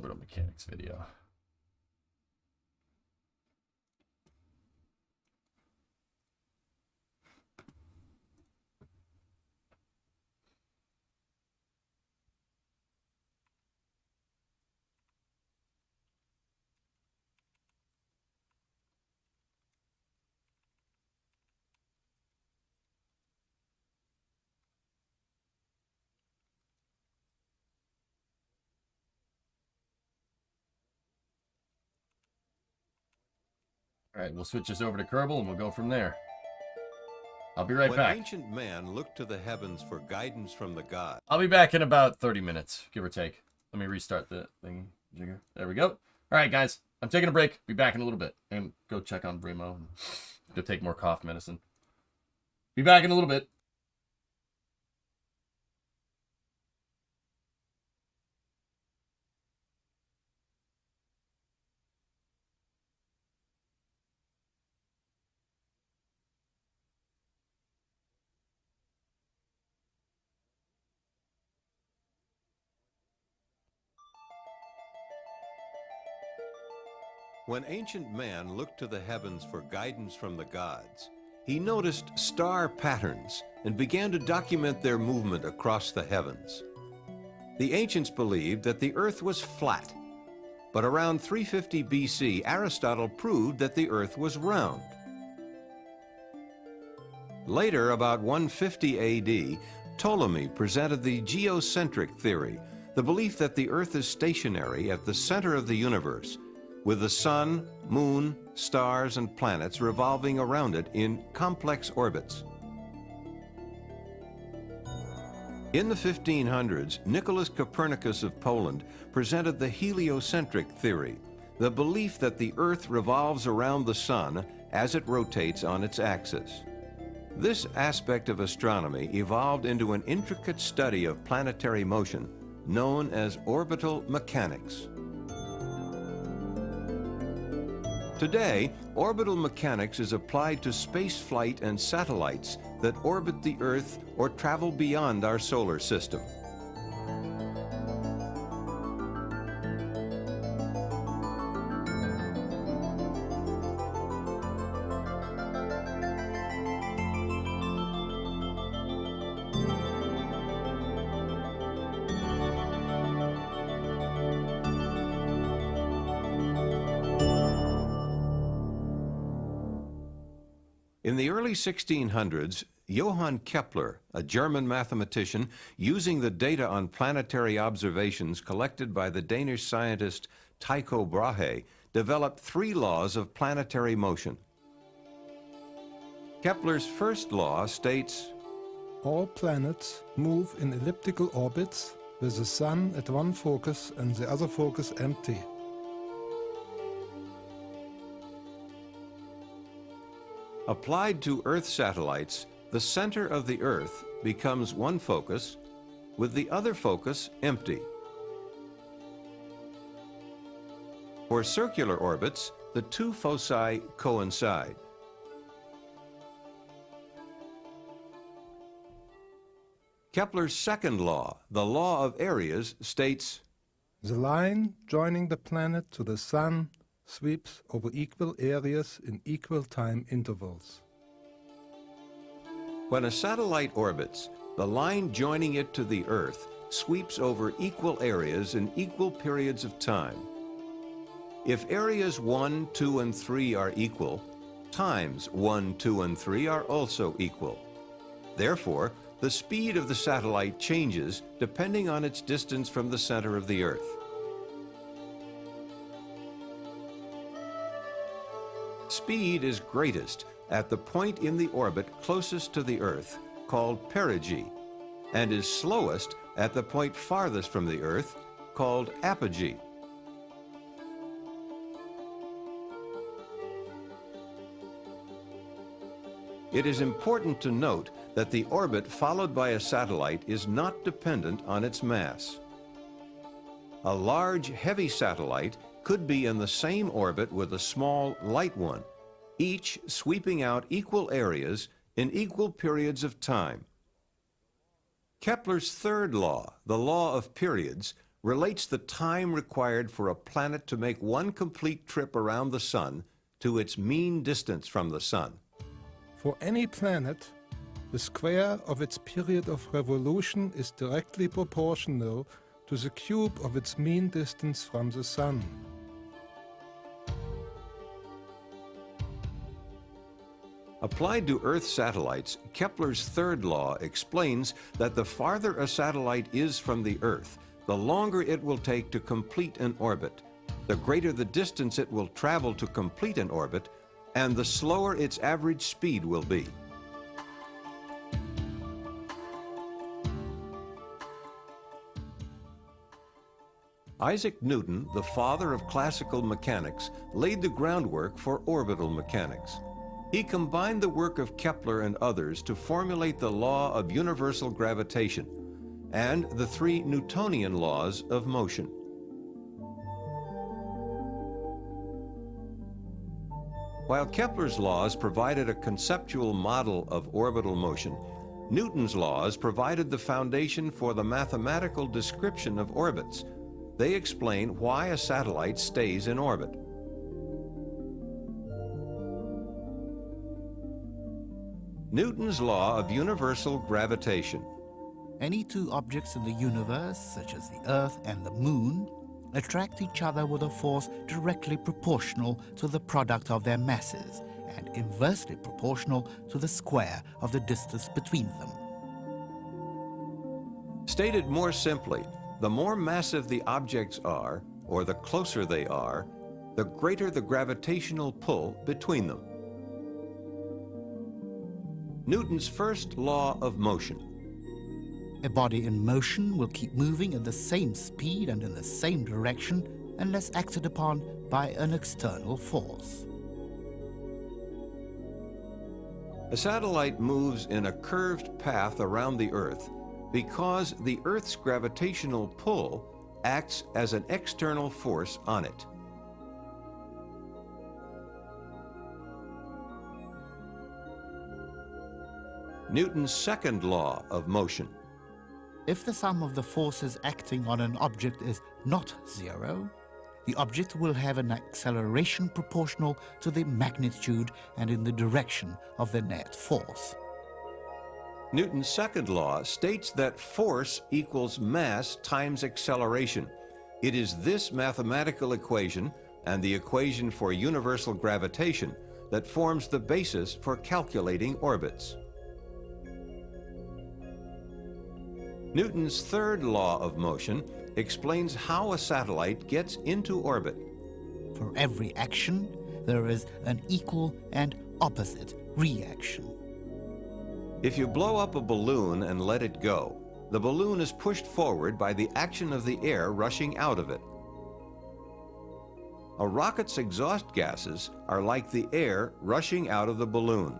orbital mechanics video. All right, we'll switch this over to Kerbal and we'll go from there. I'll be right back. When ancient man looked to the heavens for guidance from the gods. I'll be back in about 30 minutes, give or take. Let me restart the thing, jigger. There we go. All right, guys, I'm taking a break. Be back in a little bit. And go check on Bremo. Go take more cough medicine. Be back in a little bit. When ancient man looked to the heavens for guidance from the gods, he noticed star patterns and began to document their movement across the heavens. The ancients believed that the Earth was flat, but around 350 BC, Aristotle proved that the Earth was round. Later, about 150 AD, Ptolemy presented the geocentric theory, the belief that the Earth is stationary at the center of the universe, with the sun, moon, stars, and planets revolving around it in complex orbits. In the 1500s, Nicholas Copernicus of Poland presented the heliocentric theory, the belief that the Earth revolves around the sun as it rotates on its axis. This aspect of astronomy evolved into an intricate study of planetary motion known as orbital mechanics. Today, orbital mechanics is applied to space flight and satellites that orbit the Earth or travel beyond our solar system. In the early 1600s, Johann Kepler, a German mathematician, using the data on planetary observations collected by the Danish scientist Tycho Brahe, developed 3 laws of planetary motion. Kepler's first law states, all planets move in elliptical orbits with the Sun at one focus and the other focus empty. Applied to Earth satellites, the center of the Earth becomes one focus, with the other focus empty. For circular orbits, the 2 foci coincide. Kepler's second law, the law of areas, states, the line joining the planet to the Sun sweeps over equal areas in equal time intervals. When a satellite orbits, the line joining it to the Earth sweeps over equal areas in equal periods of time. If areas 1, 2, and 3 are equal, times 1, 2, and 3 are also equal. Therefore, the speed of the satellite changes depending on its distance from the center of the Earth. Speed is greatest at the point in the orbit closest to the Earth, called perigee, and is slowest at the point farthest from the Earth, called apogee. It is important to note that the orbit followed by a satellite is not dependent on its mass. A large, heavy satellite could be in the same orbit with a small, light one, each sweeping out equal areas in equal periods of time. Kepler's third law, the law of periods, relates the time required for a planet to make one complete trip around the Sun to its mean distance from the Sun. For any planet, the square of its period of revolution is directly proportional to the cube of its mean distance from the Sun. Applied to Earth satellites, Kepler's third law explains that the farther a satellite is from the Earth, the longer it will take to complete an orbit, the greater the distance it will travel to complete an orbit, and the slower its average speed will be. Isaac Newton, the father of classical mechanics, laid the groundwork for orbital mechanics. He combined the work of Kepler and others to formulate the law of universal gravitation and the three Newtonian laws of motion. While Kepler's laws provided a conceptual model of orbital motion, Newton's laws provided the foundation for the mathematical description of orbits. They explain why a satellite stays in orbit. Newton's law of universal gravitation. Any two objects in the universe, such as the Earth and the Moon, attract each other with a force directly proportional to the product of their masses and inversely proportional to the square of the distance between them. Stated more simply, the more massive the objects are, or the closer they are, the greater the gravitational pull between them. Newton's first law of motion. A body in motion will keep moving at the same speed and in the same direction unless acted upon by an external force. A satellite moves in a curved path around the Earth because the Earth's gravitational pull acts as an external force on it. Newton's second law of motion. If the sum of the forces acting on an object is not zero, the object will have an acceleration proportional to the magnitude and in the direction of the net force. Newton's second law states that force equals mass times acceleration. It is this mathematical equation and the equation for universal gravitation that forms the basis for calculating orbits. Newton's third law of motion explains how a satellite gets into orbit. For every action, there is an equal and opposite reaction. If you blow up a balloon and let it go, the balloon is pushed forward by the action of the air rushing out of it. A rocket's exhaust gases are like the air rushing out of the balloon.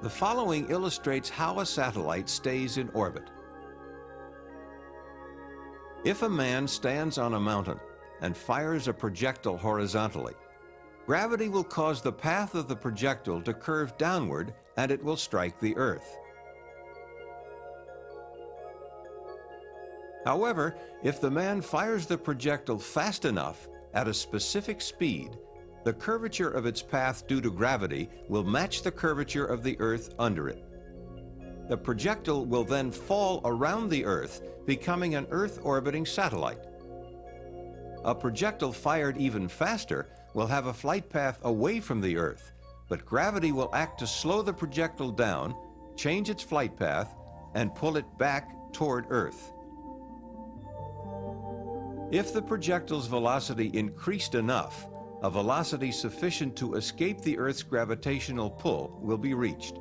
The following illustrates how a satellite stays in orbit. If a man stands on a mountain and fires a projectile horizontally, gravity will cause the path of the projectile to curve downward and it will strike the Earth. However, if the man fires the projectile fast enough at a specific speed, the curvature of its path due to gravity will match the curvature of the Earth under it. The projectile will then fall around the Earth, becoming an Earth-orbiting satellite. A projectile fired even faster will have a flight path away from the Earth, but gravity will act to slow the projectile down, change its flight path, and pull it back toward Earth. If the projectile's velocity increased enough, a velocity sufficient to escape the Earth's gravitational pull will be reached.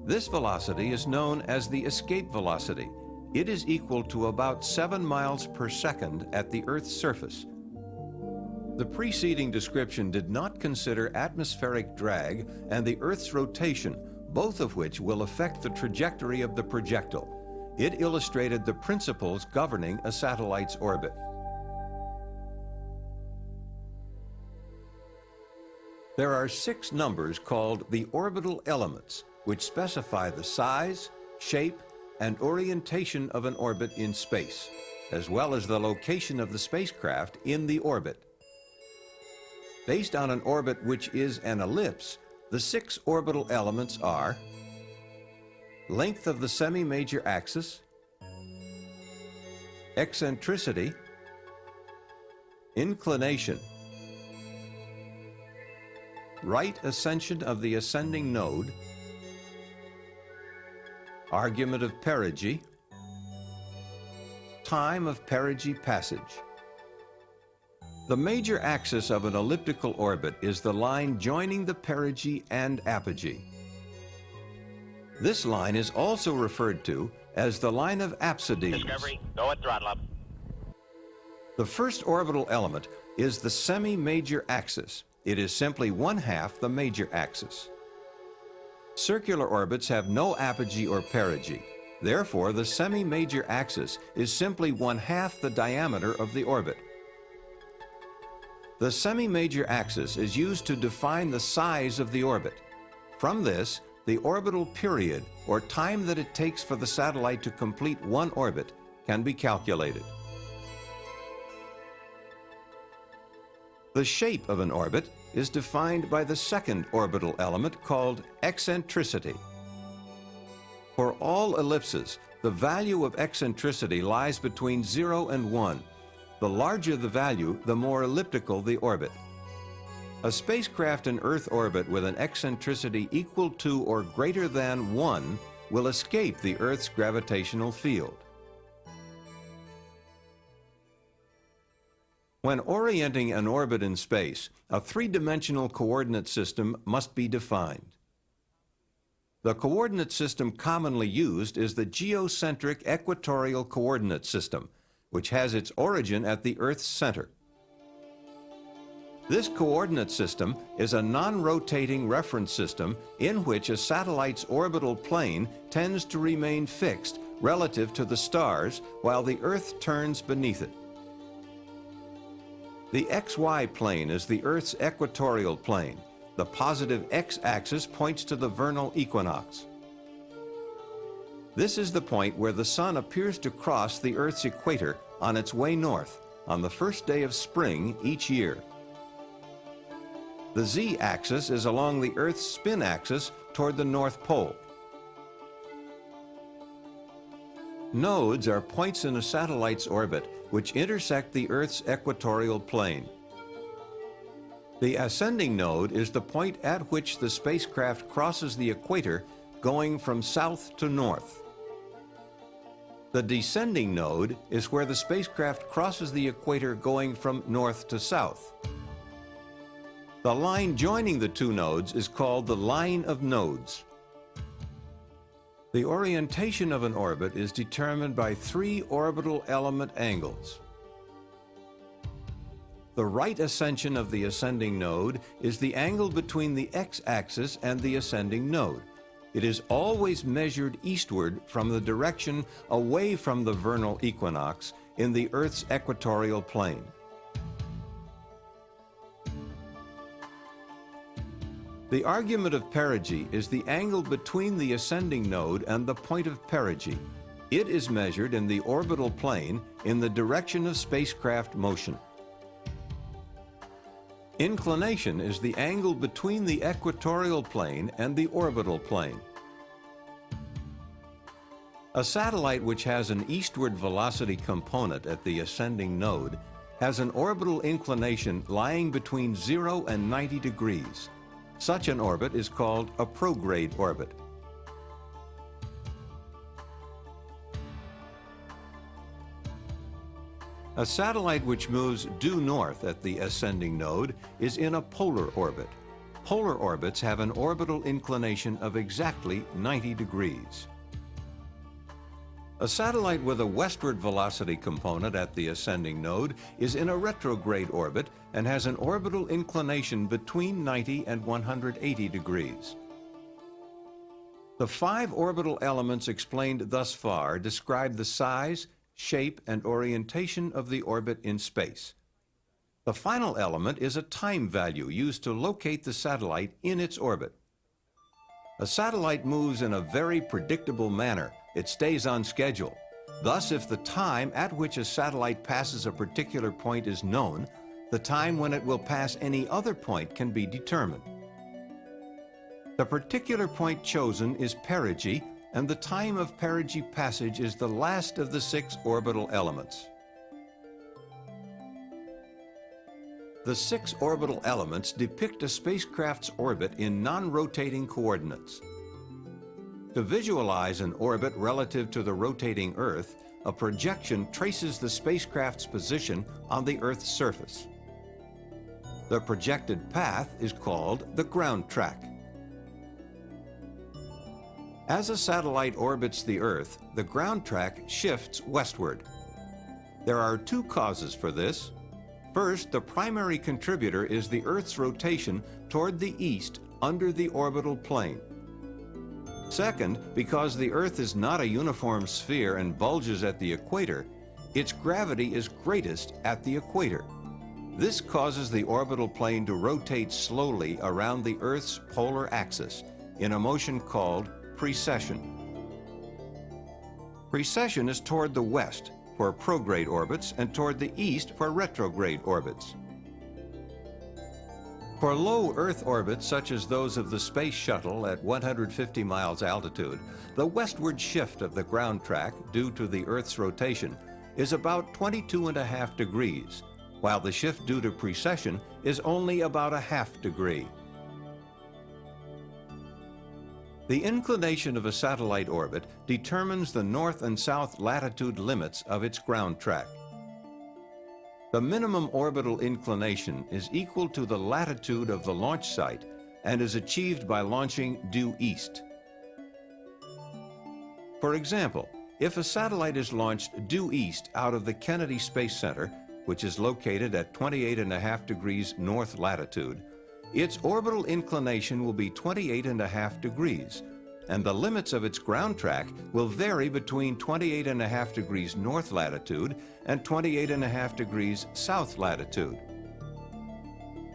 This velocity is known as the escape velocity. It is equal to about 7 miles per second at the Earth's surface. The preceding description did not consider atmospheric drag and the Earth's rotation, both of which will affect the trajectory of the projectile. It illustrated the principles governing a satellite's orbit. There are 6 numbers called the orbital elements, which specify the size, shape, and orientation of an orbit in space, as well as the location of the spacecraft in the orbit. Based on an orbit which is an ellipse, the 6 orbital elements are length of the semi-major axis, eccentricity, inclination, right ascension of the ascending node, argument of perigee, time of perigee passage. The major axis of an elliptical orbit is the line joining the perigee and apogee. This line is also referred to as the line of apsides. Discovery, go at throttle up. The first orbital element is the semi-major axis. It is simply 1/2 the major axis. Circular orbits have no apogee or perigee. Therefore, the semi-major axis is simply 1/2 the diameter of the orbit. The semi-major axis is used to define the size of the orbit. From this, the orbital period, or time that it takes for the satellite to complete one orbit, can be calculated. The shape of an orbit is defined by the second orbital element called eccentricity. For all ellipses, the value of eccentricity lies between 0 and 1. The larger the value, the more elliptical the orbit. A spacecraft in Earth orbit with an eccentricity equal to or greater than 1 will escape the Earth's gravitational field. When orienting an orbit in space, a 3-dimensional coordinate system must be defined. The coordinate system commonly used is the geocentric equatorial coordinate system, which has its origin at the Earth's center. This coordinate system is a non-rotating reference system in which a satellite's orbital plane tends to remain fixed relative to the stars while the Earth turns beneath it. The XY plane is the Earth's equatorial plane. The positive x-axis points to the vernal equinox. This is the point where the Sun appears to cross the Earth's equator on its way north on the first day of spring each year. The z-axis is along the Earth's spin axis toward the North Pole. Nodes are points in a satellite's orbit which intersect the Earth's equatorial plane. The ascending node is the point at which the spacecraft crosses the equator going from south to north. The descending node is where the spacecraft crosses the equator going from north to south. The line joining the two nodes is called the line of nodes. The orientation of an orbit is determined by 3 orbital element angles. The right ascension of the ascending node is the angle between the x-axis and the ascending node. It is always measured eastward from the direction away from the vernal equinox in the Earth's equatorial plane. The argument of perigee is the angle between the ascending node and the point of perigee. It is measured in the orbital plane in the direction of spacecraft motion. Inclination is the angle between the equatorial plane and the orbital plane. A satellite which has an eastward velocity component at the ascending node has an orbital inclination lying between 0 and 90 degrees. Such an orbit is called a prograde orbit. A satellite which moves due north at the ascending node is in a polar orbit. Polar orbits have an orbital inclination of exactly 90 degrees. A satellite with a westward velocity component at the ascending node is in a retrograde orbit and has an orbital inclination between 90 and 180 degrees. The 5 orbital elements explained thus far describe the size, shape, and orientation of the orbit in space. The final element is a time value used to locate the satellite in its orbit. A satellite moves in a very predictable manner It stays on schedule. Thus, if the time at which a satellite passes a particular point is known, the time when it will pass any other point can be determined. The particular point chosen is perigee, and the time of perigee passage is the last of the 6 orbital elements. The 6 orbital elements depict a spacecraft's orbit in non-rotating coordinates. To visualize an orbit relative to the rotating Earth, a projection traces the spacecraft's position on the Earth's surface. The projected path is called the ground track. As a satellite orbits the Earth, the ground track shifts westward. There are 2 causes for this. First, the primary contributor is the Earth's rotation toward the east under the orbital plane. Second, because the Earth is not a uniform sphere and bulges at the equator, its gravity is greatest at the equator. This causes the orbital plane to rotate slowly around the Earth's polar axis in a motion called precession. Precession is toward the west for prograde orbits and toward the east for retrograde orbits. For low Earth orbits, such as those of the Space Shuttle at 150 miles altitude, the westward shift of the ground track due to the Earth's rotation is about 22.5 degrees, while the shift due to precession is only about a half degree. The inclination of a satellite orbit determines the north and south latitude limits of its ground track. The minimum orbital inclination is equal to the latitude of the launch site and is achieved by launching due east. For example, if a satellite is launched due east out of the Kennedy Space Center, which is located at 28.5 degrees north latitude, its orbital inclination will be 28.5 degrees, and the limits of its ground track will vary between 28.5 degrees north latitude and 28.5 degrees south latitude.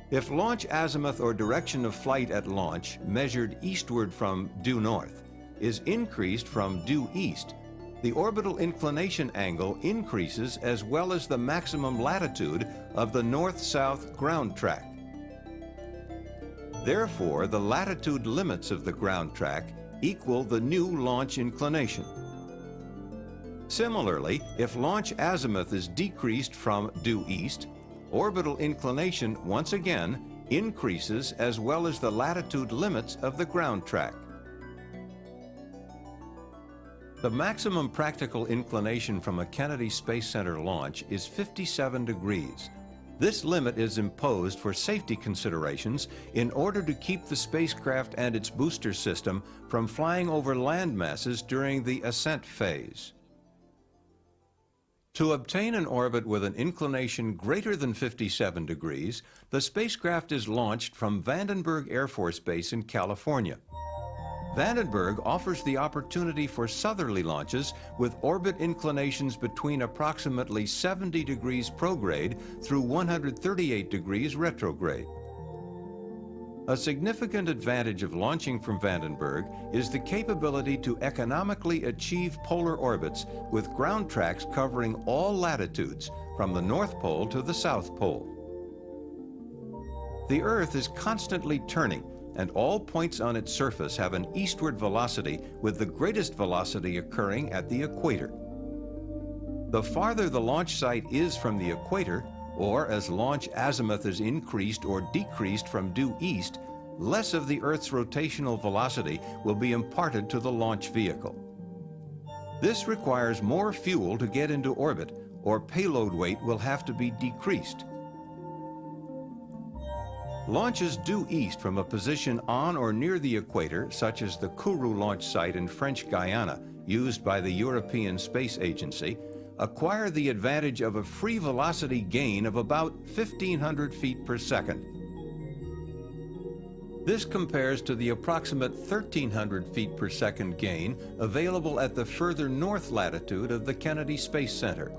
If launch azimuth or direction of flight at launch, measured eastward from due north, is increased from due east, the orbital inclination angle increases as well as the maximum latitude of the north-south ground track. Therefore, the latitude limits of the ground track equal the new launch inclination. Similarly, if launch azimuth is decreased from due east, orbital inclination once again increases as well as the latitude limits of the ground track. The maximum practical inclination from a Kennedy Space Center launch is 57 degrees. This limit is imposed for safety considerations in order to keep the spacecraft and its booster system from flying over land masses during the ascent phase. To obtain an orbit with an inclination greater than 57 degrees, the spacecraft is launched from Vandenberg Air Force Base in California. Vandenberg offers the opportunity for southerly launches with orbit inclinations between approximately 70 degrees prograde through 138 degrees retrograde. A significant advantage of launching from Vandenberg is the capability to economically achieve polar orbits with ground tracks covering all latitudes from the North Pole to the South Pole. The Earth is constantly turning, and all points on its surface have an eastward velocity, with the greatest velocity occurring at the equator. The farther the launch site is from the equator, or as launch azimuth is increased or decreased from due east, less of the Earth's rotational velocity will be imparted to the launch vehicle. This requires more fuel to get into orbit, or payload weight will have to be decreased. Launches due east from a position on or near the equator, such as the Kourou launch site in French Guiana, used by the European Space Agency, acquire the advantage of a free velocity gain of about 1,500 feet per second. This compares to the approximate 1,300 feet per second gain available at the further north latitude of the Kennedy Space Center.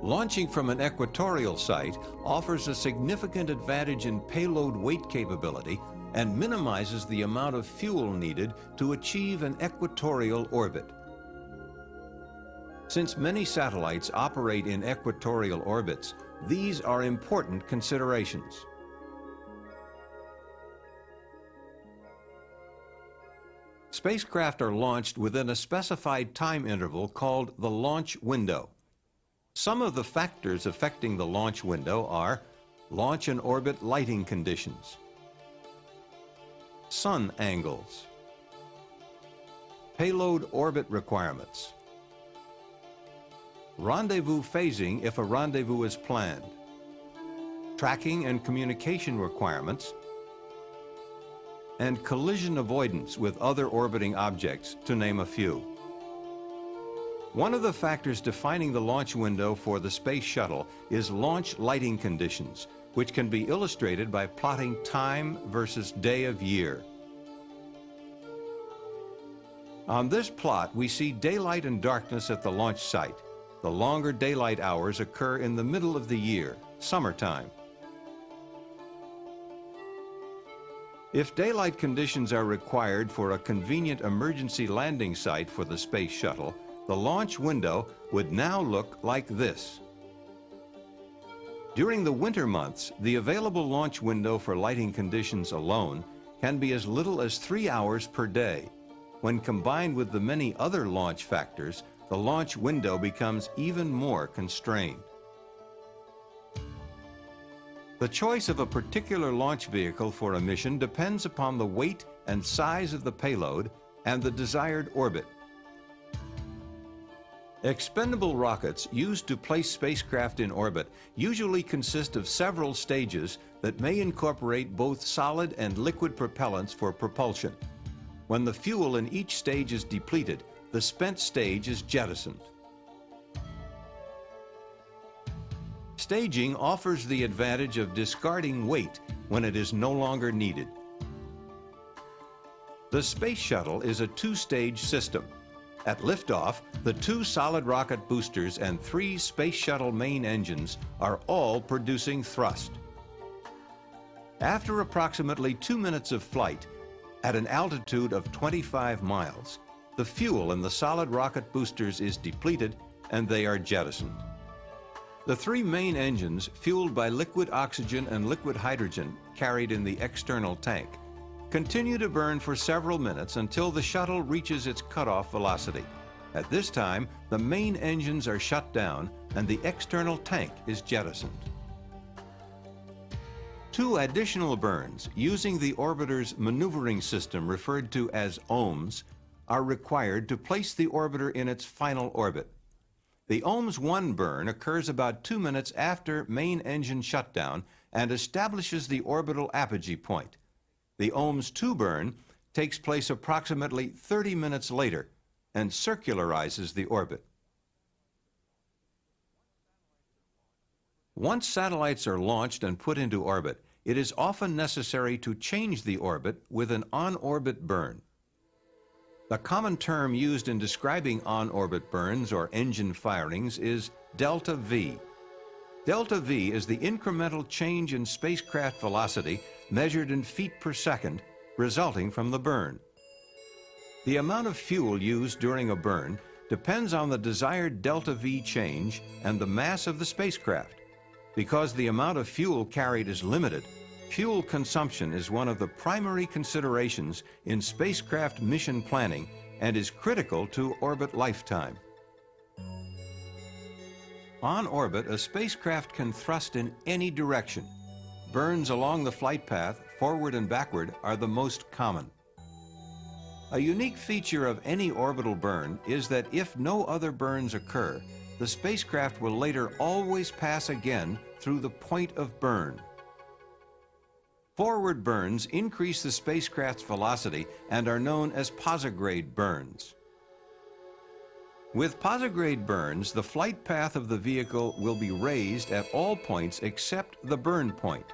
Launching from an equatorial site offers a significant advantage in payload weight capability and minimizes the amount of fuel needed to achieve an equatorial orbit. Since many satellites operate in equatorial orbits, these are important considerations. Spacecraft are launched within a specified time interval called the launch window. Some of the factors affecting the launch window are launch and orbit lighting conditions, sun angles, payload orbit requirements, rendezvous phasing if a rendezvous is planned, tracking and communication requirements, and collision avoidance with other orbiting objects, to name a few. One of the factors defining the launch window for the Space Shuttle is launch lighting conditions, which can be illustrated by plotting time versus day of year. On this plot, we see daylight and darkness at the launch site. The longer daylight hours occur in the middle of the year, summertime. If daylight conditions are required for a convenient emergency landing site for the Space Shuttle, the launch window would now look like this. During the winter months, the available launch window for lighting conditions alone can be as little as 3 hours per day. When combined with the many other launch factors, the launch window becomes even more constrained. The choice of a particular launch vehicle for a mission depends upon the weight and size of the payload and the desired orbit. Expendable rockets used to place spacecraft in orbit usually consist of several stages that may incorporate both solid and liquid propellants for propulsion. When the fuel in each stage is depleted, the spent stage is jettisoned. Staging offers the advantage of discarding weight when it is no longer needed. The Space Shuttle is a two-stage system. At liftoff, the 2 solid rocket boosters and 3 Space Shuttle main engines are all producing thrust. After approximately 2 minutes of flight, at an altitude of 25 miles, the fuel in the solid rocket boosters is depleted and they are jettisoned. The 3 main engines, fueled by liquid oxygen and liquid hydrogen carried in the external tank, continue to burn for several minutes until the shuttle reaches its cutoff velocity. At this time, the main engines are shut down and the external tank is jettisoned. 2 additional burns using the orbiter's maneuvering system referred to as ohms are required to place the orbiter in its final orbit. The OHMS 1 burn occurs about 2 minutes after main engine shutdown and establishes the orbital apogee point. The OHMS 2 burn takes place approximately 30 minutes later and circularizes the orbit. Once satellites are launched and put into orbit, it is often necessary to change the orbit with an on-orbit burn. The common term used in describing on-orbit burns or engine firings is delta V. Delta V is the incremental change in spacecraft velocity measured in feet per second resulting from the burn. The amount of fuel used during a burn depends on the desired delta V change and the mass of the spacecraft. Because the amount of fuel carried is limited, fuel consumption is one of the primary considerations in spacecraft mission planning and is critical to orbit lifetime. On orbit, a spacecraft can thrust in any direction. Burns along the flight path, forward and backward, are the most common. A unique feature of any orbital burn is that if no other burns occur, the spacecraft will later always pass again through the point of burn. Forward burns increase the spacecraft's velocity and are known as posigrade burns. With posigrade burns, the flight path of the vehicle will be raised at all points except the burn point.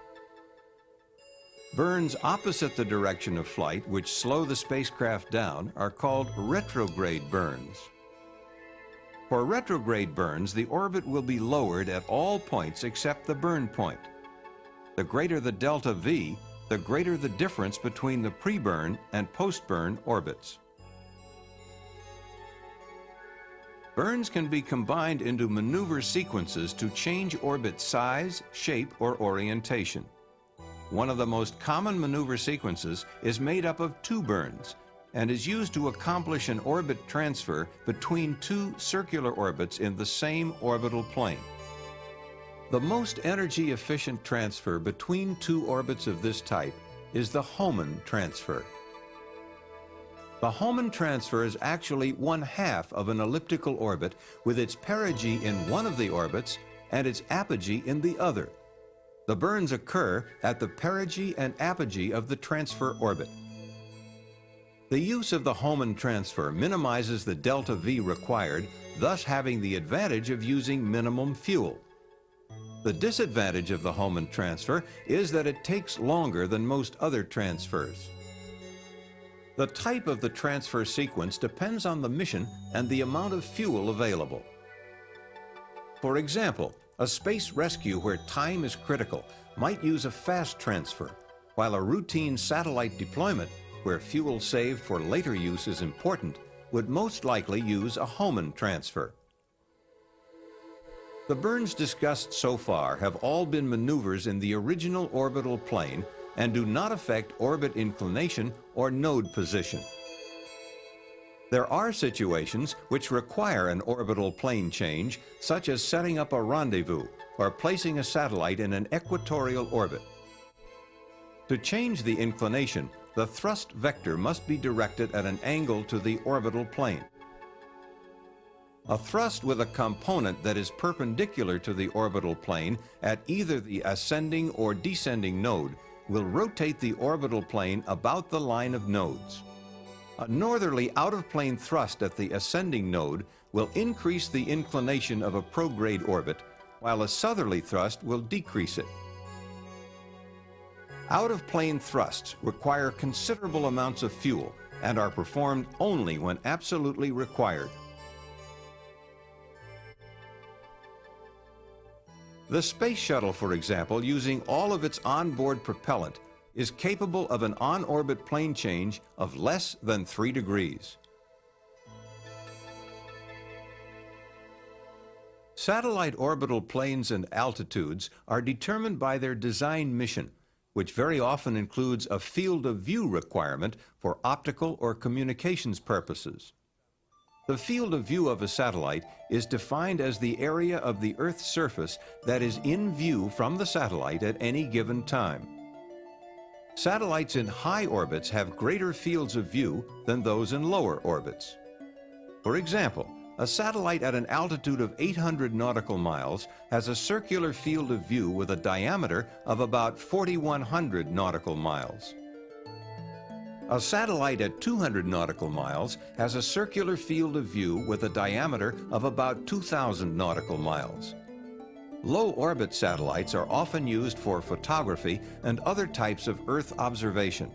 Burns opposite the direction of flight, which slow the spacecraft down, are called retrograde burns. For retrograde burns, the orbit will be lowered at all points except the burn point. The greater the delta V, the greater the difference between the pre-burn and post-burn orbits. Burns can be combined into maneuver sequences to change orbit size, shape, or orientation. One of the most common maneuver sequences is made up of two burns and is used to accomplish an orbit transfer between two circular orbits in the same orbital plane. The most energy-efficient transfer between two orbits of this type is the Hohmann transfer. The Hohmann transfer is actually 1/2 of an elliptical orbit with its perigee in one of the orbits and its apogee in the other. The burns occur at the perigee and apogee of the transfer orbit. The use of the Hohmann transfer minimizes the delta V required, thus having the advantage of using minimum fuel. The disadvantage of the Hohmann transfer is that it takes longer than most other transfers. The type of the transfer sequence depends on the mission and the amount of fuel available. For example, a space rescue where time is critical might use a fast transfer, while a routine satellite deployment where fuel saved for later use is important would most likely use a Hohmann transfer. The burns discussed so far have all been maneuvers in the original orbital plane and do not affect orbit inclination or node position. There are situations which require an orbital plane change, such as setting up a rendezvous or placing a satellite in an equatorial orbit. To change the inclination, the thrust vector must be directed at an angle to the orbital plane. A thrust with a component that is perpendicular to the orbital plane at either the ascending or descending node will rotate the orbital plane about the line of nodes. A northerly out-of-plane thrust at the ascending node will increase the inclination of a prograde orbit, while a southerly thrust will decrease it. Out-of-plane thrusts require considerable amounts of fuel and are performed only when absolutely required. The Space Shuttle, for example, using all of its onboard propellant, is capable of an on-orbit plane change of less than 3 degrees. Satellite orbital planes and altitudes are determined by their design mission, which very often includes a field of view requirement for optical or communications purposes. The field of view of a satellite is defined as the area of the Earth's surface that is in view from the satellite at any given time. Satellites in high orbits have greater fields of view than those in lower orbits. For example, a satellite at an altitude of 800 nautical miles has a circular field of view with a diameter of about 4,100 nautical miles. A satellite at 200 nautical miles has a circular field of view with a diameter of about 2,000 nautical miles. Low-orbit satellites are often used for photography and other types of Earth observation.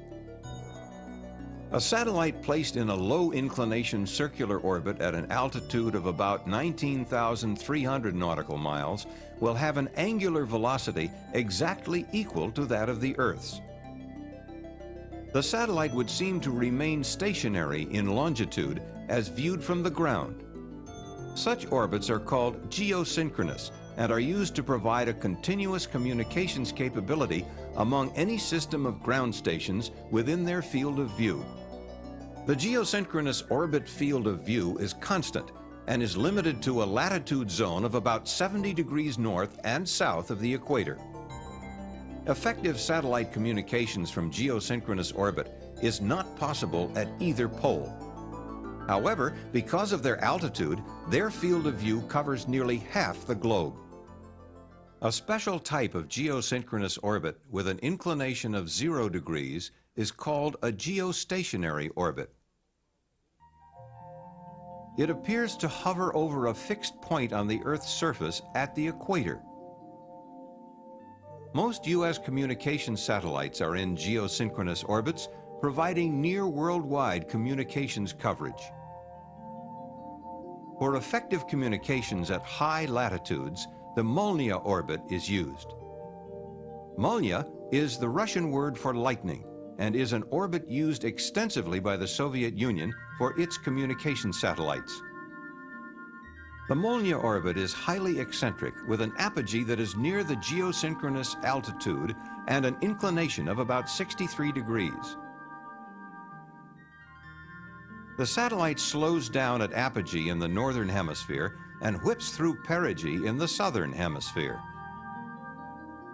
A satellite placed in a low-inclination circular orbit at an altitude of about 19,300 nautical miles will have an angular velocity exactly equal to that of the Earth's. The satellite would seem to remain stationary in longitude as viewed from the ground. Such orbits are called geosynchronous and are used to provide a continuous communications capability among any system of ground stations within their field of view. The geosynchronous orbit field of view is constant and is limited to a latitude zone of about 70 degrees north and south of the equator. Effective satellite communications from geosynchronous orbit is not possible at either pole. However, because of their altitude, their field of view covers nearly half the globe. A special type of geosynchronous orbit with an inclination of 0 degrees is called a geostationary orbit. It appears to hover over a fixed point on the Earth's surface at the equator. Most U.S. communication satellites are in geosynchronous orbits, providing near worldwide communications coverage. For effective communications at high latitudes, the Molniya orbit is used. Molniya is the Russian word for lightning and is an orbit used extensively by the Soviet Union for its communication satellites. The Molniya orbit is highly eccentric with an apogee that is near the geosynchronous altitude and an inclination of about 63 degrees. The satellite slows down at apogee in the northern hemisphere and whips through perigee in the southern hemisphere.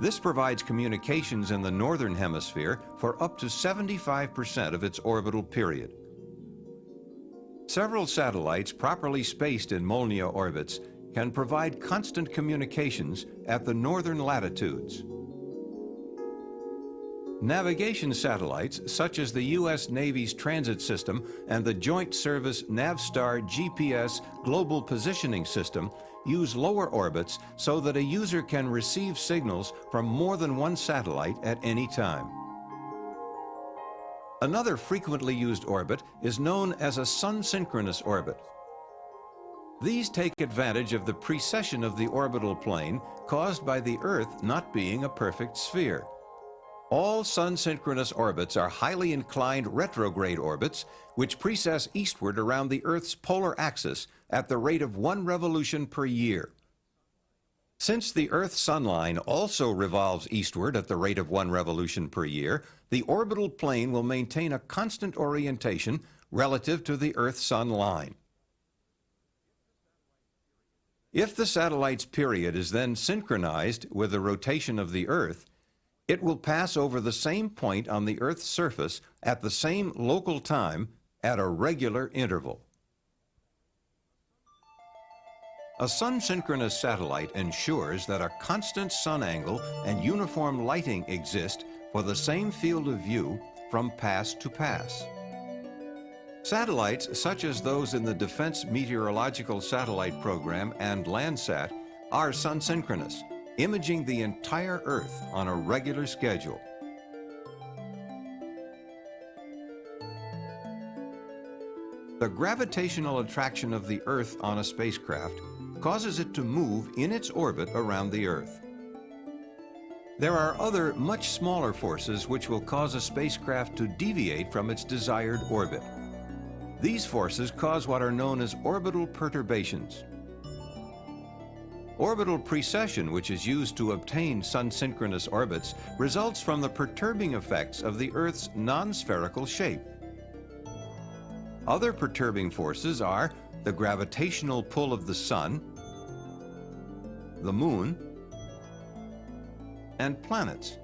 This provides communications in the northern hemisphere for up to 75% of its orbital period. Several satellites properly spaced in Molniya orbits can provide constant communications at the northern latitudes. Navigation satellites, such as the U.S. Navy's Transit System and the Joint Service Navstar GPS Global Positioning System, use lower orbits so that a user can receive signals from more than one satellite at any time. Another frequently used orbit is known as a sun-synchronous orbit. These take advantage of the precession of the orbital plane caused by the Earth not being a perfect sphere. All sun-synchronous orbits are highly inclined retrograde orbits which precess eastward around the Earth's polar axis at the rate of 1 revolution per year. Since the Earth-Sun line also revolves eastward at the rate of 1 revolution per year, the orbital plane will maintain a constant orientation relative to the Earth-Sun line. If the satellite's period is then synchronized with the rotation of the Earth, it will pass over the same point on the Earth's surface at the same local time at a regular interval. A sun-synchronous satellite ensures that a constant sun angle and uniform lighting exist for the same field of view from pass to pass. Satellites such as those in the Defense Meteorological Satellite Program and Landsat are sun-synchronous, imaging the entire Earth on a regular schedule. The gravitational attraction of the Earth on a spacecraft causes it to move in its orbit around the Earth. There are other, much smaller forces which will cause a spacecraft to deviate from its desired orbit. These forces cause what are known as orbital perturbations. Orbital precession, which is used to obtain sun-synchronous orbits, results from the perturbing effects of the Earth's non-spherical shape. Other perturbing forces are the gravitational pull of the Sun, the Moon, and planets,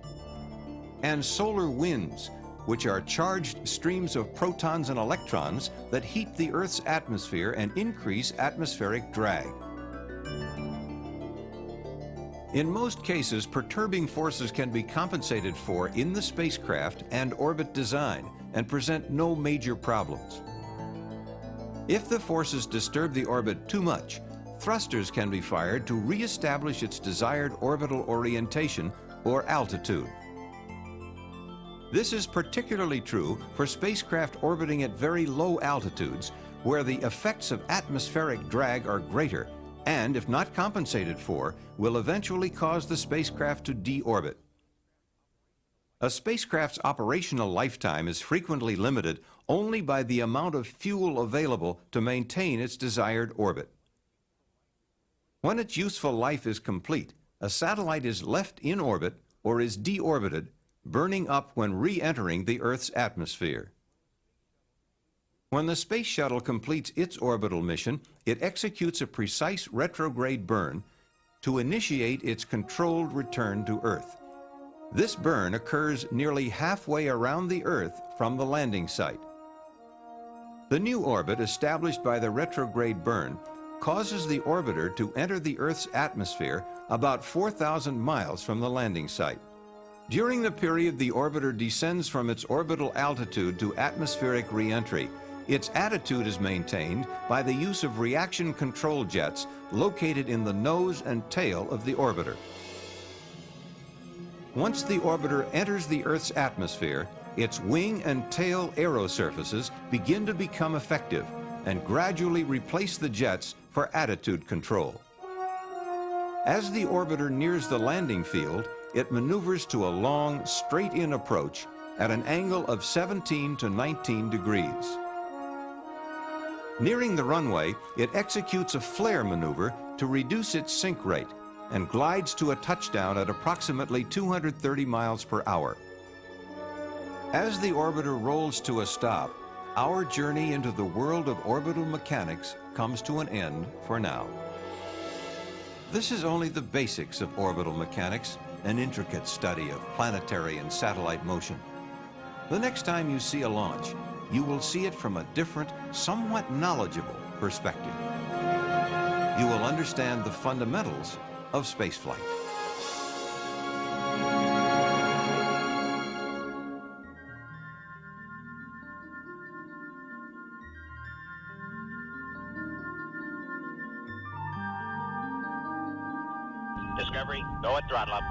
and solar winds, which are charged streams of protons and electrons that heat the Earth's atmosphere and increase atmospheric drag. In most cases, perturbing forces can be compensated for in the spacecraft and orbit design and present no major problems. If the forces disturb the orbit too much, thrusters can be fired to re-establish its desired orbital orientation or altitude. This is particularly true for spacecraft orbiting at very low altitudes, where the effects of atmospheric drag are greater and, if not compensated for, will eventually cause the spacecraft to deorbit. A spacecraft's operational lifetime is frequently limited only by the amount of fuel available to maintain its desired orbit. When its useful life is complete, a satellite is left in orbit or is deorbited, burning up when re-entering the Earth's atmosphere. When the Space Shuttle completes its orbital mission, it executes a precise retrograde burn to initiate its controlled return to Earth. This burn occurs nearly halfway around the Earth from the landing site. The new orbit established by the retrograde burn causes the orbiter to enter the Earth's atmosphere about 4,000 miles from the landing site. During the period the orbiter descends from its orbital altitude to atmospheric re-entry, its attitude is maintained by the use of reaction control jets located in the nose and tail of the orbiter. Once the orbiter enters the Earth's atmosphere, its wing and tail aerosurfaces begin to become effective and gradually replace the jets for attitude control. As the orbiter nears the landing field, it maneuvers to a long, straight-in approach at an angle of 17 to 19 degrees. Nearing the runway, it executes a flare maneuver to reduce its sink rate and glides to a touchdown at approximately 230 miles per hour. As the orbiter rolls to a stop, our journey into the world of orbital mechanics comes to an end for now. This is only the basics of orbital mechanics, an intricate study of planetary and satellite motion. The next time you see a launch, you will see it from a different, somewhat knowledgeable perspective. You will understand the fundamentals of spaceflight. Discovery, go at throttle up.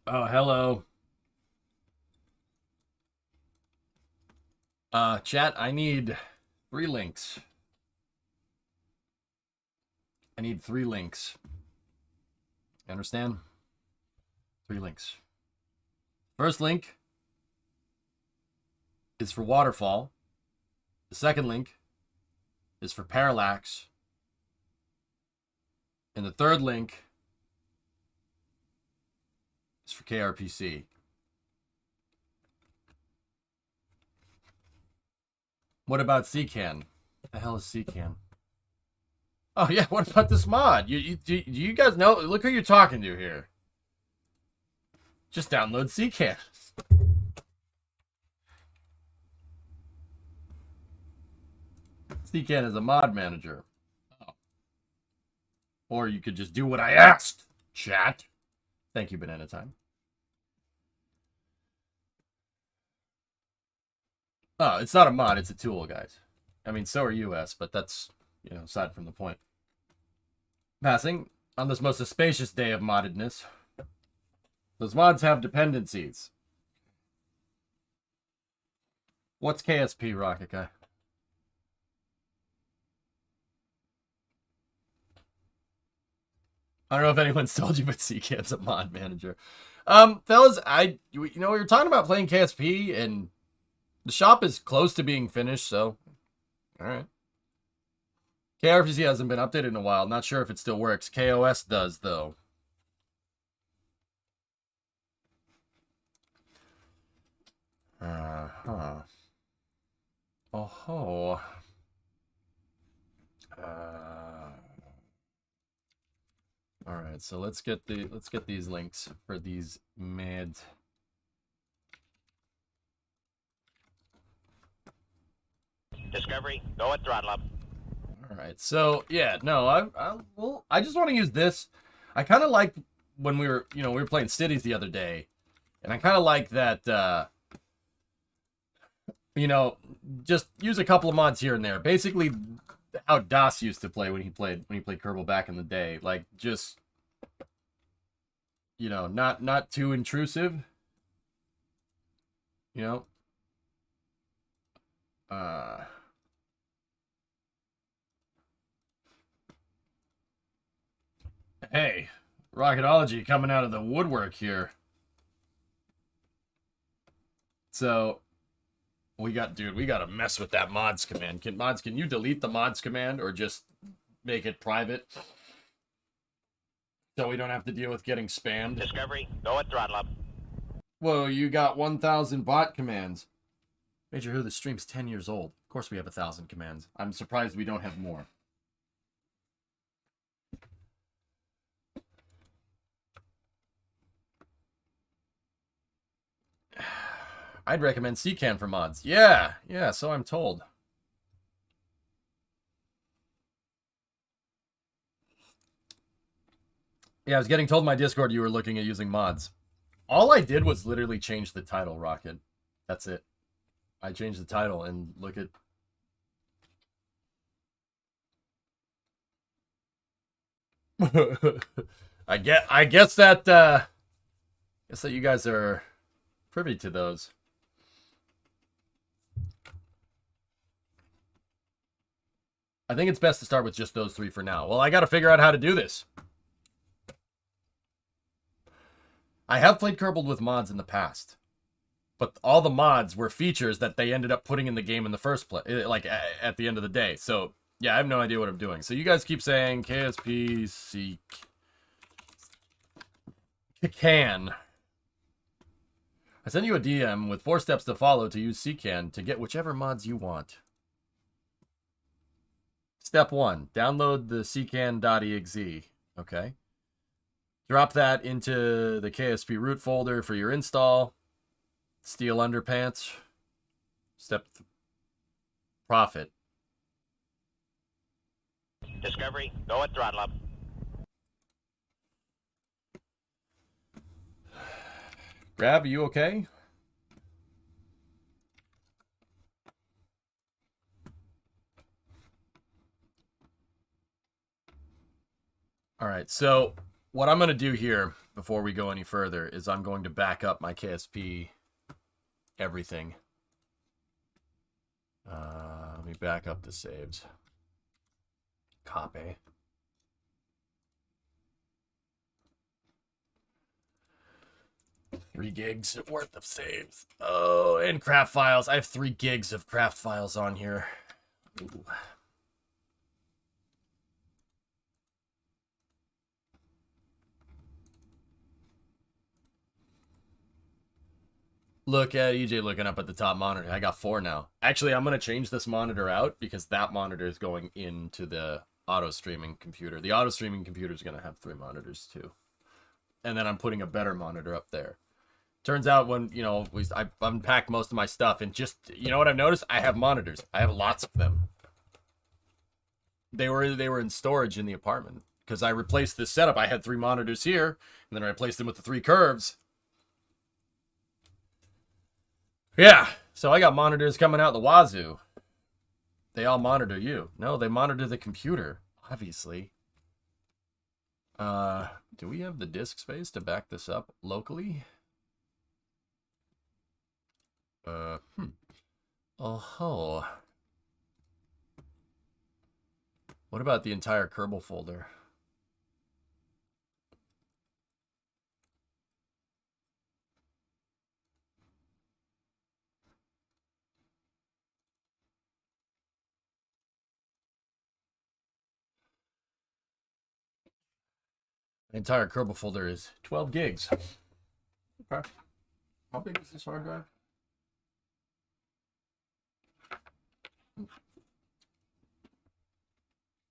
Oh, hello. Chat, I need 3 links. I need 3 links. Understand? 3 links. First link is for Waterfall. The second link is for Parallax. And the third link is for kRPC. What about CKAN? What the hell is CKAN? Oh yeah, what about this mod? You guys know? Look who you're talking to here. Just download CKAN. CKAN is a mod manager. Oh. Or you could just do what I asked, chat. Thank you, Banana Time. Oh, it's not a mod, it's a tool, guys. I mean, so are US, but that's, you know, aside from the point. Passing, on this most auspicious day of moddedness, those mods have dependencies. What's KSP, Rocket Guy? I don't know if anyone's told you, but CKAN's a mod manager. Fellas, you know, we were talking about playing KSP, and the shop is close to being finished, so alright. kRPC hasn't been updated in a while. Not sure if it still works. KOS does, though. Oh-ho. Alright, so let's get these links for these meds. Discovery, go at throttle up. All right, so yeah, no, I just want to use this. I kind of like when we were playing cities the other day, and I kind of like that. Just use a couple of mods here and there. Basically, how Das used to play when he played Kerbal back in the day. Like just, not too intrusive. Hey, Rocketology coming out of the woodwork here. So, we got to mess with that mods command. Can you delete the mods command or just make it private? So we don't have to deal with getting spammed. Discovery, go at throttle up. Whoa, you got 1,000 bot commands. Major Who, the stream's 10 years old. Of course we have 1,000 commands. I'm surprised we don't have more. I'd recommend CKAN for mods. Yeah, so I'm told. Yeah, I was getting told in my Discord you were looking at using mods. All I did was literally change the title, Rocket. That's it. I changed the title and look at... I guess that you guys are privy to those. I think it's best to start with just those 3 for now. Well, I got to figure out how to do this. I have played Kerbal with mods in the past, but all the mods were features that they ended up putting in the game in the first place, like at the end of the day. So yeah, I have no idea what I'm doing. So you guys keep saying KSP, CKAN. I send you a DM with 4 steps to follow to use CKAN to get whichever mods you want. Step 1, download the CKAN.exe. Okay. Drop that into the KSP root folder for your install. Steel underpants. Step profit. Discovery, go at throttle up. Grav, you okay? All right, so what I'm going to do here before we go any further is I'm going to back up my KSP everything. Let me back up the saves. Copy. $3 gigs worth of saves. Oh, and craft files. I have 3 gigs of craft files on here. Ooh. Look at EJ looking up at the top monitor. I got 4 now. Actually, I'm going to change this monitor out because that monitor is going into the auto streaming computer. The auto streaming computer is going to have 3 monitors too. And then I'm putting a better monitor up there. Turns out when, you know, I unpacked most of my stuff and just, you know what I've noticed? I have monitors. I have lots of them. They were in storage in the apartment because I replaced this setup. I had 3 monitors here and then I replaced them with the 3 curves. Yeah, so I got monitors coming out the wazoo. They all monitor you. No, they monitor the computer, obviously. Do we have the disk space to back this up locally? Oh. What about the entire Kerbal folder? The entire Kerbal folder is 12 gigs. Okay. How big is this hard drive?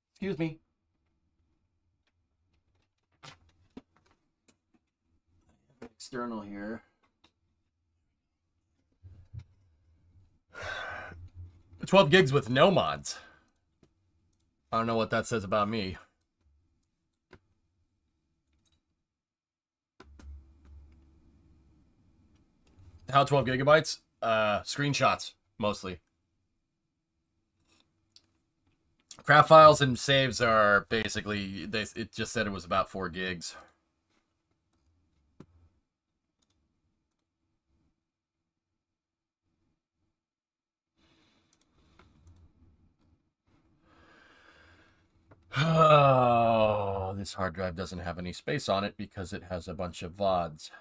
Excuse me. External here. 12 gigs with no mods. I don't know what that says about me. How 12 gigabytes? Screenshots, mostly. Craft files and saves are basically, it just said it was about 4 gigs. Oh, this hard drive doesn't have any space on it because it has a bunch of VODs.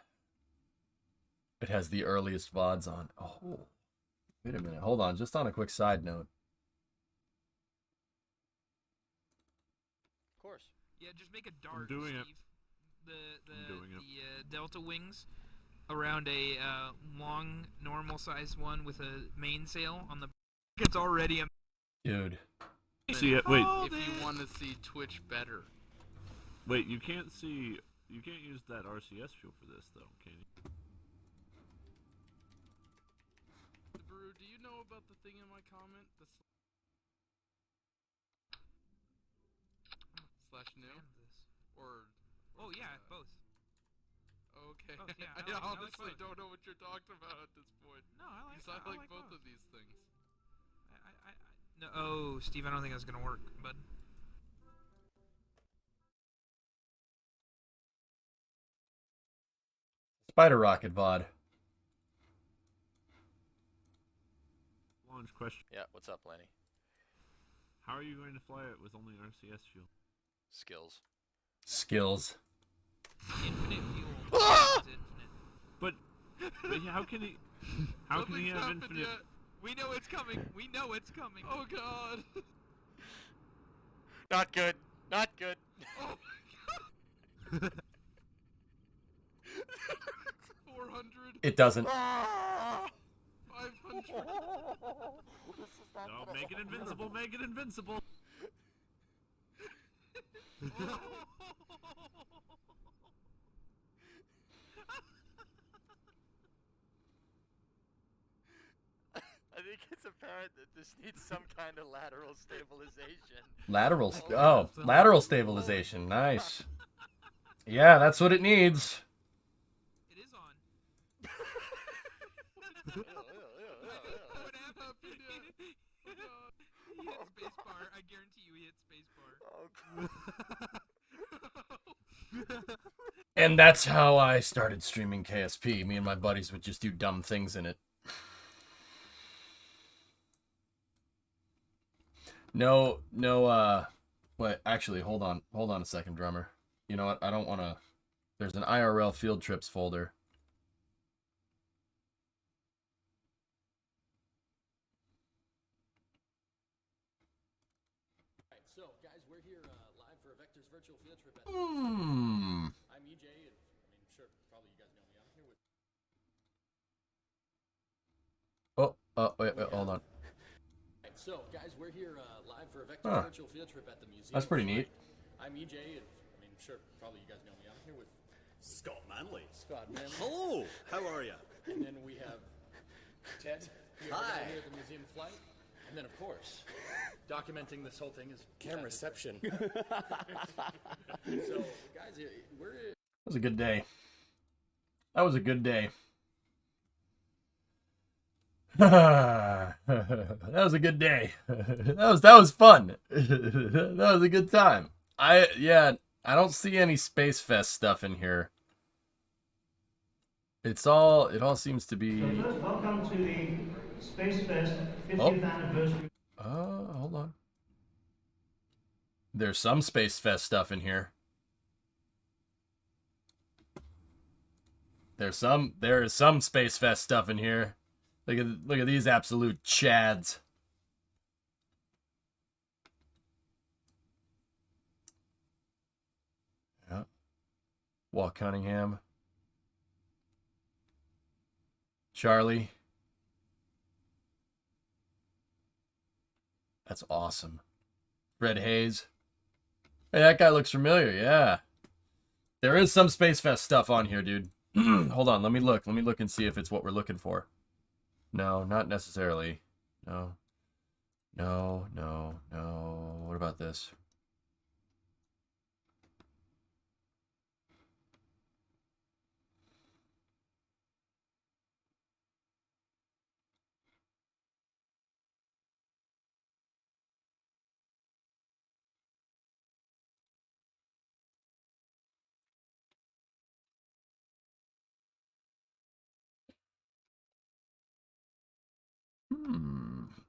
It has the earliest VODs on. Oh, wait a minute. Hold on. Just on a quick side note. Of course. Yeah, just make a dart, doing Steve. The delta wings around a long, normal-sized one with a mainsail on the. It's already a. Dude. See it? Wait. If you want to see Twitch better. Wait, you can't use that RCS fuel for this though, can you? Brew, do you know about the thing in my comment? The slash new? Or oh yeah, both. Okay. Both, yeah, I I like honestly both. don't know what you're talking about at this point. No, I like. Because I like both both of these things. No, oh, Steve, I don't think that's gonna work, bud. Spider Rocket VOD. Launch question. Yeah, what's up, Lenny? How are you going to fly it with only RCS fuel? Skills. Skills. Infinite fuel. It's infinite. But how can he? How can he have infinite? Yet. We know it's coming. We know it's coming. Oh god. Not good. Not good. Oh my god. 400. It doesn't. 500. No, make it invincible. Make it invincible. I think it's apparent that this needs some kind of lateral stabilization. Lateral stabilization. Nice. Yeah, that's what it needs. It is on. What happened? He hit spacebar. I guarantee you he hit spacebar. Oh, And that's how I started streaming KSP. Me and my buddies would just do dumb things in it. No, wait, actually, hold on a second, drummer. You know what? I don't want to. There's an IRL field trips folder. Right, so guys, we're here live for a Vector's virtual field trip at Hmm. I'm EJ, and I mean, sure, probably you guys know me. I'm here with. Wait, hold on. Right, so guys, we're here live for a Vector's virtual field trip at the museum. That's pretty neat. I'm EJ, and I mean, sure, probably you guys know me. I'm here with Scott Manley. Scott Manley. Hello, how are you? And then we have Ted. Hi. Here at the museum flight. And then, of course, documenting this whole thing is Cam reception. So, guys, we're. That was a good day. That was a good day. That was a good day. That was fun. That was a good time. I don't see any Space Fest stuff in here. It all seems to be. So first, welcome to the Space Fest 50th anniversary. Hold on. There's some Space Fest stuff in here. There is some Space Fest stuff in here. Look at these absolute chads. Yeah. Walt Cunningham. Charlie. That's awesome. Fred Hayes. Hey, that guy looks familiar, yeah. There is some Space Fest stuff on here, dude. Hold on, let me look. Let me look and see if it's what we're looking for. No, not necessarily. No. No. What about this?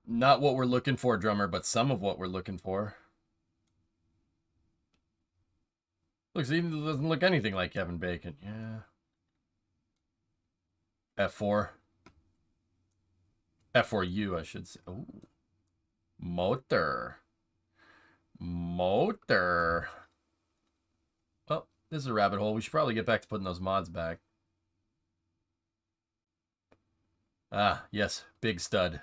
Not what we're looking for, drummer, but some of what we're looking for. Looks, he doesn't look anything like Kevin Bacon. Yeah. F4. F4U, I should say. Oh. Motor. Oh, this is a rabbit hole. We should probably get back to putting those mods back. Ah, yes. Big stud.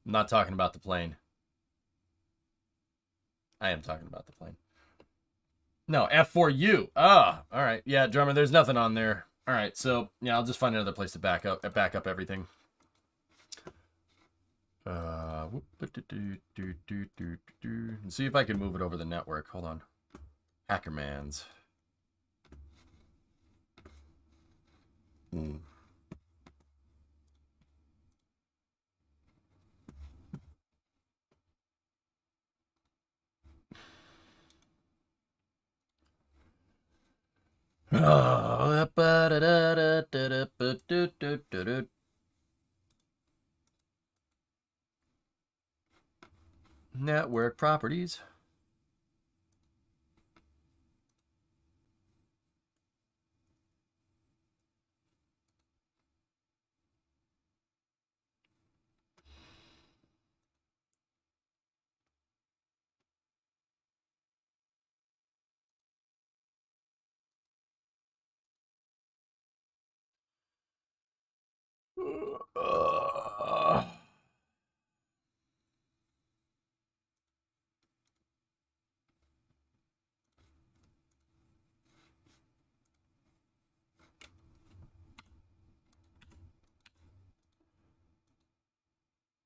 I'm not talking about the plane. I am talking about the plane. No, F4U. Ah, all right. Yeah, drummer, there's nothing on there. All right, so yeah, I'll just find another place to back up everything. And see if I can move it over the network. Hold on. Hackermans. Network properties.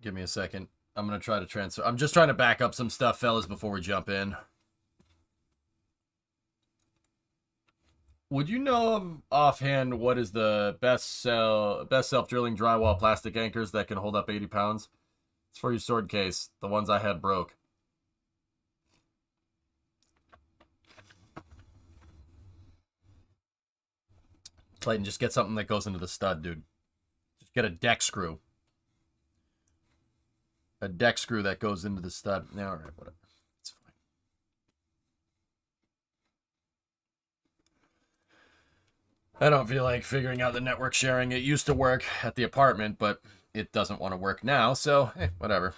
Give me a second. I'm going to try to transfer. I'm just trying to back up some stuff, fellas, before we jump in. Would you know of offhand what is the best self-drilling drywall plastic anchors that can hold up 80 pounds? It's for your sword case. The ones I had broke. Clayton, just get something that goes into the stud, dude. Just get a deck screw. A deck screw that goes into the stud. Yeah, all right, whatever. It's fine. I don't feel like figuring out the network sharing. It used to work at the apartment, but it doesn't want to work now, so whatever.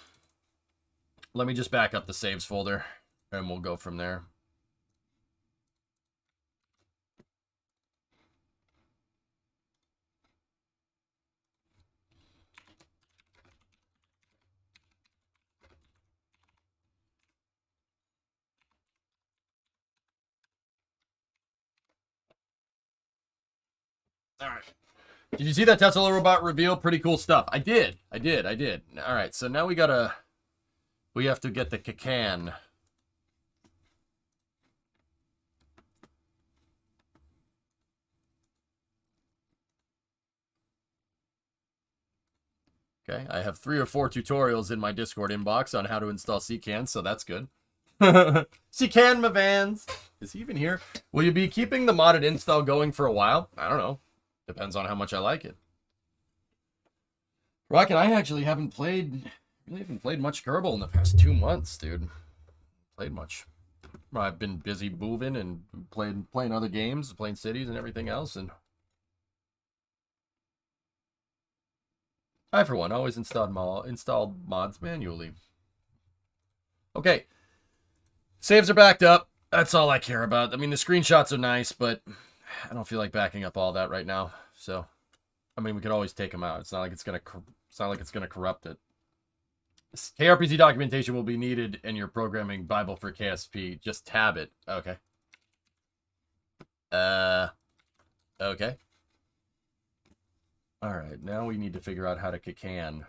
Let me just back up the saves folder, and we'll go from there. All right. Did you see that Tesla robot reveal? Pretty cool stuff. I did. All right, so now we have to get the KSP. Okay, I have 3 or 4 tutorials in my Discord inbox on how to install CKAN, so that's good. CKAN, my vans. Is he even here? Will you be keeping the modded install going for a while? I don't know. Depends on how much I like it. Rocket, I actually haven't played much Kerbal in the past 2 months, dude. Played much. I've been busy moving and playing other games, playing cities and everything else, and I, for one, always installed mods manually. Okay. Saves are backed up. That's all I care about. I mean, the screenshots are nice, but I don't feel like backing up all that right now. So, I mean, we could always take them out. It's not like it's gonna corrupt it. kRPC documentation will be needed in your programming Bible for KSP. Just tab it. Okay. Okay. All right, now we need to figure out how to KSP.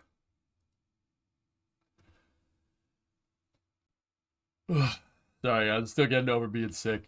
Sorry, I'm still getting over being sick.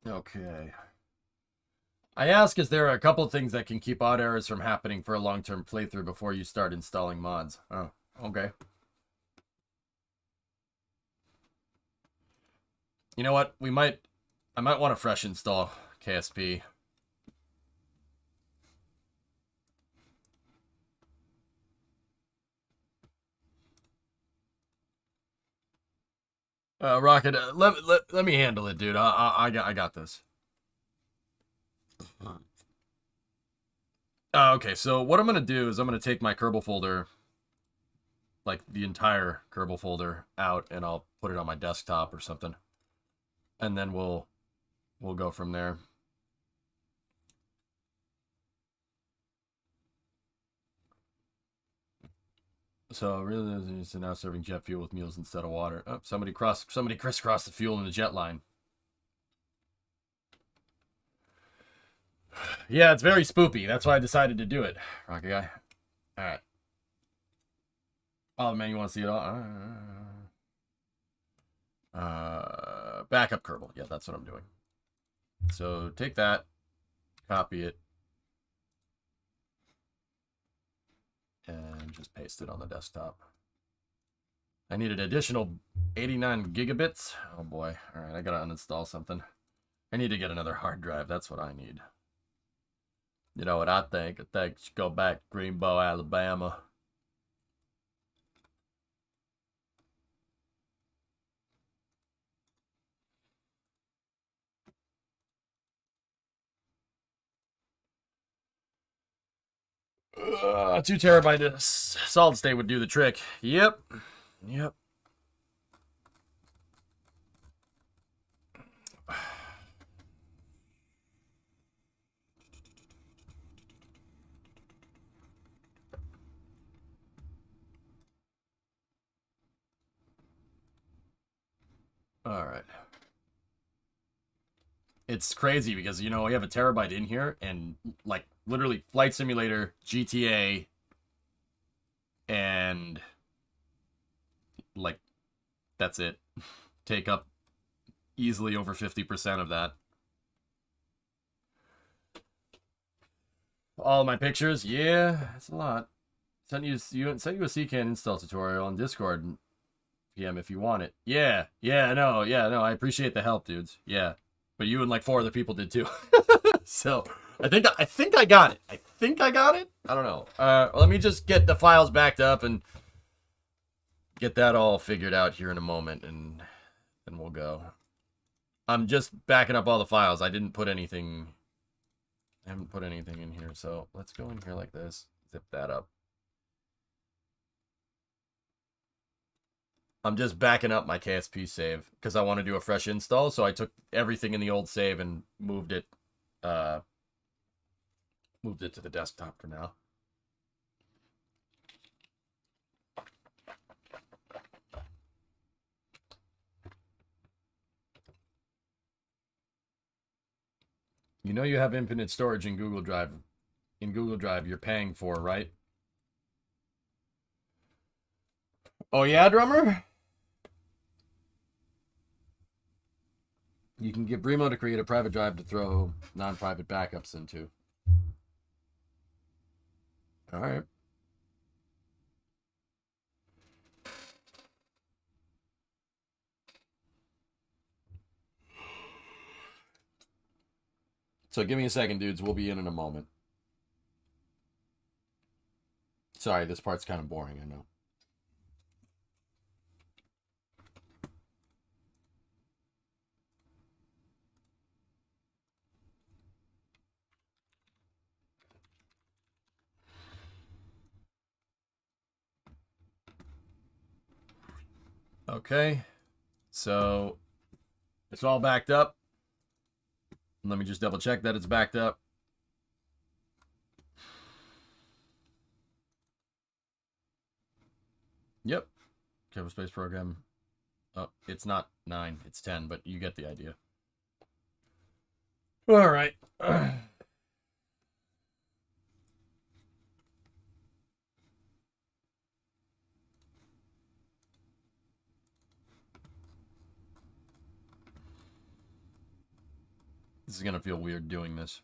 Okay. I ask, is there a couple things that can keep odd errors from happening for a long-term playthrough before you start installing mods? Oh, okay. You know what? I might want to fresh install KSP. Rocket, let me handle it, dude. I got this. Okay, so what I'm gonna do is I'm gonna take my Kerbal folder, like the entire Kerbal folder, out, and I'll put it on my desktop or something, and then we'll go from there. So really, it's now serving jet fuel with meals instead of water. Oh, somebody crisscrossed the fuel in the jet line. Yeah, it's very spoopy. That's why I decided to do it. Rocket guy. All right. Oh man, you want to see it all? Backup Kerbal. Yeah, that's what I'm doing. So take that, copy it, and just paste it on the desktop. I need an additional 89 gigabits. Oh boy. All right, I gotta uninstall something. I need to get another hard drive. That's what I need. You know what I think? I think I should go back to Greenbow, Alabama. Uh, 2 terabyte solid state would do the trick. Yep. All right. it's crazy because, you know, we have a terabyte in here and like literally Flight Simulator, GTA, and like that's it. Take up easily over 50% of that. All of my pictures, yeah, that's a lot. Sent you a CKAN install tutorial on Discord, PM, if you want it. Yeah, no, I appreciate the help, dudes. Yeah, but you and like 4 other people did too. So I think I got it. I don't know. Let me just get the files backed up and get that all figured out here in a moment, and then we'll go. I'm just backing up all the files. I didn't put anything. I haven't put anything in here, so let's go in here like this. Zip that up. I'm just backing up my KSP save because I want to do a fresh install. So I took everything in the old save and moved it to the desktop for now. You know you have infinite storage in Google Drive. In Google Drive, you're paying for, right? Oh yeah, drummer? You can get Bremo to create a private drive to throw non-private backups into. All right. So give me a second, dudes. We'll be in a moment. Sorry, this part's kind of boring, I know. Okay, so it's all backed up. Let me just double check that it's backed up. Yep. Kerbal Space Program. Oh, it's not 9, it's 10, but you get the idea. All right. This is going to feel weird doing this.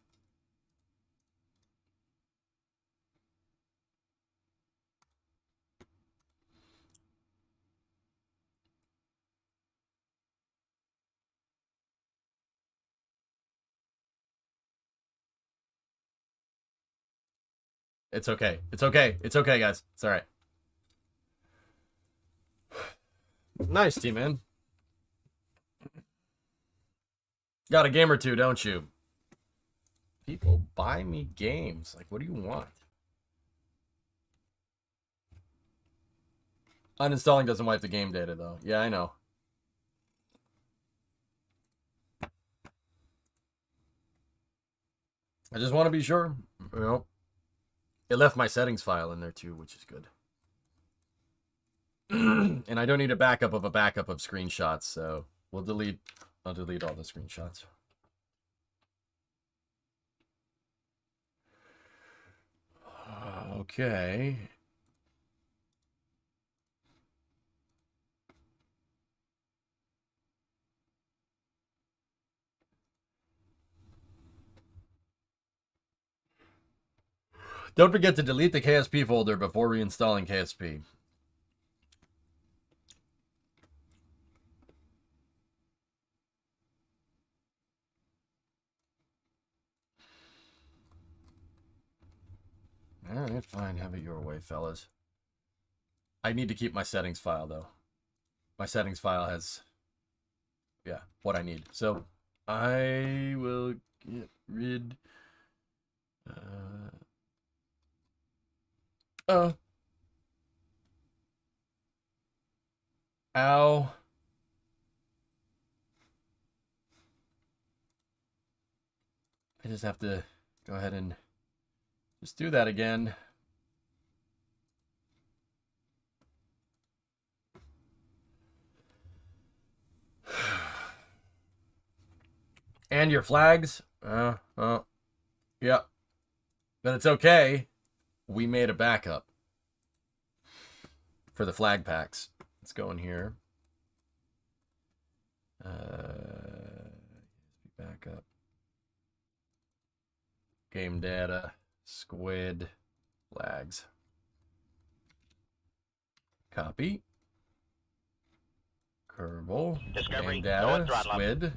It's okay. It's okay. It's okay, guys. It's all right. Nice, T-Man. Got a game or two, don't you? People buy me games. Like, what do you want? Uninstalling doesn't wipe the game data, though. Yeah, I know. I just want to be sure. You know, it left my settings file in there, too, which is good. And I don't need a backup of screenshots, so I'll delete all the screenshots. Okay. Don't forget to delete the KSP folder before reinstalling KSP. Alright, fine. Have it your way, fellas. I need to keep my settings file, though. My settings file has, yeah, what I need. So, I will get rid... Ow. I just have to go ahead and just do that again. And your flags. Yep. But it's okay. We made a backup for the flag packs. Let's go in here. Backup. Game data. Squid. Flags. Copy. Kerbal. Discovery. Game data. Squid.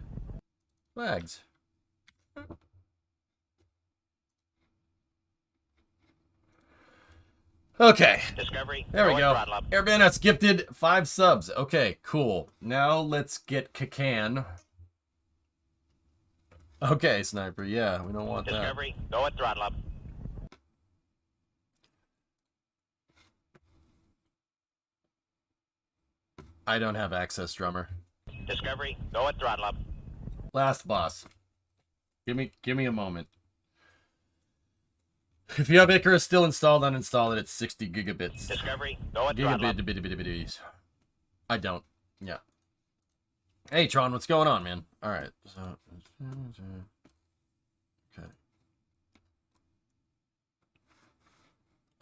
Flags. Okay. Discovery. There we go. Airband has gifted 5 subs. Okay, cool. Now let's get KSP. Okay, Sniper. Yeah, we don't want that. Discovery. Go at throttle up. I don't have access, drummer. Discovery. Go at throttle up. Last boss. Give me a moment. If you have Icarus still installed, uninstall it. It's 60 gigabits. Discovery. Go at throttle up. Gigabit. I don't. Yeah. Hey, Tron, what's going on, man? All right. So, okay.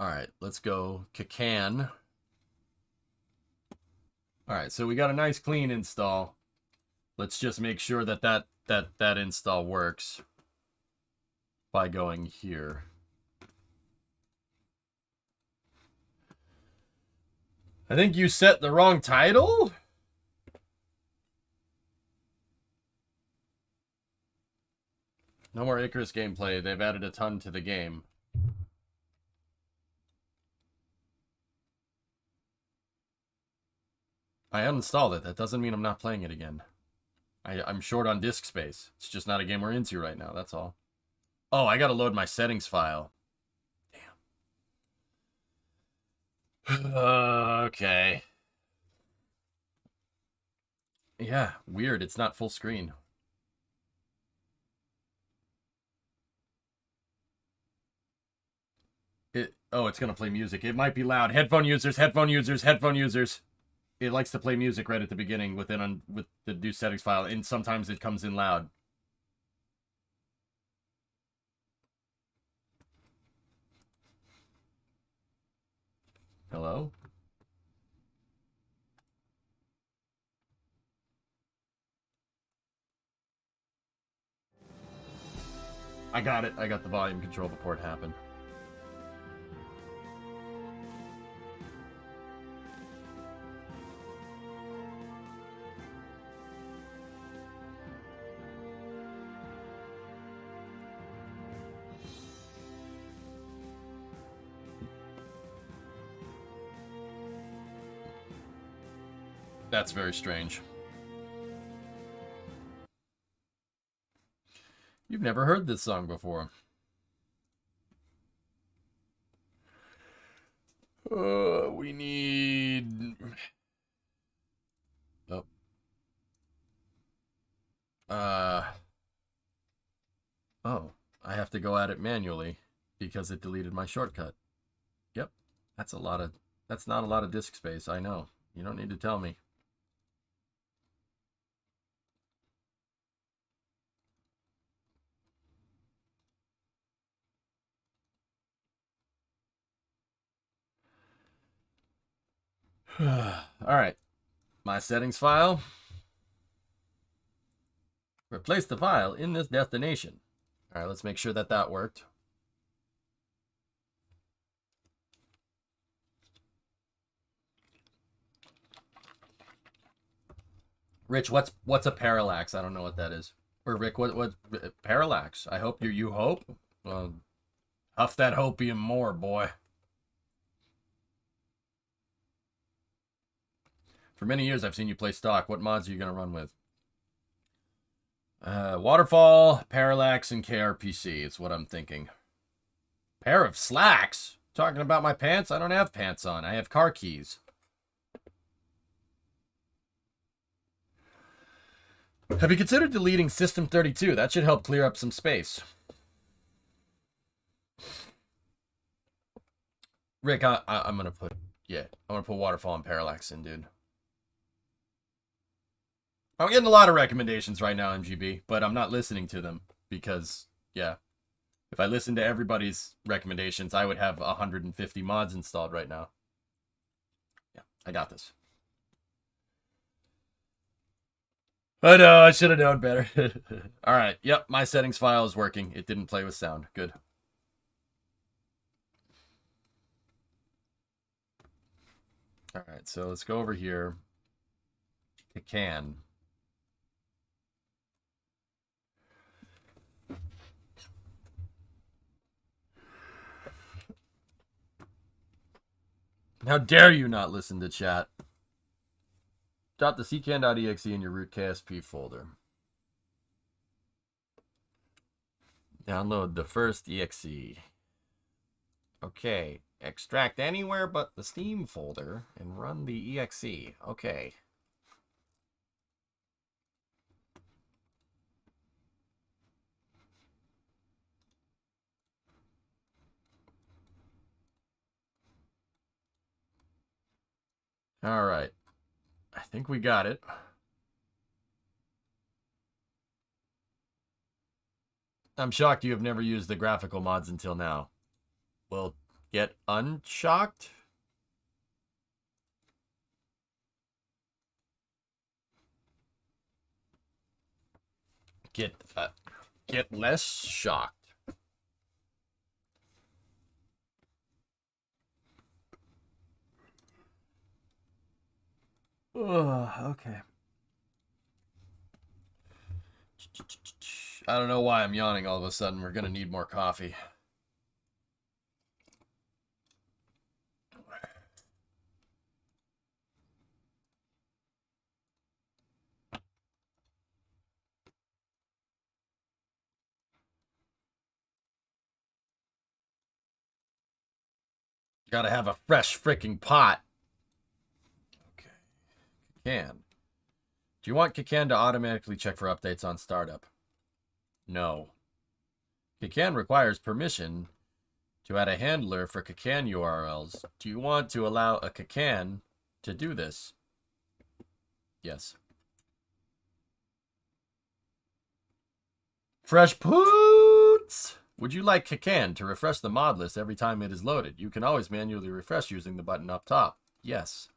All right. Let's go. KSP. All right. So we got a nice clean install. Let's just make sure that install works by going here. I think you set the wrong title? No more Icarus gameplay. They've added a ton to the game. I uninstalled it. That doesn't mean I'm not playing it again. I'm short on disk space. It's just not a game we're into right now, that's all. Oh, I gotta load my settings file. Damn. Okay. Yeah, weird. It's not full screen. It's gonna play music. It might be loud. Headphone users. It likes to play music right at the beginning with the new settings file, and sometimes it comes in loud. Hello? I got it. I got the volume control before it happened. That's very strange. You've never heard this song before. We need... Oh. Oh, I have to go at it manually because it deleted my shortcut. Yep, that's not a lot of disk space, I know. You don't need to tell me. Alright, my settings file. Replace the file in this destination. Alright, let's make sure that worked. Rich, what's a parallax? I don't know what that is. Or Rick, what parallax? I hope you hope? Huff that hopium more, boy. For many years, I've seen you play stock. What mods are you going to run with? Waterfall, Parallax, and kRPC is what I'm thinking. Pair of slacks? Talking about my pants? I don't have pants on. I have car keys. Have you considered deleting System 32? That should help clear up some space. Rick, I'm going to put... Yeah, I'm going to put Waterfall and Parallax in, dude. I'm getting a lot of recommendations right now, MGB, but I'm not listening to them because, yeah, if I listened to everybody's recommendations, I would have 150 mods installed right now. Yeah, I got this. I know, I should have known better. All right, yep, my settings file is working. It didn't play with sound. Good. All right, so let's go over here. KSP. How dare you not listen to chat? Drop the CKAN.exe in your root KSP folder. Download the first exe. Okay. Extract anywhere but the Steam folder and run the exe. Okay. All right. I think we got it. I'm shocked you have never used the graphical mods until now. Well, get unshocked? Get less shocked. Okay. I don't know why I'm yawning all of a sudden. We're gonna need more coffee. Gotta have a fresh freaking pot. Okay. KSP. Do you want KSP to automatically check for updates on startup? No. KSP requires permission to add a handler for KSP URLs. Do you want to allow a KSP to do this? Yes. Fresh poots! Would you like KSP to refresh the mod list every time it is loaded? You can always manually refresh using the button up top. Yes.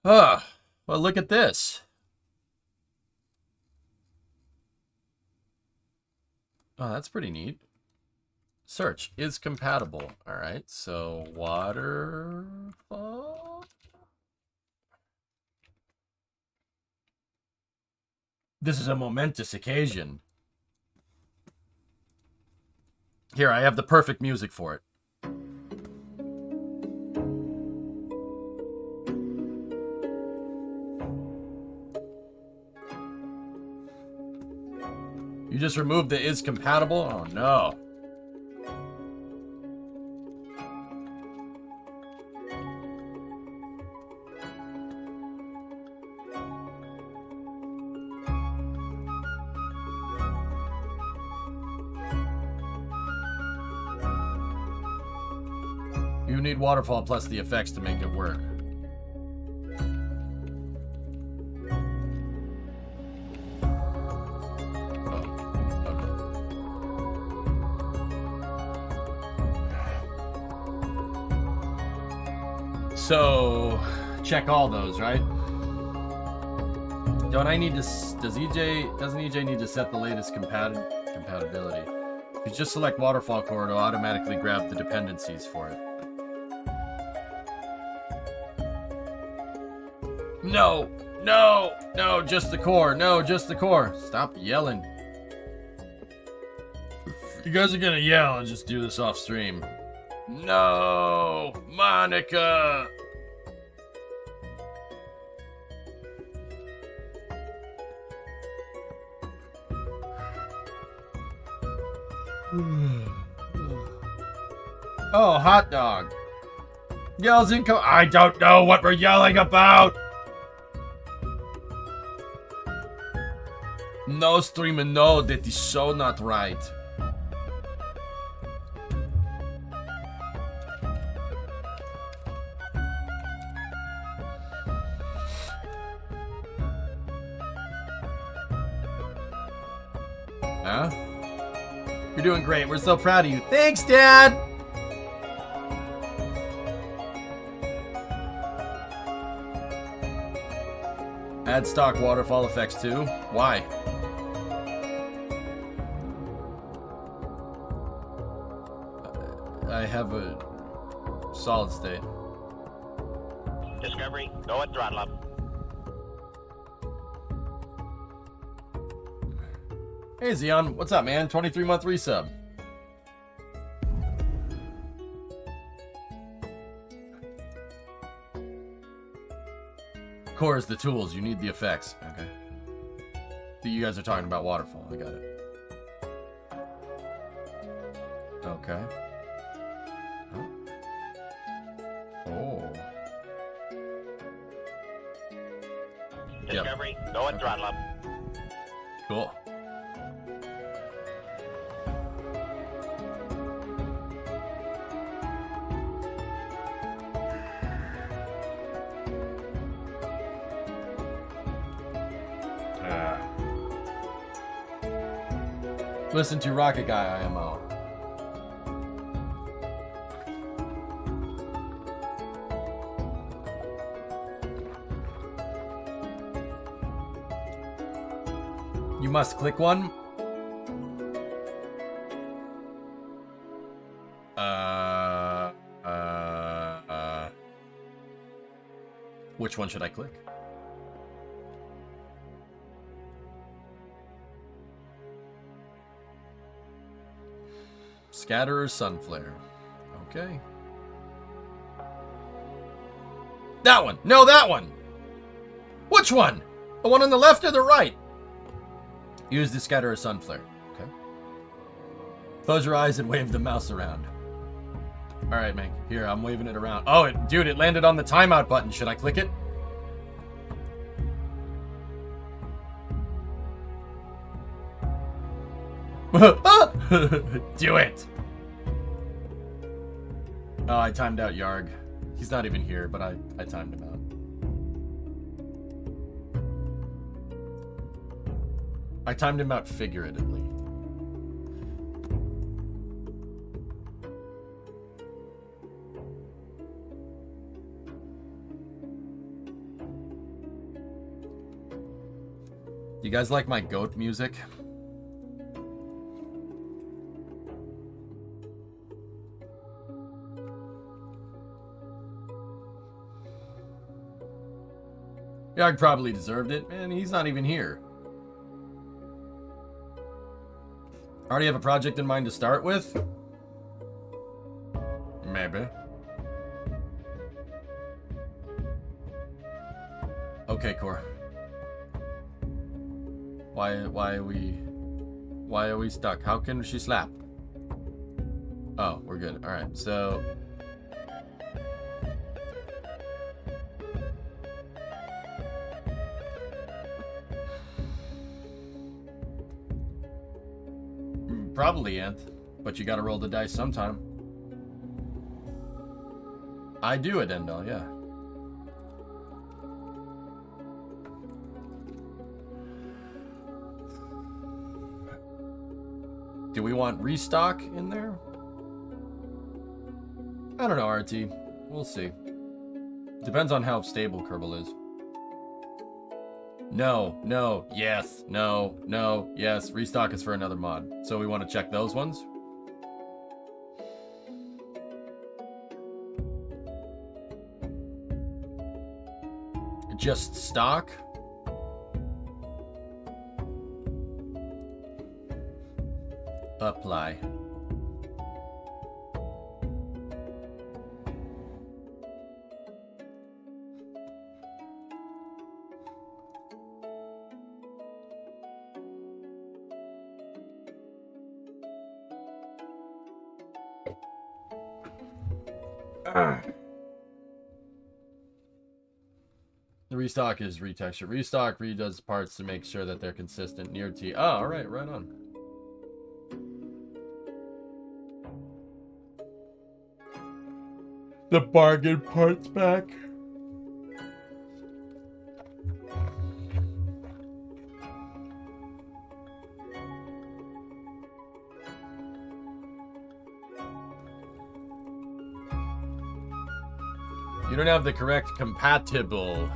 Well, look at this. Oh, that's pretty neat. Search is compatible. All right, so Waterfall. This is a momentous occasion. Here, I have the perfect music for it. You just removed the is compatible? Oh no. You need Waterfall plus the effects to make it work. So, check all those, right? Don't I need to, doesn't EJ need to set the latest compatibility? If you just select Waterfall core, it'll automatically grab the dependencies for it. No, no, no, just the core. No, just the core. Stop yelling. You guys are gonna yell and just do this off stream. No, Monica. Oh, hot dog. Yells in I don't know what we're yelling about. No, streamer, no, that is so not right. Huh? You're doing great. We're so proud of you. Thanks, Dad! Add stock waterfall effects too. Why? I have a solid state. Discovery, go at throttle up. Hey Xeon, what's up, man? 23-month resub. Core is the tools, you need the effects. Okay. You guys are talking about Waterfall, I got it. Okay. Huh? Oh. Discovery, go at throttle up. Cool. Listen to Rocket Guy IMO. You must click one. Which one should I click? Scatter or sun flare? Okay. That one! No, that one! Which one? The one on the left or the right? Use the scatter or sun flare. Okay. Close your eyes and wave the mouse around. Alright, man. Here, I'm waving it around. Oh, dude, it landed on the timeout button. Should I click it? Do it! Oh, I timed out Yarg. He's not even here, but I timed him out. I timed him out figuratively. You guys like my goat music? Yarg probably deserved it. Man, he's not even here. Already have a project in mind to start with? Maybe. Okay, Core. Why are we stuck? How can she slap? Oh, we're good. All right. So probably Nth, but you gotta roll the dice sometime. I do it, Endel, yeah. Do we want restock in there? I don't know, RT. We'll see. Depends on how stable Kerbal is. No, no, yes, no, no, yes. Restock is for another mod. So we want to check those ones. Just stock. Apply. The restock is retexture. Restock redoes parts to make sure that they're consistent near T. Oh, alright, right on. The bargain parts back. You don't have the correct compatible.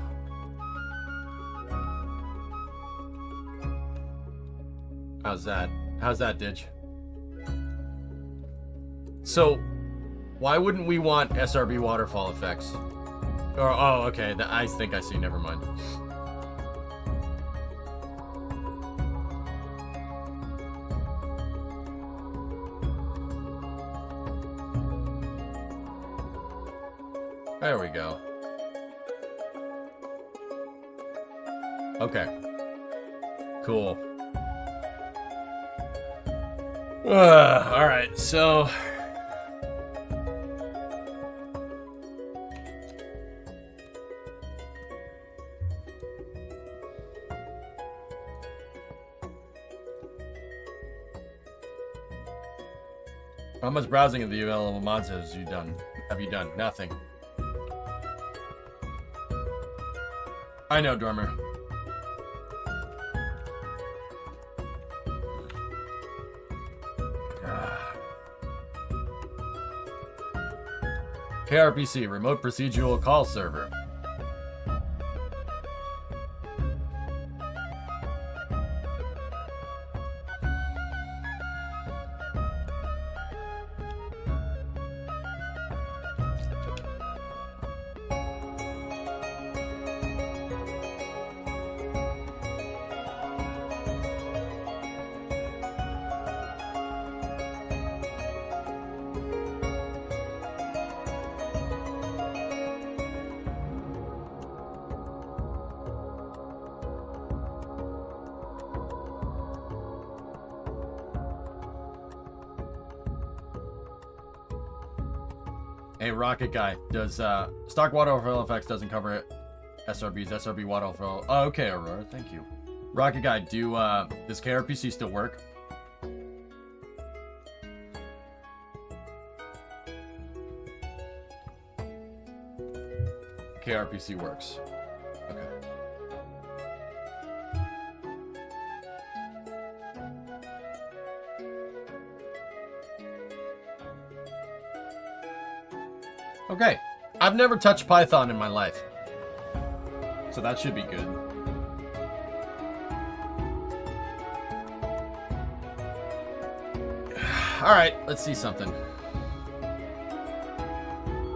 How's that? How's that, Ditch? So, why wouldn't we want SRB waterfall effects? Or, oh, okay, I think I see, never mind. There we go. Okay. Cool. Alright, so... How much browsing of the available mods have you done? Nothing. I know, Dormer. kRPC, Remote Procedural Call Server. Hey, Rocket Guy, does stock waterfall effects doesn't cover it? SRB's SRB waterfall. Oh, okay, Aurora, thank you. Rocket Guy, does kRPC still work? kRPC works. Okay. Okay, I've never touched Python in my life, so that should be good. Alright, let's see something.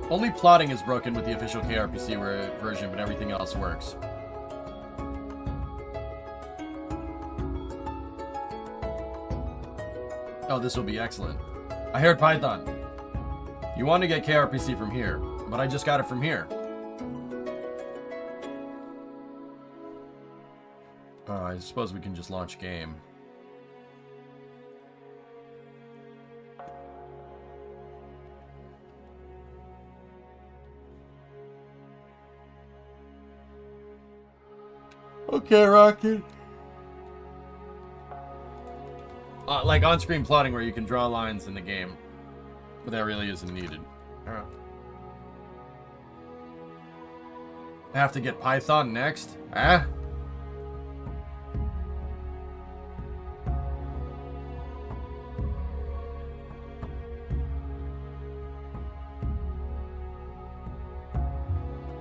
Only plotting is broken with the official kRPC version, but everything else works. Oh, this will be excellent. I heard Python. You want to get kRPC from here, but I just got it from here. I suppose we can just launch game. Okay, Rocket. Like on-screen plotting where you can draw lines in the game. But that really isn't needed. Alright. I have to get Python next? Huh?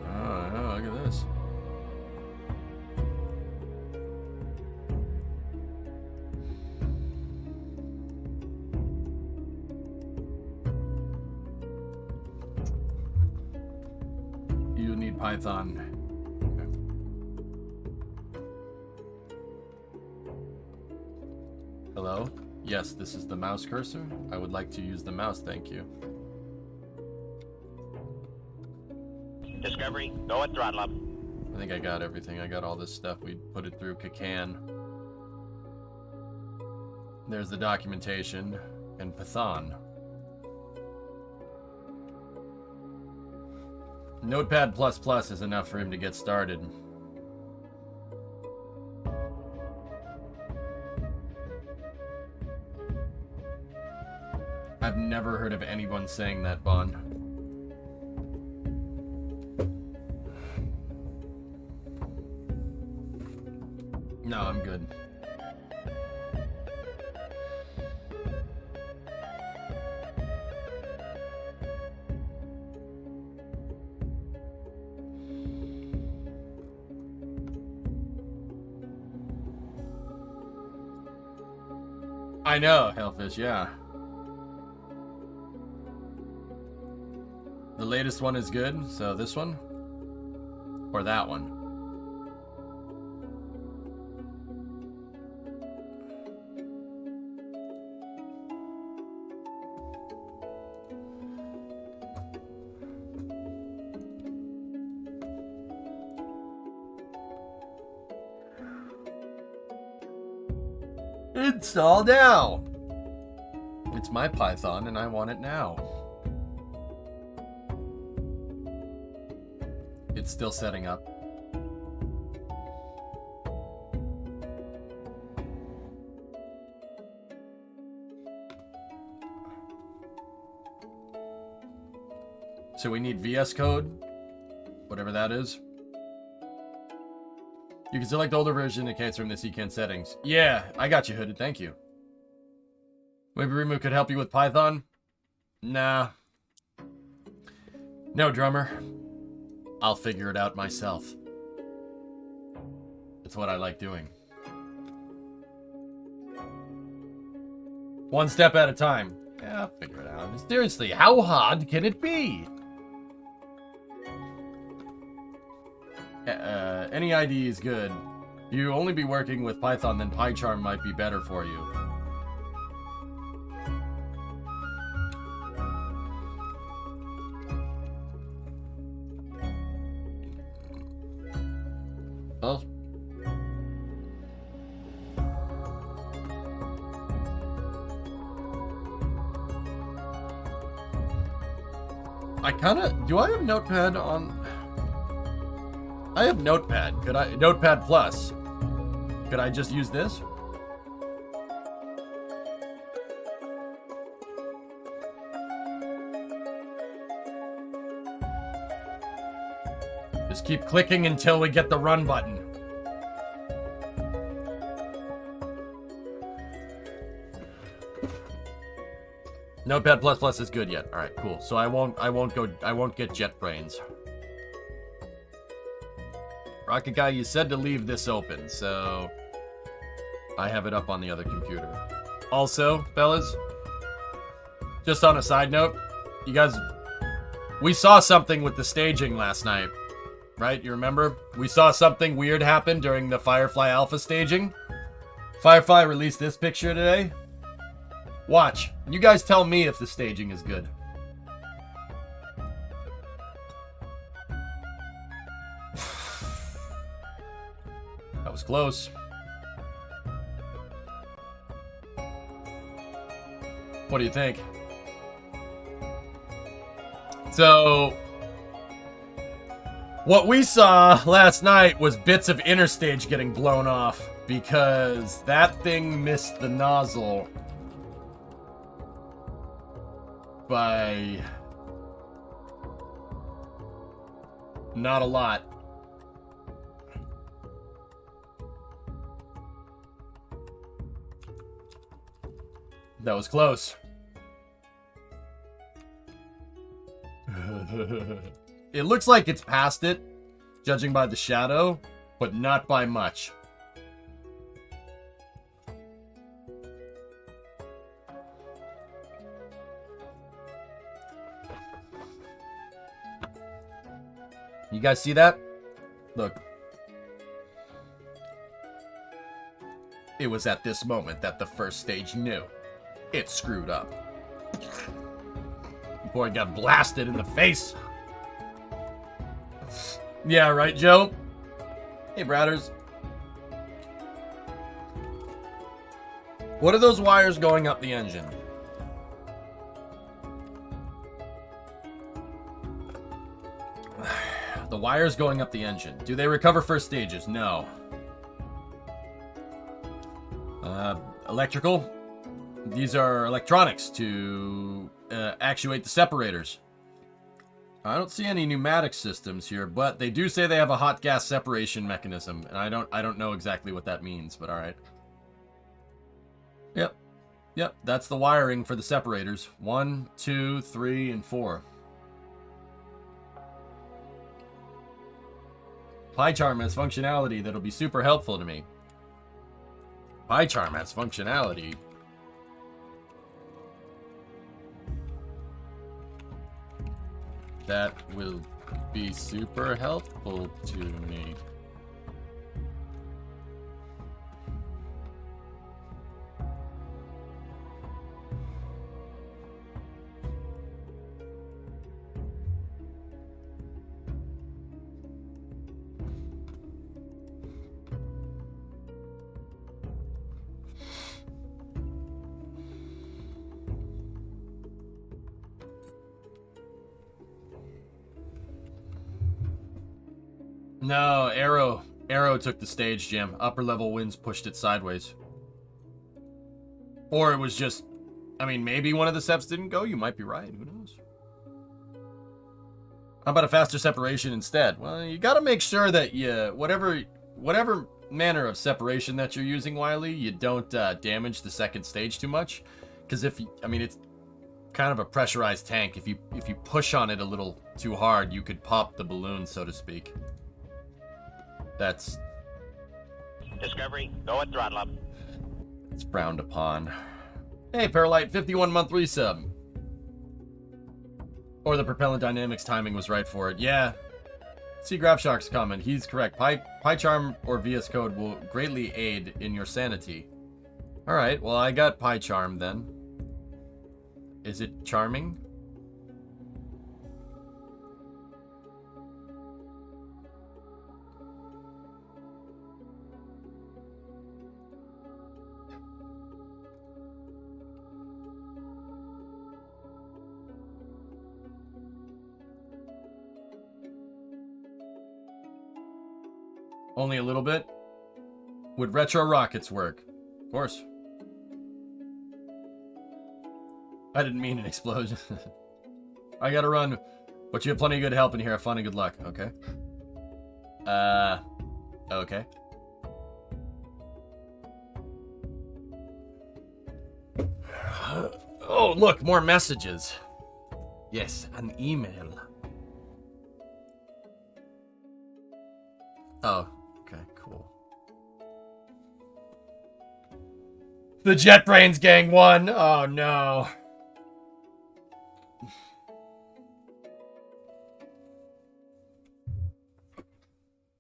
Oh, look at this. You need Python. Hello? Yes, this is the mouse cursor. I would like to use the mouse, thank you. Discovery, go at throttle up. I think I got everything. I got all this stuff. We put it through KKAN. There's the documentation and Python. Notepad++ is enough for him to get started. I've never heard of anyone saying that, Bon. No, I'm good. I know, Hellfish, yeah. The latest one is good, so this one? Or that one? Install now! It's my Python and I want it now. It's still setting up. So we need VS Code, whatever that is. You can select older version indicates from the CKAN settings. Yeah, I got you, Hooded. Thank you. Maybe Rimu could help you with Python? Nah. No, drummer. I'll figure it out myself. It's what I like doing. One step at a time. Yeah, I'll figure it out. Seriously, how hard can it be? Any ID is good. You only be working with Python, then PyCharm might be better for you. Well, I kinda... Do I have Notepad on... I have Notepad. Could I... Notepad Plus. Could I just use this? Just keep clicking until we get the run button. Notepad Plus is good yet. All right, cool. So I won't get JetBrains. Rocket Guy, you said to leave this open, so I have it up on the other computer. Also, fellas, just on a side note, you guys, we saw something with the staging last night, right? You remember? We saw something weird happen during the Firefly Alpha staging. Firefly released this picture today. Watch. You guys tell me if the staging is good. That was close. What do you think? So, what we saw last night was bits of interstage getting blown off because that thing missed the nozzle by not a lot. That was close. It looks like it's past it, judging by the shadow, but not by much. You guys see that? Look. It was at this moment that the first stage knew. It screwed up. Boy got blasted in the face. Yeah, right, Joe? Hey, Bratters. What are those wires going up the engine? The wires going up the engine. Do they recover first stages? No. Electrical? These are electronics to actuate the separators. I don't see any pneumatic systems here, but they do say they have a hot gas separation mechanism, and I don't know exactly what that means, but all right. Yep, that's the wiring for the separators. 1, 2, 3, and 4. PyCharm has functionality that'll be super helpful to me. PyCharm has functionality That will be super helpful to me. No, Arrow took the stage, Jim. Upper level winds pushed it sideways. Or it was just, I mean, maybe one of the steps didn't go. You might be right. Who knows? How about a faster separation instead? Well, you got to make sure that you, whatever manner of separation that you're using, Wiley, you don't damage the second stage too much. Because I mean, it's kind of a pressurized tank. If you push on it a little too hard, you could pop the balloon, so to speak. That's... Discovery, go at throttle up. It's frowned upon. Hey, Parallax, 51-month resub. Or the propellant dynamics timing was right for it. Yeah. See GraphShark's comment. He's correct. PyCharm or VS Code will greatly aid in your sanity. Alright, well, I got PyCharm then. Is it charming? Only a little bit? Would retro rockets work? Of course. I didn't mean an explosion. I gotta run. But you have plenty of good help in here. Have fun and good luck. Okay. Okay. Oh, look, more messages. Yes, an email. Oh, okay, cool. The JetBrains gang won. Oh, no.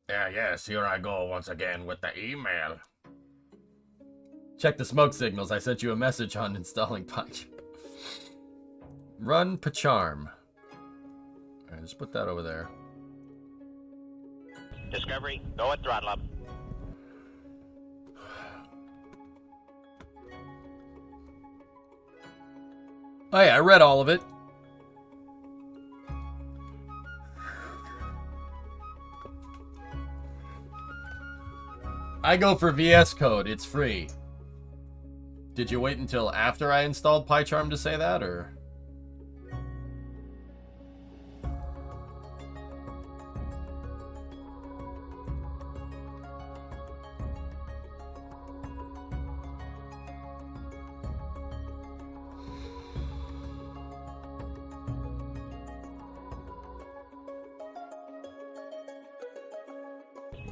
Yes, here I go once again with the email. Check the smoke signals. I sent you a message on installing Punch. Run PyCharm. Alright, just put that over there. Discovery, go at throttle up. Oh yeah, I read all of it. I go for VS Code. It's free. Did you wait until after I installed PyCharm to say that, or?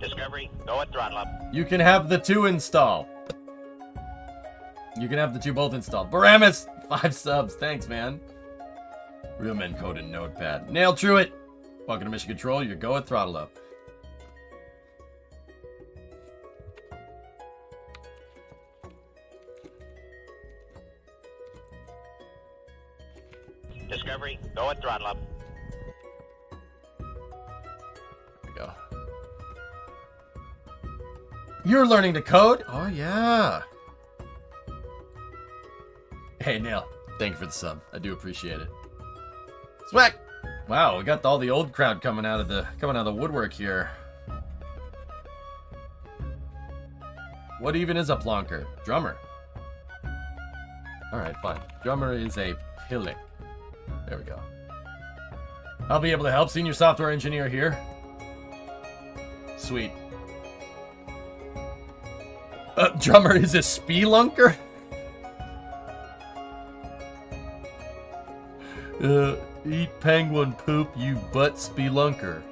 Discovery, go at throttle up. You can have the two install. You can have the two both installed. Baramus, 5 subs. Thanks, man. Real men code in Notepad. Nail Truitt. Welcome to Mission Control. Your go at throttle up. Discovery, go at throttle up. There we go. You're learning to code? Oh, yeah. Hey, Neil. Thank you for the sub. I do appreciate it. Swag! Wow, we got all the old crowd coming out of the woodwork here. What even is a plonker? Drummer. Alright, fine. Drummer is a pillock. There we go. I'll be able to help. Senior software engineer here. Sweet. Drummer is a spelunker? Eat penguin poop, you butt spelunker.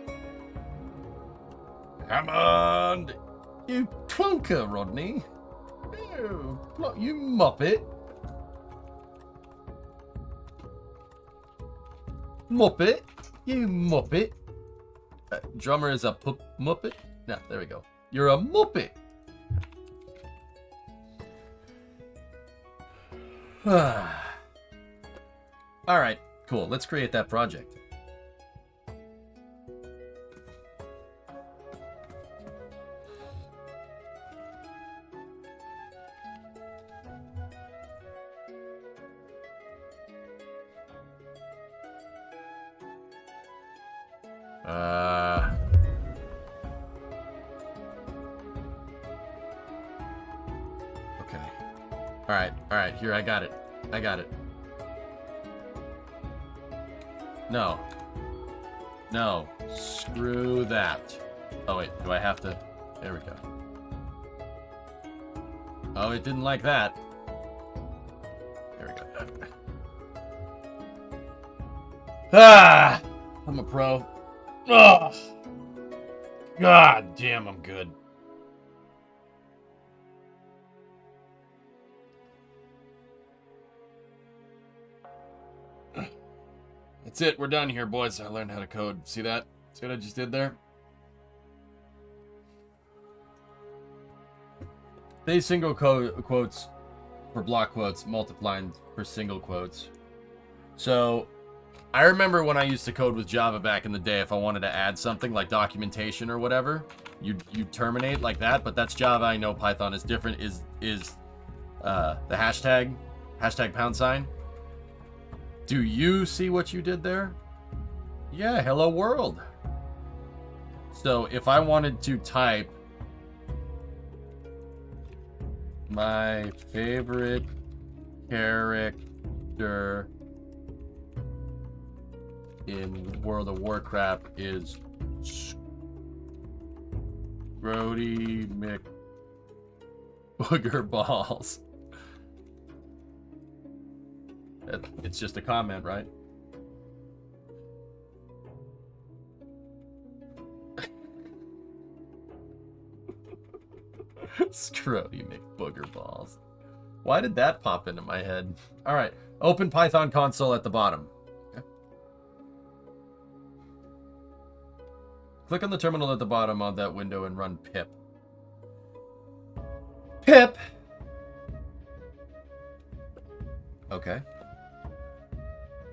Come on! You clunker, Rodney. You muppet. Muppet. You muppet. Drummer is a muppet? No, there we go. You're a muppet. Alright, cool. Let's create that project. Okay. Alright, here, I got it. No. No. Screw that. Oh, wait, do I have to? There we go. Oh, it didn't like that. There we go. Ah! I'm a pro. Ugh. God damn, I'm good. That's it. We're done here, boys. I learned how to code. See that? See what I just did there? They single quotes for block quotes, multiplying for single quotes. So, I remember when I used to code with Java back in the day, if I wanted to add something like documentation or whatever, you terminate like that, but that's Java. I know Python is different, is the hashtag #. Do you see what you did there? Yeah, hello world. So if I wanted to type my favorite character in World of Warcraft is Grody McBoogerballs. It's just a comment, right? Scrody McBoogerballs. Why did that pop into my head? All right, open Python console at the bottom. Okay. Click on the terminal at the bottom of that window and run pip. Pip! Okay.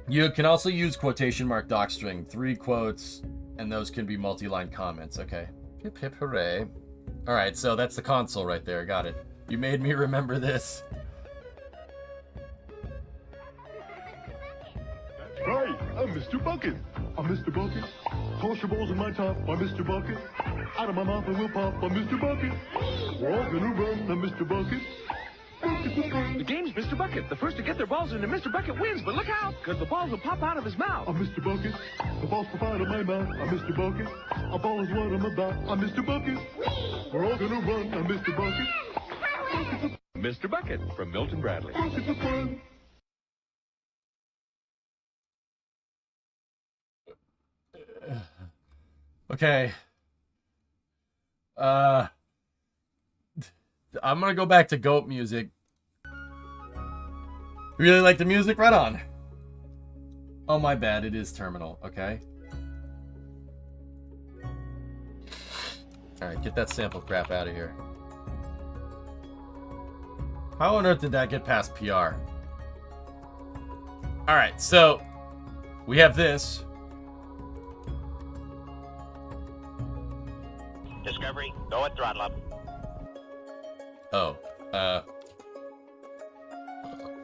You can also use quotation mark docstring, 3 quotes, and those can be multi-line comments, okay? Hip hip hooray. Alright, so that's the console right there, got it. You made me remember this. Right, I'm Mr. Bucket. I'm Mr. Bucket. Toss your balls in my top, I'm Mr. Bucket. Out of my mouth I will pop, I'm Mr. Bucket. We're all gonna run, I'm Mr. Bucket. The game's Mr. Bucket. The first to get their balls into Mr. Bucket wins, but look out, because the balls will pop out of his mouth. I'm Mr. Bucket. The balls pop out of my mouth. I'm Mr. Bucket. A ball is what I'm about. I'm Mr. Bucket. We're all gonna run. I'm Mr. Bucket. Mr. Bucket from Milton Bradley. Buckets of fun. Okay. I'm gonna go back to goat music. Really like the music? Right on. Oh, my bad. It is terminal. Okay. Alright, get that sample crap out of here. How on earth did that get past PR? Alright, so we have this. Discovery, go at throttle up. Oh,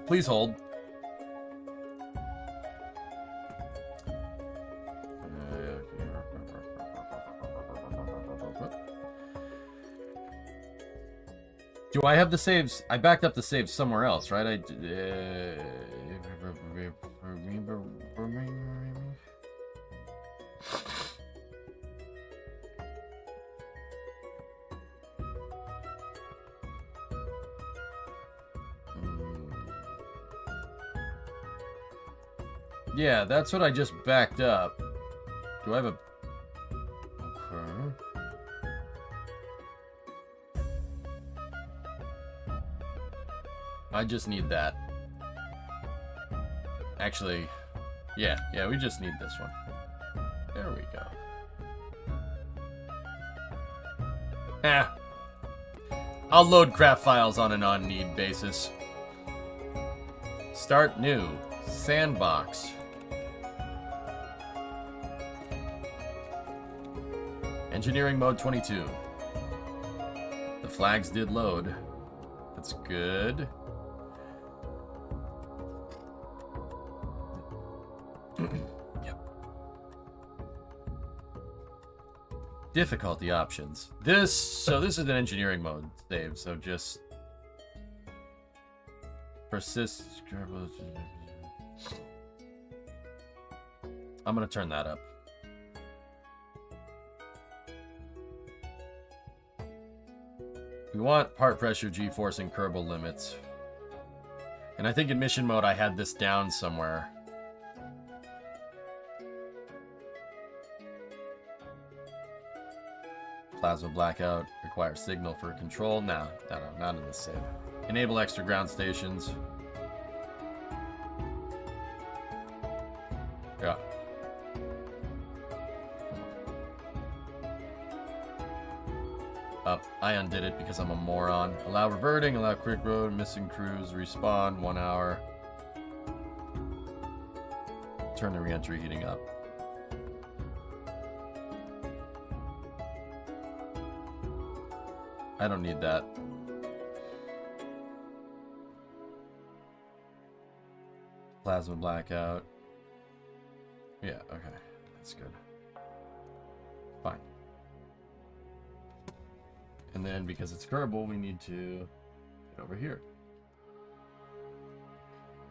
please hold. Do I have the saves? I backed up the saves somewhere else, right? Yeah, that's what I just backed up. Do I have a... Okay. I just need that. Actually, yeah, we just need this one. Eh. I'll load craft files on an on-need basis. Start new. Sandbox. Engineering mode 22. The flags did load. That's good. Yep. Difficulty options. This is an engineering mode save, so just persist. I'm gonna turn that up. We want part pressure, G-force, and Kerbal limits. And I think in mission mode I had this down somewhere. Plasma blackout requires signal for control. No, not in this save. Enable extra ground stations. Yeah. I undid it because I'm a moron. Allow reverting, allow quick road, missing crews, respawn, 1 hour. Turn the re-entry heating up. I don't need that. Plasma blackout. Yeah, okay. That's good. Fine. And then, because it's Kerbal, we need to get over here.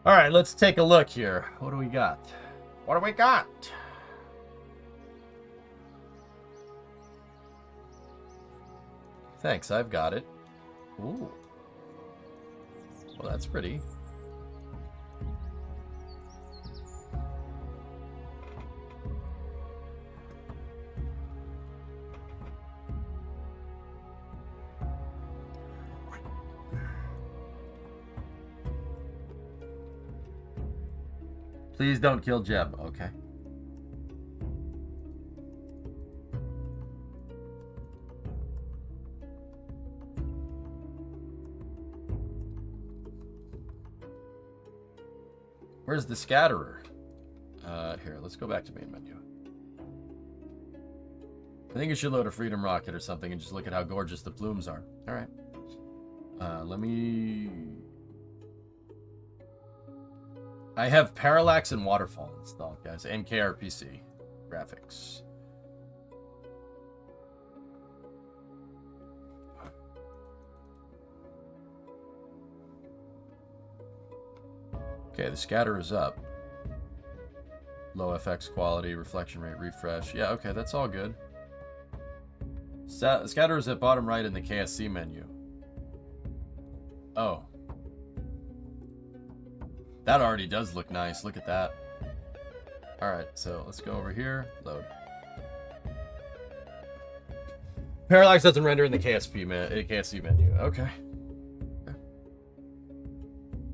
Alright, let's take a look here. What do we got? What do we got? Thanks, I've got it. Ooh. Well, that's pretty. Please don't kill Jeb, okay? Where's the scatterer? Here, let's go back to main menu. I think you should load a Freedom rocket or something and just look at how gorgeous the plumes are. Alright. Let me... I have Parallax and Waterfall installed, guys, and kRPC graphics. Okay, the scatter is up. Low FX quality, reflection rate, refresh. Yeah, okay, that's all good. Scatter is at bottom right in the KSC menu. Oh. That already does look nice. Look at that. Alright, so let's go over here. Load. Parallax doesn't render in the KSC menu. Okay.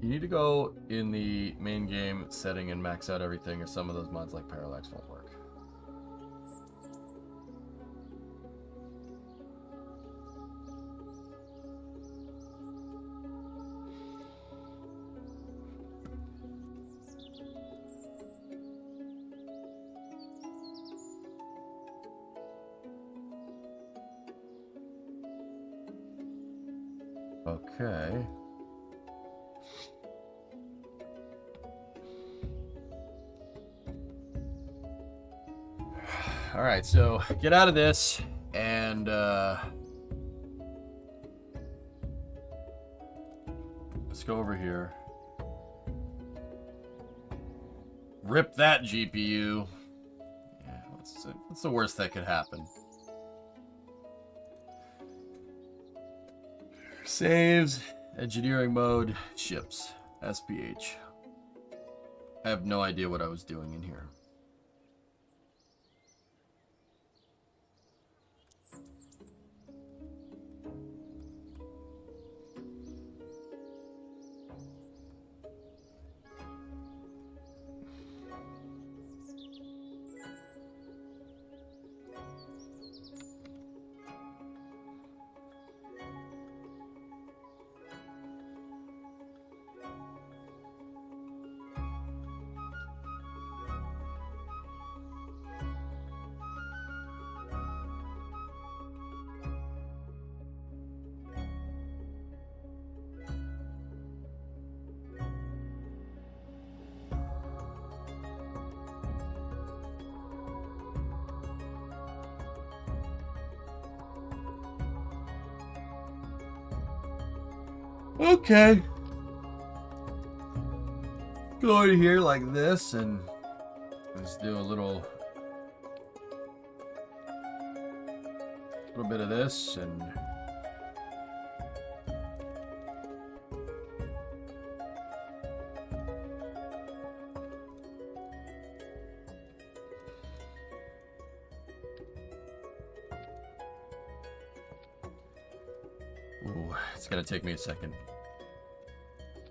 You need to go in the main game setting and max out everything, or some of those mods like Parallax won't work. Okay. All right, so get out of this and let's go over here. Rip that GPU. Yeah, what's the worst that could happen? Saves, engineering mode, ships, SPH. I have no idea what I was doing in here. Okay. Go in here like this and let's do a little bit of this and ooh, it's gonna take me a second.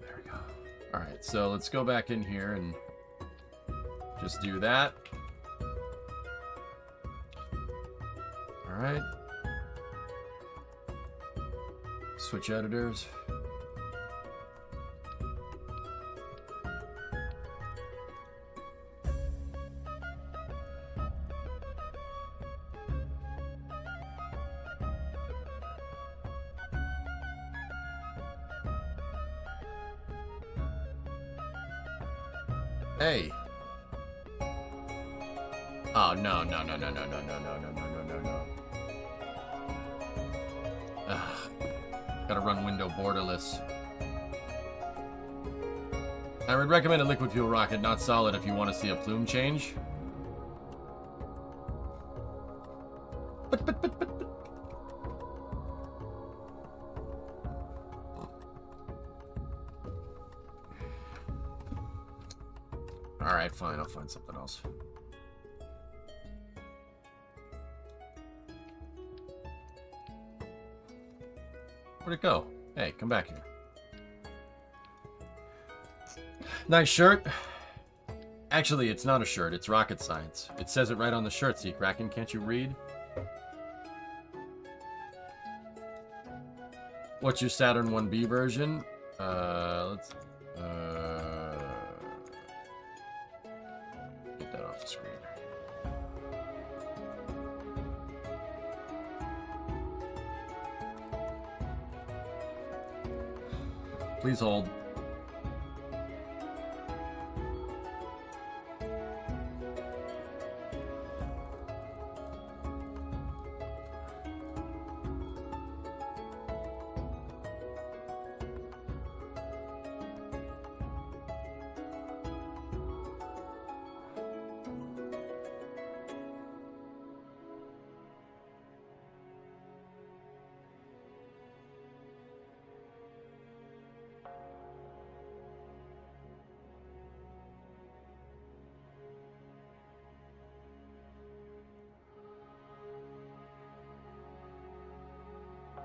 There we go. Alright, so let's go back in here and just do that. Alright. Switch editors. Hey. Oh, no. Ugh. Gotta run window borderless. I would recommend a liquid fuel rocket, not solid, if you want to see a plume change. Alright, fine, I'll find something else. Where'd it go? Hey, come back here. Nice shirt. Actually, it's not a shirt, it's rocket science. It says it right on the shirt, CKAN. Can't you read? What's your Saturn 1B version? Let's get that off the screen. Please hold.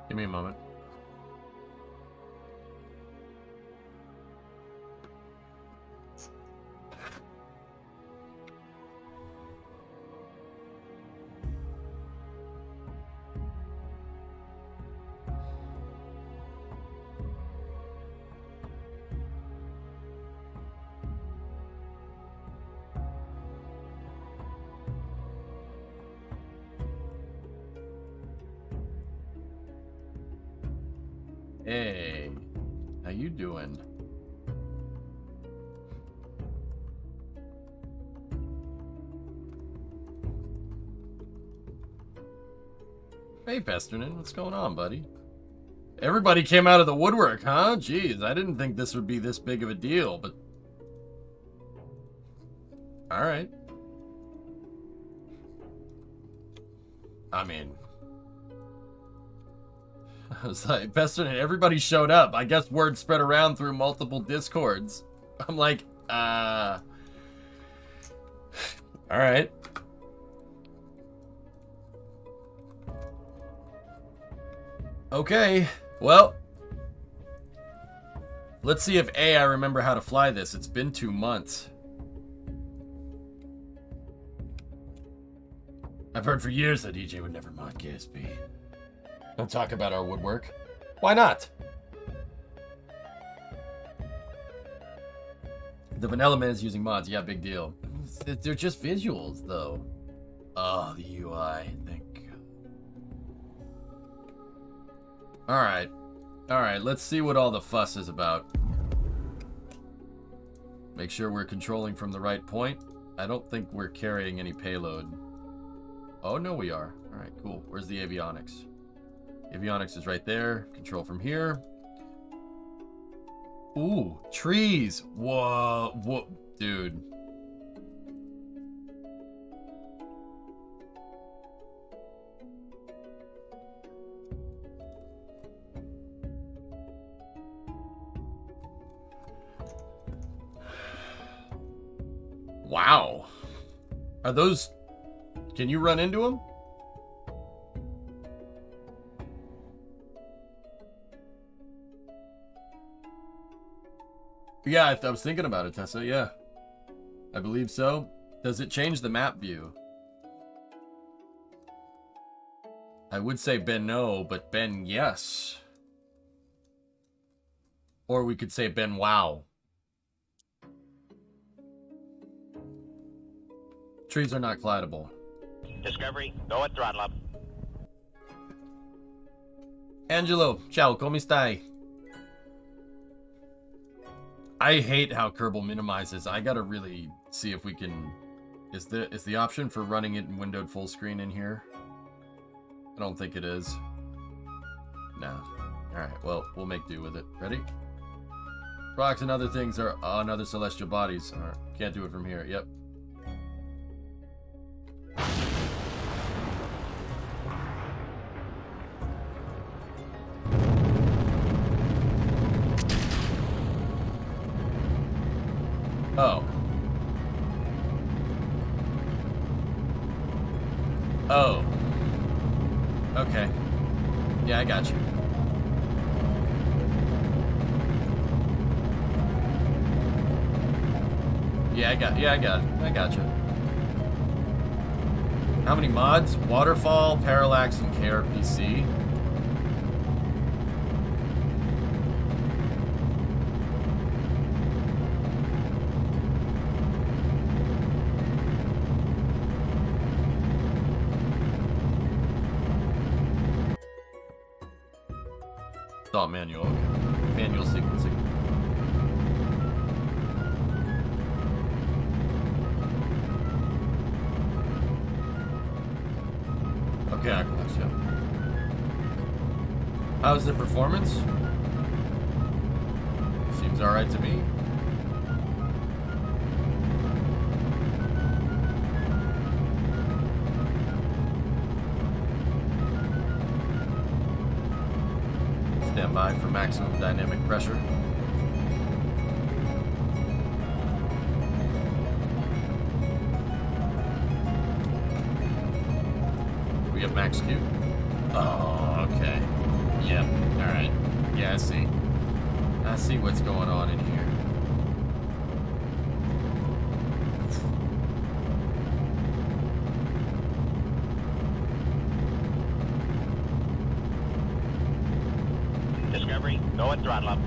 Give me a moment. Hey, how you doing? Hey, Pesternan, what's going on, buddy? Everybody came out of the woodwork, huh? Jeez, I didn't think this would be this big of a deal, but... Alright. I mean... I was like, Pesternan, everybody showed up. I guess word spread around through multiple discords. I'm like, alright. Okay, well, let's see if I remember how to fly this. It's been 2 months. I've heard for years that EJ would never mod KSP. Don't talk about our woodwork. Why not? The Vanilla Man is using mods. Yeah, big deal. They're just visuals, though. Oh, the UI. Thank God. Alright. Alright, let's see what all the fuss is about. Make sure we're controlling from the right point. I don't think we're carrying any payload. Oh, no, we are. Alright, cool. Where's the avionics? Avionics is right there. Control from here. Ooh, trees. Whoa, whoa, dude. Wow. Are those... Can you run into them? Yeah, I was thinking about it, Tessa. Yeah. I believe so. Does it change the map view? I would say Ben no, but Ben yes. Or we could say Ben wow. Trees are not collidable. Discovery, go at throttle up. Angelo, ciao, come stai? I hate how Kerbal minimizes. I gotta really see if we can... Is the option for running it in windowed full screen in here? I don't think it is. No. Alright, well, we'll make do with it. Ready? Rocks and other things are on other celestial bodies. Right. Can't do it from here. Yep. Oh. Oh. Okay. Yeah, I got you. I got it. I got you. How many mods? Waterfall, Parallax, and kRPC. It's all manual. Okay. Manual sequencing. Okay, Aquilux, yeah. How's the performance? Seems alright to me. Stand by for maximum dynamic pressure. We have max Q. Oh, okay. Yep. Alright. Yeah, I see. I see what's going on in here. Discovery, go at throttle up.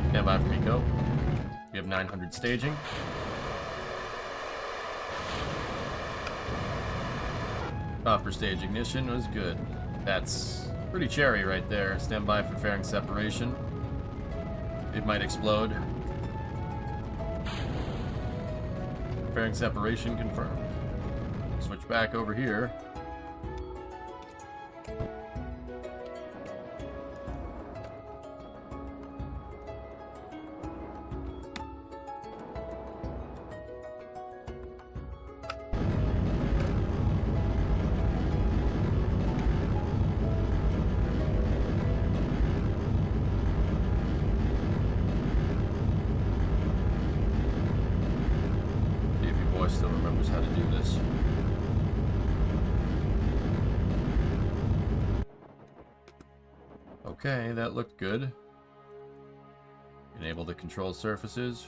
Stand by for me, go. We have 900 staging. Upper stage ignition was good. That's pretty cherry right there. Stand by for fairing separation. It might explode. Fairing separation confirmed. Switch back over here. Still remembers how to do this. Okay, that looked good. Enable the control surfaces.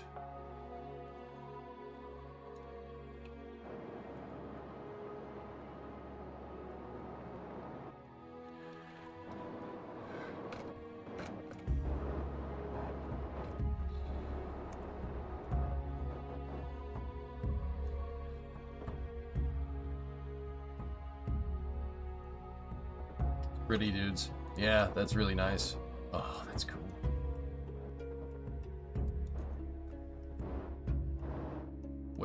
Pretty dudes. Yeah, that's really nice. Oh, that's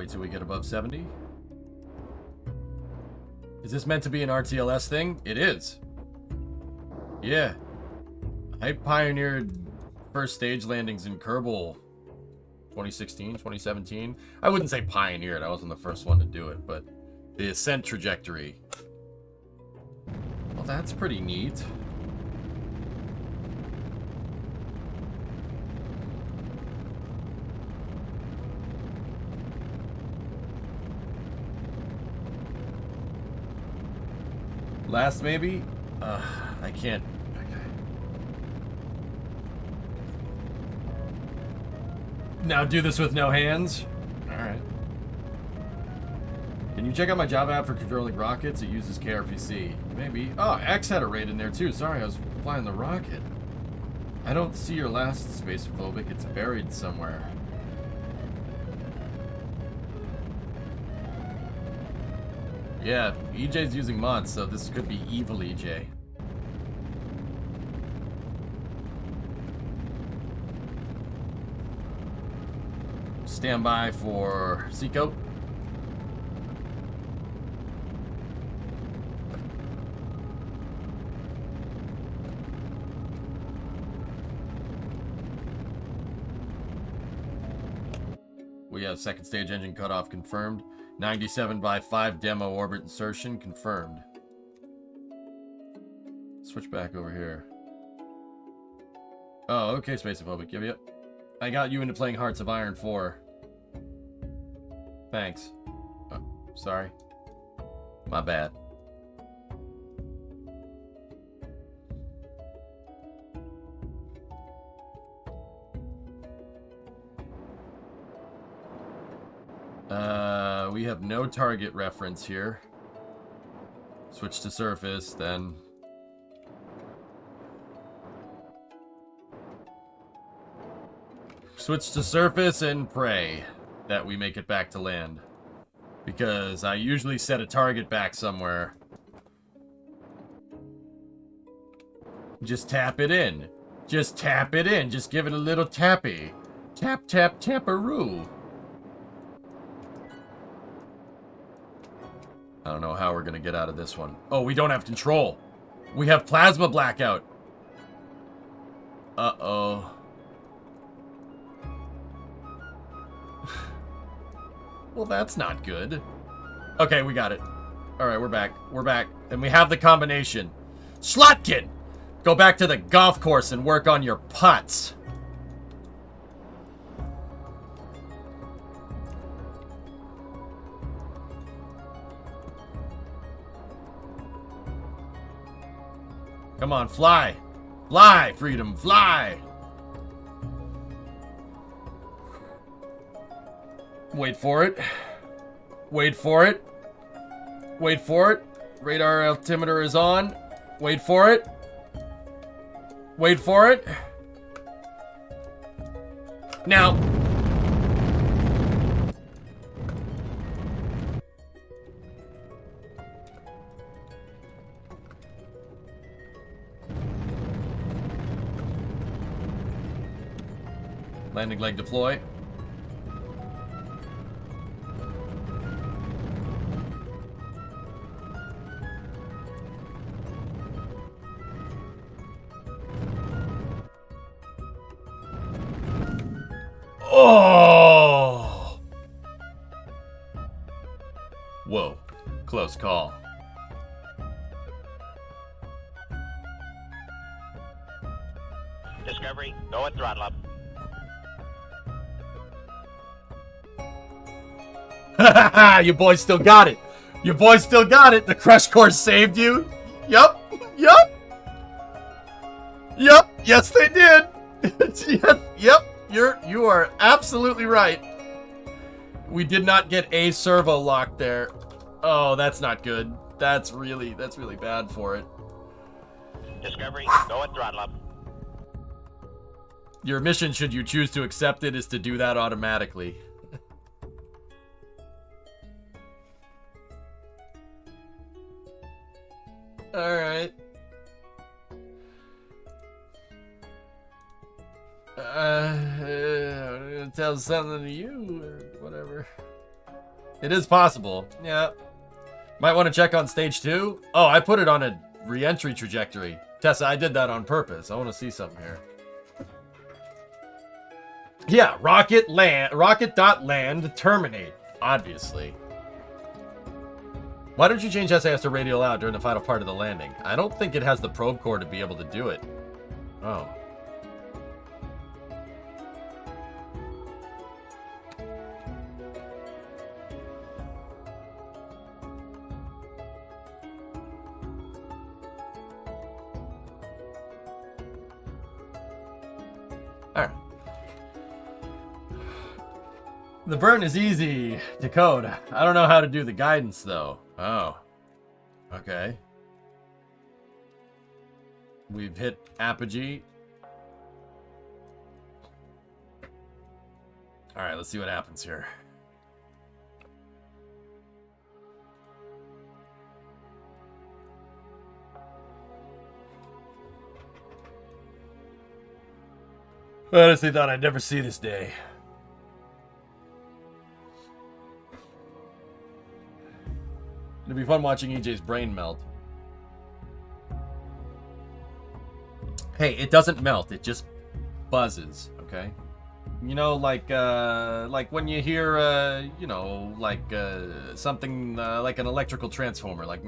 Wait till we get above 70. Is this meant to be an RTLS thing? It is. Yeah. I pioneered first stage landings in Kerbal 2016, 2017. I wouldn't say pioneered. I wasn't the first one to do it, but the ascent trajectory. Well, that's pretty neat. Last maybe? I can't. Okay. Now do this with no hands? Alright. Can you check out my Java app for controlling rockets? It uses kRPC. Maybe. Oh, X had a raid in there too. Sorry, I was flying the rocket. I don't see your last spacephobic. It's buried somewhere. Yeah, EJ's using mods, so this could be evil EJ. Stand by for Seco. We have second stage engine cutoff confirmed. 97 by 5 demo orbit insertion confirmed. Switch back over here. Oh, okay, Spacephobic. Yep. I got you into playing Hearts of Iron 4. Thanks. Oh, sorry. My bad. We have no target reference here. Switch to surface, then. Switch to surface and pray that we make it back to land. Because I usually set a target back somewhere. Just tap it in. Just tap it in. Just give it a little tappy. Tap, tap, taparoo. I don't know how we're going to get out of this one. Oh, we don't have control. We have plasma blackout. Uh-oh. Well, that's not good. Okay, we got it. All right, we're back. We're back. And we have the combination. Slotkin! Go back to the golf course and work on your putts. Come on, fly. Fly, freedom, fly. Wait for it. Wait for it. Wait for it. Radar altimeter is on. Wait for it. Wait for it. Now. Landing leg deploy. Oh! Whoa. Close call. Discovery, go and throttle up. You boys still got it. You boys still got it. The crash course saved you. Yup. Yup. Yup. Yes, they did. Yep. You are absolutely right. We did not get a servo lock there. Oh, that's not good. That's really bad for it. Discovery, go and throttle up. Your mission, should you choose to accept it, is to do that automatically. Alright. I'm gonna tell something to you, or whatever. It is possible. Yeah. Might want to check on stage 2. Oh, I put it on a re-entry trajectory. Tessa, I did that on purpose. I want to see something here. Yeah, rocket.land terminate, obviously. Why don't you change SAS to radial out during the final part of the landing? I don't think it has the probe core to be able to do it. Oh. Alright. The burn is easy to code. I don't know how to do the guidance, though. Oh. Okay. We've hit apogee. Alright, let's see what happens here. I honestly thought I'd never see this day. It'll be fun watching EJ's brain melt. Hey, it doesn't melt, it just buzzes, okay? You know, like when you hear, you know, like something like an electrical transformer, like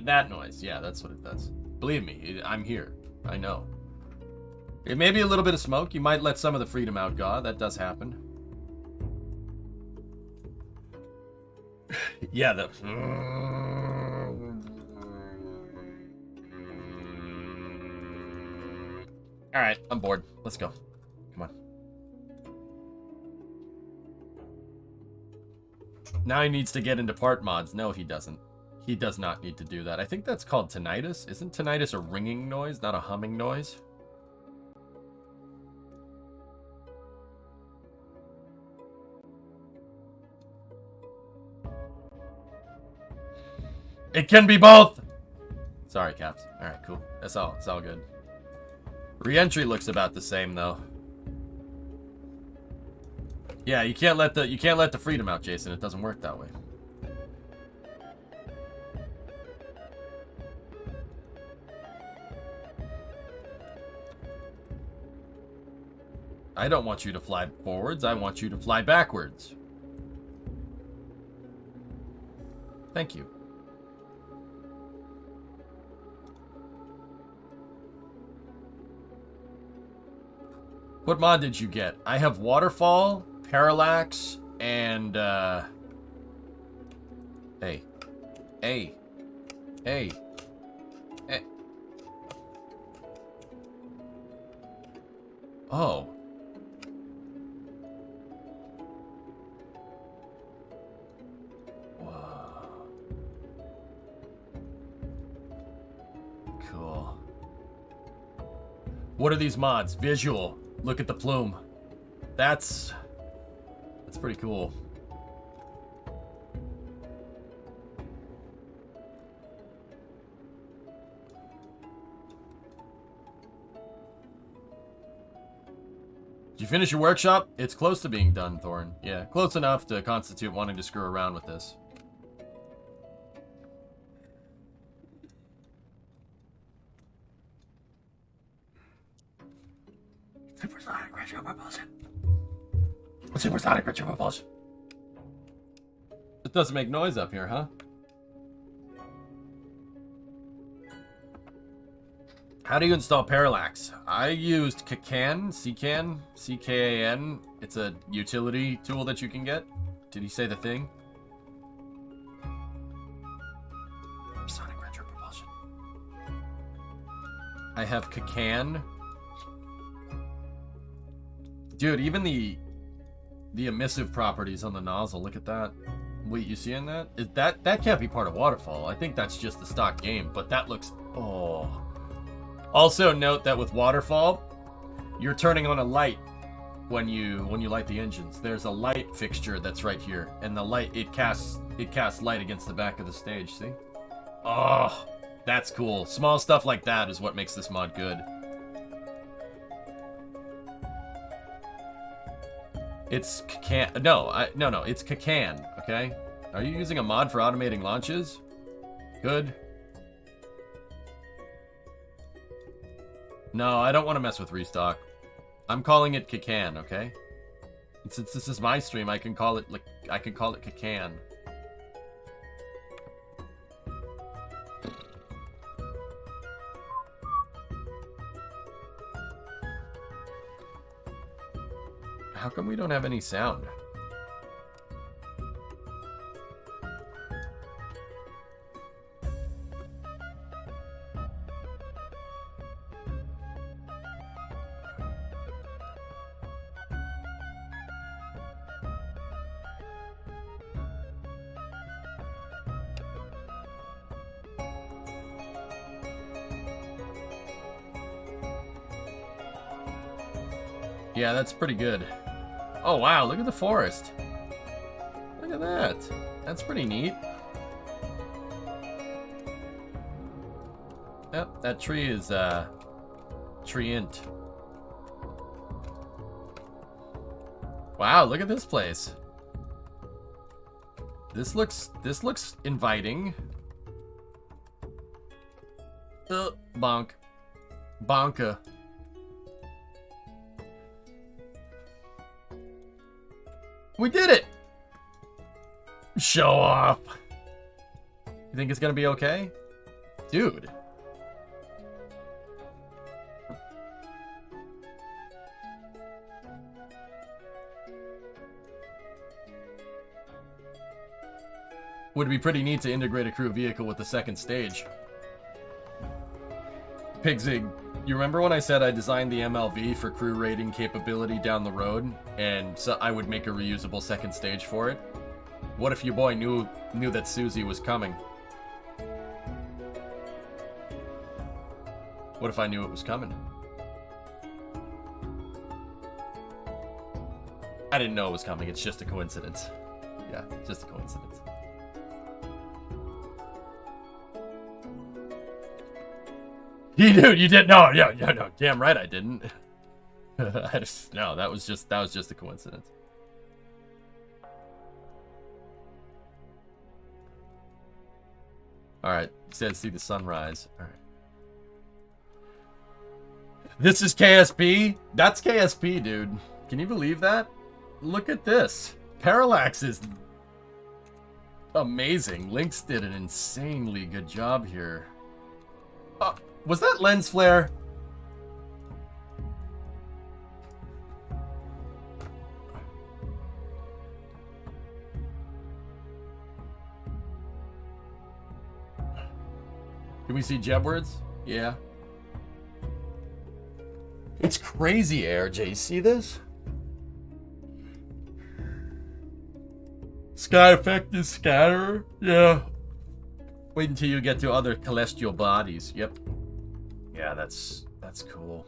that noise. Yeah, that's what it does. Believe me, I'm here. I know. It may be a little bit of smoke. You might let some of the freedom out, God. That does happen. Yeah, the... Alright, I'm bored. Let's go. Come on. Now he needs to get into part mods. No, he doesn't. He does not need to do that. I think that's called tinnitus. Isn't tinnitus a ringing noise, not a humming noise? It can be both! Sorry, Caps. Alright, cool. That's all. It's all good. Re-entry looks about the same, though. Yeah, you can't let the freedom out, Jason. It doesn't work that way. I don't want you to fly forwards. I want you to fly backwards. Thank you. What mod did you get? I have Waterfall, Parallax, and Hey. Oh. Whoa. Cool. What are these mods? Visual. Look at the plume. That's pretty cool. Did you finish your workshop? It's close to being done, Thorn. Yeah, close enough to constitute wanting to screw around with this. Supersonic retro propulsion. Supersonic retro propulsion. It doesn't make noise up here, huh? How do you install Parallax? I used CKAN, C-K-A-N. It's a utility tool that you can get. Did he say the thing? Sonic retro propulsion. I have CKAN. Dude, even the emissive properties on the nozzle, look at that. Wait, you seeing that? That can't be part of Waterfall. I think that's just the stock game, but that looks... Oh. Also note that with Waterfall, you're turning on a light when you light the engines. There's a light fixture that's right here, and the light, it casts light against the back of the stage, see? Oh, that's cool. Small stuff like that is what makes this mod good. It's KAN. No, no, it's KAN, okay? Are you using a mod for automating launches? Good. No, I don't want to mess with restock. I'm calling it KAN, okay? And since this is my stream, I can call it KAN. How come we don't have any sound? Yeah, that's pretty good. Oh wow, look at the forest. Look at that. That's pretty neat. Yep, that tree is treant. Wow, look at this place. This looks inviting. Bonk. Bonka. We did it! Show off. You think it's gonna be okay? Dude. Would be pretty neat to integrate a crew vehicle with the second stage. Pigzig, you remember when I said I designed the MLV for crew rating capability down the road, and so I would make a reusable second stage for it? What if your boy knew that Susie was coming? What if I knew it was coming? I didn't know it was coming, it's just a coincidence. Yeah, just a coincidence. You knew, you didn't know. Yeah, no, damn right I didn't. No, that was just a coincidence. All right, said see the sunrise. All right. This is KSP. That's KSP, dude. Can you believe that? Look at this. Parallax is amazing. Lynx did an insanely good job here. Was that lens flare? Can we see Jebwords? Yeah. It's crazy, AirJ. You see this? Sky effect is scatterer? Yeah. Wait until you get to other celestial bodies. Yep. Yeah, that's cool.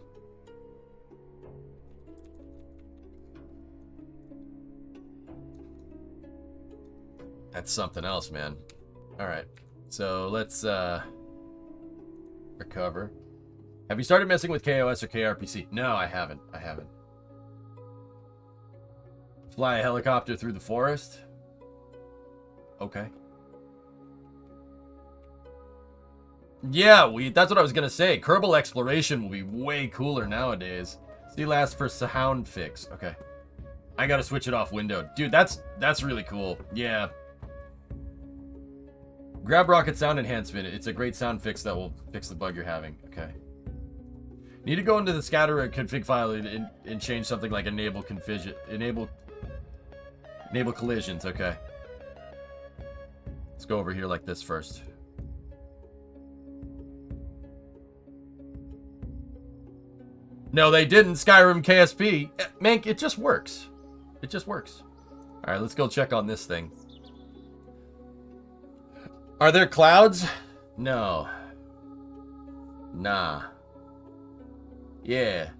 That's something else, man. All right. So let's recover. Have you started messing with KOS or kRPC? No, I haven't. Fly a helicopter through the forest? Okay. Yeah, that's what I was gonna say. Kerbal exploration will be way cooler nowadays. See last for sound fix. Okay. I gotta switch it off window. Dude, that's really cool. Yeah. Grab rocket sound enhancement. It's a great sound fix that will fix the bug you're having. Okay. Need to go into the scatterer config file and change something like enable collisions. Okay. Let's go over here like this first. No, they didn't. Skyrim KSP. Mank, it just works. It just works. All right, let's go check on this thing. Are there clouds? No. Nah. Yeah.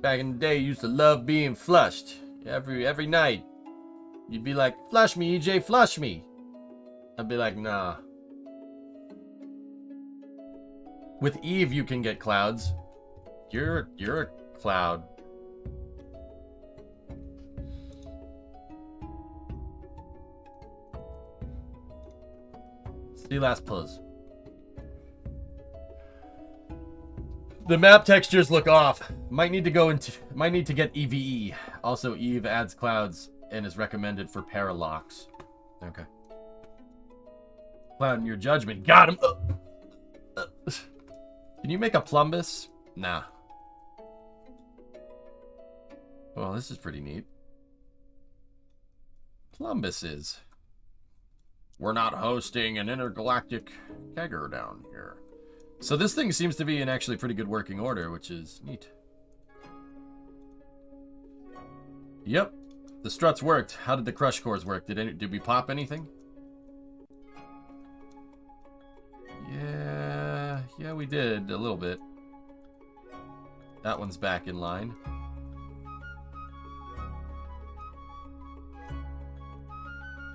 Back in the day, you used to love being flushed. Every night. You'd be like, flush me, EJ, flush me. I'd be like, nah. With Eve, you can get clouds. You're a cloud. See you last pause. The map textures look off. Might need to get EVE. Also, Eve adds clouds and is recommended for Parallax. Okay. Cloud in your judgment. Got him. Can you make a plumbus? Nah. Well, this is pretty neat. Plumbuses. We're not hosting an intergalactic kegger down here. So this thing seems to be in actually pretty good working order, which is neat. Yep. The struts worked. How did the crush cores work? Did we pop anything? Yeah, we did a little bit. That one's back in line.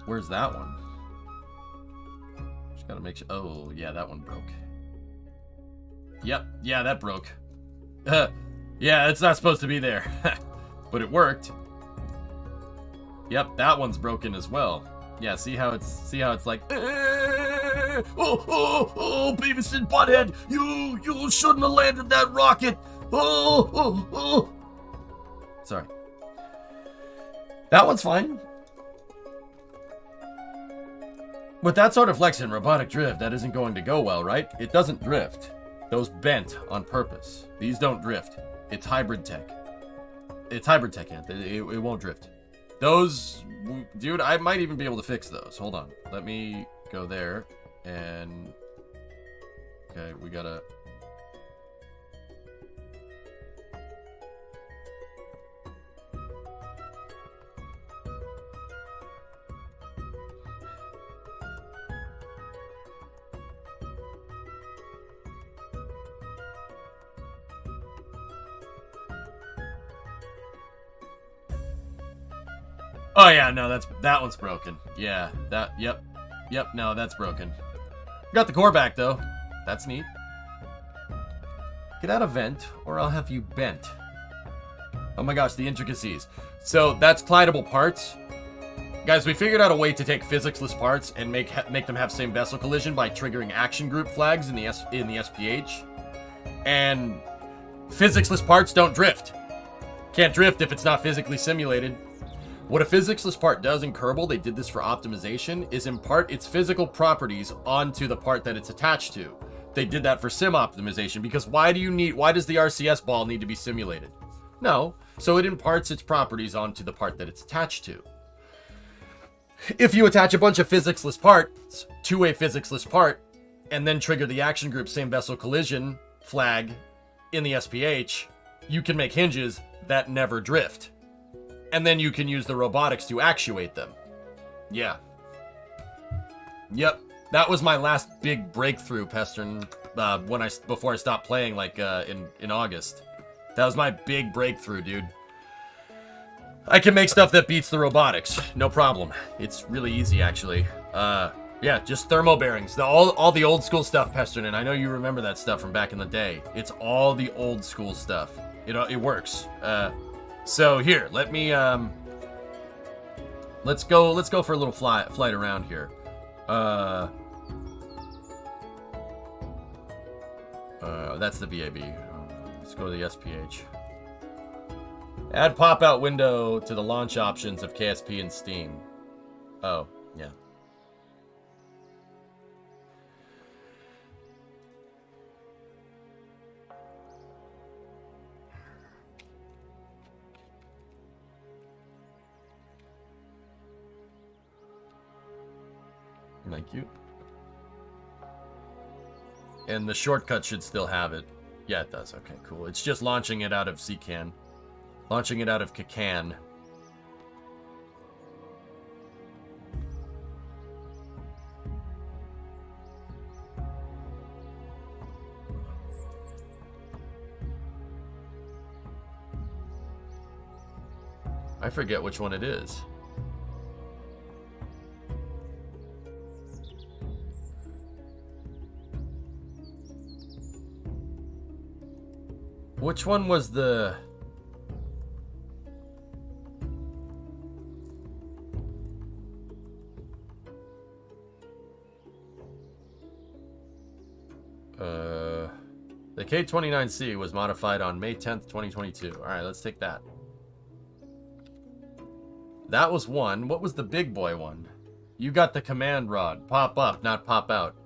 Where's that one? Just gotta make sure. Oh, yeah, that one broke. Yep, yeah, that broke. Yeah, it's not supposed to be there. But it worked. Yep, that one's broken as well. Yeah, see how it's like, oh, Beavis and Butthead, you shouldn't have landed that rocket. Oh. Sorry. That one's fine. With that sort of flex in robotic drift, that isn't going to go well, right? It doesn't drift. Those bent on purpose. These don't drift. It's hybrid tech. It's hybrid tech, it won't drift. Those, dude, I might even be able to fix those. Hold on. Let me go there and... Okay, we gotta... Oh yeah, no, that one's broken. Yeah, yep, no, that's broken. Got the core back though. That's neat. Get out of vent, or I'll have you bent. Oh my gosh, the intricacies. So that's collidable parts. Guys, we figured out a way to take physicsless parts and make them have same vessel collision by triggering action group flags in the SPH. And physicsless parts don't drift. Can't drift if it's not physically simulated. What a physicsless part does in Kerbal, they did this for optimization, is impart its physical properties onto the part that it's attached to. They did that for sim optimization, because why does the RCS ball need to be simulated? No, so it imparts its properties onto the part that it's attached to. If you attach a bunch of physicsless parts to a physicsless part, and then trigger the action group same vessel collision flag in the SPH, you can make hinges that never drift. And then you can use the robotics to actuate them. Yeah. Yep. That was my last big breakthrough, Pestern, before I stopped playing, like, in August. That was my big breakthrough, dude. I can make stuff that beats the robotics. No problem. It's really easy, actually. Yeah, just thermo bearings. All the old school stuff, Pestern, and I know you remember that stuff from back in the day. It's all the old school stuff. It works. So here, let me let's go for a little flight around here. That's the VAB. Let's go to the SPH. Add pop-out window to the launch options of KSP and Steam. Oh, yeah. Thank you. And the shortcut should still have it. Yeah, it does. Okay, cool. It's just launching it out of CKAN. Launching it out of KKAN. I forget which one it is. Which one was the... The K-29C was modified on May 10th, 2022. All right, let's take that. That was one. What was the big boy one? You got the command rod. Pop up, not pop out.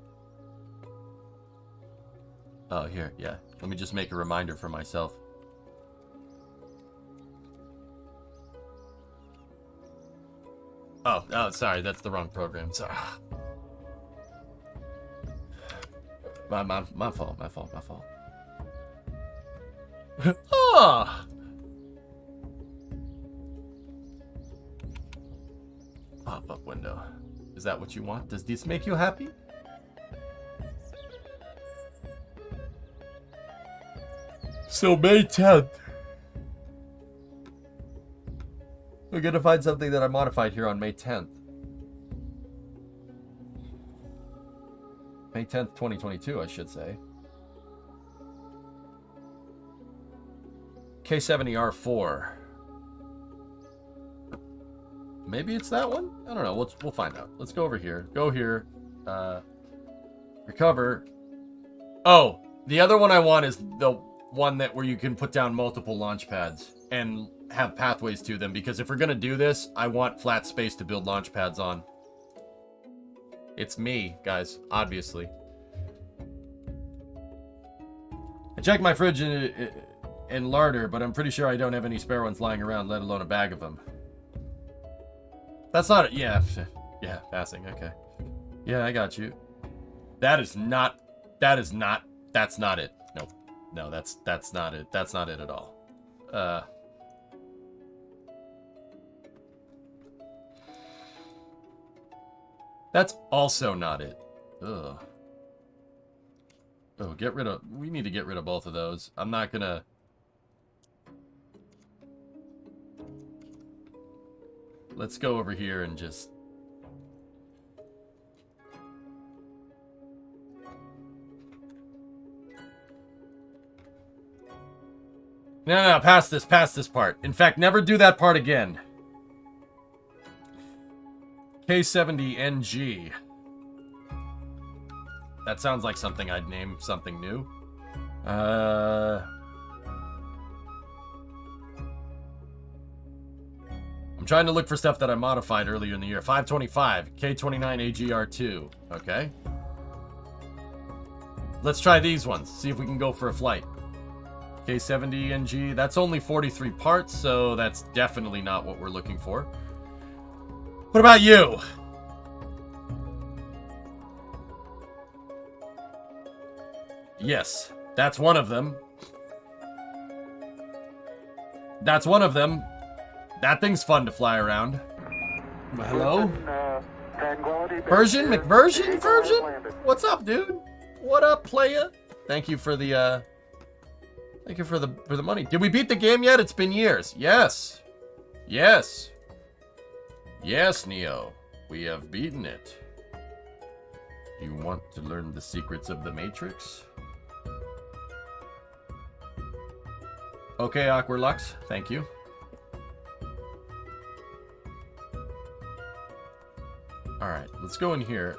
Oh, here, yeah. Let me just make a reminder for myself. Oh, sorry, that's the wrong program. Sorry. My fault. Ah! Pop-up window. Is that what you want? Does this make you happy? So May 10th. We're gonna find something that I modified here on May 10th. May 10th, 2022, I should say. K70R4. Maybe it's that one? I don't know. We'll find out. Let's go over here. Go here. Recover. Oh, the other one I want is the one that where you can put down multiple launch pads and have pathways to them, because if we're gonna do this, I want flat space to build launch pads on. It's me, guys, obviously. I checked my fridge and larder, but I'm pretty sure I don't have any spare ones lying around, let alone a bag of them. That's not it. Yeah, passing. Okay. Yeah, I got you. That's not it. Nope. No, that's not it. That's not it at all. That's also not it. Ugh. Oh, we need to get rid of both of those. I'm not gonna... Let's go over here and just... No, pass this part. In fact, never do that part again. K70NG. That sounds like something I'd name something new. I'm trying to look for stuff that I modified earlier in the year. 525, K29AGR2. Okay. Let's try these ones. See if we can go for a flight. K70NG. That's only 43 parts, so that's definitely not what we're looking for. What about you? Yes, that's one of them. That's one of them. That thing's fun to fly around. Hello? Version? McVersion? Version? What's up, dude? What up, playa? Thank you for the, Thank you for the money. Did we beat the game yet? It's been years. Yes. Yes. Yes, Neo. We have beaten it. You want to learn the secrets of the Matrix? Okay, Aqualux. Thank you. Alright, let's go in here.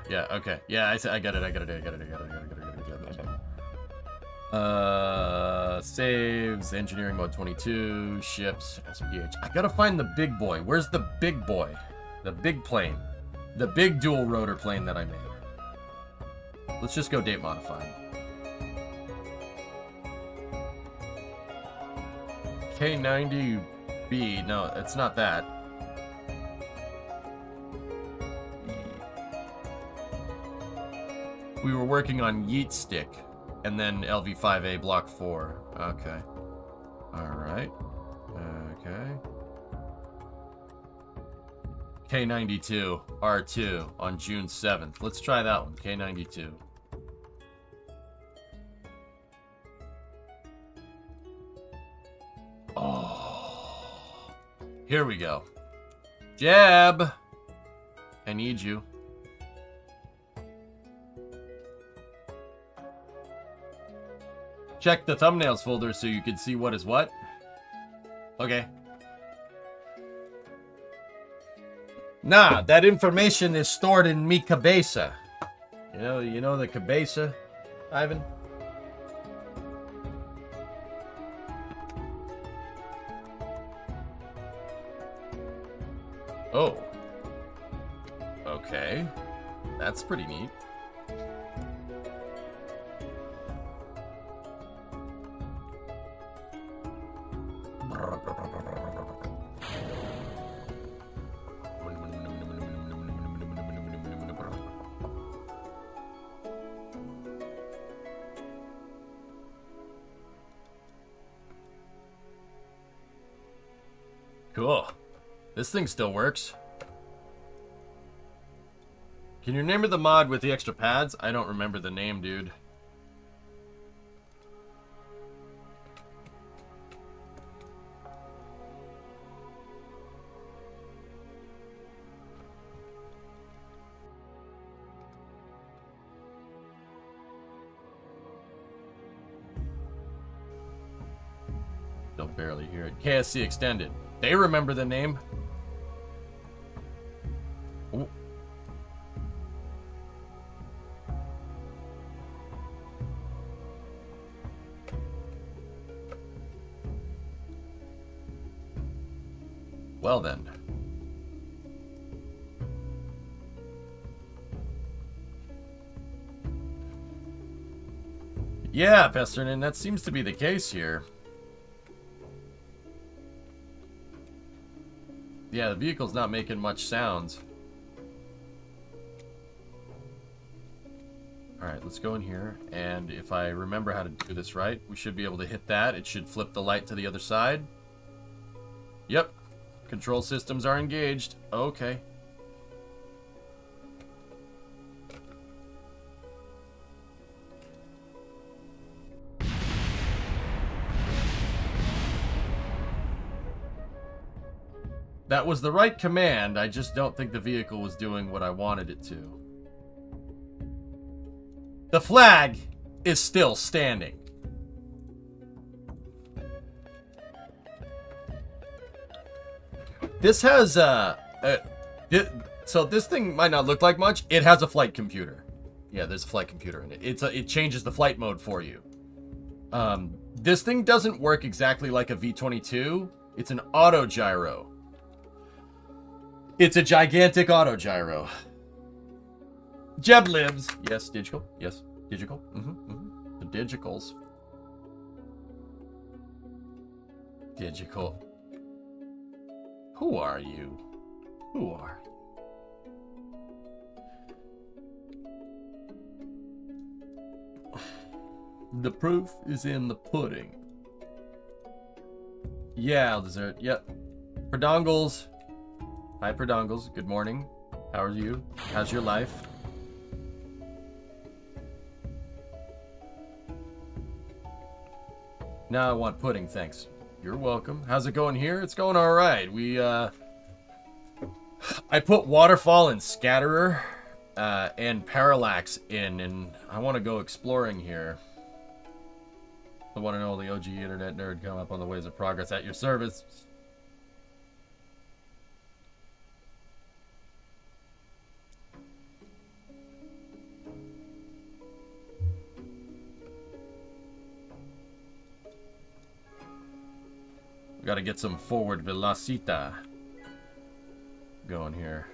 Yeah, okay. Yeah, I got it. Saves, engineering mode 22, ships, SPH. I gotta find the big boy. Where's the big boy? The big plane. The big dual rotor plane that I made. Let's just go date modified. K90B. No, it's not that. We were working on Yeet Stick. And then LV5A Block 4. Okay. Alright. Okay. K92 R2 on June 7th. Let's try that one. K92. Oh. Here we go. Jab! I need you. Check the thumbnails folder so you can see what is what. Okay. Nah, that information is stored in mi cabeza. You know the cabeza, Ivan? Oh. Okay. That's pretty neat. Cool. This thing still works. Can you remember the mod with the extra pads? I don't remember the name, dude. Still barely hear it. KSC Extended. They remember the name. Ooh. Well then. Yeah, Pesternin, that seems to be the case here. Yeah, the vehicle's not making much sounds. Alright, let's go in here, and if I remember how to do this right, we should be able to hit that. It should flip the light to the other side. Yep. Control systems are engaged. Okay. That was the right command, I just don't think the vehicle was doing what I wanted it to. The flag is still standing. This has, so this thing might not look like much. It has a flight computer. Yeah, there's a flight computer in it. It changes the flight mode for you. This thing doesn't work exactly like a V-22. It's an autogyro. It's a gigantic autogyro. Jeb lives. Yes, digital. Yes, digital. The digicals. Digital. Who are you? Who are you? The proof is in the pudding. Yeah, dessert. Yep. Perdongles. Hi, Perdongles. Good morning. How are you? How's your life? Now I want pudding, thanks. You're welcome. How's it going here? It's going all right. I put Waterfall and Scatterer and Parallax in, and I want to go exploring here. I want to know the OG internet nerd come up on the ways of progress at your service. We gotta get some forward velocita going here.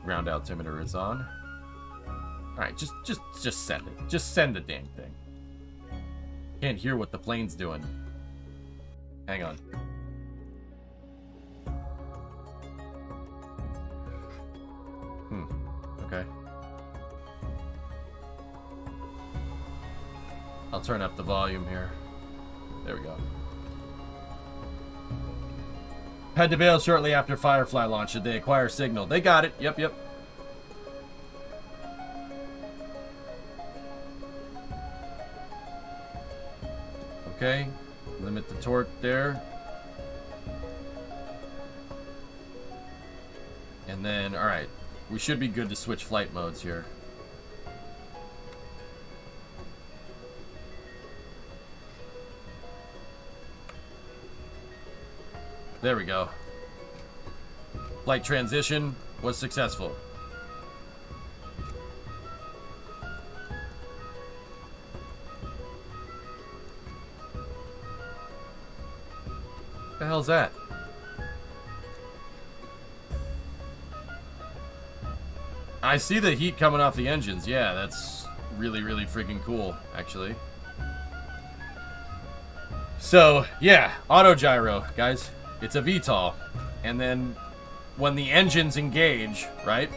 Ground altimeter is on. Alright, just send it. Just send the damn thing. Can't hear what the plane's doing. Hang on. Okay. I'll turn up the volume here. There we go. Had to bail shortly after Firefly launch. Did they acquire signal? They got it. Yep. Okay. Limit the torque there. And then, alright. We should be good to switch flight modes here. There we go. Flight transition was successful. The hell's that? I see the heat coming off the engines. Yeah, that's really, really freaking cool, actually. So, yeah, auto gyro, guys. It's a VTOL. And then when the engines engage, right?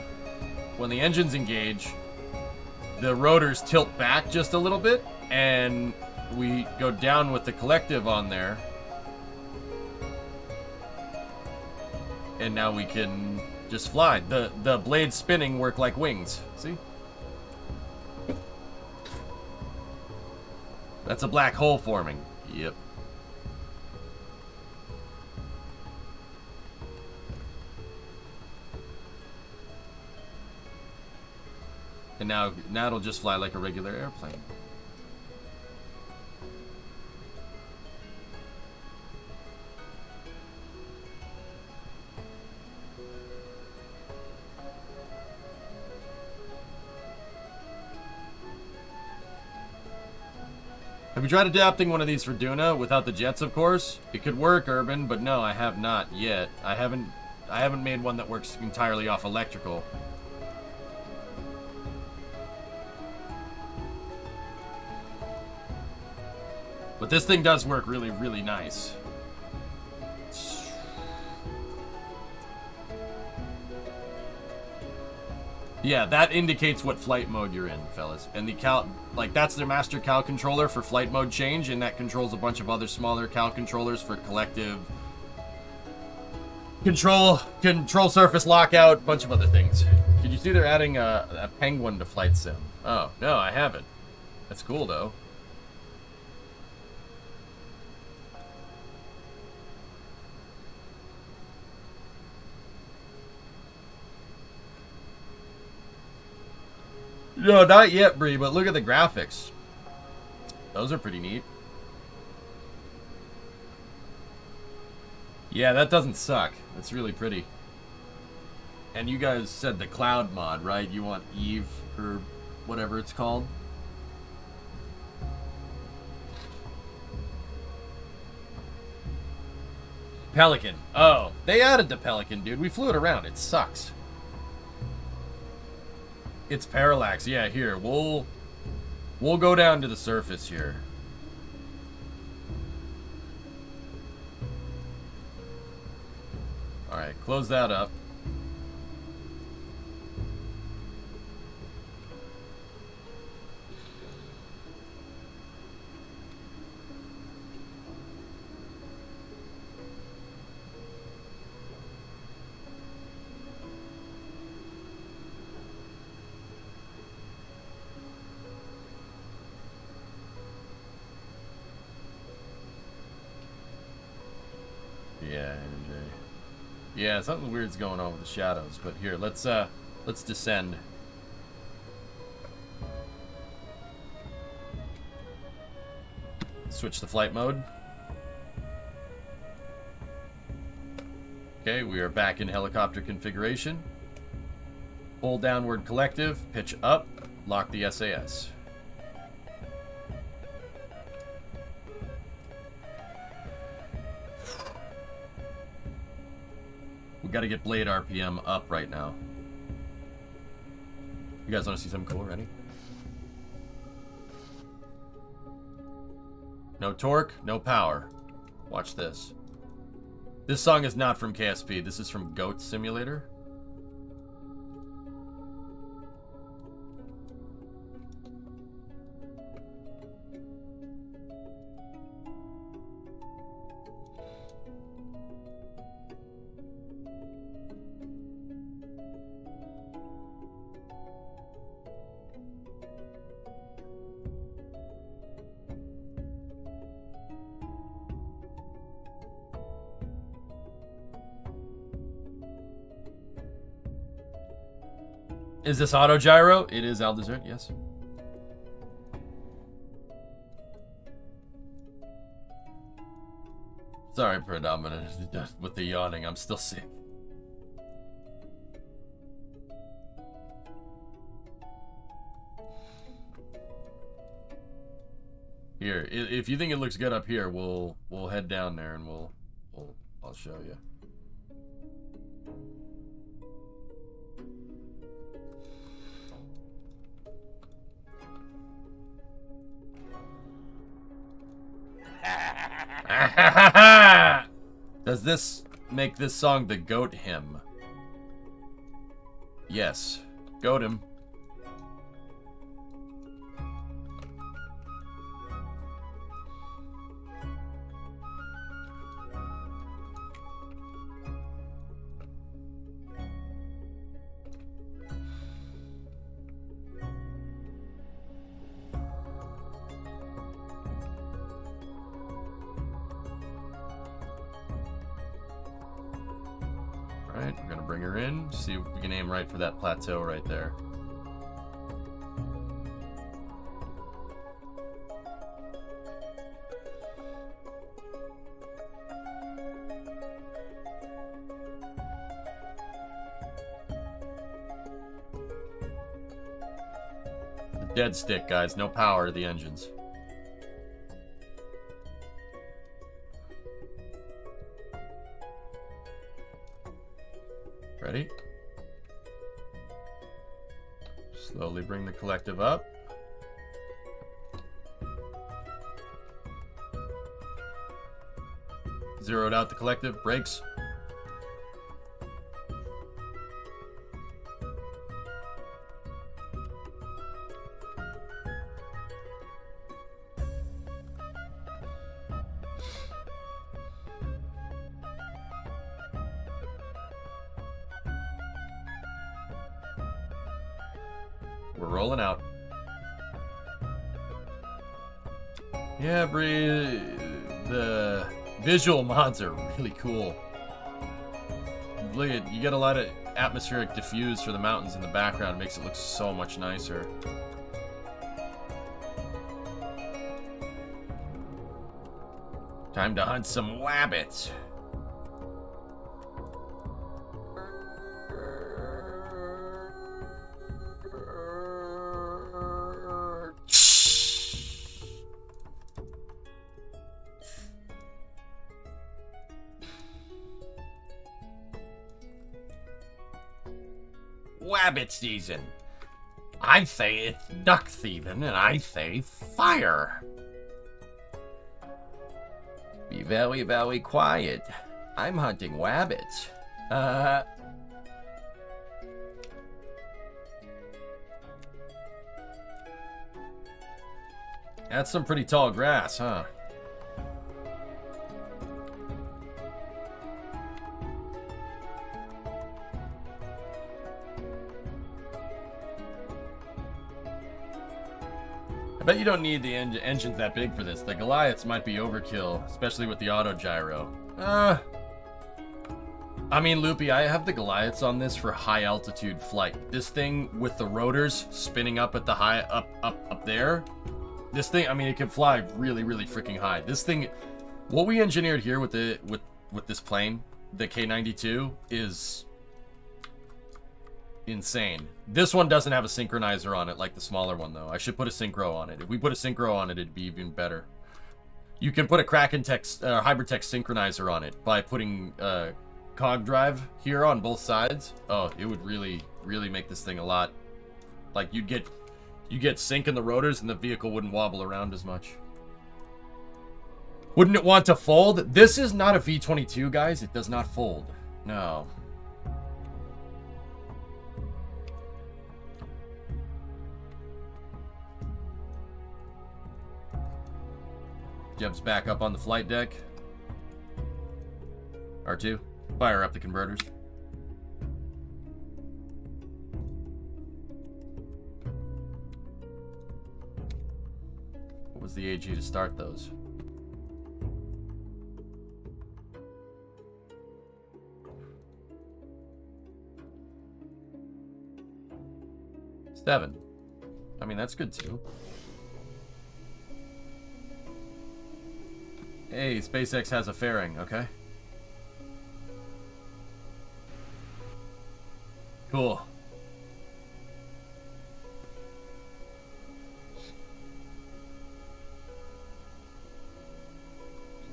When the engines engage, the rotors tilt back just a little bit, and we go down with the collective on there. And now we can just fly. The blades spinning work like wings. See? That's a black hole forming. Yep. And now it'll just fly like a regular airplane. Have you tried adapting one of these for Duna without the jets, of course? It could work, Urban, but no, I have not yet. I haven't made one that works entirely off electrical. But this thing does work really, really nice. Yeah, that indicates what flight mode you're in, fellas. And the cal, like, that's their master cal controller for flight mode change, and that controls a bunch of other smaller cal controllers for collective control surface lockout, bunch of other things. Did you see they're adding a penguin to flight sim? Oh, no, I haven't. That's cool, though. No, not yet, Bree, but look at the graphics. Those are pretty neat. Yeah, that doesn't suck. That's really pretty. And you guys said the cloud mod, right? You want Eve, or whatever it's called? Pelican. Oh, they added the Pelican, dude. We flew it around. It sucks. It's Parallax. Yeah, here. We'll go down to the surface here. Alright, close that up. Yeah, MJ. Yeah, something weird's going on with the shadows, but here, let's descend. Switch the flight mode. Okay, we are back in helicopter configuration. Hold downward collective, pitch up, lock the SAS. We gotta get blade RPM up right now. You guys wanna see something cool? Ready? No torque, no power. Watch this. This song is not from KSP. This is from Goat Simulator. Is this auto gyro? It is Al Desert, yes. Sorry, Predominant, with the yawning. I'm still sick. Here, if you think it looks good up here, we'll head down there and we'll I'll show you. Does this make this song the goat hymn? Yes. Goat him. Alright, we're gonna bring her in, see if we can aim right for that plateau right there. Dead stick, guys, no power to the engines. Ready? Slowly bring the collective up. Zeroed out the collective, brakes. We're rolling out. Yeah, Bree, the visual mods are really cool. Look at, you get a lot of atmospheric diffuse for the mountains in the background. It makes it look so much nicer. Time to hunt some wabbits. Wabbit season. I say it's duck thieving, and I say fire. Be very, very quiet. I'm hunting wabbits. That's some pretty tall grass, huh? I bet you don't need the engines that big for this. The Goliaths might be overkill, especially with the auto gyro. I mean, Loopy, I have the Goliaths on this for high altitude flight. This thing with the rotors spinning up at the high, up there. This thing, I mean, it can fly really, really freaking high. This thing, what we engineered here with the with this plane, the K92, is insane. This one doesn't have a synchronizer on it like the smaller one, though. I should put a synchro on it. If we put a synchro on it, it'd be even better. You can put a Kraken text, Hybrid Text synchronizer on it by putting cog drive here on both sides. Oh, it would really, really make this thing a lot. Like, you get sync in the rotors and the vehicle wouldn't wobble around as much. Wouldn't it want to fold? This is not a V22, guys. It does not fold. No. Jeb's back up on the flight deck. R2, fire up the converters. What was the AG to start those? Seven. I mean, that's good too. Hey, SpaceX has a fairing, okay? Cool.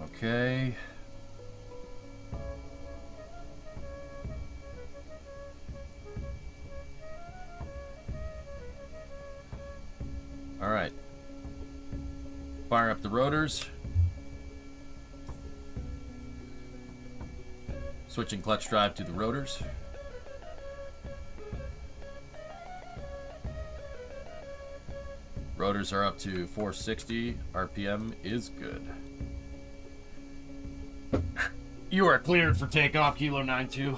Okay. fire up the rotors. Switching clutch drive to the rotors. Rotors are up to 460. RPM is good. You are cleared for takeoff, Kilo 92.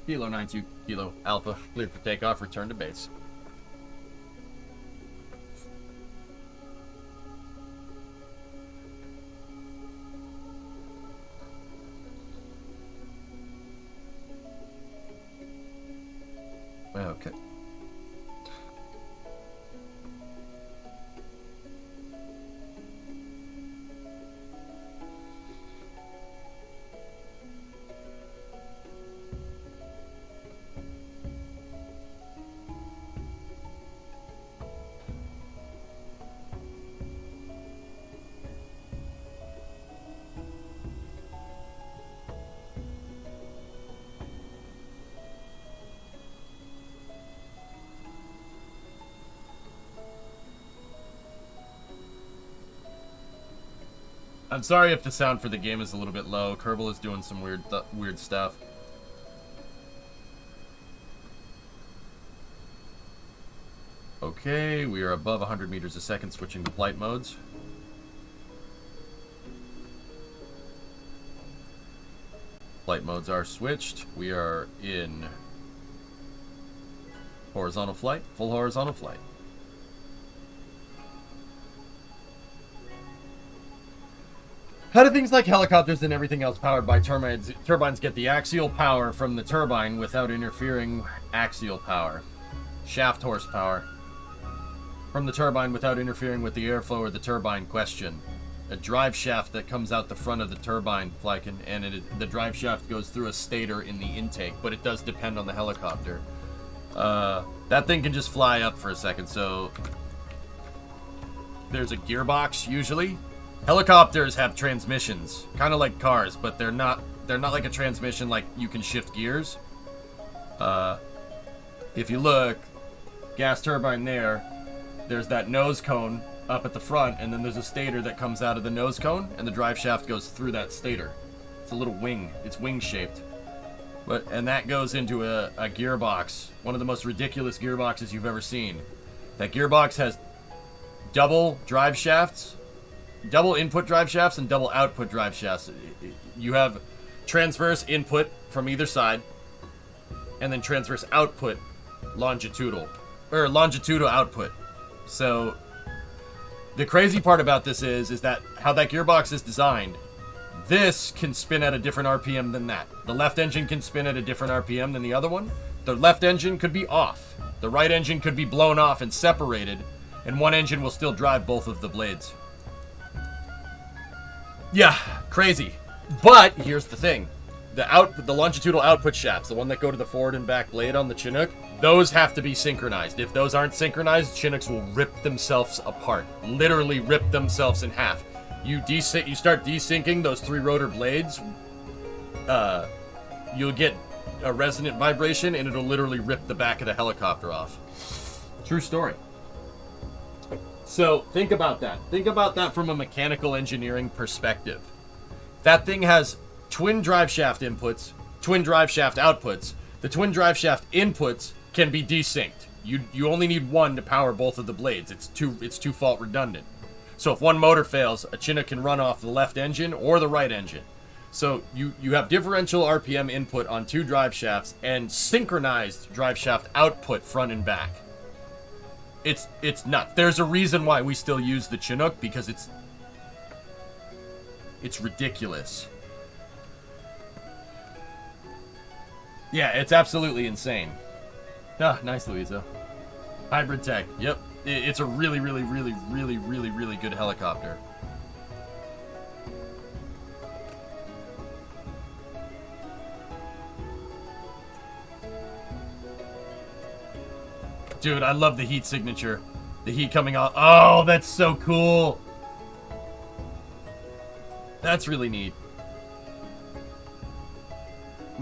Kilo 92, Kilo Alpha. Cleared for takeoff, return to base. Okay. I'm sorry if the sound for the game is a little bit low. Kerbal is doing some weird stuff. Okay, we are above 100 meters a second, switching to flight modes. Flight modes are switched. We are in horizontal flight, full horizontal flight. How do things like helicopters and everything else powered by turbines get the axial power from the turbine without interfering axial power? Shaft horsepower from the turbine without interfering with the airflow or the turbine? Question. A drive shaft that comes out the front of the turbine, Flyken, and the drive shaft goes through a stator in the intake, but it does depend on the helicopter. That thing can just fly up for a second, so there's a gearbox usually. Helicopters have transmissions, kind of like cars, but they're not like a transmission like you can shift gears. If you look, gas turbine there's that nose cone up at the front, and then there's a stator that comes out of the nose cone, and the drive shaft goes through that stator. It's a little wing. It's wing-shaped. And that goes into a gearbox, one of the most ridiculous gearboxes you've ever seen. That gearbox has double drive shafts, double input drive shafts, and double output drive shafts. You have transverse input from either side, and then transverse output longitudinal output. So the crazy part about this is that how that gearbox is designed, this can spin at a different RPM than that. The left engine can spin at a different RPM than the other one. The left engine could be off. The right engine could be blown off and separated, and one engine will still drive both of the blades. Yeah, crazy. But here's the thing. The longitudinal output shafts, the one that go to the forward and back blade on the Chinook, those have to be synchronized. If those aren't synchronized, Chinooks will rip themselves apart. Literally rip themselves in half. You start desyncing those 3 rotor blades, you'll get a resonant vibration, and it'll literally rip the back of the helicopter off. True story. So think about that. Think about that from a mechanical engineering perspective. That thing has twin drive shaft inputs, twin drive shaft outputs. The twin drive shaft inputs can be desynced. You only need one to power both of the blades. It's two fault redundant. So if one motor fails, a Chinook can run off the left engine or the right engine. So you have differential RPM input on 2 drive shafts and synchronized drive shaft output front and back. It's nuts. There's a reason why we still use the Chinook, because it's ridiculous. Yeah, it's absolutely insane. Ah, nice, Louisa. Hybrid tech. Yep. It's a really, really, really, really, really, really good helicopter. Dude, I love the heat signature. The heat coming off. Oh, that's so cool. That's really neat.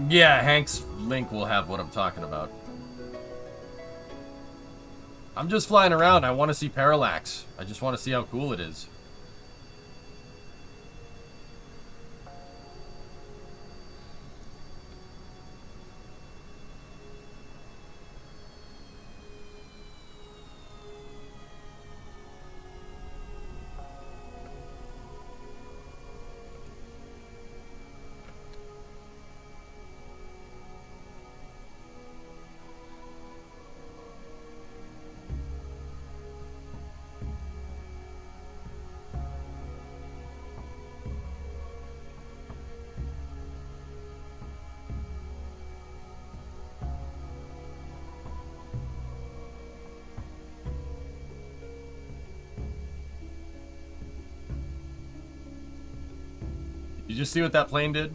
Yeah, Hank's link will have what I'm talking about. I'm just flying around. I want to see Parallax. I just want to see how cool it is. you see what that plane did?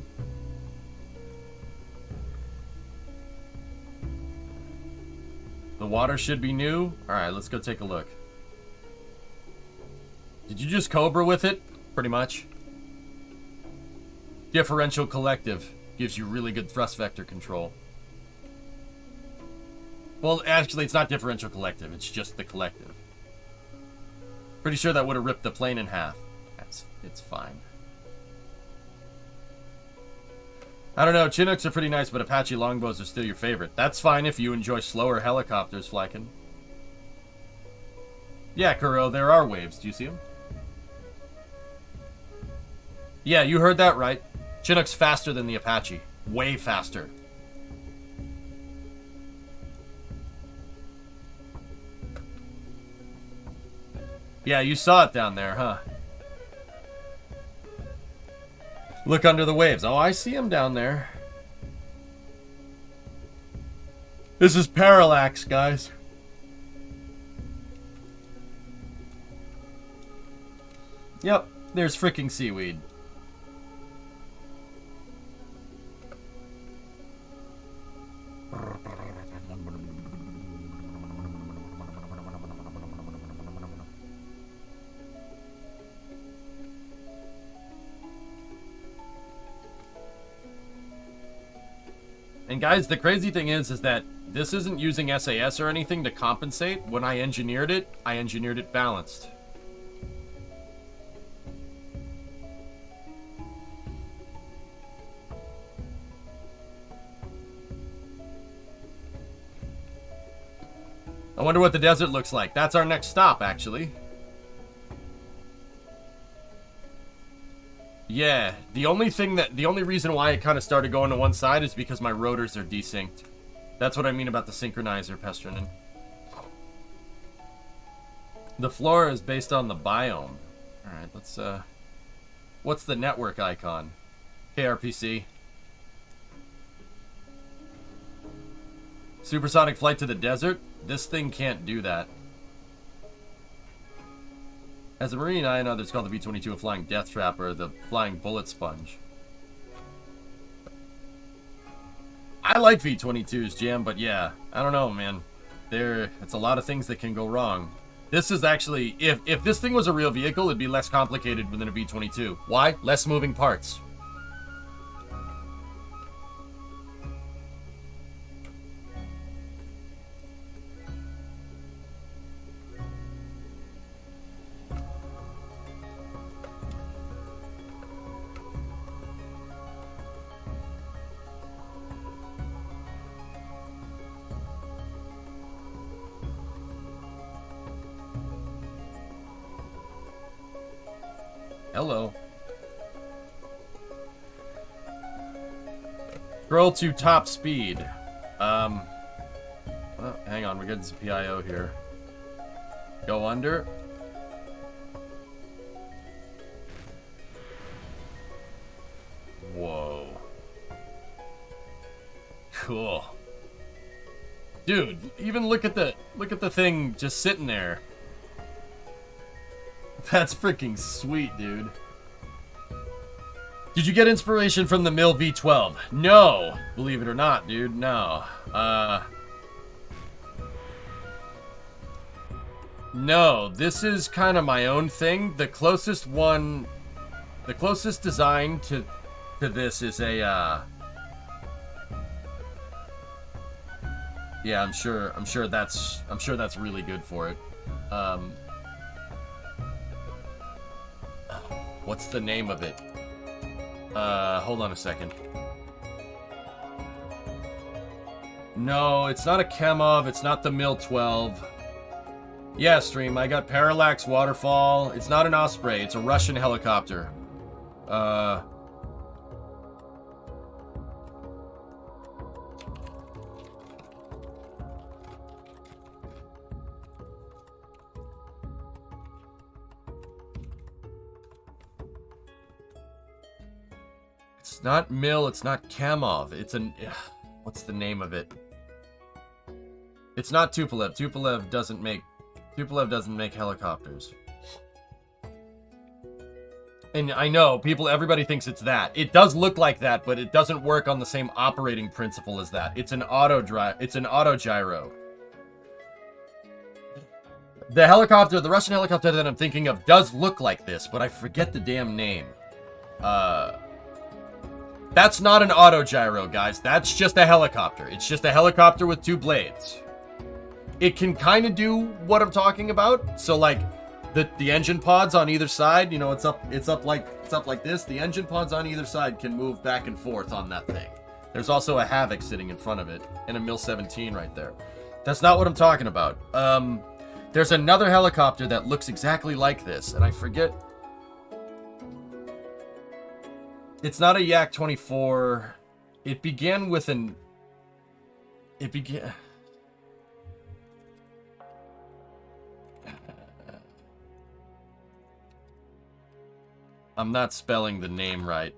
The water should be new. Alright, let's go take a look. Did you just Cobra with it? Pretty much. Differential collective. Gives you really good thrust vector control. Well, actually, it's not differential collective. It's just the collective. Pretty sure that would have ripped the plane in half. It's fine. I don't know. Chinooks are pretty nice, but Apache longbows are still your favorite. That's fine if you enjoy slower helicopters, Flacken. Yeah, Kuro, there are waves. Do you see them? Yeah, you heard that right. Chinook's faster than the Apache. Way faster. Yeah, you saw it down there, huh? Look under the waves. Oh, I see him down there. This is Parallax, guys. Yep, there's freaking seaweed. And guys, the crazy thing is that this isn't using SAS or anything to compensate. When I engineered it balanced. I wonder what the desert looks like. That's our next stop, actually. Yeah, the only reason why it kind of started going to one side is because my rotors are desynced. That's what I mean about the synchronizer, Pestrinen. The flora is based on the biome. Alright, let's, what's the network icon? kRPC. Supersonic flight to the desert? This thing can't do that. As a Marine, I and others call the V-22 a flying death trap or the flying bullet sponge. I like V-22s, Jam, but yeah, I don't know, man. It's a lot of things that can go wrong. This is actually, if this thing was a real vehicle, it'd be less complicated than a V-22. Why? Less moving parts. Hello. Scroll to top speed. Oh, hang on, we're getting some PIO here. Go under. Whoa. Cool. Dude, even look at the thing just sitting there. That's freaking sweet, dude. Did you get inspiration from the Mill V12? No! Believe it or not, dude, no. No, this is kind of my own thing. The closest design to this is a, yeah, I'm sure that's really good for it. What's the name of it? Hold on a second. No, it's not a Chemov. It's not the Mil 12. Yeah, Stream, I got Parallax, Waterfall. It's not an Osprey. It's a Russian helicopter. It's not Mil, it's not Kamov. It's an... what's the name of it? It's not Tupolev. Tupolev doesn't make helicopters. And I know everybody thinks it's that. It does look like that, but it doesn't work on the same operating principle as that. It's an auto gyro. The helicopter, the Russian helicopter that I'm thinking of does look like this, but I forget the damn name. That's not an auto gyro, guys. That's just a helicopter. It's just a helicopter with 2 blades. It can kind of do what I'm talking about. So like the engine pods on either side, you know, it's up like this. The engine pods on either side can move back and forth on that thing. There's also a Havoc sitting in front of it and a Mil-17 right there. That's not what I'm talking about. There's another helicopter that looks exactly like this, and I forget. It's not a Yak-24. It began with an... I'm not spelling the name right.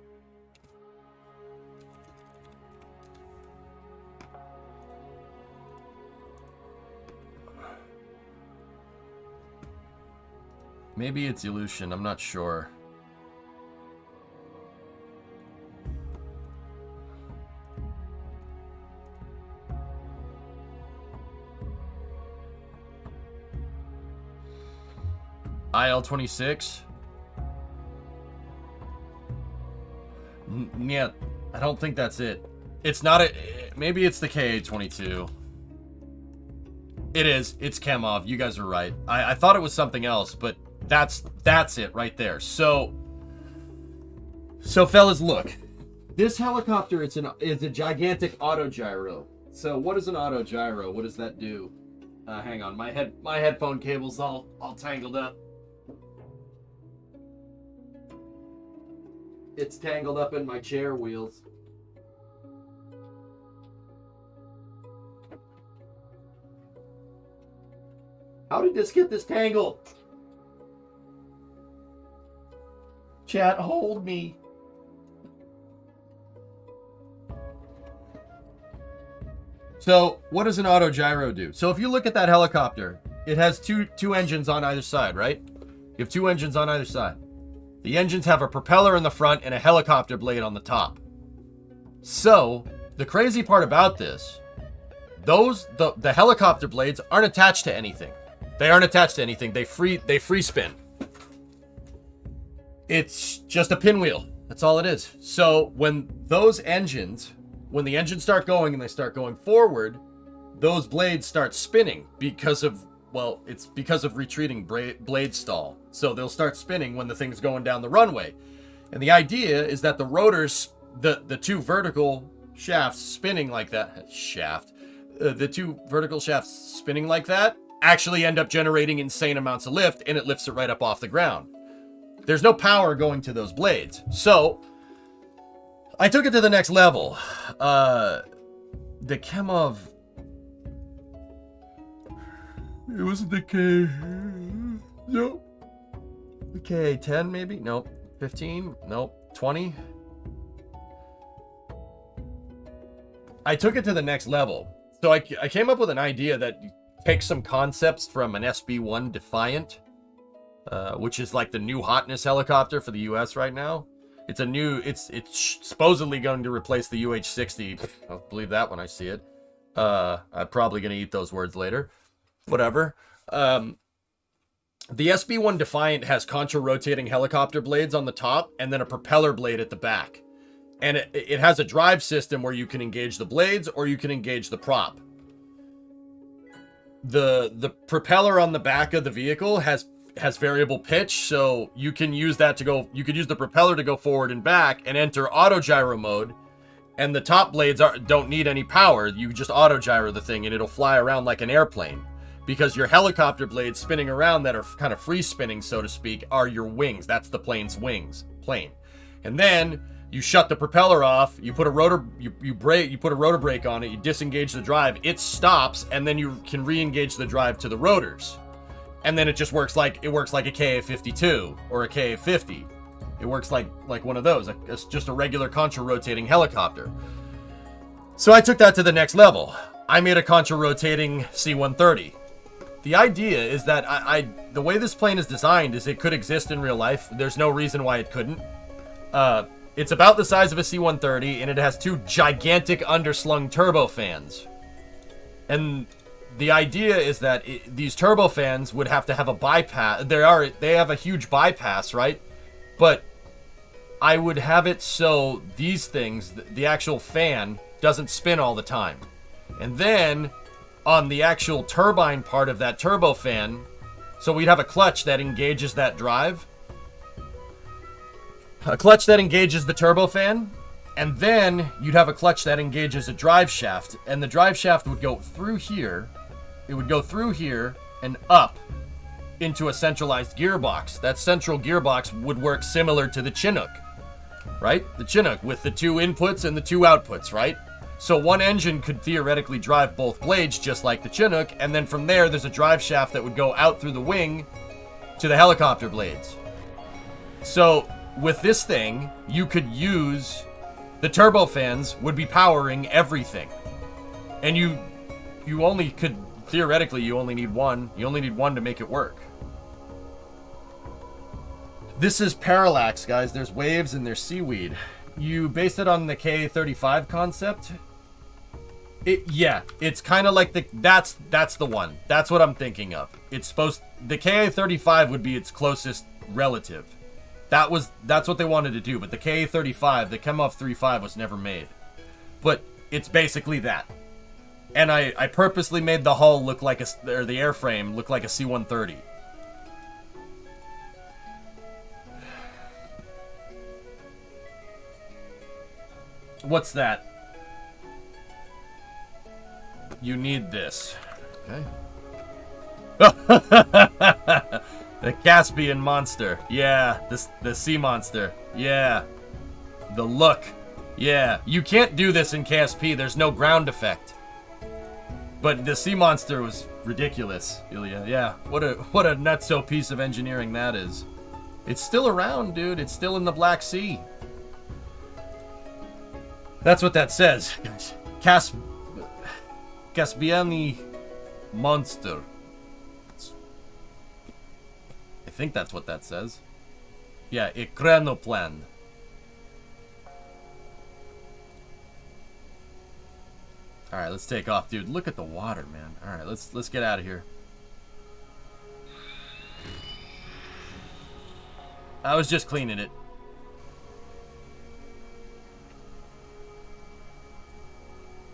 Maybe it's Illusion, I'm not sure. IL-26? Yeah, I don't think that's it. It's not a... Maybe it's the KA-22. It is. It's Kemov. You guys are right. I thought it was something else, but that's it right there. So fellas, look. This helicopter is a gigantic autogyro. So what is an autogyro? What does that do? Hang on. My headphone cable's all tangled up. It's tangled up in my chair wheels. How did this get this tangled? Chat, hold me. So, what does an autogyro do? So, if you look at that helicopter, it has two engines on either side, right? You have 2 engines on either side. The engines have a propeller in the front and a helicopter blade on the top. So, the crazy part about this, the helicopter blades aren't attached to anything. They aren't attached to anything. They free spin. It's just a pinwheel. That's all it is. So when the engines start going and they start going forward, those blades start spinning because of retreating blade stall. So they'll start spinning when the thing's going down the runway. And the idea is that the rotors, the 2 vertical shafts spinning like that, the 2 vertical shafts spinning like that actually end up generating insane amounts of lift, and it lifts it right up off the ground. There's no power going to those blades. So I took it to the next level. The Kemov... It was the K... No. The K10 maybe? Nope. 15? Nope. 20? I took it to the next level. So I came up with an idea that takes some concepts from an SB-1 Defiant, which is like the new hotness helicopter for the US right now. It's supposedly going to replace the UH-60. I'll believe that when I see it. I'm probably going to eat those words later. Whatever. The SB-1 Defiant has contra-rotating helicopter blades on the top and then a propeller blade at the back. And it has a drive system where you can engage the blades or you can engage the prop. The propeller on the back of the vehicle has variable pitch, so you can use that to go. You could use the propeller to go forward and back and enter autogyro mode. And the top blades don't need any power. You just autogyro the thing and it'll fly around like an airplane. Because your helicopter blades spinning around that are kind of free spinning, so to speak, are your wings. That's the plane's wings. Plane. And then you shut the propeller off, you put a rotor brake on it, you disengage the drive, it stops, and then you can re-engage the drive to the rotors. And then it just works like a KA-52 or a KA-50. It works like one of those. It's just a regular contra-rotating helicopter. So I took that to the next level. I made a contra-rotating C-130. the idea is that the way this plane is designed is it could exist in real life. There's no reason why it couldn't. It's about the size of a C-130, and it has 2 gigantic underslung turbofans. And the idea is that these turbofans would have to have a bypass. They have a huge bypass, right? But I would have it so these things, the actual fan, doesn't spin all the time. And then on the actual turbine part of that turbofan, so we'd have a clutch that engages that drive. A clutch that engages the turbofan, and then you'd have a clutch that engages a drive shaft, and the drive shaft would go through here. It would go through here and up into a centralized gearbox. That central gearbox would work similar to the Chinook, right? The Chinook with the 2 inputs and the 2 outputs, right? So one engine could theoretically drive both blades just like the Chinook, and then from there there's a drive shaft that would go out through the wing to the helicopter blades. So with this thing, you could use the turbofans would be powering everything. And you only could, theoretically, you only need one. You only need one to make it work. This is Parallax, guys. There's waves and there's seaweed. You based it on the K35 concept. Yeah, it's kind of like that's the one. That's what I'm thinking of. It's supposed, the Ka-35 would be its closest relative. That's what they wanted to do, but the Ka-35, the Chemov 35 was never made. But it's basically that. And I purposely made the hull look like or the airframe look like a C-130. What's that? You need this. Okay. The Caspian monster. Yeah. The sea monster. Yeah. The look. Yeah. You can't do this in KSP. There's no ground effect. But the sea monster was ridiculous, Ilya. Yeah. What a nutso piece of engineering that is. It's still around, dude. It's still in the Black Sea. That's what that says. Caspiani monster. I think that's what that says. Yeah, Ekranoplan. Alright, let's take off, dude. Look at the water, man. Alright, let's get out of here. I was just cleaning it.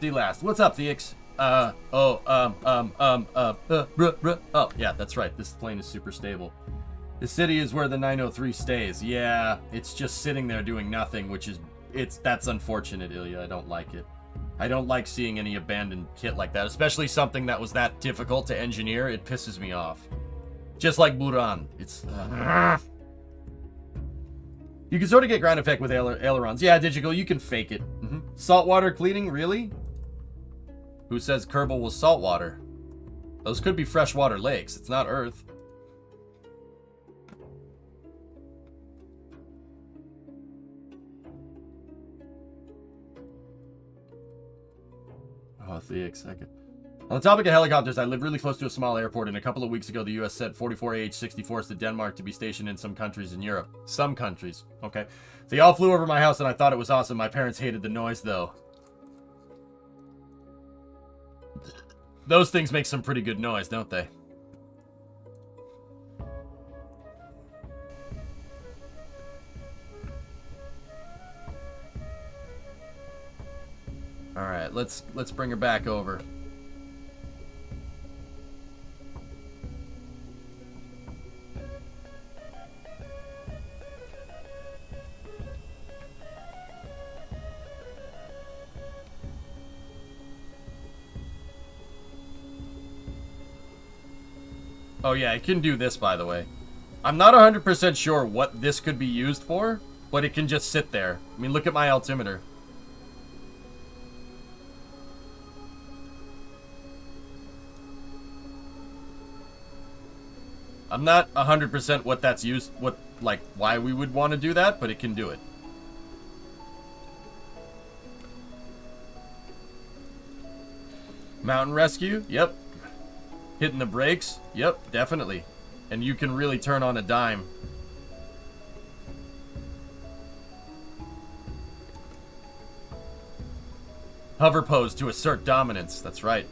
The last. What's up, Theix? Oh, yeah, that's right. This plane is super stable. The city is where the 903 stays. Yeah, it's just sitting there doing nothing, which is, that's unfortunate, Ilya. I don't like it. I don't like seeing any abandoned kit like that, especially something that was that difficult to engineer. It pisses me off. Just like Buran. It's, You can sort of get ground effect with ailerons. Yeah, Digital, you can fake it. Saltwater cleaning, really? Who says Kerbal was saltwater? Those could be freshwater lakes. It's not Earth. Oh, Theix, I could. On the topic of helicopters, I live really close to a small airport, and a couple of weeks ago, the U.S. sent 44 AH-64s to Denmark to be stationed in some countries in Europe. Some countries. Okay. They all flew over my house, and I thought it was awesome. My parents hated the noise, though. Those things make some pretty good noise, don't they? All right, let's bring her back over. Oh yeah, it can do this, by the way. I'm not 100% sure what this could be used for, but it can just sit there. I mean, look at my altimeter. I'm not 100% what that's used, why we would want to do that, but it can do it. Mountain rescue? Yep. Hitting the brakes? Yep, definitely. And you can really turn on a dime. Hover pose to assert dominance. That's right.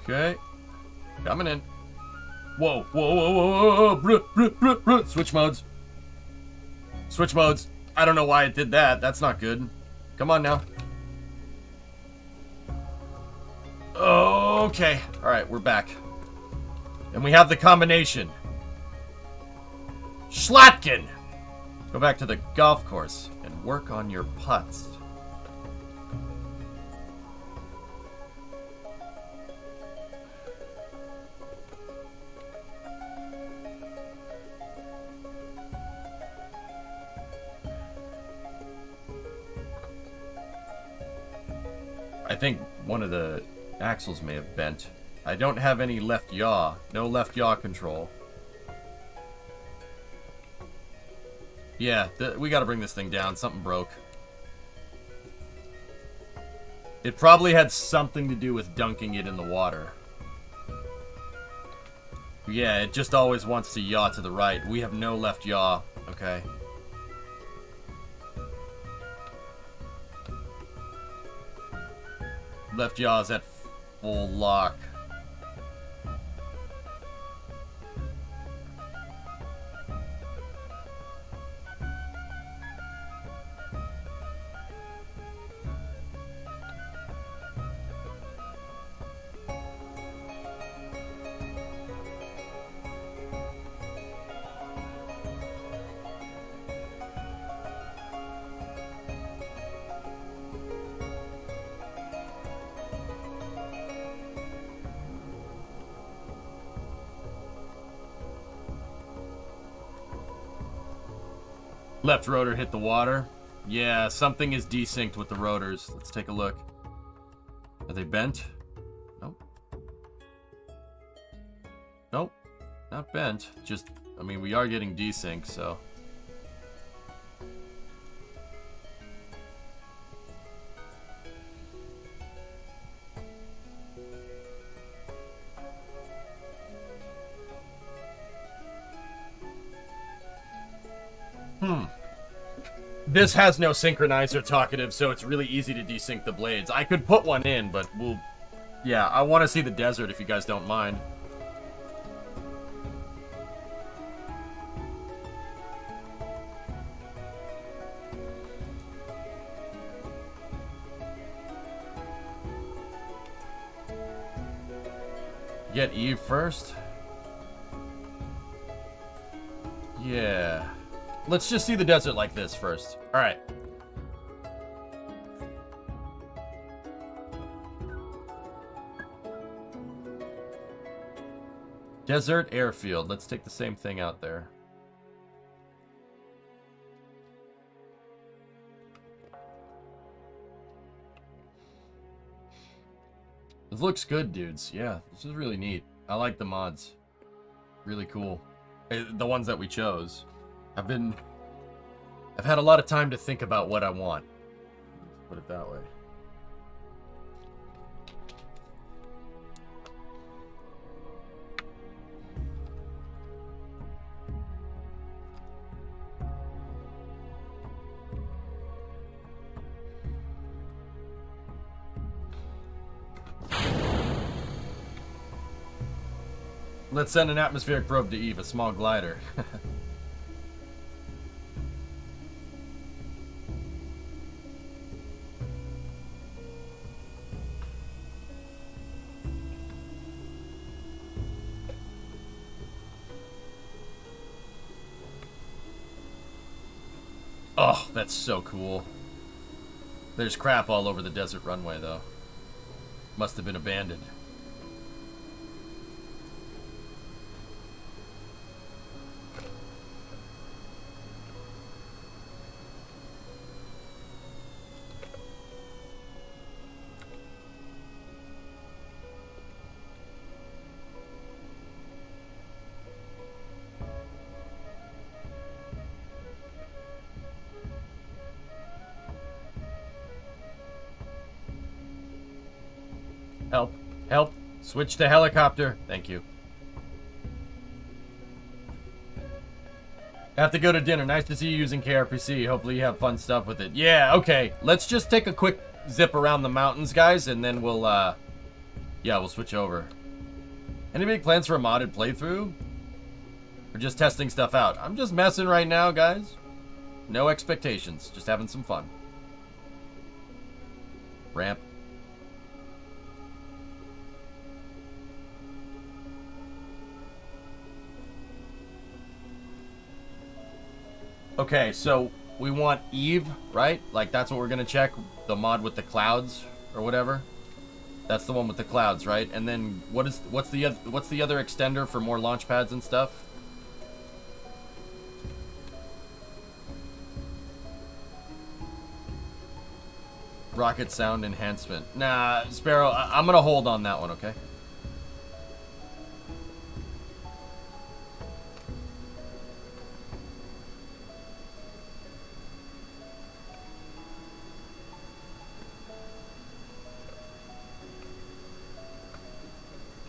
Okay. Coming in. Whoa, whoa, whoa, whoa, whoa. Switch modes. Switch modes. I don't know why it did that. That's not good. Come on now. Okay. Alright, we're back. And we have the combination. Schlatkin! Go back to the golf course and work on your putts. I think one of the axles may have bent. I don't have any left yaw. No left yaw control. Yeah, we gotta bring this thing down. Something broke. It probably had something to do with dunking it in the water. Yeah, it just always wants to yaw to the right. We have no left yaw. Okay. Left yaw is at full lock. Left rotor hit the water. Yeah, something is desynced with the rotors. Let's take a look. Are they bent? Nope. Nope. Not bent. Just, I mean, we are getting desync, so. This has no synchronizer talkative, so it's really easy to desync the blades. I could put one in, but we'll... Yeah, I want to see the desert if you guys don't mind. Get Eve first? Yeah. Let's just see the desert like this first. Alright. Desert airfield. Let's take the same thing out there. This looks good, dudes. Yeah, this is really neat. I like the mods. Really cool. The ones that we chose. I've had a lot of time to think about what I want. Let's put it that way. Let's send an atmospheric probe to Eve, a small glider. Oh, that's so cool. There's crap all over the desert runway, though. Must have been abandoned. Help. Help. Switch to helicopter. Thank you. I have to go to dinner. Nice to see you using kRPC. Hopefully you have fun stuff with it. Yeah, okay. Let's just take a quick zip around the mountains, guys, and then we'll, yeah, we'll switch over. Any big plans for a modded playthrough? Or just testing stuff out? I'm just messing right now, guys. No expectations. Just having some fun. Ramp. Okay, so we want Eve, right? Like that's what we're gonna check, the mod with the clouds or whatever. That's the one with the clouds, right? And then what's the other extender for more launch pads and stuff? Rocket sound enhancement. Nah, Sparrow, I'm gonna hold on that one, okay?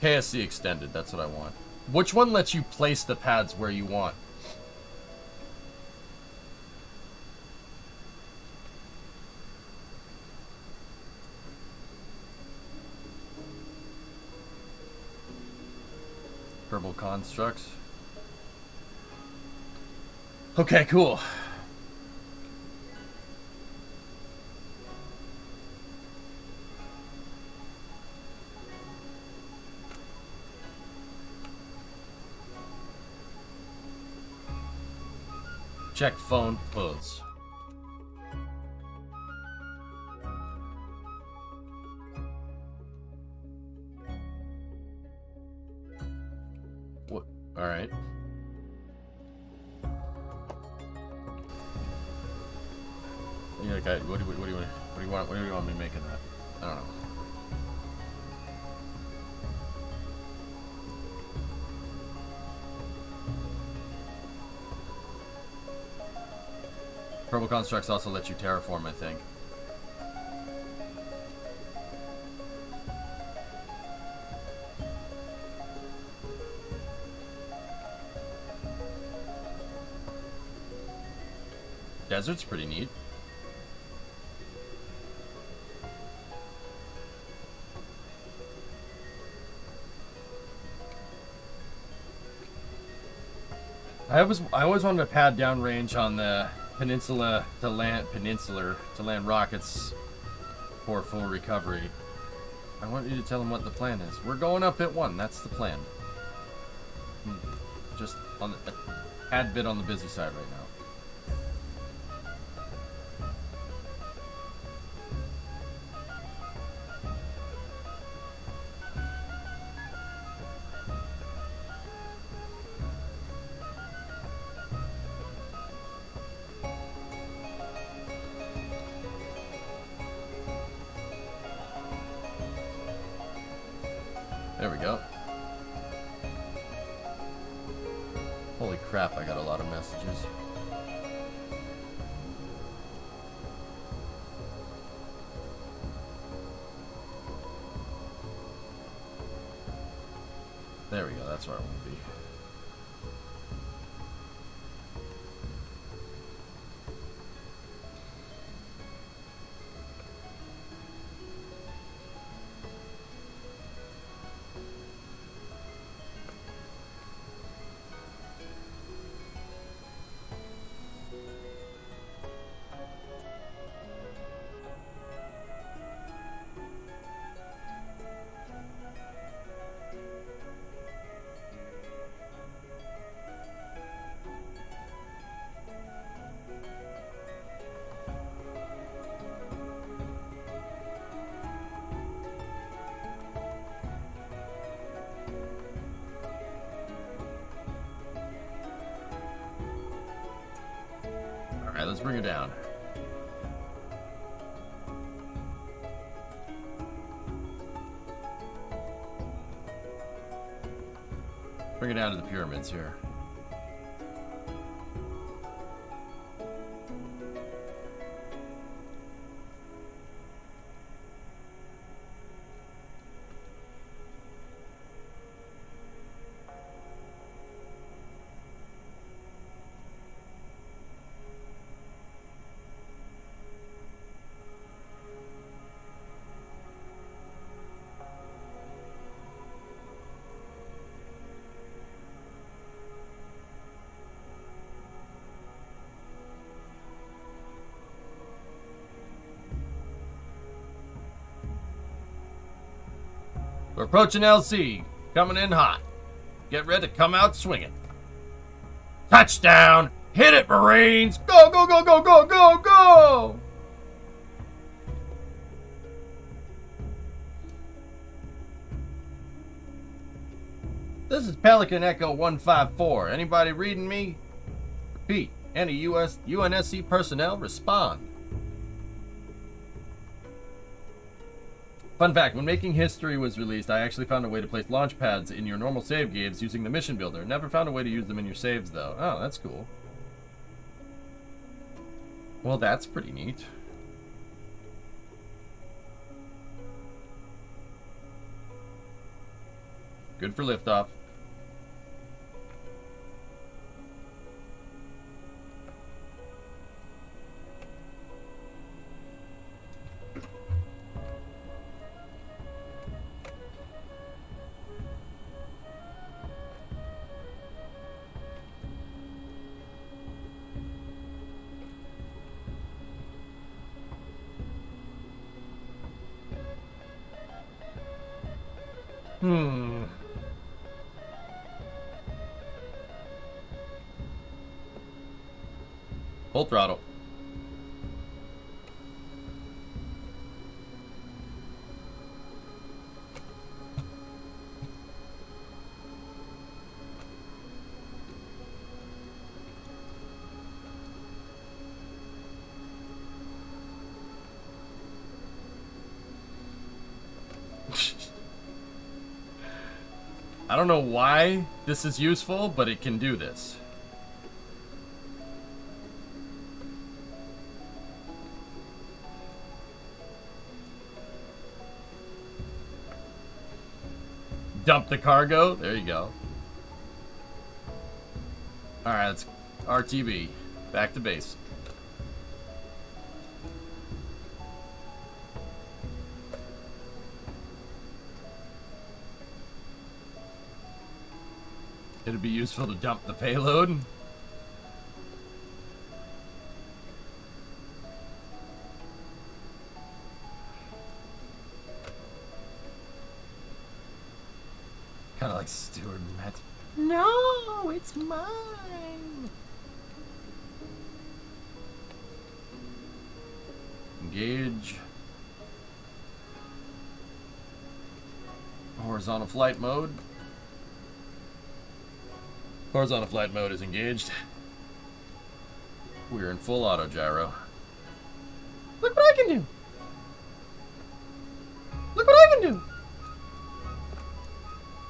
KSC extended, that's what I want. Which one lets you place the pads where you want? Kerbal Konstructs. Okay, cool. Check phone buzz. What? All right. Yeah, guy. What do you want me making that? I don't know. Kerbal Constructs also let you terraform, I think. Desert's pretty neat. I always wanted to pad downrange on the peninsula to land rockets for full recovery. I want you to tell them what the plan is. We're going up at 1. That's the plan. Just on a tad bit on the busy side right now. There we go. Holy crap, I got a lot of messages. There we go, that's where I want to be. Alright, let's bring her down. Bring her down to the pyramids here. We're approaching LC. Coming in hot. Get ready to come out swinging. Touchdown! Hit it, Marines! Go, go, go, go, go, go, go! This is Pelican Echo 154. Anybody reading me? Repeat. Any UNSC personnel respond. Fun fact, when Making History was released, I actually found a way to place launch pads in your normal save games using the mission builder. Never found a way to use them in your saves, though. Oh, that's cool. Well, that's pretty neat. Good for liftoff. Full throttle. I don't know why this is useful, but it can do this. Dump the cargo. There you go. Alright, let's RTB. Back to base. It'd be useful to dump the payload. Kind of like Stuart Matt. No, it's mine. Engage. Horizontal flight mode. Horizontal flight mode is engaged. We're in full auto gyro. Look what I can do! Look what I can do!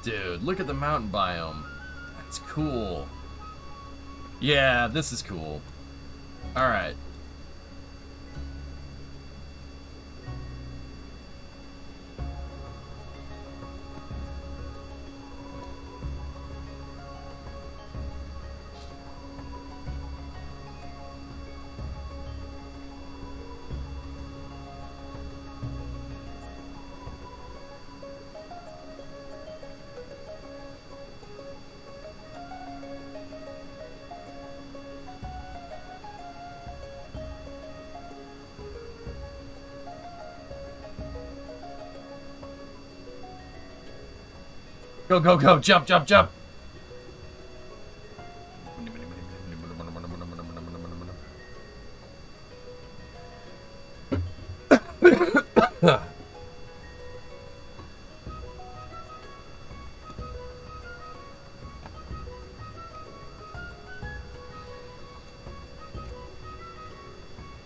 Dude, look at the mountain biome. That's cool. Yeah, this is cool. Alright. Go, go, go. Jump, jump, jump.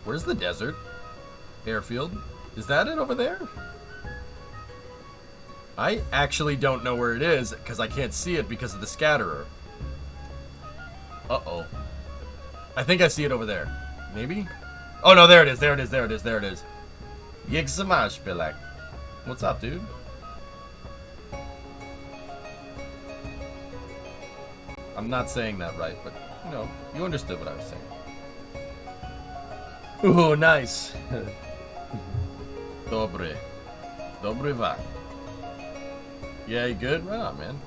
Where's the desert? Airfield? Is that it over there? I actually don't know where it is because I can't see it because of the scatterer. Uh-oh. I think I see it over there. Maybe? Oh no, there it is, there it is, there it is, there it is. Yigzamash Bilak. What's up, dude? I'm not saying that right, but you know, you understood what I was saying. Ooh, nice. Dobre. Dobre va. Yeah, you good? Right on, man.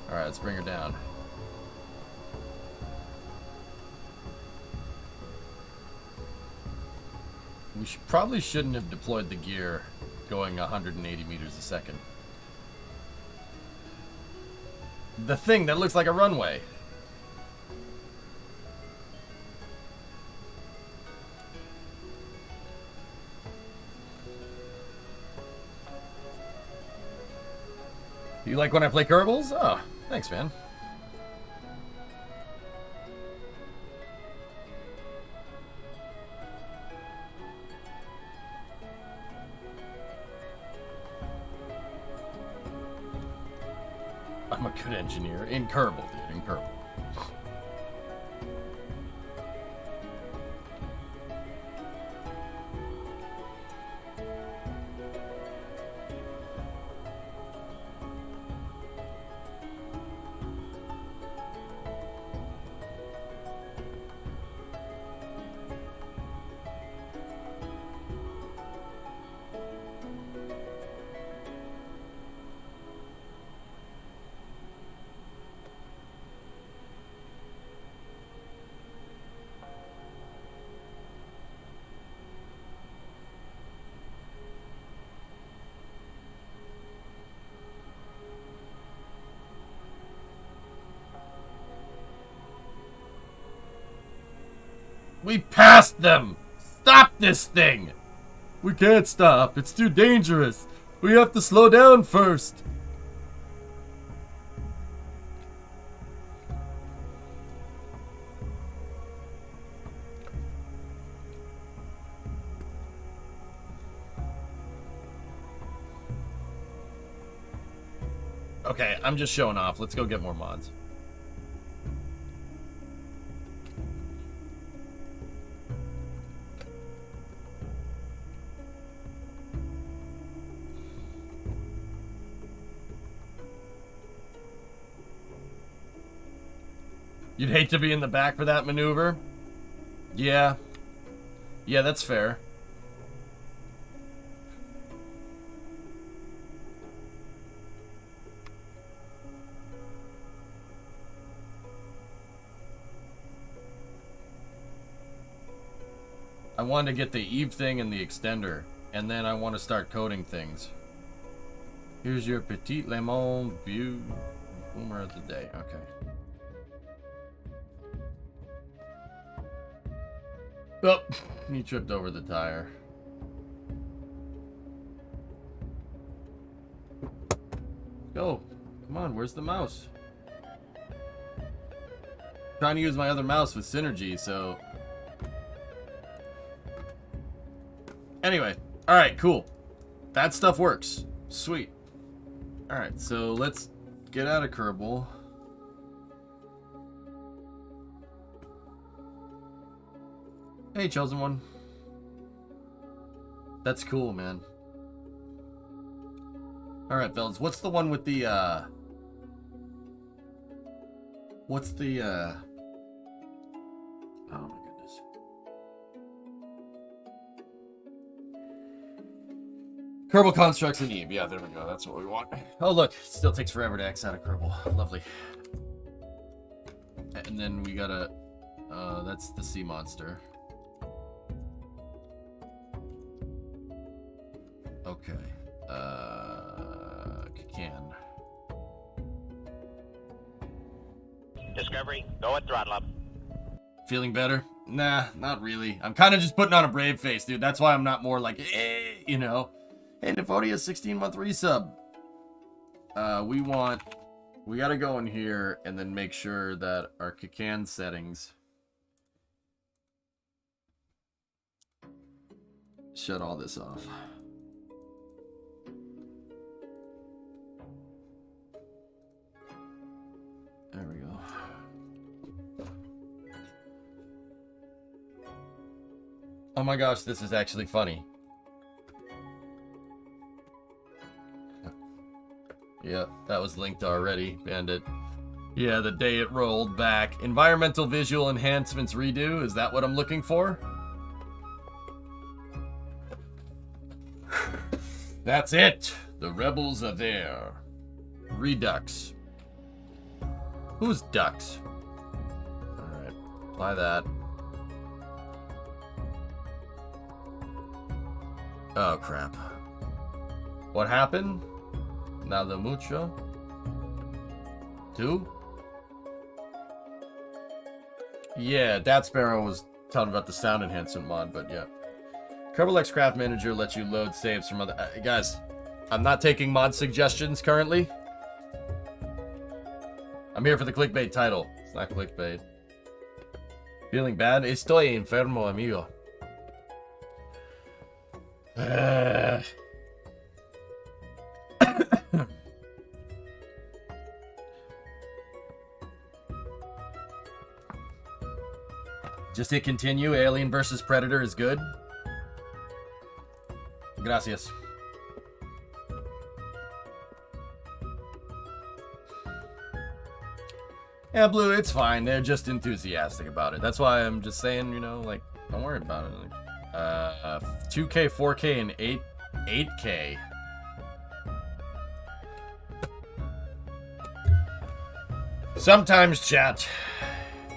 Alright, let's bring her down. We probably shouldn't have deployed the gear going 180 meters a second. The thing that looks like a runway. You like when I play Kerbals? Oh, thanks, man. I'm a good engineer. In Kerbal, dude. In Kerbal. We passed them! Stop this thing! We can't stop. It's too dangerous. We have to slow down first. Okay, I'm just showing off. Let's go get more mods. You'd hate to be in the back for that maneuver? Yeah. Yeah, that's fair. I want to get the Eve thing and the extender, and then I want to start coding things. Here's your Petit Lemon view. Boomer of the day. Okay. Oh, he tripped over the tire. Go. Come on, where's the mouse? Trying to use my other mouse with synergy, so... Anyway, alright, cool. That stuff works. Sweet. Alright, so let's get out of Kerbal. Hey, Chosen One. That's cool, man. Alright, fellas, what's the one with the, what's the, oh my goodness. Kerbal Konstructs and Eve. Yeah, there we go. That's what we want. Oh, look. It still takes forever to X out of Kerbal. Lovely. And then we gotta, that's the sea monster. Okay. KSP. Discovery, go and throttle up. Feeling better? Nah, not really. I'm kind of just putting on a brave face, dude. That's why I'm not more like, you know. Hey, Nefodia, 16-month resub. We gotta go in here and then make sure that our KSP settings shut all this off. There we go. Oh my gosh, this is actually funny. Yeah, that was linked already, Bandit. Yeah, the day it rolled back. Environmental visual enhancements redo, is that what I'm looking for? That's it! The rebels are there. Redux. Who's Dux? Alright, apply that. Oh crap. What happened? Nada mucho. 2? Yeah, Dat Sparrow was talking about the sound enhancement mod, but yeah. Kerbal Craft Manager lets you load saves from other... guys, I'm not taking mod suggestions currently. I'm here for the clickbait title. It's not clickbait. Feeling bad? Estoy enfermo, amigo. Just hit continue. Alien versus Predator is good. Gracias. Yeah, Blue, it's fine. They're just enthusiastic about it. That's why I'm just saying, you know, like, don't worry about it. Like, 2K, 4K, and 8K. Sometimes, chat,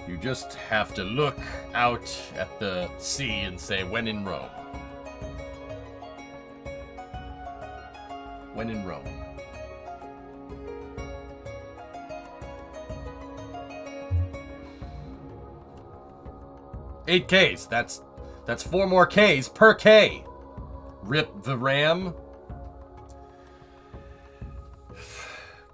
you just have to look out at the sea and say, when in Rome. When in Rome. Eight Ks. That's 4 more Ks per K. Rip the RAM.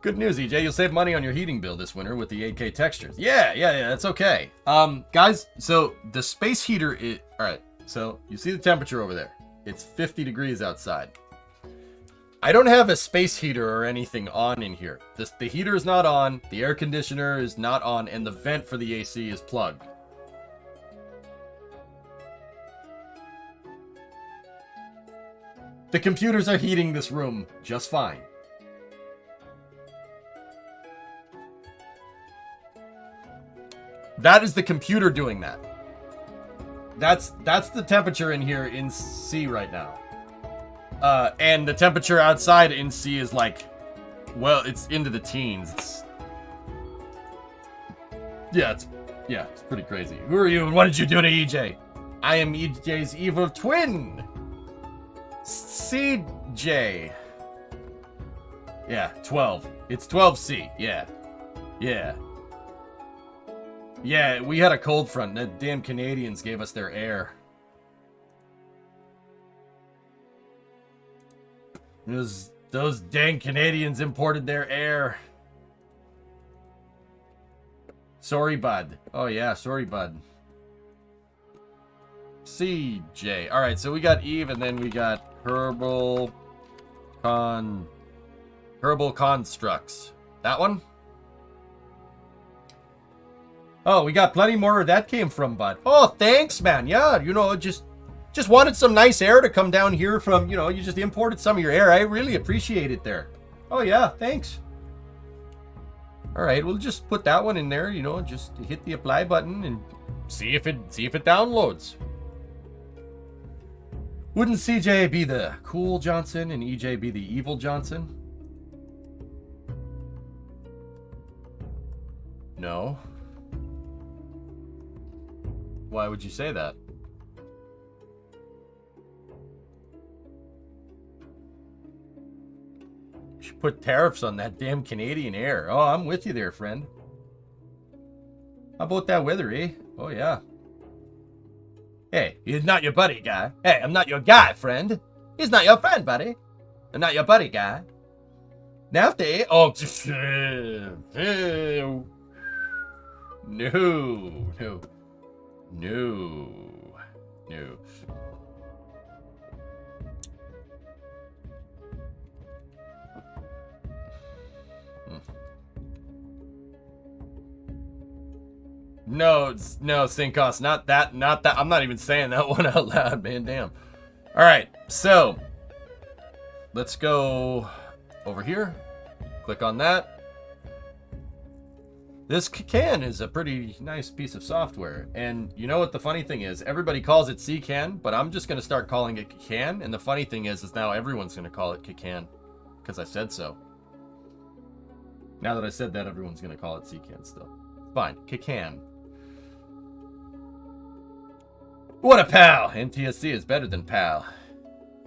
Good news, EJ. You'll save money on your heating bill this winter with the 8K textures. Yeah, that's okay. Guys, so the space heater is... Alright, so you see the temperature over there. It's 50 degrees outside. I don't have a space heater or anything on in here. The heater is not on, the air conditioner is not on, and the vent for the AC is plugged. The computers are heating this room just fine. That is the computer doing that. That's the temperature in here in C right now. And the temperature outside in C is like, well, it's into the teens. It's pretty crazy. Who are you and what did you do to EJ? I am EJ's evil twin. CJ. Yeah, 12. It's 12C. Yeah. Yeah, we had a cold front. The damn Canadians gave us their air. Those dang Canadians imported their air. Sorry, bud. Oh, yeah, sorry, bud. CJ. All right, so we got Eve, and then we got Kerbal Konstructs. That one? Oh, we got plenty more where that came from, bud. Oh, thanks, man. Yeah, you know, just wanted some nice air to come down here from, you know, you just imported some of your air. I really appreciate it there. Oh, yeah, thanks. All right, we'll just put that one in there, you know, just hit the apply button and see if it downloads. Wouldn't CJ be the cool Johnson and EJ be the evil Johnson? No. Why would you say that? You should put tariffs on that damn Canadian air. Oh, I'm with you there, friend. How about that weather, eh? Oh, yeah. Hey, he's not your buddy, guy. Hey, I'm not your guy, friend. He's not your friend, buddy. I'm not your buddy, guy. Nafty. Oh, no. No, no, sync cost. Not that. I'm not even saying that one out loud, man. Damn. All right, so let's go over here. Click on that. This CKAN is a pretty nice piece of software. And you know what the funny thing is? Everybody calls it CKAN, but I'm just going to start calling it KSP. And the funny thing is now everyone's going to call it KSP because I said so. Now that I said that, everyone's going to call it CKAN still. Fine, KSP. What a pal! NTSC is better than pal.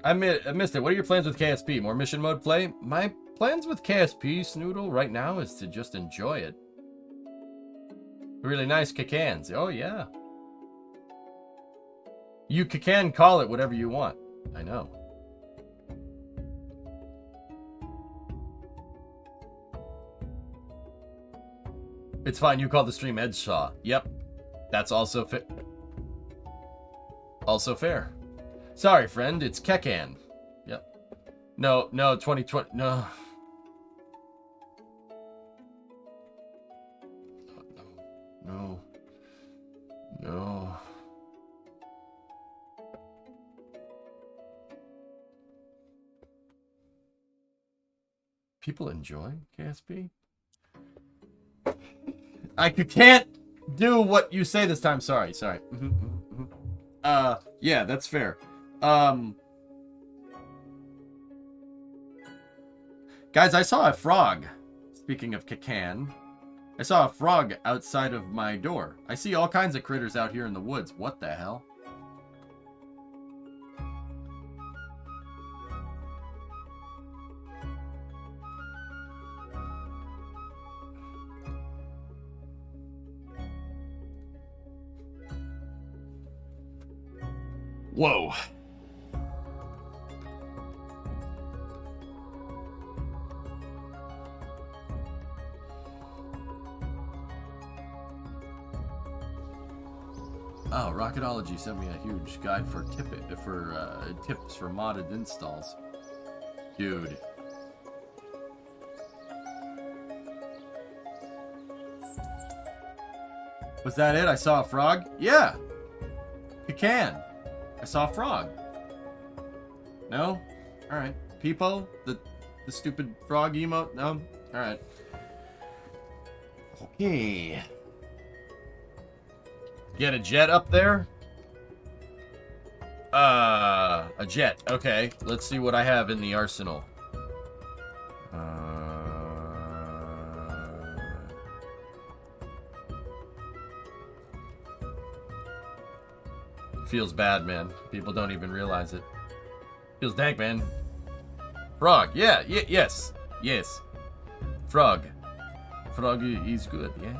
I missed it. What are your plans with KSP? More mission mode play? My plans with KSP, Snoodle, right now is to just enjoy it. Really nice KSPs. Oh, yeah. You can call it whatever you want. I know. It's fine. You call the stream Edge Saw. Yep. That's also fit. Also fair. Sorry, friend. It's KSP. Yep. No, 2020. No. No. People enjoy KSP? I can't do what you say this time. Sorry. Yeah, that's fair. Guys, I saw a frog. Speaking of KSP, I saw a frog outside of my door. I see all kinds of critters out here in the woods. What the hell? Whoa. Oh, Rocketology sent me a huge guide for tips for modded installs. Dude. Was that it? I saw a frog? Yeah. KSP. I saw a frog. No? Alright. Peepo? The stupid frog emote? No? Alright. Okay. Get a jet up there? A jet. Okay. Let's see what I have in the arsenal. Feels bad, man. People don't even realize it. Feels dank, man. Frog. Yeah. Yes. Frog. Frog is good, yes.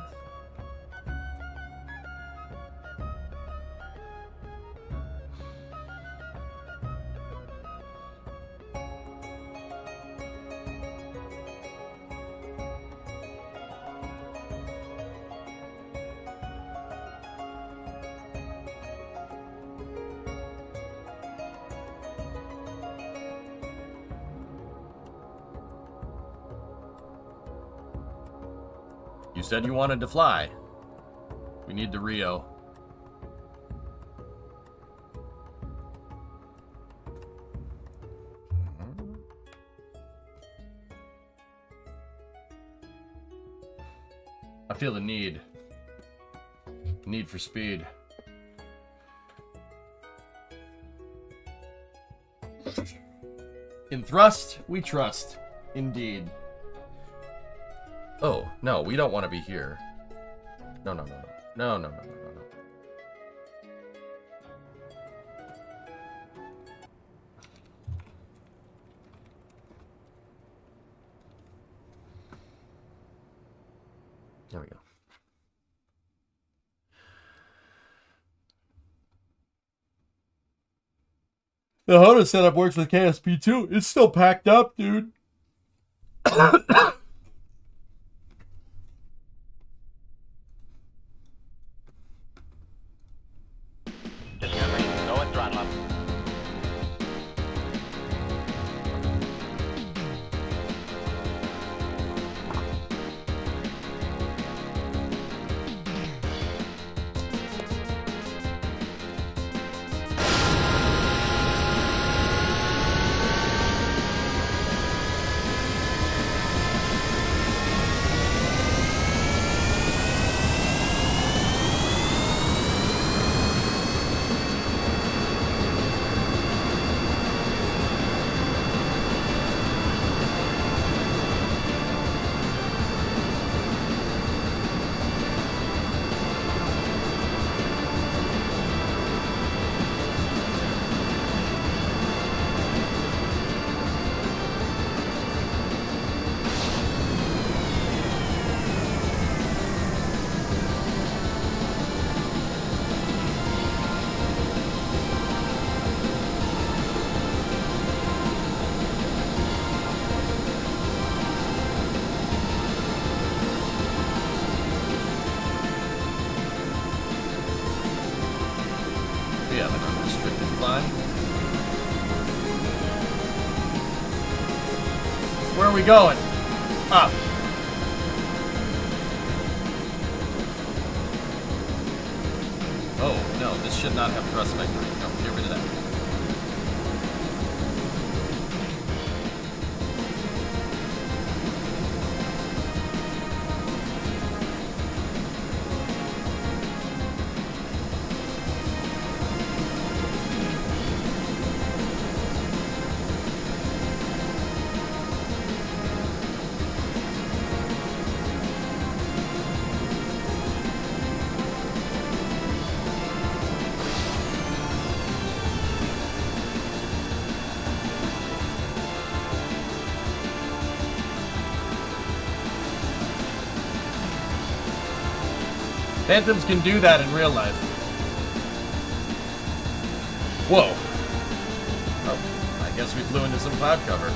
You said you wanted to fly. We need the Rio. I feel the need. Need for speed. In thrust, we trust. Indeed. Oh, no, we don't want to be here. No. There we go. The HOTA setup works with KSP too. It's still packed up, dude. climb. Where are we going? Up. Oh, no, this should not have thrust vector. No, get rid of that. Phantoms can do that in real life. Whoa. Oh, I guess we flew into some cloud cover.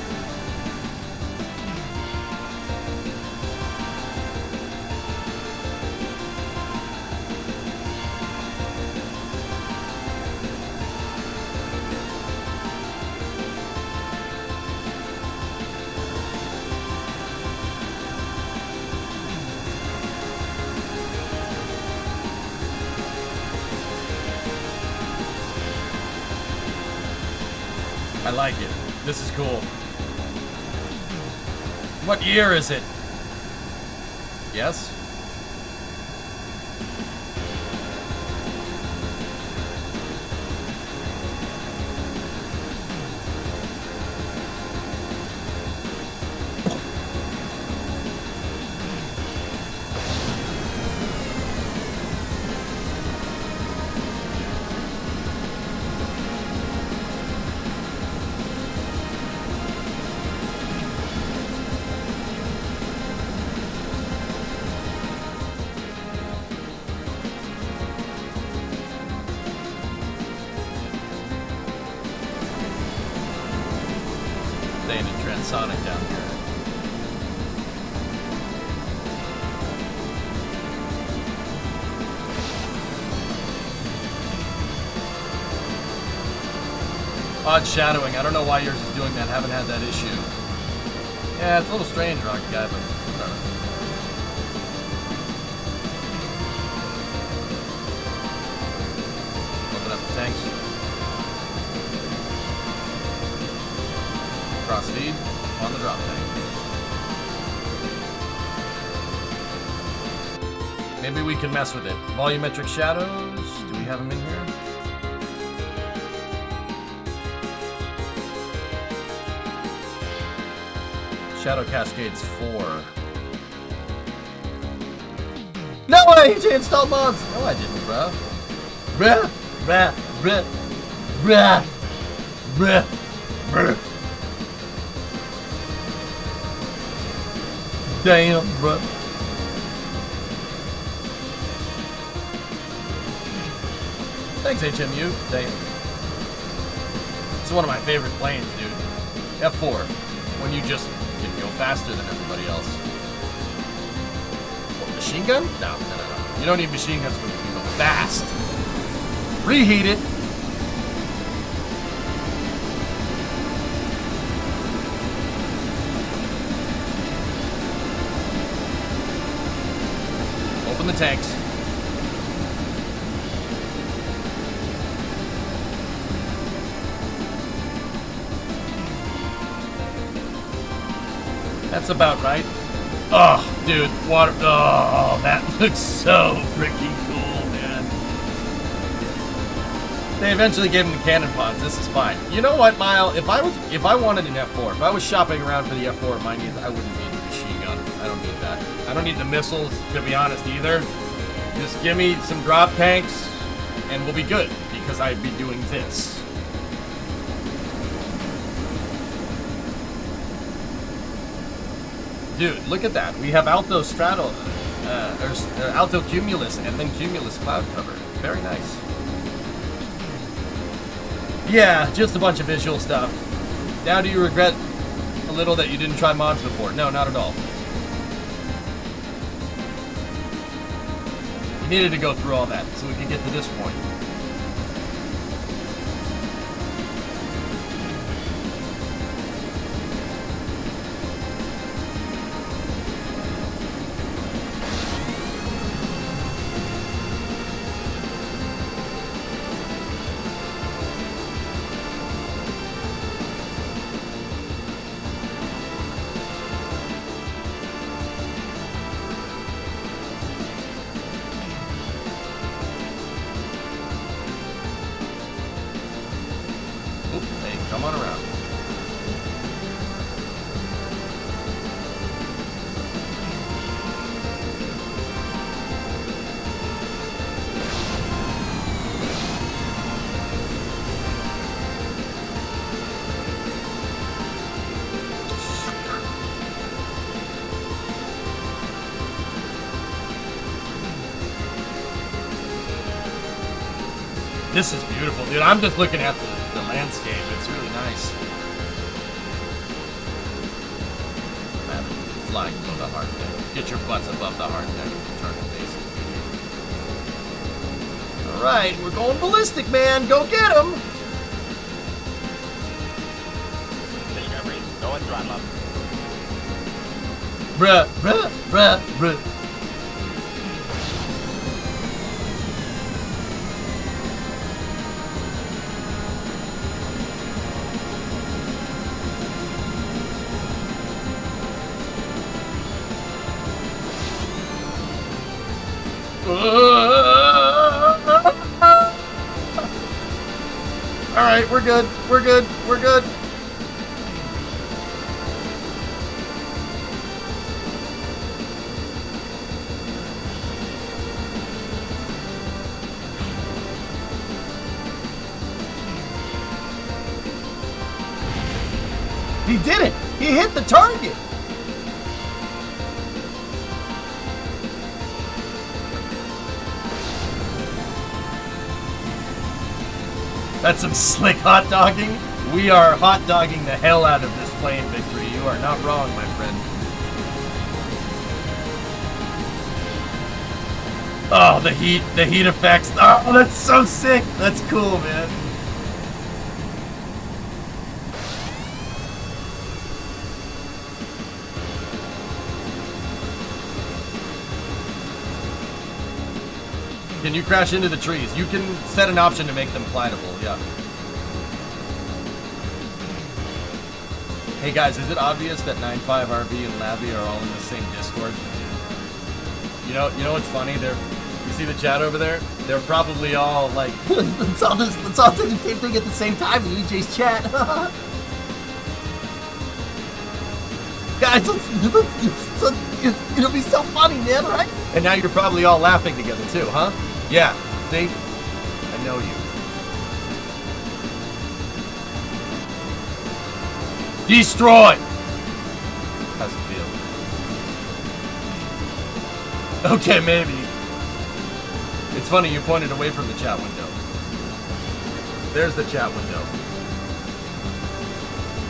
I like it. This is cool. What year is it? Yes? Sonic down here. Odd shadowing. I don't know why yours is doing that. Haven't had that issue. Yeah, it's a little strange, Rocket Guy, but whatever. Open up the tanks. Cross feed on the drop tank. Maybe we can mess with it. Volumetric shadows. Do we have them in here? Shadow Cascades 4. No way! You installed mods! No, I didn't, bro. Bruh, bruh, bruh, bruh, bruh, bruh. Damn, bro. Thanks, HMU. Damn. It's one of my favorite planes, dude. F4. When you just can go faster than everybody else. What, machine gun? No. You don't need machine guns when you can go fast. Reheat it. The tanks. That's about right. Oh, dude, water. Oh, that looks so freaking cool, man. They eventually gave him the cannon pods. This is fine. You know what, Mile? If I wanted an F4, if I was shopping around for the F4 at my needs, I wouldn't need a machine gun. I don't need that. I don't need the missiles, to be honest, either. Just give me some drop tanks, and we'll be good, because I'd be doing this. Dude, look at that. We have Alto Strato, Alto Cumulus, and then Cumulus Cloud Cover. Very nice. Yeah, just a bunch of visual stuff. Now do you regret a little that you didn't try mods before? No, not at all. You needed to go through all that so we could get to this point. This is beautiful, dude. I'm just looking at the landscape. It's really nice. Flying below the hard deck. Get your butts above the hard deck and turn it basic. Alright, we're going ballistic, man. Go get him! Discovery, go and throttle up. Bruh, bruh, bruh, bruh. Alright, we're good. We're good. We're good. He did it! He hit the target! That's some slick hot dogging. We are hot dogging the hell out of this plane, Victory. You are not wrong, my friend. Oh, the heat effects. Oh, that's so sick. That's cool, man. Can you crash into the trees? You can set an option to make them flightable, yeah. Hey guys, is it obvious that 95RB and Lavi are all in the same Discord? You know what's funny? You see the chat over there? They're probably all like, let's all do the same thing at the same time in EJ's chat. Guys, it'll be so funny, man, right? And now you're probably all laughing together too, huh? Yeah, see? I know you. Destroy! How's it feel? Okay, maybe. It's funny, you pointed away from the chat window. There's the chat window.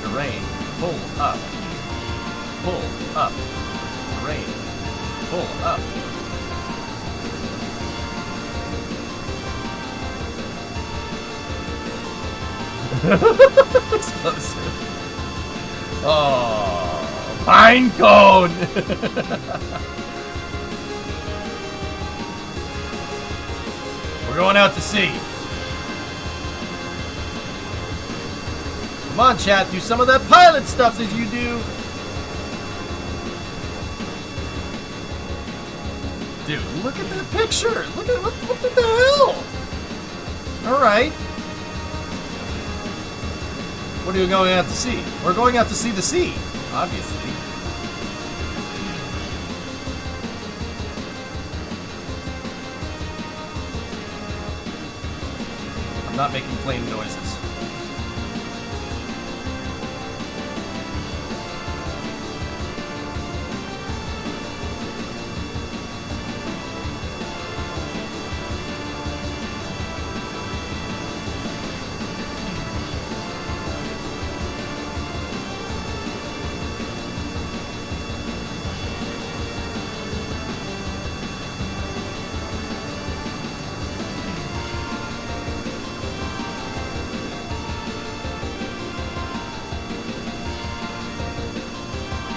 Terrain, pull up. Pull up. Terrain, pull up. Explosive. Oh, pine cone. We're going out to sea. Come on, chat, do some of that pilot stuff that you do. Dude, look at that picture. Look at what the hell? All right. What are you going out to see? We're going out to see the sea, obviously. I'm not making plane noises.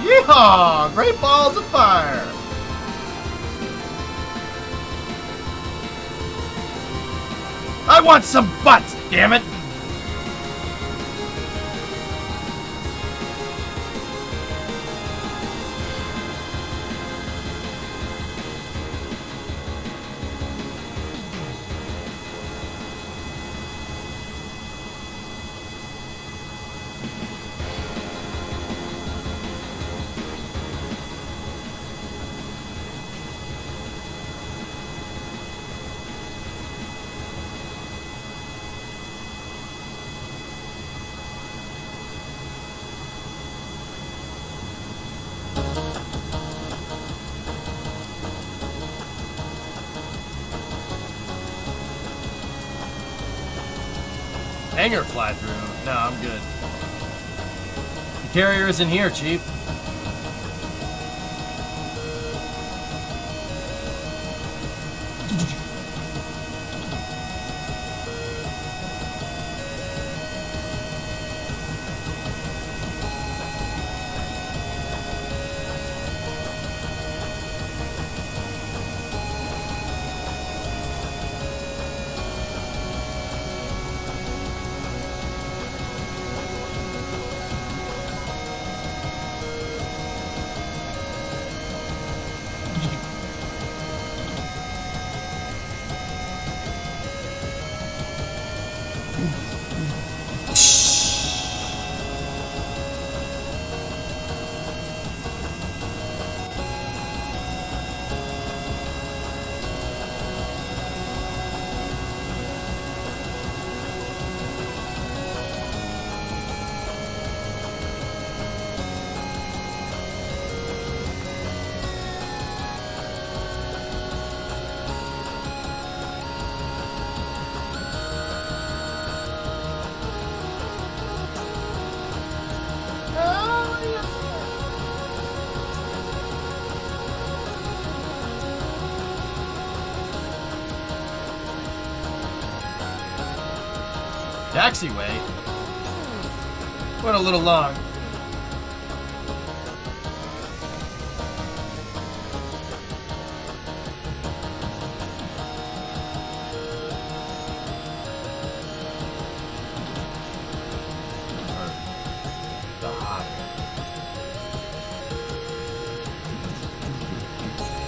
Yeehaw! Great balls of fire! I want some butts, damn it! Hangar fly through. No, I'm good. The carrier isn't here, Chief. Taxiway? Went a little long.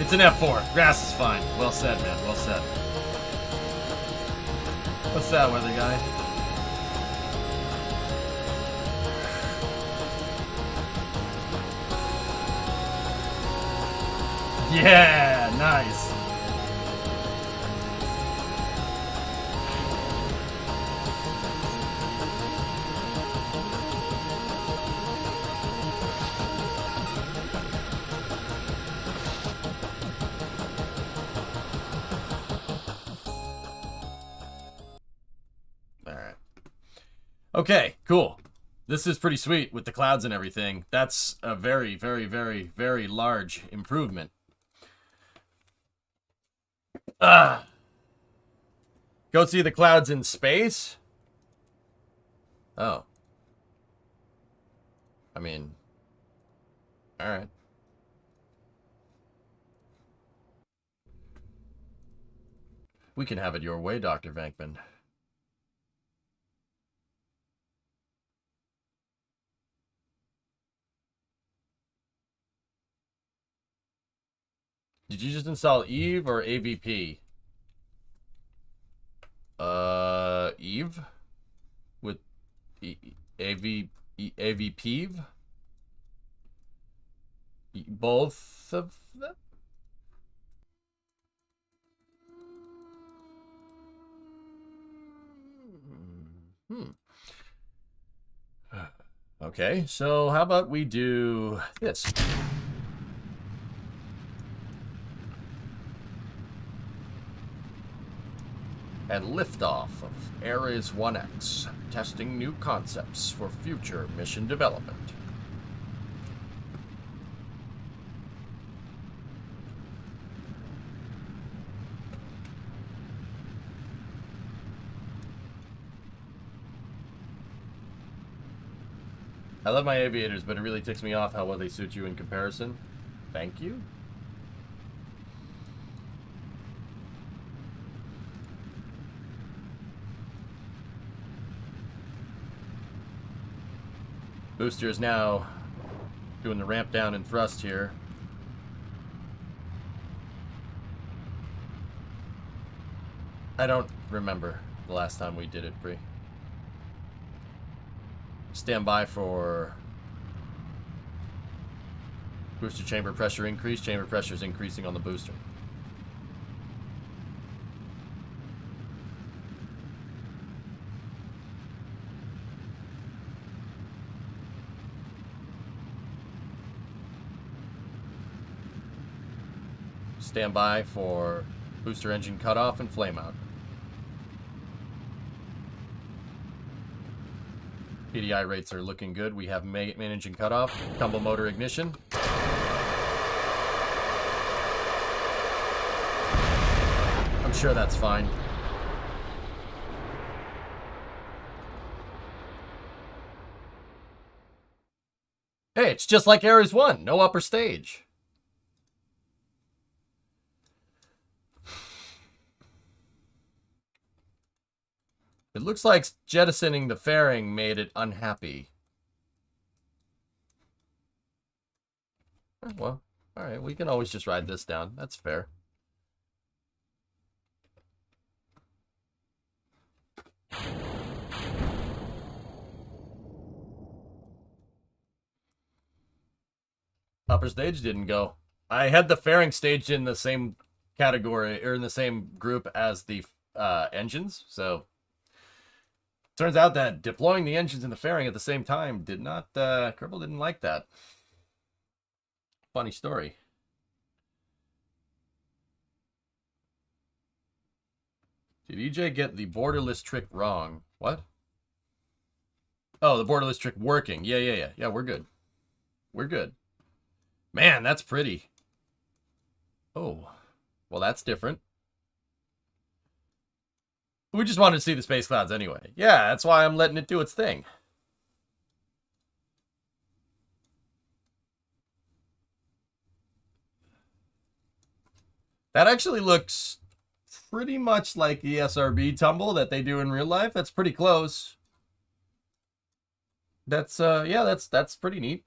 It's an F4. Grass is fine. Well said, man. Well said. What's that, weather guy? Yeah, nice. All right. Okay, cool. This is pretty sweet with the clouds and everything. That's a very, very, very, very large improvement. Go see the clouds in space? Oh. I mean, alright. We can have it your way, Dr. Vankman. Did you just install Eve or AVP? Eve? With AVP? Both of them? Okay, so how about we do this? And liftoff of Ares 1X, testing new concepts for future mission development. I love my aviators, but it really ticks me off how well they suit you in comparison. Thank you. Booster is now doing the ramp down and thrust here. I don't remember the last time we did it, Bree. Stand by for booster chamber pressure increase. Chamber pressure is increasing on the booster. Stand by for booster engine cutoff and flame out. PDI rates are looking good. We have main engine cutoff, tumble motor ignition. I'm sure that's fine. Hey, it's just like Ares 1, no upper stage. It looks like jettisoning the fairing made it unhappy. Well, alright, we can always just ride this down. That's fair. Upper stage didn't go. I had the fairing staged in the same category, or in the same group as the engines, so... Turns out that deploying the engines and the fairing at the same time did not, Kerbal didn't like that. Funny story. Did EJ get the borderless trick wrong? What? Oh, the borderless trick working. Yeah, we're good. We're good. Man, that's pretty. Oh, well, that's different. We just wanted to see the space clouds anyway. Yeah, that's why I'm letting it do its thing. That actually looks pretty much like the SRB tumble that they do in real life. That's pretty close. That's, yeah, that's pretty neat.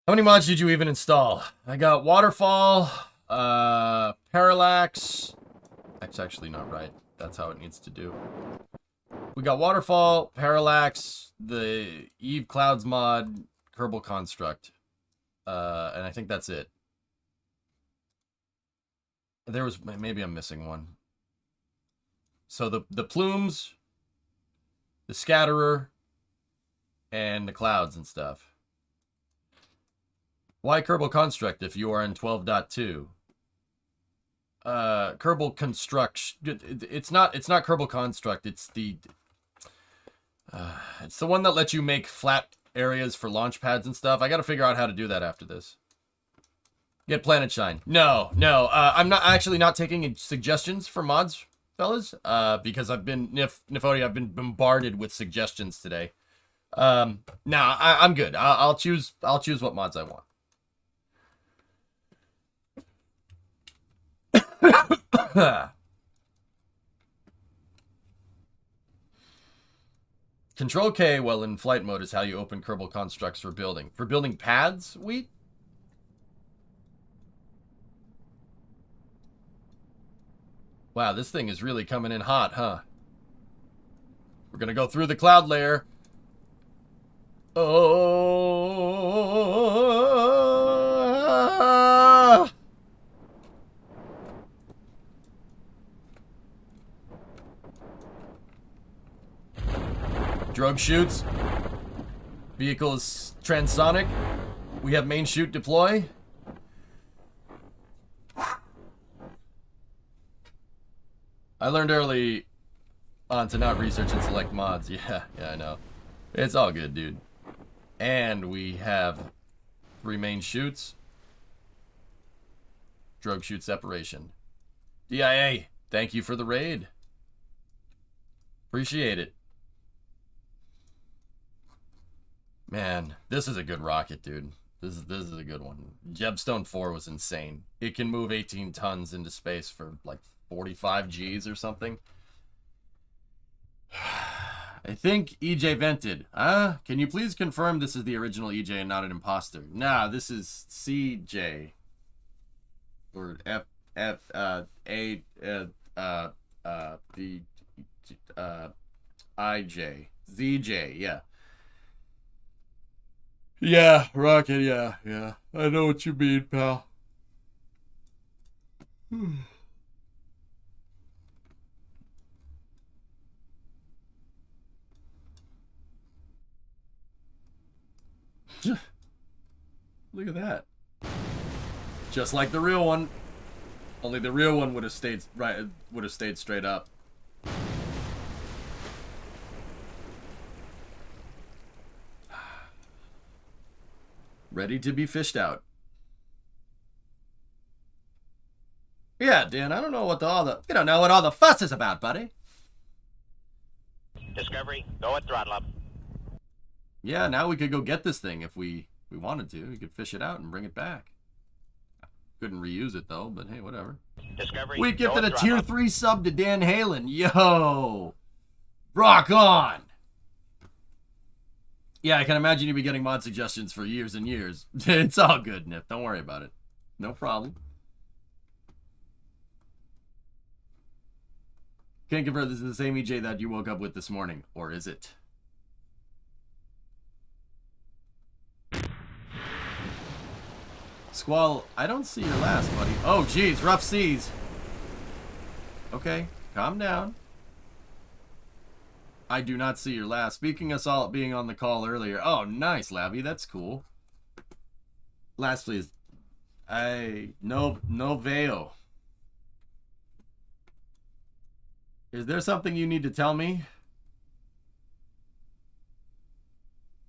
How many mods did you even install? I got Waterfall, Parallax. That's actually not right. That's how it needs to do. We got Waterfall, Parallax, the Eve Clouds mod, Kerbal Construct. And I think that's it. There was, maybe I'm missing one. So the plumes, the scatterer, and the clouds and stuff. Why Kerbal Construct if you are in 12.2? Kerbal Construct. It's not Kerbal Construct. It's the one that lets you make flat areas for launch pads and stuff. I got to figure out how to do that after this. Get Planet Shine. No. I'm not taking suggestions for mods, fellas. Because I've been Nifody. I've been bombarded with suggestions today. Nah, I'm good. I'll choose what mods I want. Control K while in flight mode is how you open Kerbal Constructs for building. For building pads, Wheat? Wow, this thing is really coming in hot, huh? We're gonna go through the cloud layer. Oh. Drogue shoots. Vehicle is transonic. We have main chute deploy. I learned early on to not research and select mods. Yeah, I know. It's all good, dude. And we have 3 main chutes. Drogue chute separation. DIA, thank you for the raid. Appreciate it. Man, this is a good rocket, dude. This is a good one. Jebstone 4 was insane. It can move 18 tons into space for like 45 Gs or something. I think EJ vented. Can you please confirm this is the original EJ and not an imposter? Nah, this is CJ. Or IJ. ZJ, yeah. Yeah, Rocket, yeah. I know what you mean, pal. Look at that. Just like the real one. Only the real one would have stayed straight up. Ready to be fished out. Yeah, Dan, I don't know what you don't know what all the fuss is about, buddy. Discovery, go at throttle up. Yeah, now we could go get this thing if we wanted to. We could fish it out and bring it back. Couldn't reuse it though, but hey, whatever. Discovery, We go gifted at a throttle tier up. 3 sub to Dan Halen. Yo! Rock on! Yeah, I can imagine you'd be getting mod suggestions for years and years. It's all good, Nip. Don't worry about it. No problem. Can't confirm this is the same EJ that you woke up with this morning. Or is it? Squall, I don't see your last, buddy. Oh, geez, rough seas. Okay, calm down. I do not see your last. Speaking of Salt being on the call earlier. Oh, nice, Labby. That's cool. Last, please. No veo. Is there something you need to tell me?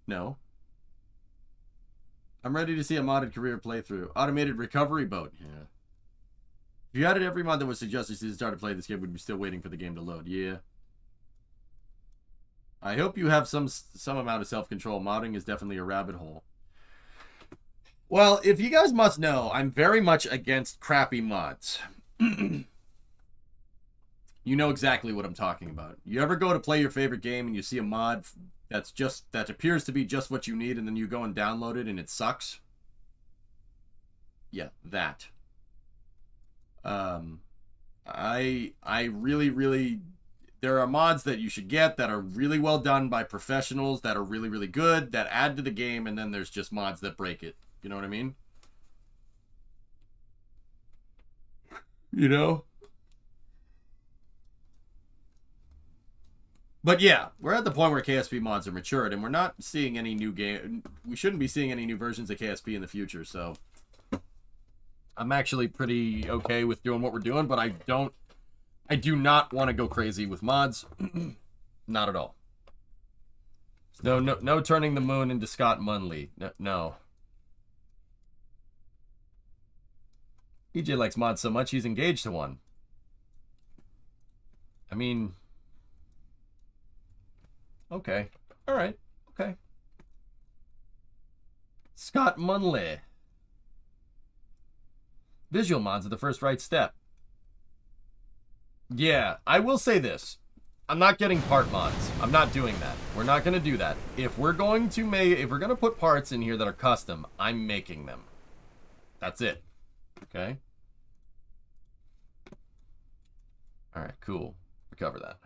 No. I'm ready to see a modded career playthrough. Automated recovery boat. Yeah. If you added every mod that was suggested to start to play this game, would be still waiting for the game to load. Yeah. I hope you have some amount of self-control. Modding is definitely a rabbit hole. Well, if you guys must know, I'm very much against crappy mods. You know exactly what I'm talking about. You ever go to play your favorite game and you see a mod that appears to be just what you need, and then you go and download it and it sucks? Yeah, that. I really there are mods that you should get that are really well done by professionals, that are really good, that add to the game, and then there's just mods that break it. You know what I mean? You know? But yeah, we're at the point where KSP mods are matured, and we're not seeing any new game. We shouldn't be seeing any new versions of KSP in the future, so I'm actually pretty okay with doing what we're doing, but I do not want to go crazy with mods. Not at all. No turning the moon into Scott Munley. No. EJ likes mods so much he's engaged to one. I mean, okay. All right. Okay. Scott Munley. Visual mods are the first right step. Yeah, I will say this. I'm not getting part mods. I'm not doing that. We're not going to do that. If we're going to put parts in here that are custom, I'm making them. That's it. Okay? All right, cool. Recover that.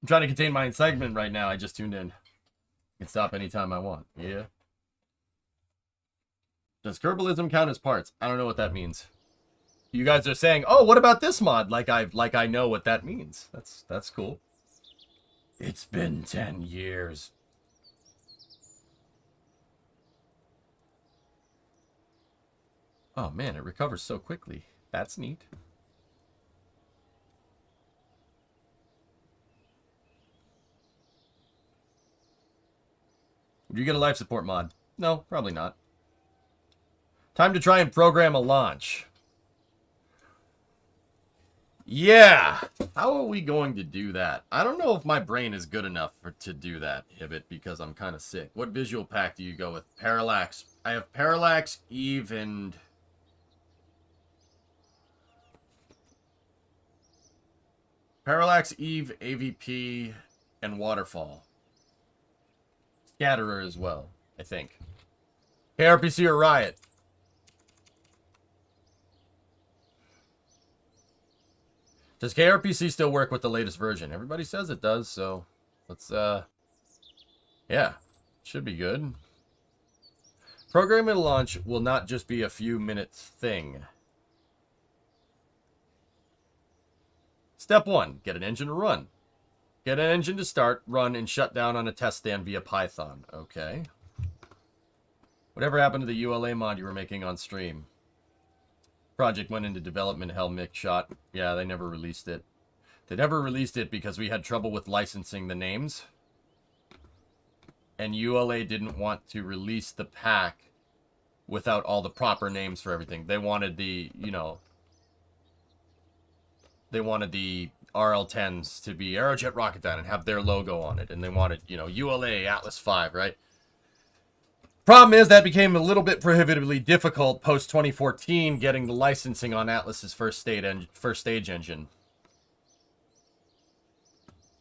I'm trying to contain my excitement right now. I just tuned in. I can stop anytime I want. Yeah. Does Kerbalism count as parts? I don't know what that means. You guys are saying, "Oh, what about this mod?" Like I know what that means. That's cool. It's been 10 years. Oh man, it recovers so quickly. That's neat. Would you get a life support mod? No, probably not. Time to try and program a launch. Yeah. How are we going to do that? I don't know if my brain is good enough to do that, Hibbit, because I'm kind of sick. What visual pack do you go with? Parallax. I have Parallax, Eve, and... Parallax, Eve, AVP, and Waterfall. Scatterer as well, I think. kRPC or Riot? Does kRPC still work with the latest version? Everybody says it does, so Let's, yeah, should be good. Programming to launch will not just be a few minutes thing. Step 1, get an engine to run. Get an engine to start, run, and shut down on a test stand via Python. Okay. Whatever happened to the ULA mod you were making on stream? Project went into development hell, Mick shot. Yeah, they never released it. They never released it because we had trouble with licensing the names. And ULA didn't want to release the pack without all the proper names for everything. They wanted the, you know, they wanted the RL-10s to be Aerojet Rocketdyne and have their logo on it. And they wanted, you know, ULA Atlas V, right? Problem is that became a little bit prohibitively difficult post-2014 getting the licensing on Atlas's first stage engine.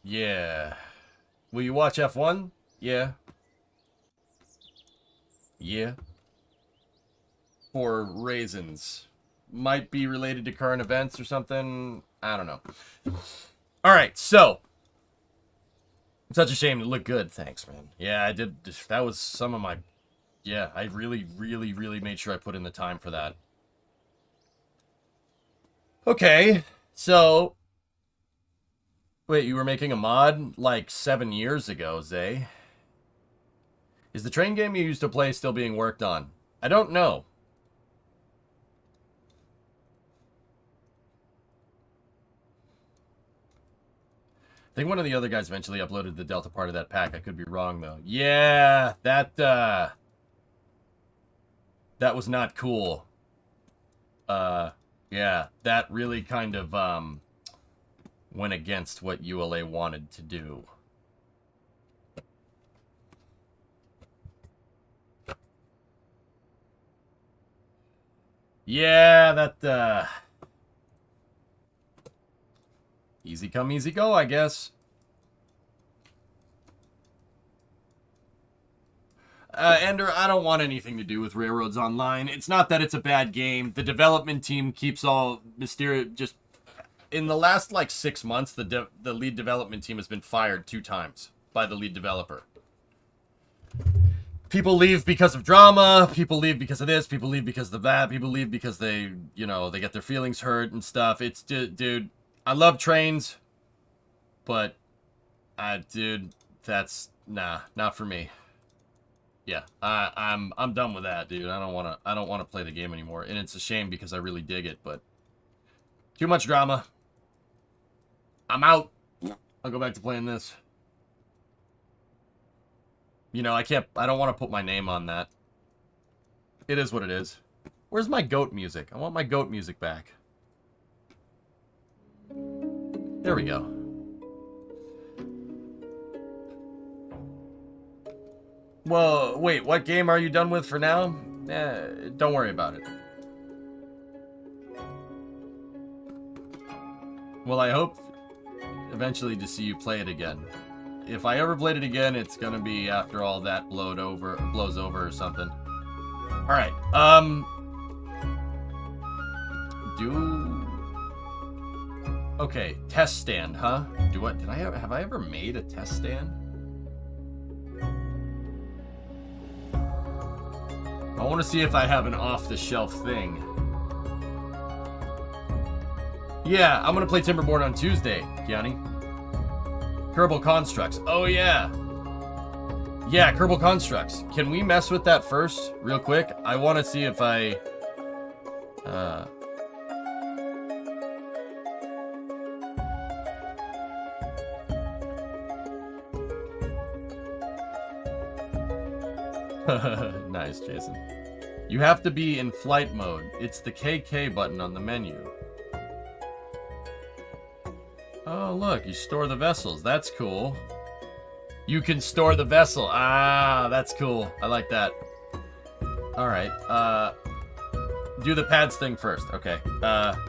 Yeah. Will you watch F1? Yeah. Yeah. For raisins. Might be related to current events or something. I don't know. Alright, so. Such a shame to look good. Thanks, man. Yeah, I did. That was some of my... Yeah, I really made sure I put in the time for that. Okay, so... Wait, you were making a mod like 7 years ago, Zay? Is the train game you used to play still being worked on? I don't know. I think one of the other guys eventually uploaded the Delta part of that pack. I could be wrong, though. Yeah, that was not cool. Yeah, that really kind of, went against what ULA wanted to do. Yeah, that, easy come, easy go, I guess. Ender, I don't want anything to do with Railroads Online. It's not that it's a bad game. The development team keeps all mysterious, just... In the last, like, 6 months, the lead development team has been fired 2 times by the lead developer. People leave because of drama, people leave because of this, people leave because of that, people leave because they, you know, they get their feelings hurt and stuff. It's, dude, I love trains, but, dude, that's, nah, not for me. Yeah, I'm done with that, dude. I don't wanna play the game anymore, and it's a shame because I really dig it, but too much drama. I'm out. I'll go back to playing this. You know, I don't want to put my name on that. It is what it is. Where's my goat music? I want my goat music back. There we go. Well, wait, what game are you done with for now? Don't worry about it. Well, I hope eventually to see you play it again. If I ever played it again, it's gonna be after all that blows over or something. Alright, okay, test stand, huh? Have I ever made a test stand? I want to see if I have an off-the-shelf thing. Yeah, I'm gonna play Timberborn on Tuesday, Kiani. Kerbal Konstructs. Oh, yeah. Yeah, Kerbal Konstructs. Can we mess with that first, real quick? I want to see if I... Nice, Jason. You have to be in flight mode. It's the KK button on the menu. Oh, look, you store the vessels. That's cool. You can store the vessel. Ah, that's cool. I like that. Alright, do the pads thing first. Okay,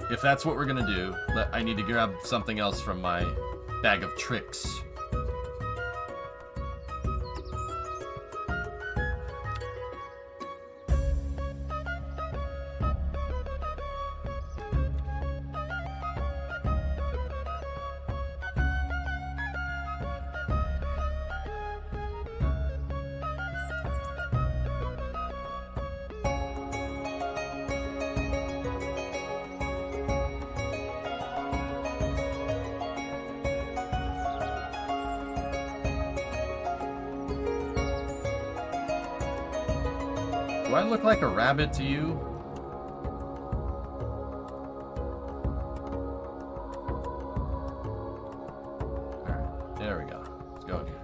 if that's what we're gonna do, I need to grab something else from my bag of tricks. Do I look like a rabbit to you? Alright, there we go. Let's go in here.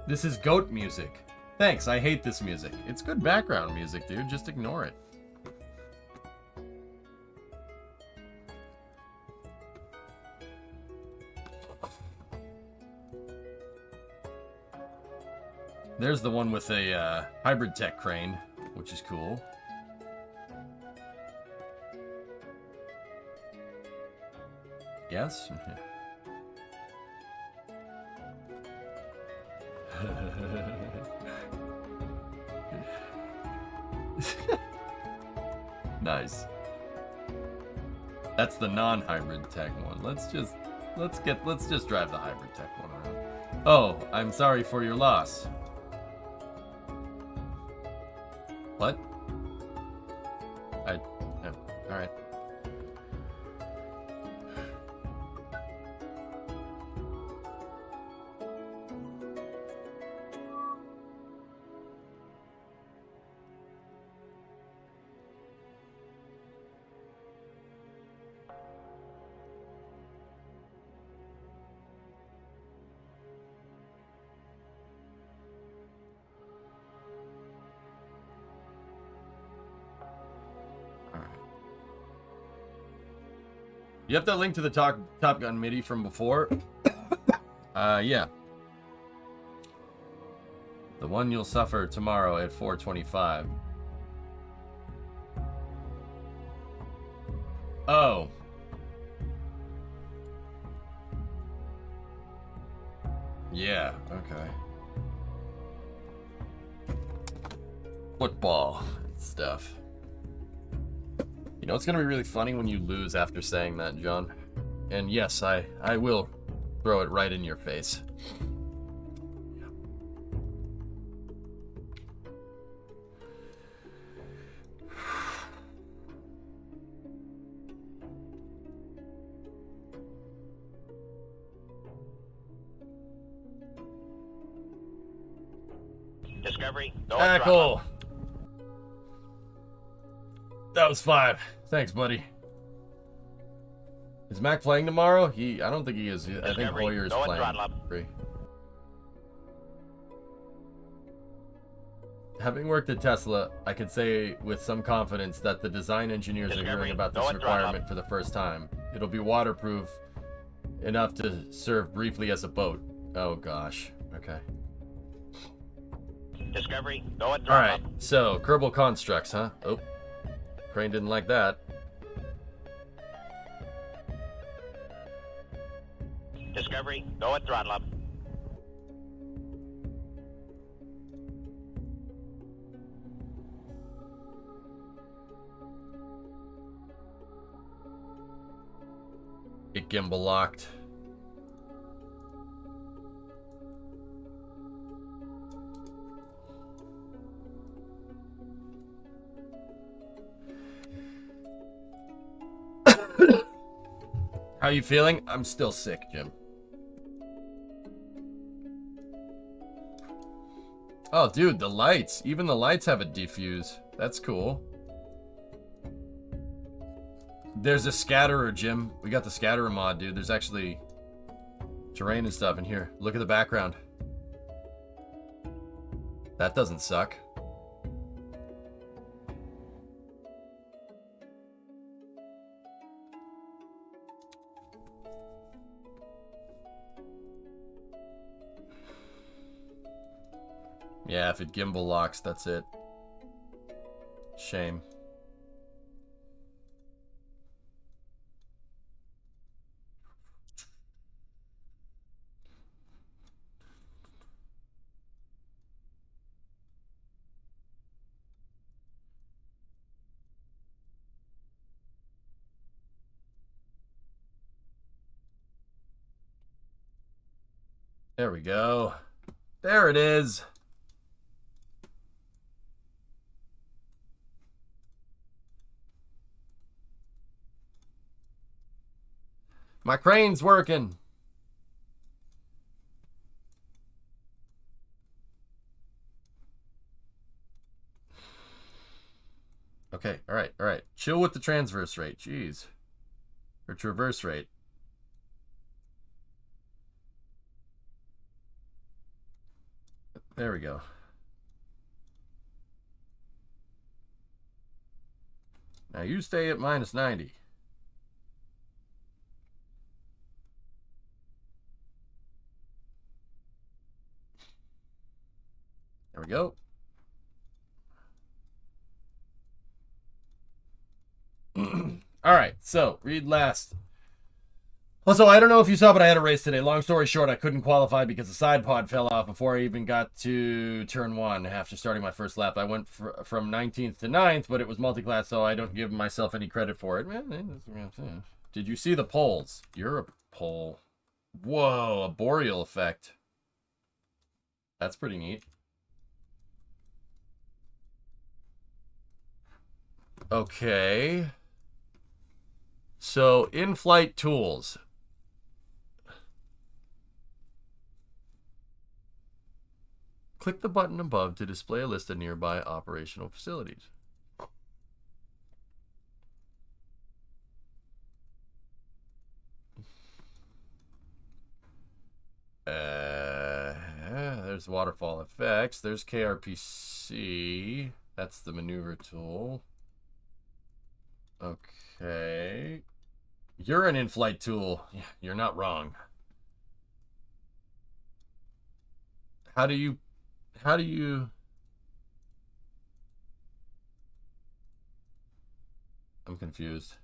This is goat music. Thanks, I hate this music. It's good background music, dude. Just ignore it. There's the one with a hybrid tech crane, which is cool. Yes? Nice. That's the non-hybrid tech one. Let's just drive the hybrid tech one around. Oh, I'm sorry for your loss. What? Alright. You have that link to the Top Gun MIDI from before? Yeah. The one you'll suffer tomorrow at 4:25. Oh. Yeah, okay. Football and stuff. You know, it's going to be really funny when you lose after saying that, John. And yes, I will throw it right in your face. Discovery. Tackle. That was 5. Thanks, buddy. Is Mac playing tomorrow? I don't think he is. I think Hoyer's playing. Free. Having worked at Tesla, I could say with some confidence that the design engineers are hearing about this requirement for the first time. It'll be waterproof enough to serve briefly as a boat. Oh gosh. Okay. Discovery. Go at Alright, so Kerbal Konstructs, huh? Oh. Crane didn't like that. Discovery, go at throttle up. Get gimbal locked. How you feeling? I'm still sick, Jim. Oh, dude, the lights. Even the lights have a diffuse. That's cool. There's a scatterer, Jim. We got the scatterer mod, dude. There's actually terrain and stuff in here. Look at the background. That doesn't suck. Yeah, if it gimbal locks, that's it. Shame. There we go. There it is. My crane's working. Okay, all right. Chill with the transverse rate. Jeez. Or traverse rate. There we go. Now you stay at -90. There we go. All right, so read last. Also, I don't know if you saw, but I had a race today. Long story short, I couldn't qualify because the side pod fell off before I even got to turn 1 after starting my first lap. I went from 19th to 9th, but it was multi-class, so I don't give myself any credit for it. Did you see the poles? You're a pole. Whoa, a boreal effect. That's pretty neat. Okay. So, in-flight tools. Click the button above to display a list of nearby operational facilities. There's waterfall effects. There's kRPC. That's the maneuver tool. Okay. You're an in-flight tool. Yeah, you're not wrong. How do you... I'm confused.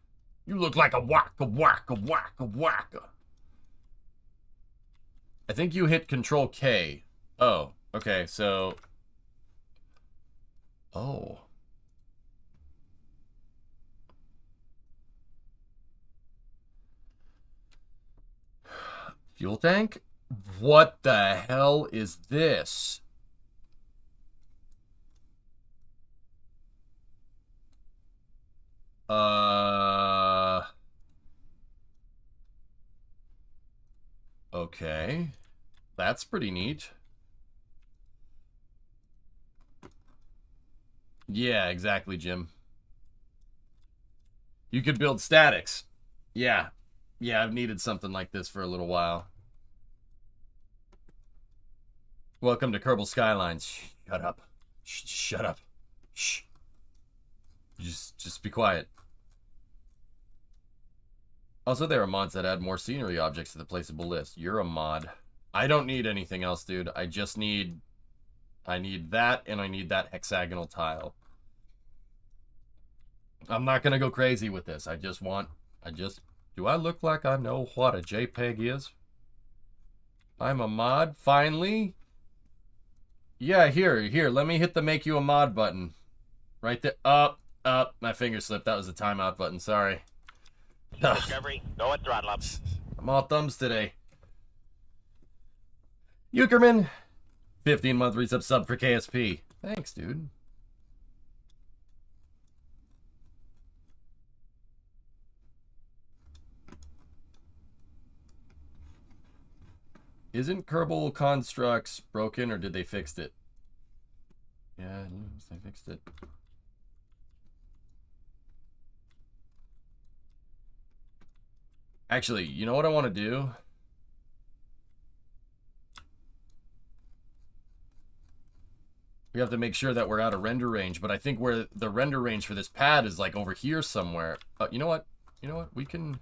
You look like a wacka. I think you hit Control K. Oh, okay, so... Oh. Fuel tank? What the hell is this? Okay. That's pretty neat. Yeah, exactly, Jim. You could build statics. Yeah. Yeah, I've needed something like this for a little while. Welcome to Kerbal Skylines. Shut up. Shut up. Shh. Just be quiet. Also, there are mods that add more scenery objects to the placeable list. You're a mod. I don't need anything else, dude. I just need... I need that, and I need that hexagonal tile. I'm not gonna go crazy with this. I just want... Do I look like I know what a JPEG is? I'm a mod, finally? Yeah, here. Let me hit the make you a mod button. Right there. Up. My finger slipped. That was the timeout button. Sorry. Discovery, go at throttle up. I'm all thumbs today. Eukerman, 15-month resub sub for KSP. Thanks, dude. Isn't Kerbal Konstructs broken, or did they fix it? Yeah, they fixed it. Actually, you know what I want to do? We have to make sure that we're out of render range, but I think where the render range for this pad is like over here somewhere. You know what? We can...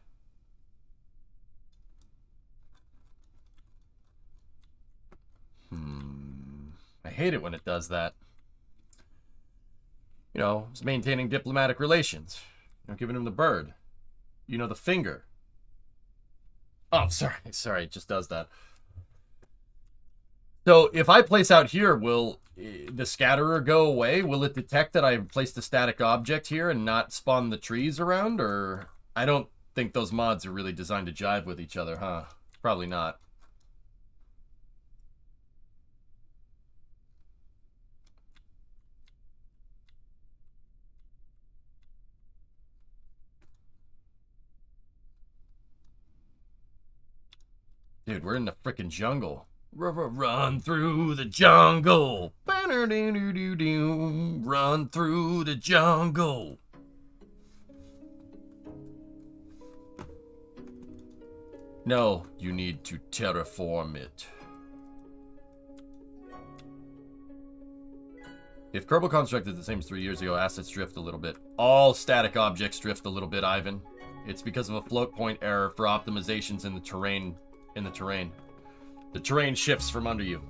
I hate it when it does that. You know, it's maintaining diplomatic relations. You know, giving him the bird. You know, the finger. Oh, sorry, it just does that. So if I place out here, will the scatterer go away? Will it detect that I placed a static object here and not spawn the trees around? Or I don't think those mods are really designed to jive with each other, huh? Probably not. Dude, we're in the frickin' jungle. Run through the jungle. Banner. Run through the jungle. No, you need to terraform it. If Kerbal Construct is the same as 3 years ago, assets drift a little bit. All static objects drift a little bit, Ivan. It's because of a float point error for optimizations in the terrain. The terrain shifts from under you.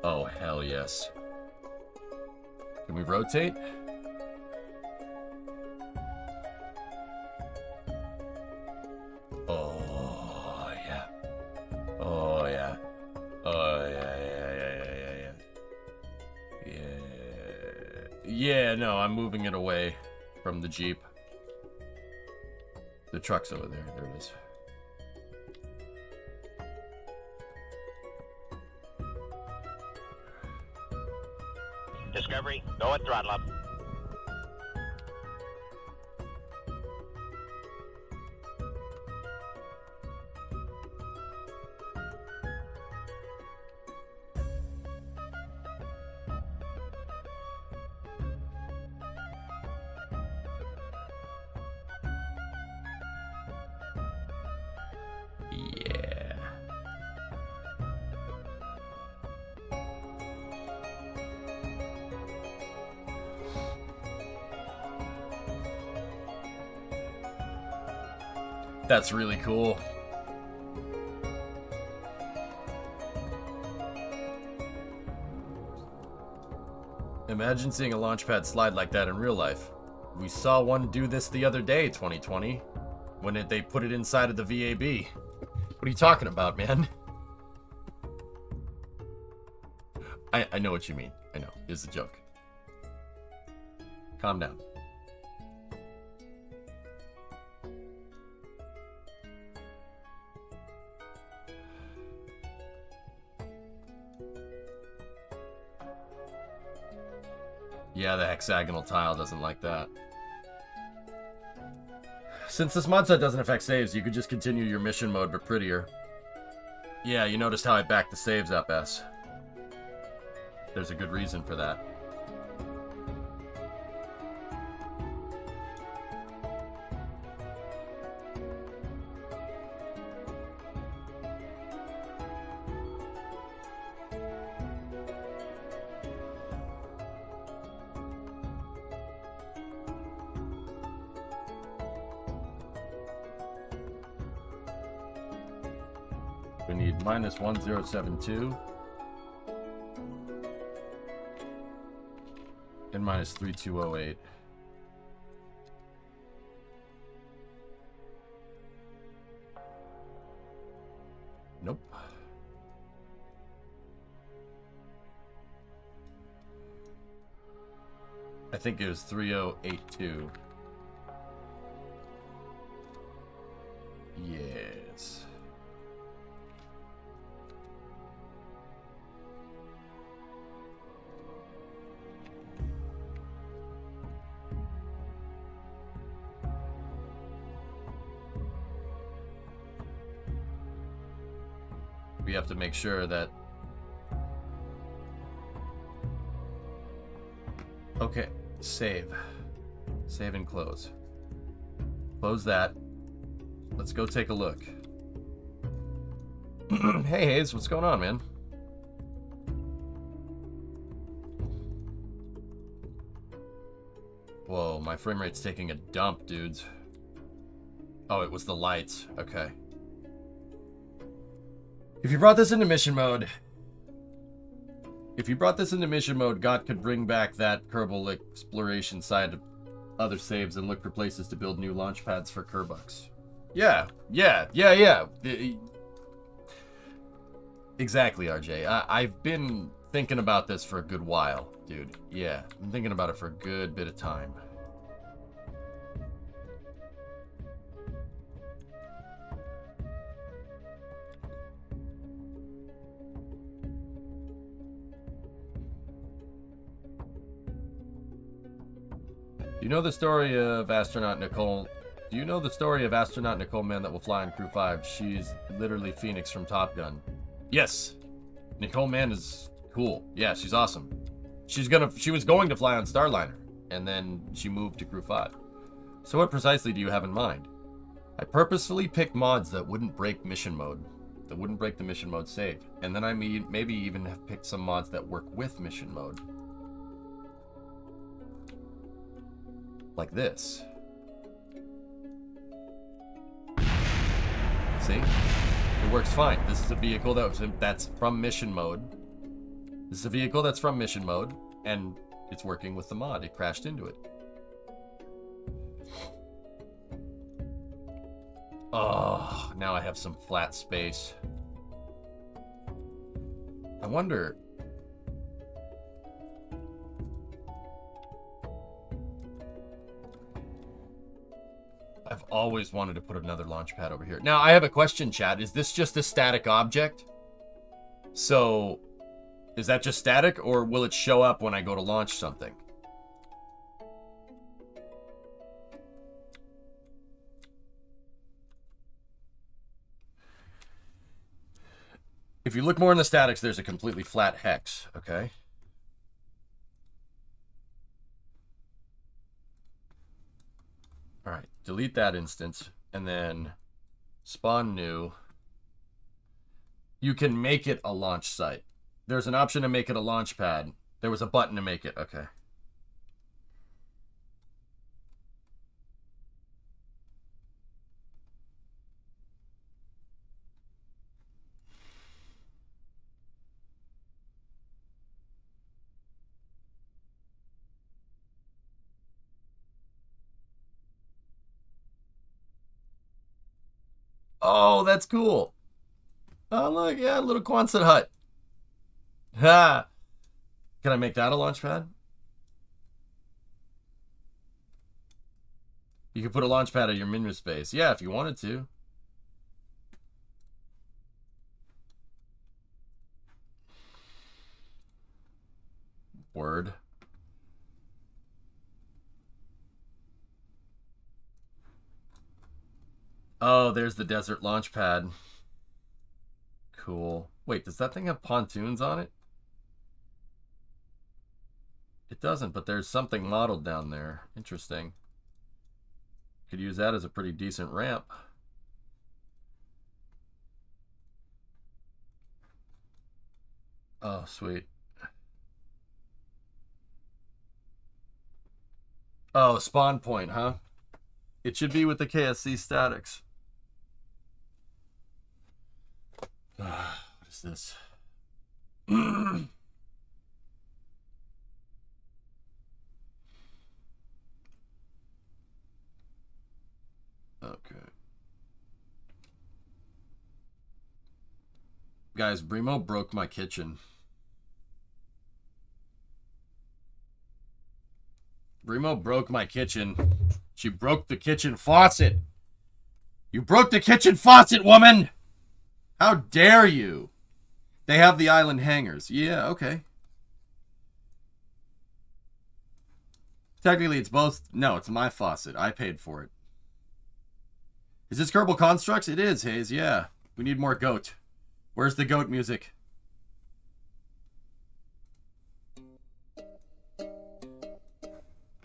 Oh, hell yes. Can we rotate? Oh, yeah. Oh, yeah. Oh, yeah. Yeah, no, I'm moving it away from the Jeep. The truck's over there. There it is. Discovery, go at throttle up. Yeah. That's really cool. Imagine seeing a launch pad slide like that in real life. We saw one do this the other day, 2020, when they put it inside of the VAB. What are you talking about, man? I know what you mean. I know. It's a joke. Calm down. Yeah, the hexagonal tile doesn't like that. Since this mod set doesn't affect saves, you could just continue your mission mode, but prettier. Yeah, you noticed how I backed the saves up, S. There's a good reason for that. We need -1072 and -3208. Nope. I think it was 3082. Yes. We have to make sure that... Okay, save. Save and close. Close that. Let's go take a look. Hey, Hayes, what's going on, man? Whoa, my frame rate's taking a dump, dudes. Oh, it was the lights. Okay. If you brought this into mission mode... God could bring back that Kerbal exploration side of other saves and look for places to build new launch pads for Kerbux. Yeah. Exactly, RJ. I've been thinking about this for a good while, dude. Yeah, I'm thinking about it for a good bit of time. Do you know the story of astronaut Nicole? Do you know the story of astronaut Nicole Man that will fly on Crew 5? She's literally Phoenix from Top Gun. Yes. Nicole Man is cool. Yeah, she's awesome. She was going to fly on Starliner, and then she moved to Crew 5. So what precisely do you have in mind? I purposefully picked mods that wouldn't break mission mode, that wouldn't break the mission mode save. And then I maybe even have picked some mods that work with mission mode. Like this. See? It works fine. This is a vehicle that's from mission mode. This is a vehicle that's from mission mode, and it's working with the mod. It crashed into it. Oh, now I have some flat space. I wonder... I've always wanted to put another launch pad over here. Now, I have a question, chat. Is this just a static object? So, is that just static, or will it show up when I go to launch something? If you look more in the statics, there's a completely flat hex, okay? All right, delete that instance, and then spawn new. You can make it a launch site. There's an option to make it a launch pad. There was a button to make it, okay. Oh, that's cool. Oh, look, yeah, a little Quonset hut. Ha! Can I make that a launch pad? You could put a launch pad at your menu space. Yeah, if you wanted to. Word. Oh, there's the desert launch pad. Cool. Wait, does that thing have pontoons on it? It doesn't, but there's something modeled down there. Interesting. Could use that as a pretty decent ramp. Oh, sweet. Oh, spawn point, huh? It should be with the KSC statics. What is this? Okay. Guys, Brimo broke my kitchen. Brimo broke my kitchen. She broke the kitchen faucet. You broke the kitchen faucet, woman! How dare you? They have the island hangers. Yeah, okay. Technically, it's both. No, it's my faucet. I paid for it. Is this Kerbal Konstructs? It is, Hayes. Yeah. We need more goat. Where's the goat music?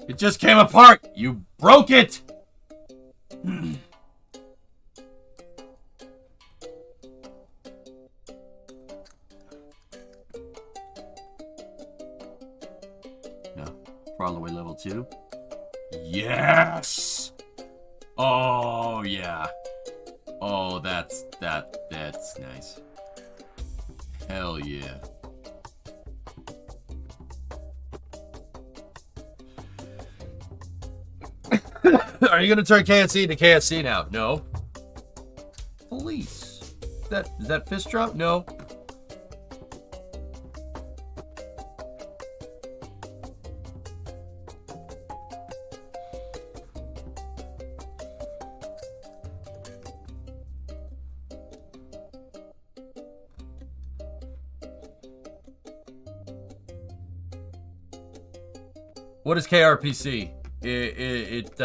It just came apart. You broke it. All the way level 2. Yes! Oh yeah. Oh, that's nice. Hell yeah. Are you gonna turn KSC to KSC now? No. Police. Is that fist drop? No. What is kRPC? It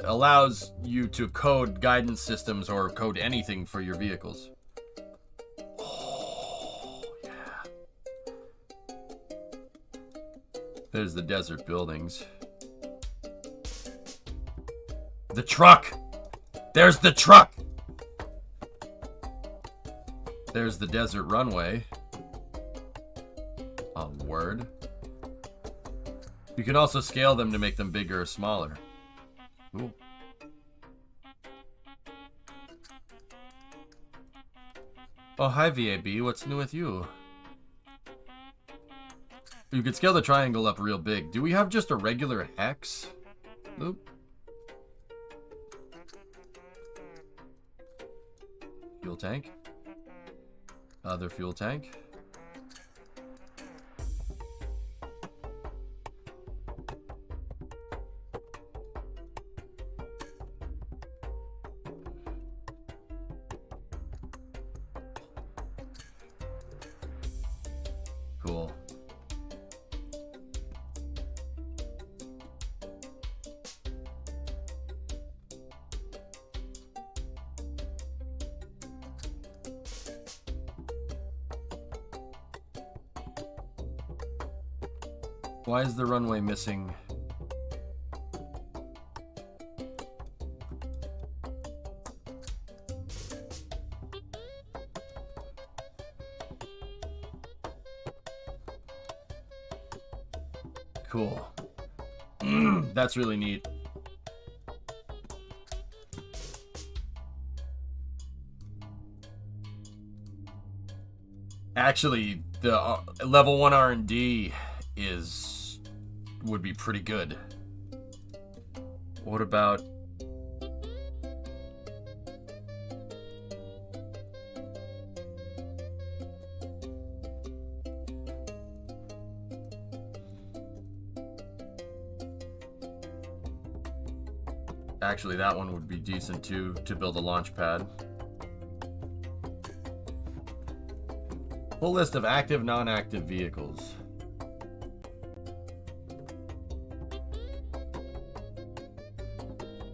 allows you to code guidance systems or code anything for your vehicles. Oh, yeah. There's the desert buildings. The truck! There's the truck! There's the desert runway. Oh, word. You can also scale them to make them bigger or smaller. Ooh. Oh, hi VAB, what's new with you? You could scale the triangle up real big. Do we have just a regular hex? Oop. Fuel tank. Other fuel tank. Cool. Why is the runway missing? Cool. That's really neat. Actually, the level 1 R&D would be pretty good. What about actually that one would be decent too, to build a launch pad. Full list of active, non-active vehicles.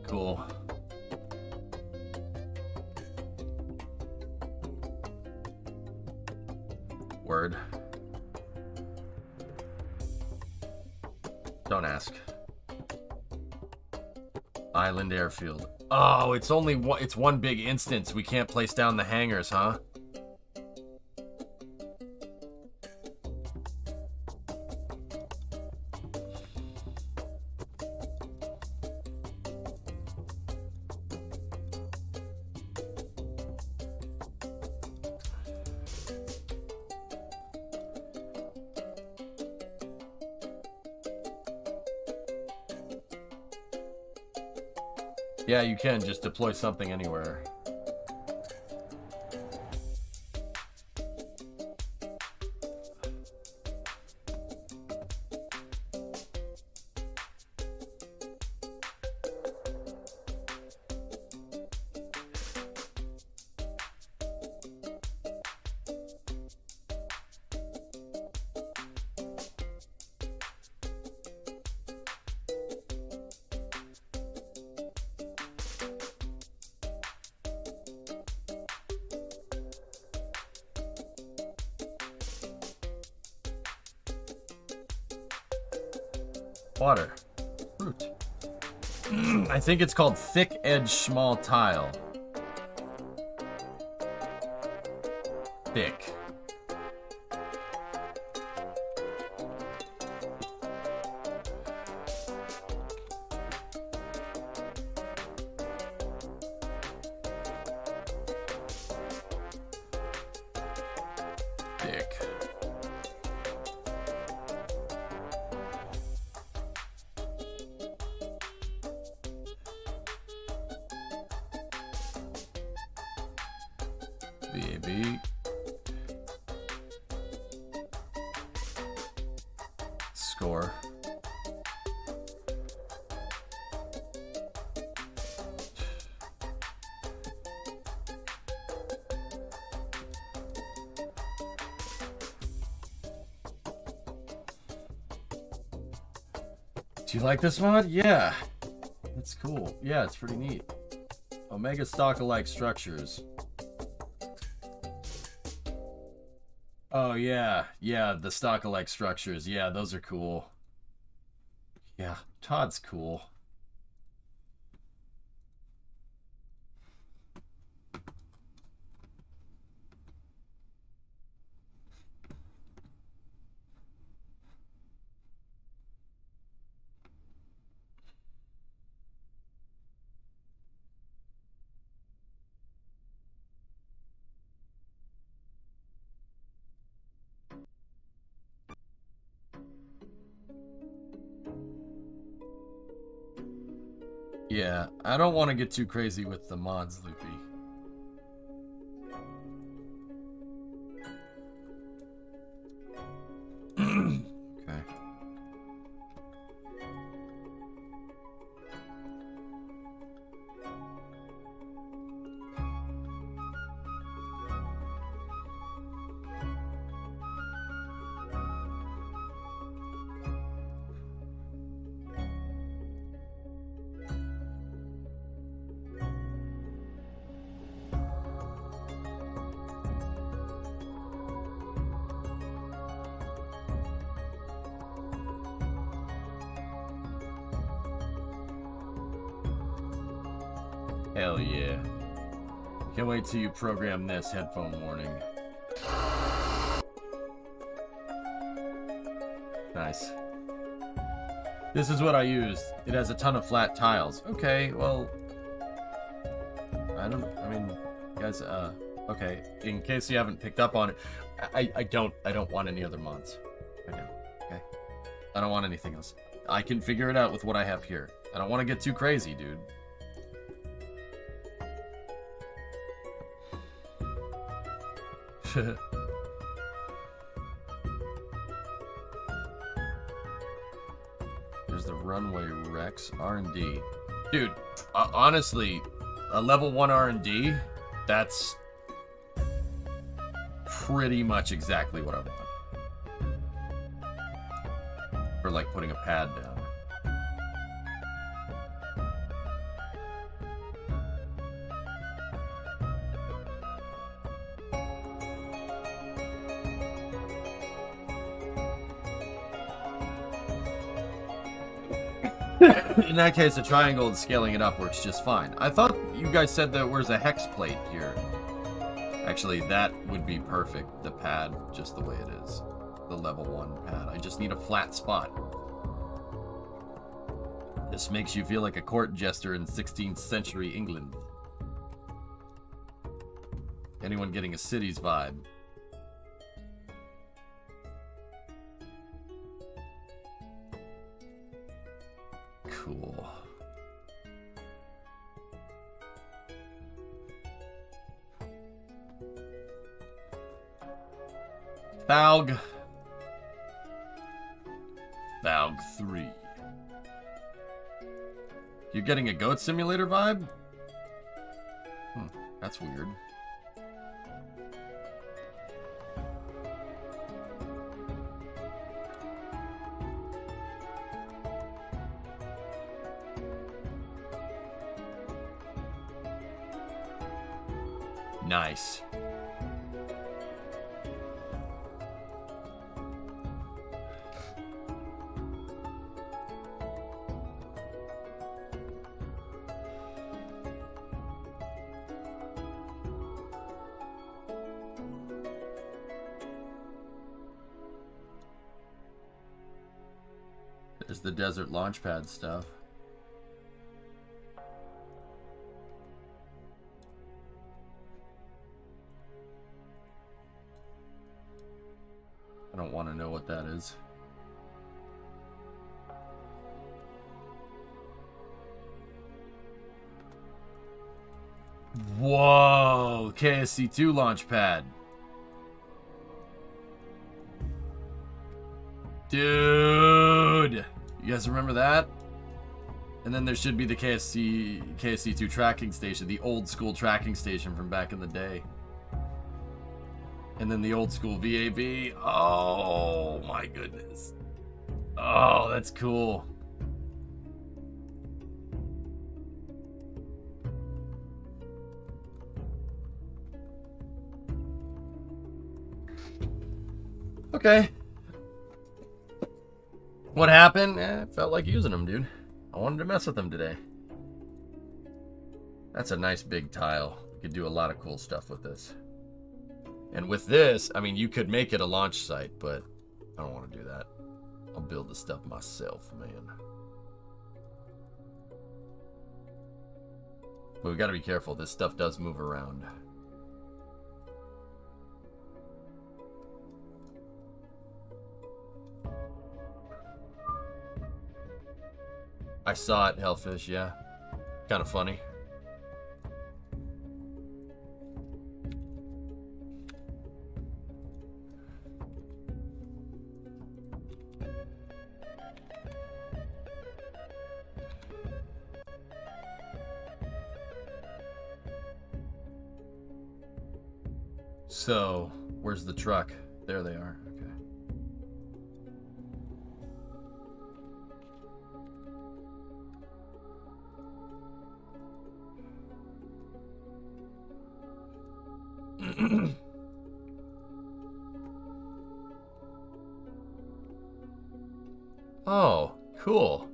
Cool. Word. Don't ask. Island airfield. Oh, it's only one, it's one big instance. We can't place down the hangars, huh? Yeah, you can just deploy something anywhere. Water. Fruit. I think it's called thick edge small tile. Thick. Thick. VAB. Score. Do you like this mod? Yeah. That's cool. Yeah, it's pretty neat. Omega stalk-alike structures. Oh, yeah. Yeah, the stalk-alike structures. Yeah, those are cool. Yeah, Todd's cool. Yeah, I don't want to get too crazy with the mods, Loopy. Okay. Hell yeah. Can't wait till you program this headphone warning. Nice. This is what I used. It has a ton of flat tiles. Okay, well... I mean, guys, okay. In case you haven't picked up on it, I don't want any other mods. I don't, okay? I don't want anything else. I can figure it out with what I have here. I don't want to get too crazy, dude. There's the runway Rex R&D. Dude, honestly, a level 1 R&D, that's pretty much exactly what I want. For like putting a pad down. In that case, a triangle and scaling it up works just fine. I thought you guys said there was a hex plate here. Actually, that would be perfect. The pad, just the way it is. The level 1 pad. I just need a flat spot. This makes you feel like a court jester in 16th century England. Anyone getting a city's vibe? Cool. Valg 3. You're getting a goat simulator vibe? That's weird. Nice. There's the desert launchpad stuff. I don't want to know what that is. Whoa! KSC2 launchpad. Dude! You guys remember that? And then there should be the KSC2 tracking station, the old school tracking station from back in the day. And then the old school VAV. Oh my goodness. Oh, that's cool. Okay. What happened? Felt like using them, dude. I wanted to mess with them today. That's a nice big tile. You could do a lot of cool stuff with this. And with this, I mean, you could make it a launch site, but I don't want to do that. I'll build the stuff myself, man. But we got to be careful. This stuff does move around. I saw it, Hellfish, yeah. Kind of funny. So, where's the truck? There they are. Okay. Oh, cool.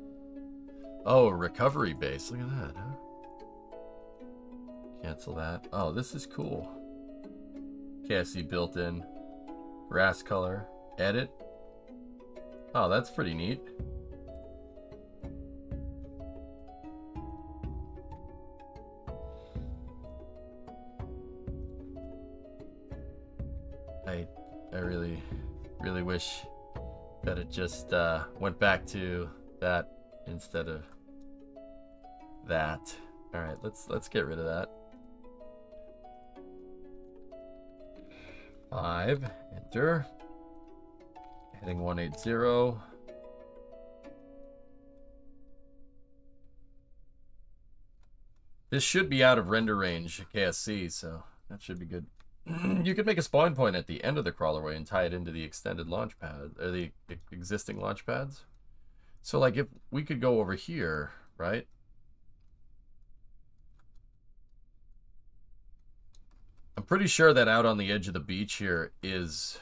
Oh, recovery base. Look at that, huh? Cancel that. Oh, this is cool. KSP built in. Grass color. Edit. Oh, that's pretty neat. I really wish that it just went back to that instead of that. All right, let's get rid of that. 5, enter. Heading 180. This should be out of render range KSC, so that should be good. You could make a spawn point at the end of the crawlerway and tie it into the extended launch pad, or the existing launch pads. So like if we could go over here, right? I'm pretty sure that out on the edge of the beach here is...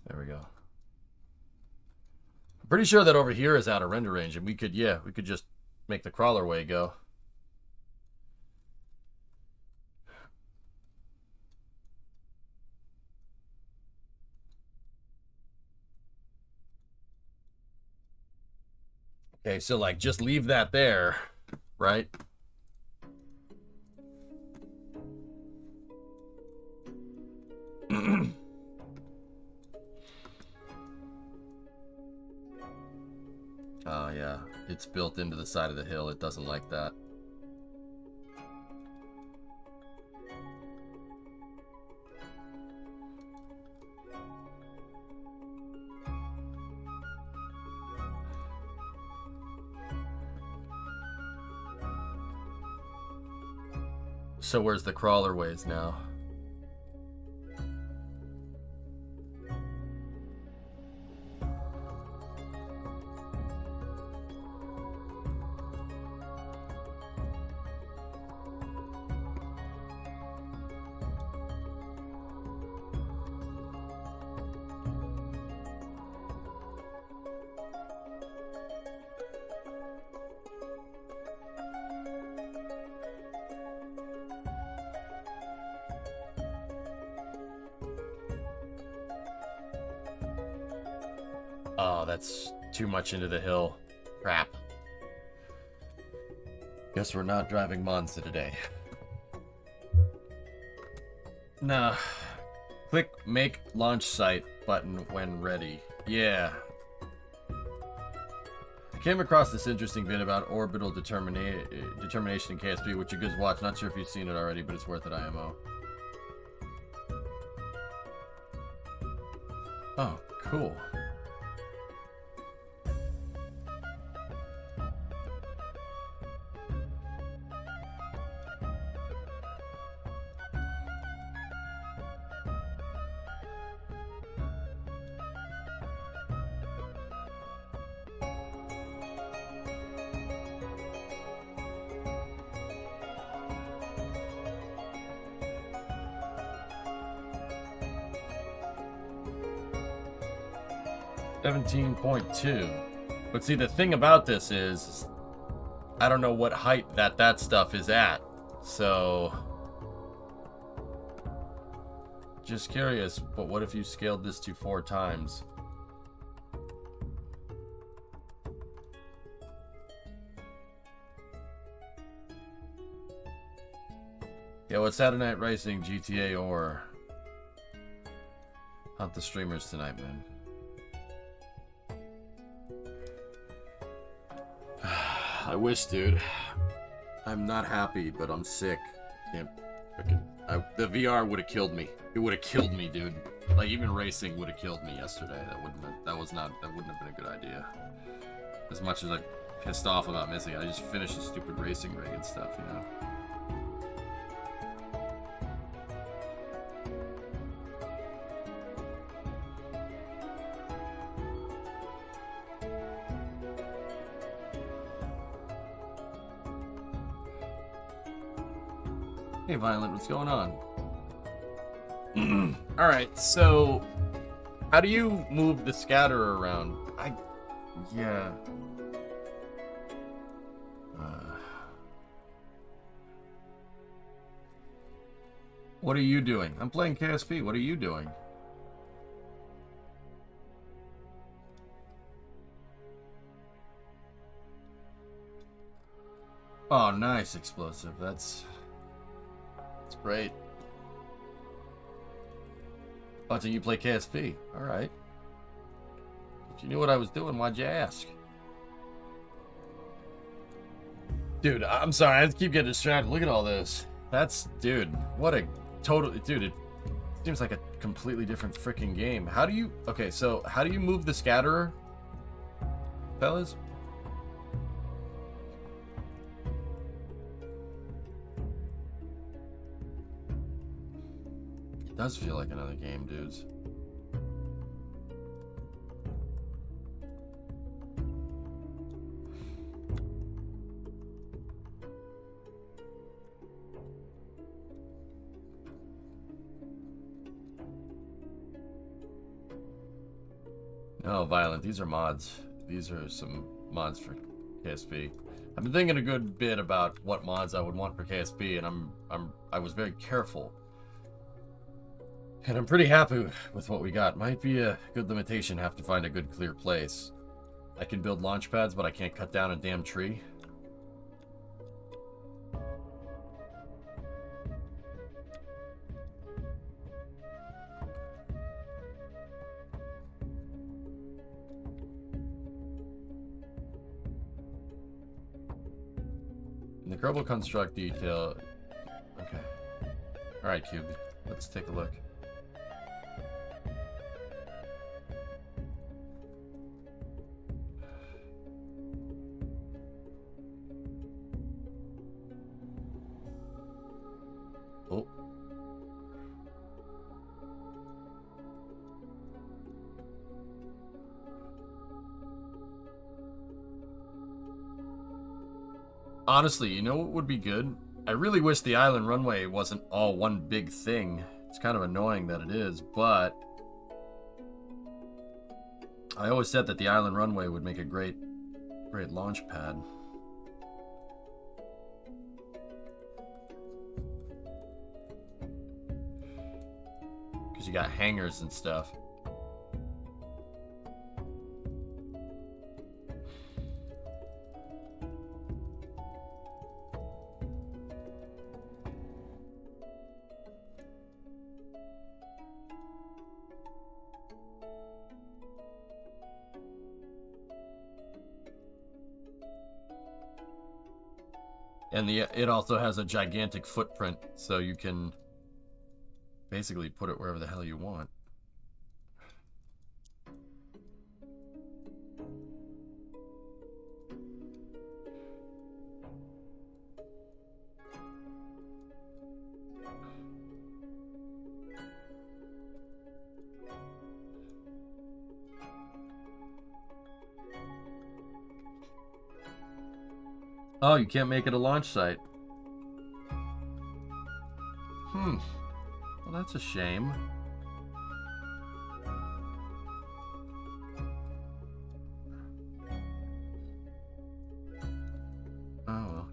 There we go. I'm pretty sure that over here is out of render range, and we could just make the crawlerway go. Okay, so like just leave that there, right? Oh, yeah. It's built into the side of the hill. It doesn't like that. So where's the crawlerways now? Oh, that's too much into the hill. Crap. Guess we're not driving Monza today. Nah. Click Make Launch Site button when ready. Yeah. I came across this interesting bit about orbital determination in KSP, which you guys watch. Not sure if you've seen it already, but it's worth it, IMO. Oh, cool. 17.2. But see, the thing about this is, I don't know what height that stuff is at. So, just curious, but what if you scaled this to 4 times? Yeah, what's Saturday Night Racing, GTA, or hunt the streamers tonight, man? I wish, dude. I'm not happy, but I'm sick. Can't freaking. The VR would have killed me. It would have killed me, dude. Like even racing would have killed me yesterday. That wouldn't have been a good idea. As much as I'm pissed off about missing it, I just finished the stupid racing rig and stuff, you know. Hey, Violent, what's going on? Alright, so how do you move the scatter around? Yeah. What are you doing? I'm playing KSP. What are you doing? Oh, nice explosive. That's great. Watching you play KSP. Alright. If you knew what I was doing, why'd you ask? Dude, I'm sorry. I keep getting distracted. Look at all this. Dude, what a total... Dude, it seems like a completely different freaking game. How do you... Okay, so how do you move the scatterer? Fellas? It does feel like another game, dudes. No, Violent, these are mods. These are some mods for KSP. I've been thinking a good bit about what mods I would want for KSP, and I was very careful. And I'm pretty happy with what we got. Might be a good limitation, have to find a good clear place. I can build launch pads, but I can't cut down a damn tree. In the Kerbal construct detail... Okay. Alright, Cube. Let's take a look. Oh. Honestly, you know what would be good? I really wish the island runway wasn't all one big thing. It's kind of annoying that it is, but I always said that the island runway would make a great launch pad. Because you got hangars and stuff. And it also has a gigantic footprint, so you can basically put it wherever the hell you want. Oh, you can't make it a launch site. Well, that's a shame.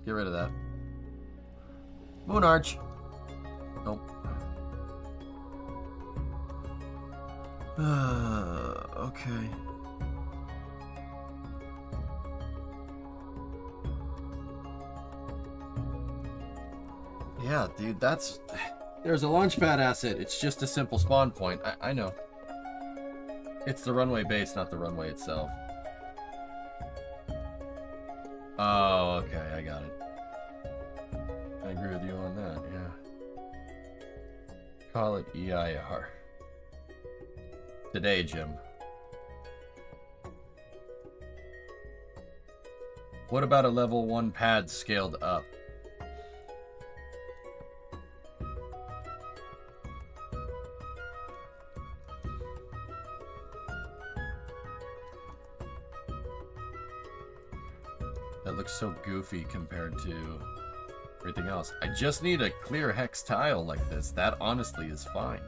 Get rid of that. Moon Arch. Nope. Okay. Yeah, dude, that's... There's a launchpad asset. It's just a simple spawn point. I know. It's the runway base, not the runway itself. Oh, okay, I got it. I agree with you on that, yeah. Call it EIR. Today, Jim. What about a level 1 pad scaled up? That looks so goofy compared to everything else. I just need a clear hex tile like this. That honestly is fine.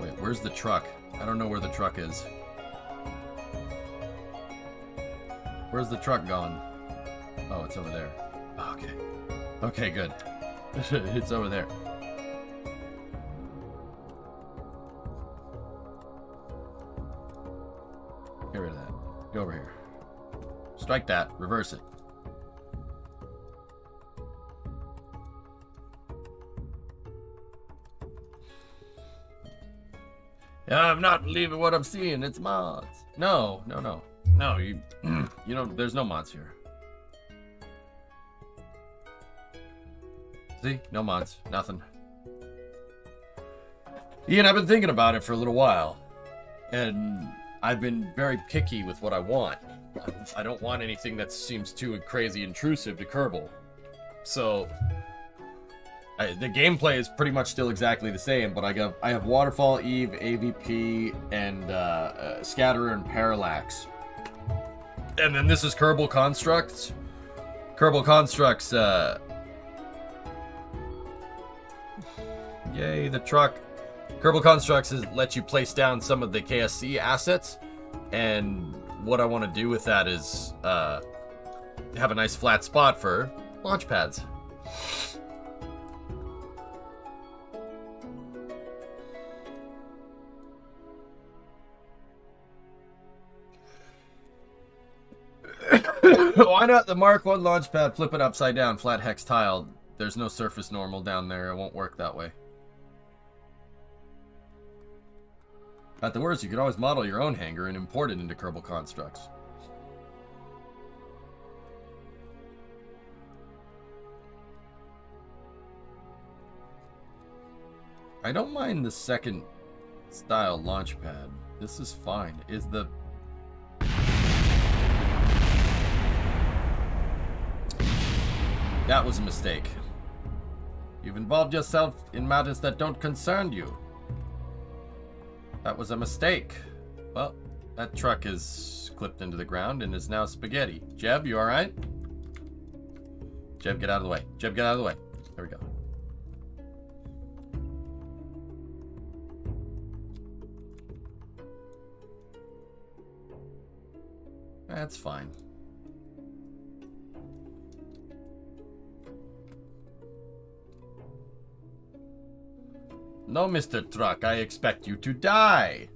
Wait, where's the truck? I don't know where the truck is. Where's the truck gone? Oh, it's over there. Okay. Okay, good. It's over there. Get rid of that. Go over here. Strike that. Reverse it. Yeah, I'm not believing what I'm seeing. It's mods. No, no, no. No, you know, there's no mods here. See? No mods. Nothing. Ian, I've been thinking about it for a little while. And I've been very picky with what I want. I don't want anything that seems too crazy intrusive to Kerbal. So, the gameplay is pretty much still exactly the same, but I have Waterfall, Eve, AVP, and Scatterer and Parallax. And then this is Kerbal Konstructs. Kerbal Konstructs, yay, the truck. Kerbal Konstructs lets you place down some of the KSC assets, and what I want to do with that is have a nice flat spot for launch pads. Why not the Mark 1 launch pad? Flip it upside down, flat hex tile. There's no surface normal down there. It won't work that way. At the worst, you could always model your own hangar and import it into Kerbal Konstructs. I don't mind the second style launch pad. This is fine. Is the... That was a mistake. You've involved yourself in matters that don't concern you. That was a mistake. Well, that truck is clipped into the ground and is now spaghetti. Jeb, you alright? Jeb, get out of the way. Jeb, get out of the way. There we go. That's fine. No, Mr. Truck, I expect you to die.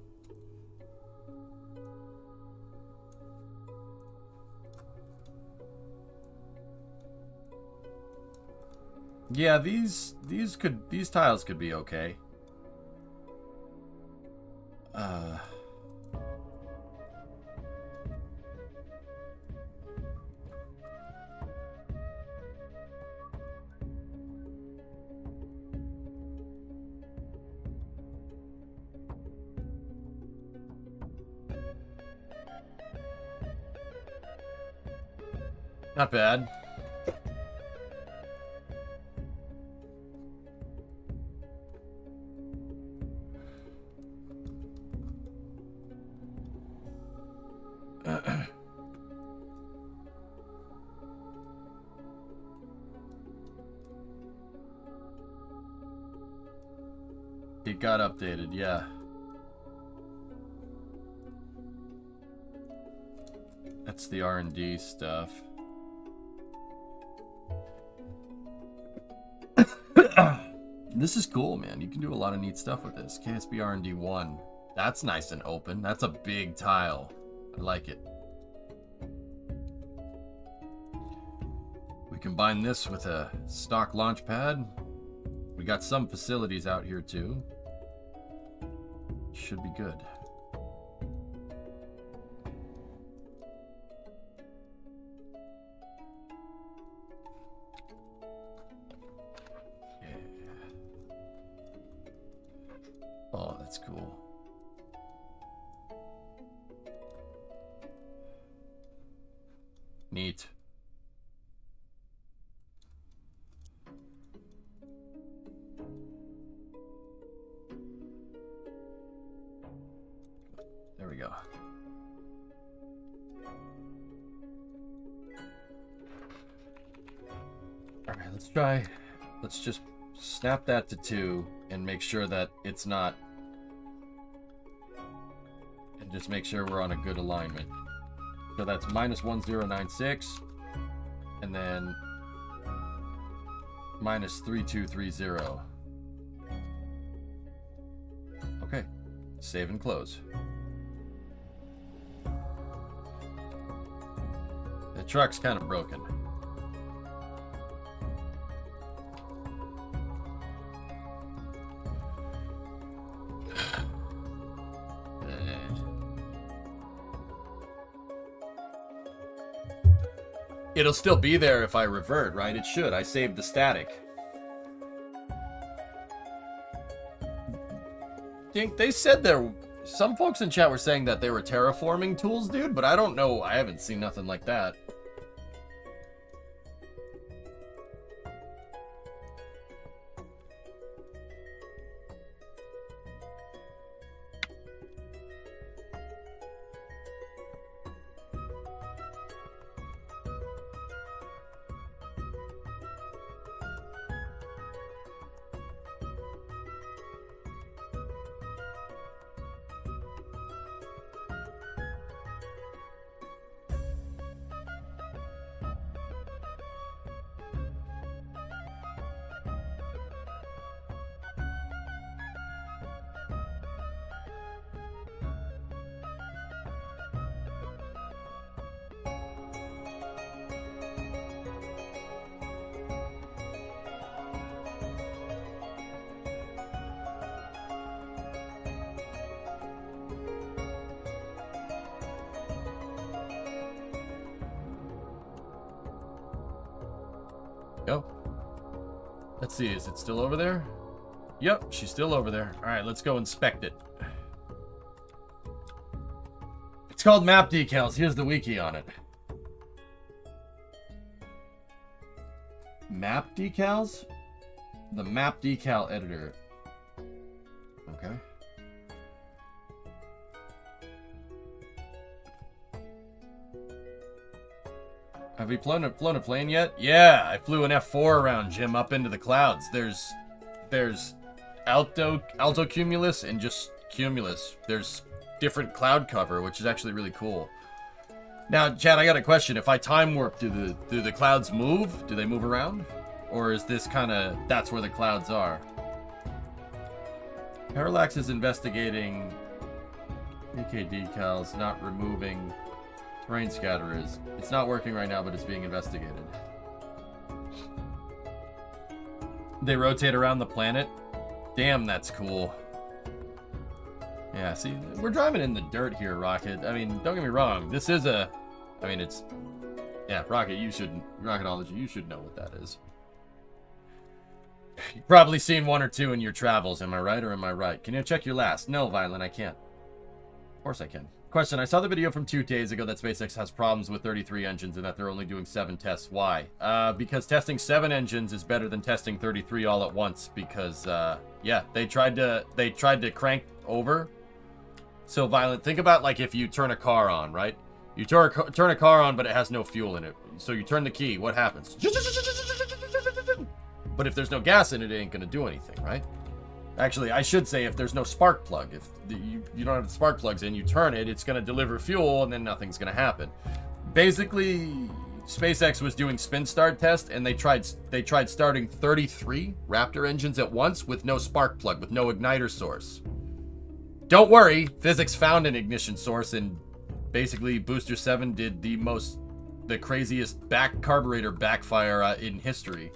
Yeah, these tiles could be okay. Not bad. It got updated, yeah. That's the R&D stuff. This is cool, man. You can do a lot of neat stuff with this. KSP R&D 1. That's nice and open. That's a big tile. I like it. We combine this with a stock launch pad. We got some facilities out here too. Should be good. Yeah. Oh, that's cool. Neat. There we go. All right, let's try. Let's just snap that to 2 and make sure that it's not. And just make sure we're on a good alignment. So that's -1096 and then -3230. Okay, save and close. The truck's kind of broken. It'll still be there if I revert, right? It should. I saved the static. They said there... Some folks in chat were saying that they were terraforming tools, dude, but I don't know. I haven't seen nothing like that. Go. Let's see, is it still over there? Yep, she's still over there. All right, let's go inspect it. It's called map decals. Here's the wiki on it. Map decals? The map decal editor. Okay. Have you flown a plane yet? Yeah, I flew an F4 around, Jim, up into the clouds. There's alto cumulus and just cumulus. There's different cloud cover, which is actually really cool. Now, Chad, I got a question. If I time warp, do the clouds move? Do they move around? Or is this kind of, that's where the clouds are? Parallax is investigating AK decals, not removing terrain scatterers. It's not working right now, but it's being investigated. They rotate around the planet? Damn, that's cool. Yeah, see, we're driving in the dirt here, Rocket. I mean, don't get me wrong. This is a... I mean, it's... Yeah, Rocket, you should... Rocketology, you should know what that is. You've probably seen one or two in your travels, am I right or am I right? Can you check your last? No, Violent, I can't. Of course I can. Question, I saw the video from 2 days ago that SpaceX has problems with 33 engines and that they're only doing 7 tests. Why? Because testing 7 engines is better than testing 33 all at once because, yeah, they tried to crank over. So, Violent, think about like if you turn a car on, right? You turn a car on, but it has no fuel in it. So you turn the key, what happens? But if there's no gas in it, it ain't gonna do anything, right? Actually, I should say if there's no spark plug. If you don't have the spark plugs in, you turn it, it's going to deliver fuel, and then nothing's going to happen. Basically, SpaceX was doing spin start test, and they tried starting 33 Raptor engines at once with no spark plug, with no igniter source. Don't worry, physics found an ignition source, and basically Booster 7 did the craziest carburetor backfire in history.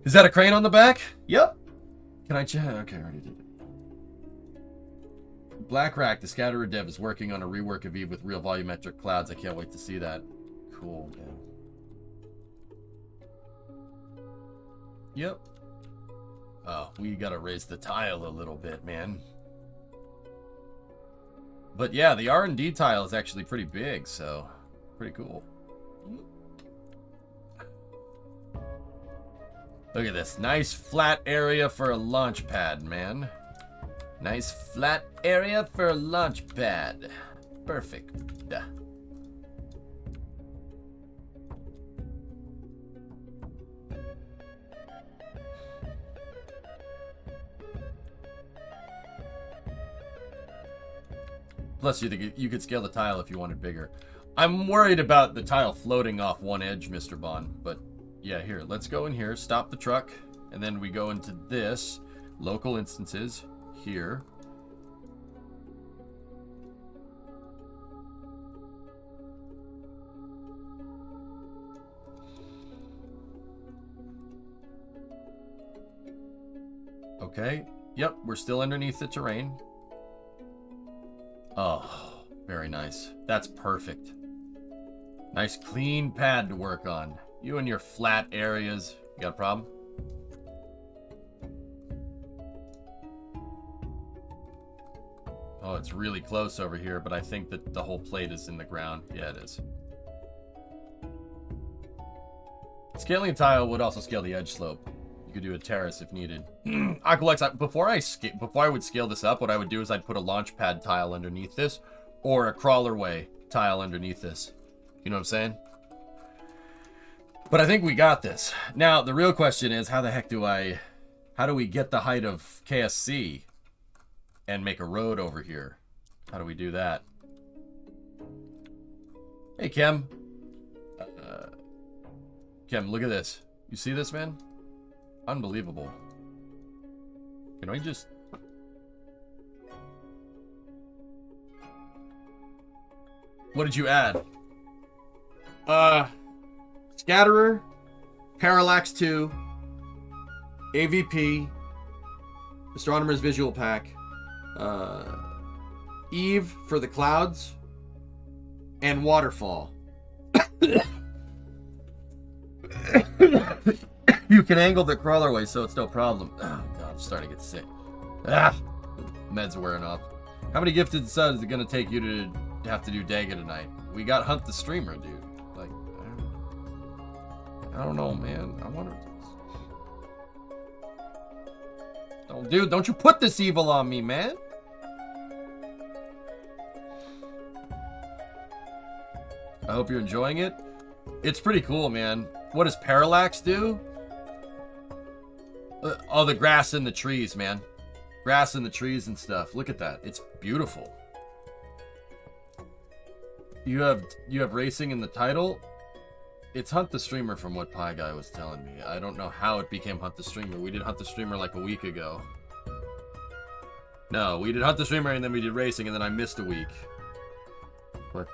Is that a crane on the back? Yep. Can I check? Okay, I already did it. Black Rack, the Scatterer dev, is working on a rework of Eve with real volumetric clouds. I can't wait to see that. Cool, man. Yep. Oh, we gotta raise the tile a little bit, man. But yeah, the R&D tile is actually pretty big, so pretty cool. Look at this. Nice flat area for a launch pad, man. Nice flat area for a launch pad. Perfect. Plus, you could scale the tile if you wanted bigger. I'm worried about the tile floating off one edge, Mr. Bond, but yeah, here, let's go in here, stop the truck, and then we go into this, local instances, here. Okay, yep, we're still underneath the terrain. Oh, very nice. That's perfect. Nice clean pad to work on. You and your flat areas. You got a problem? Oh, it's really close over here, but I think that the whole plate is in the ground. Yeah, it is. Scaling a tile would also scale the edge slope. You could do a terrace if needed. Aqualex, before I would scale this up, what I would do is I'd put a launch pad tile underneath this, or a crawlerway tile underneath this. You know what I'm saying? But I think we got this. Now, the real question is, how do we get the height of KSC and make a road over here? How do we do that? Hey, Kem. Kem, look at this. You see this, man? Unbelievable. Can I just... What did you add? Scatterer, Parallax 2, AVP, Astronomer's Visual Pack, Eve for the clouds, and Waterfall. You can angle the crawlerway, so it's no problem. Oh, God, I'm starting to get sick. Meds are wearing off. How many gifted subs is it going to take you to have to do Daga tonight? We got Hunt the Streamer, dude. Like, I don't know, man. I wonder. Oh, dude, don't you put this evil on me, man. I hope you're enjoying it. It's pretty cool, man. What does Parallax do? Oh, the grass and the trees, man. Grass and the trees and stuff. Look at that. It's beautiful. You have racing in the title. It's Hunt the Streamer from what Pie Guy was telling me. I don't know how it became Hunt the Streamer. We did Hunt the Streamer like a week ago. No, we did Hunt the Streamer and then we did racing and then I missed a week. But,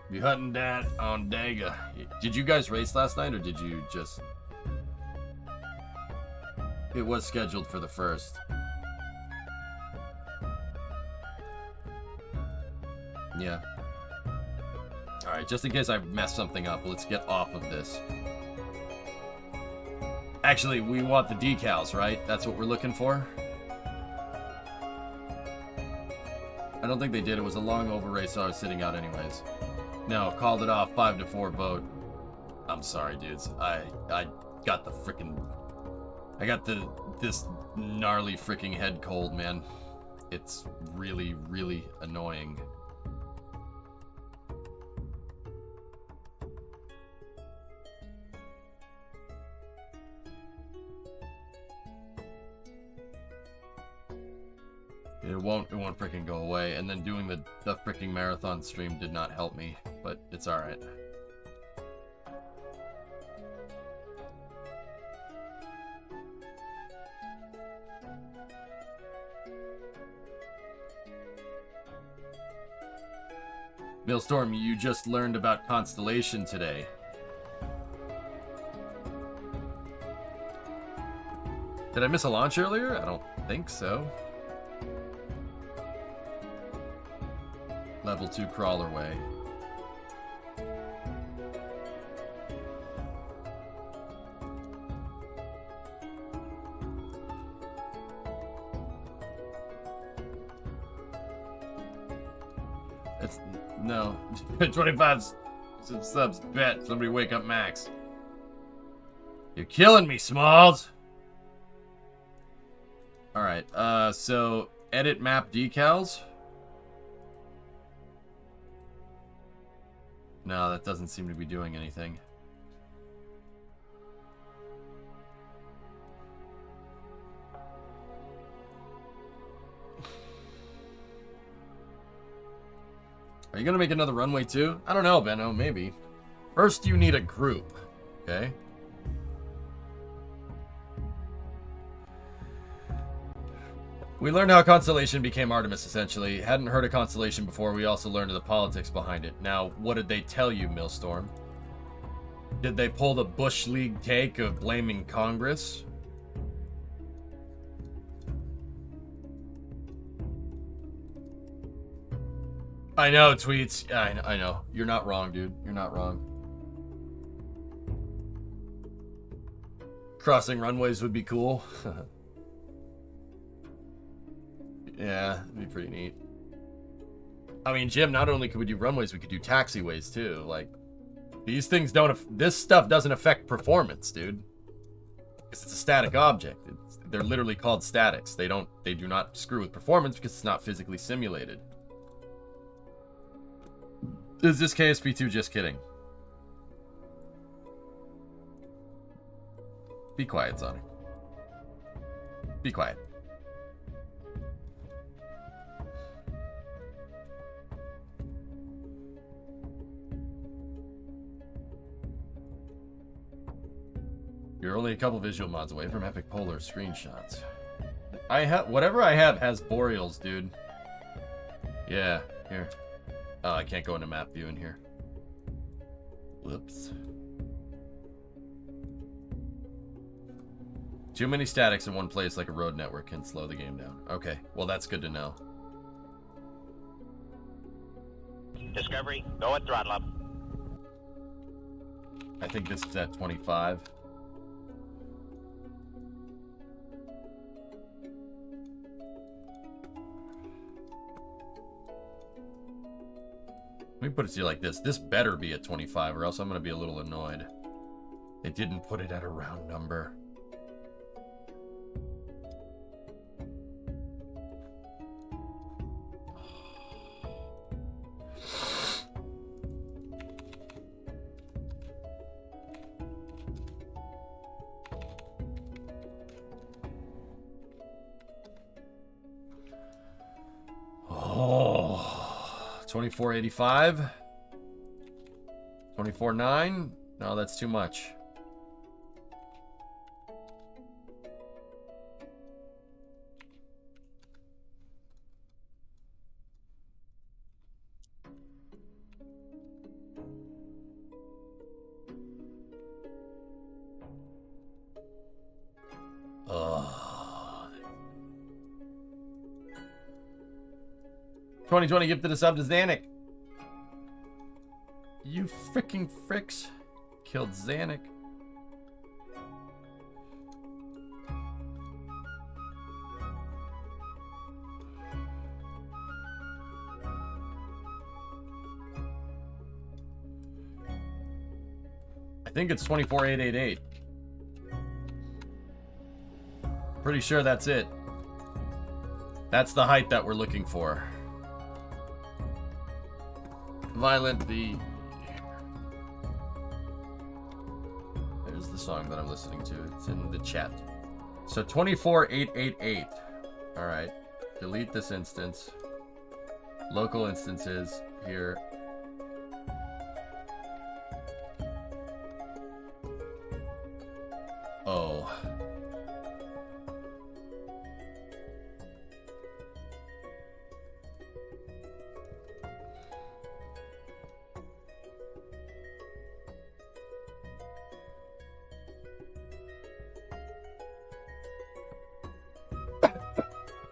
be hunting that on Daga. Did you guys race last night or did you just... It was scheduled for the 1st. Yeah. Alright, just in case I mess something up, let's get off of this. Actually, we want the decals, right? That's what we're looking for? I don't think they did. It was a long over race, so I was sitting out anyways. No, called it off. 5-4 vote. I'm sorry, dudes. I got the freaking... I got this gnarly freaking head cold, man. It's really, really annoying. It won't freaking go away. And then doing the freaking marathon stream did not help me, but it's alright. Millstorm, you just learned about Constellation today. Did I miss a launch earlier? I don't think so. Level 2 crawler way. It's no 25 subs bet. Somebody wake up Max. You're killing me, Smalls. All right. So edit map decals. No, that doesn't seem to be doing anything. Are you gonna make another runway too? I don't know, Benno, maybe. First, you need a group, okay? We learned how Constellation became Artemis, essentially. Hadn't heard of Constellation before. We also learned of the politics behind it. Now, what did they tell you, Millstorm? Did they pull the Bush League take of blaming Congress? I know, Tweets. I know. You're not wrong, dude. You're not wrong. Crossing runways would be cool. Yeah, it'd be pretty neat. I mean, Jim, not only could we do runways, we could do taxiways too. Like, these things don't... This stuff doesn't affect performance, dude. Because it's a static object. They're literally called statics. They do not screw with performance because it's not physically simulated. Is this KSP2 just kidding? Be quiet, Sonic. Be quiet. You're only a couple visual mods away from epic polar screenshots. Whatever I have has boreals, dude. Yeah, here. Oh, I can't go into map view in here. Whoops. Too many statics in one place like a road network can slow the game down. Okay, well that's good to know. Discovery, go at throttle up. I think this is at 25. Let me put it to you like this. This better be at 25 or else I'm going to be a little annoyed. They didn't put it at a round number. Oh. 2485, 24.9. No, that's too much. Ugh. 2020 gifted a sub to Xanic. You freaking fricks killed Xanic. I think it's 24888. Pretty sure that's it. That's the height that we're looking for. Violent the... There's the song that I'm listening to. It's in the chat. So 24888. Alright. delete this instance. Local instances here. Oh.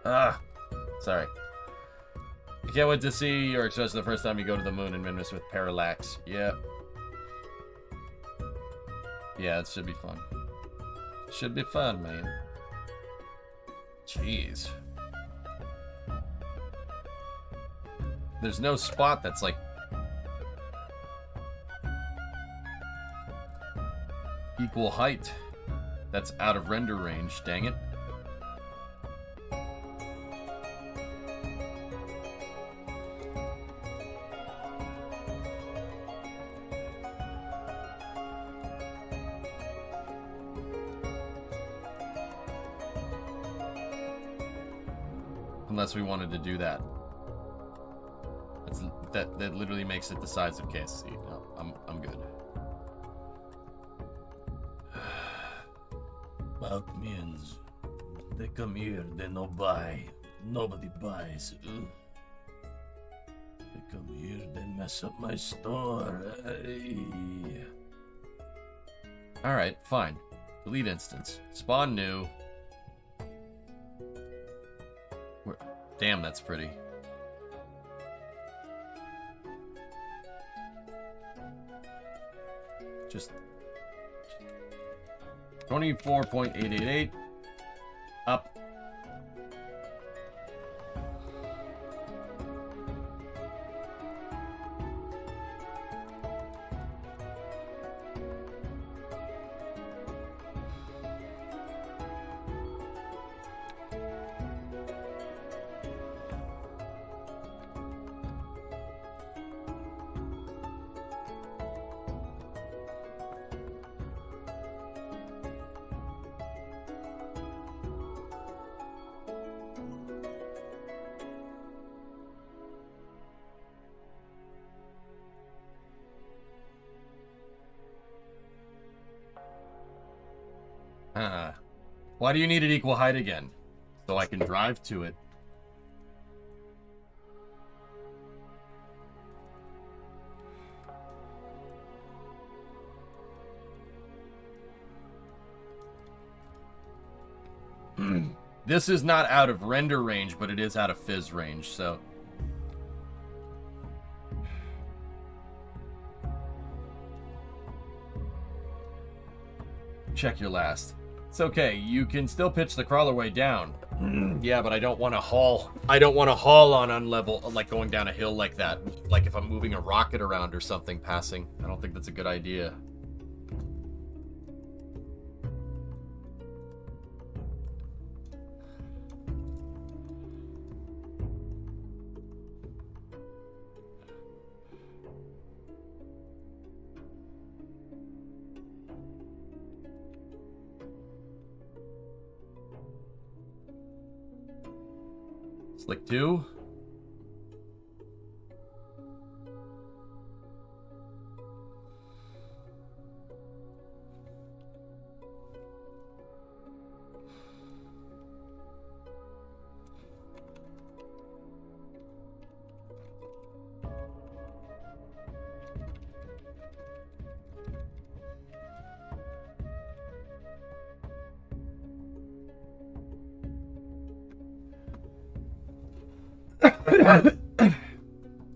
Ah, sorry. I can't wait to see your expression the first time you go to the moon and Minmus with Parallax. Yep. Yeah, it should be fun. Should be fun, man. Jeez. There's no spot that's like equal height that's out of render range, dang it. Unless we wanted to do that. That literally makes it the size of KSP. No, I'm good. Bulk means they come here, they no buy. Nobody buys. Ugh. They come here, they mess up my store. Alright, fine. Delete instance. Spawn new. Damn, that's pretty. Just 24.888 up. Why do you need it equal height again? So I can drive to it. This is not out of render range, but it is out of fizz range, so... Check your last. It's okay, you can still pitch the crawler way down. Yeah, but I don't want to haul. I don't want to haul on unlevel, like going down a hill like that. Like if I'm moving a rocket around or something passing. I don't think that's a good idea. Slick 2.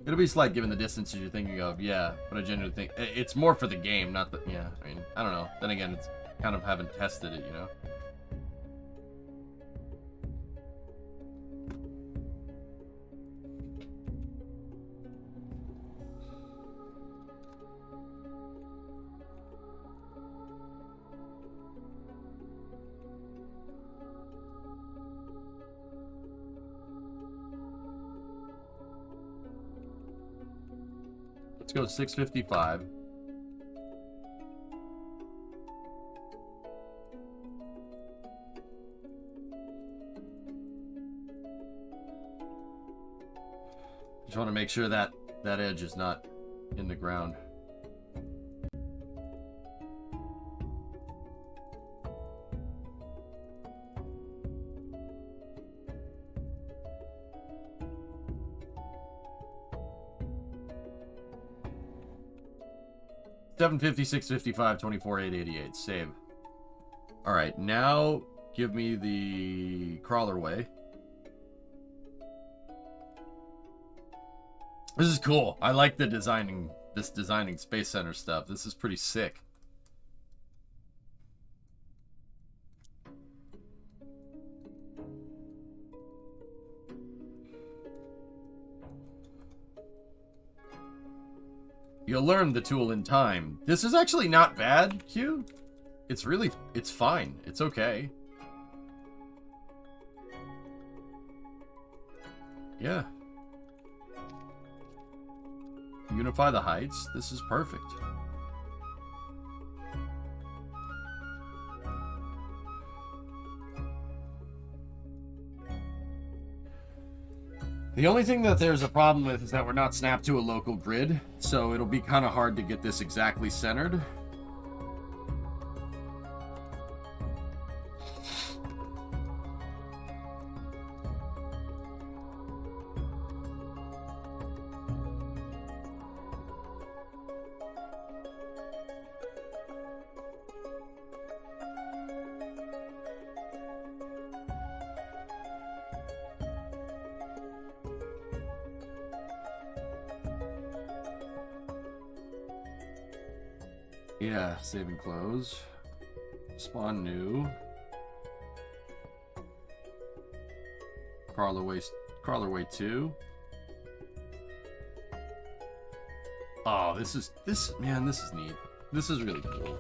It'll be slight given the distances you're thinking of, yeah, but I genuinely think it's more for the game, not the, yeah, I mean, I don't know. Then again, it's kind of haven't tested it, you know? Let's go 655. Just want to make sure that that edge is not in the ground. $750, $655, $24, $888. Save. Alright, now give me the crawler way. This is cool. I like the designing Space Center stuff. This is pretty sick. You'll learn the tool in time. This is actually not bad, Q. It's fine. It's okay. Yeah. Unify the heights. This is perfect. The only thing that there's a problem with is that we're not snapped to a local grid, so it'll be kind of hard to get this exactly centered. Yeah, save and close. Spawn new. Crawler way 2. Oh, this is neat. This is really cool.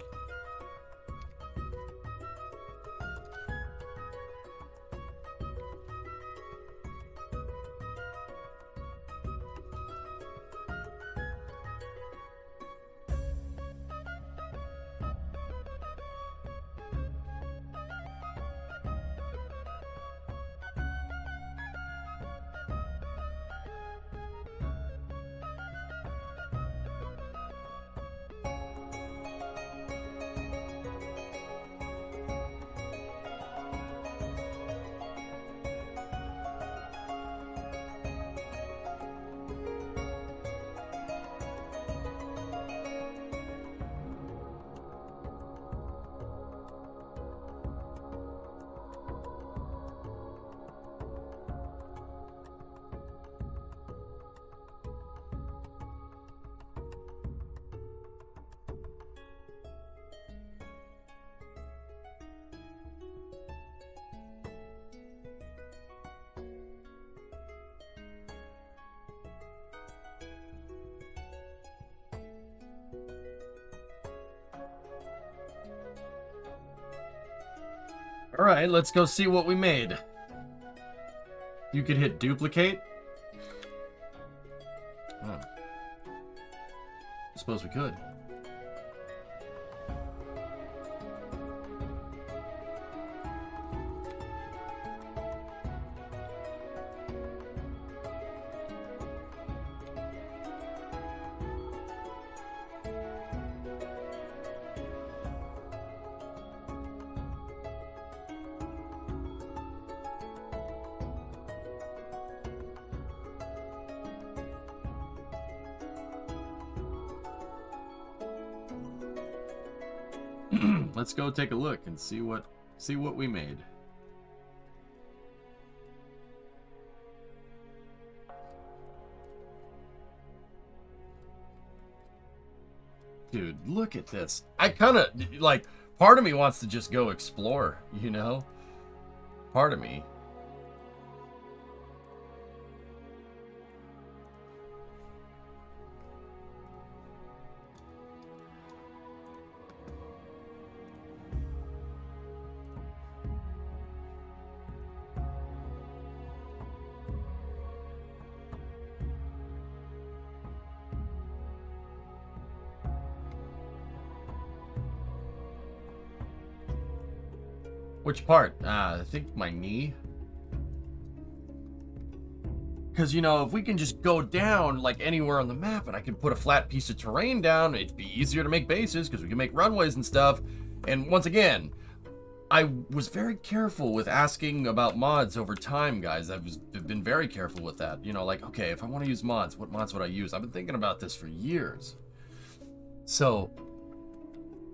Alright, let's go see what we made. You could hit duplicate. Oh. I suppose we could. Let's go take a look and see what we made. Dude, look at this. I kind of like, part of me wants to just go explore, you know? Part of me. Which part? I think my knee. Because, you know, if we can just go down, like, anywhere on the map, and I can put a flat piece of terrain down, it'd be easier to make bases, because we can make runways and stuff. And once again, I was very careful with asking about mods over time, guys. I've been very careful with that. You know, like, okay, if I want to use mods, what mods would I use? I've been thinking about this for years. So,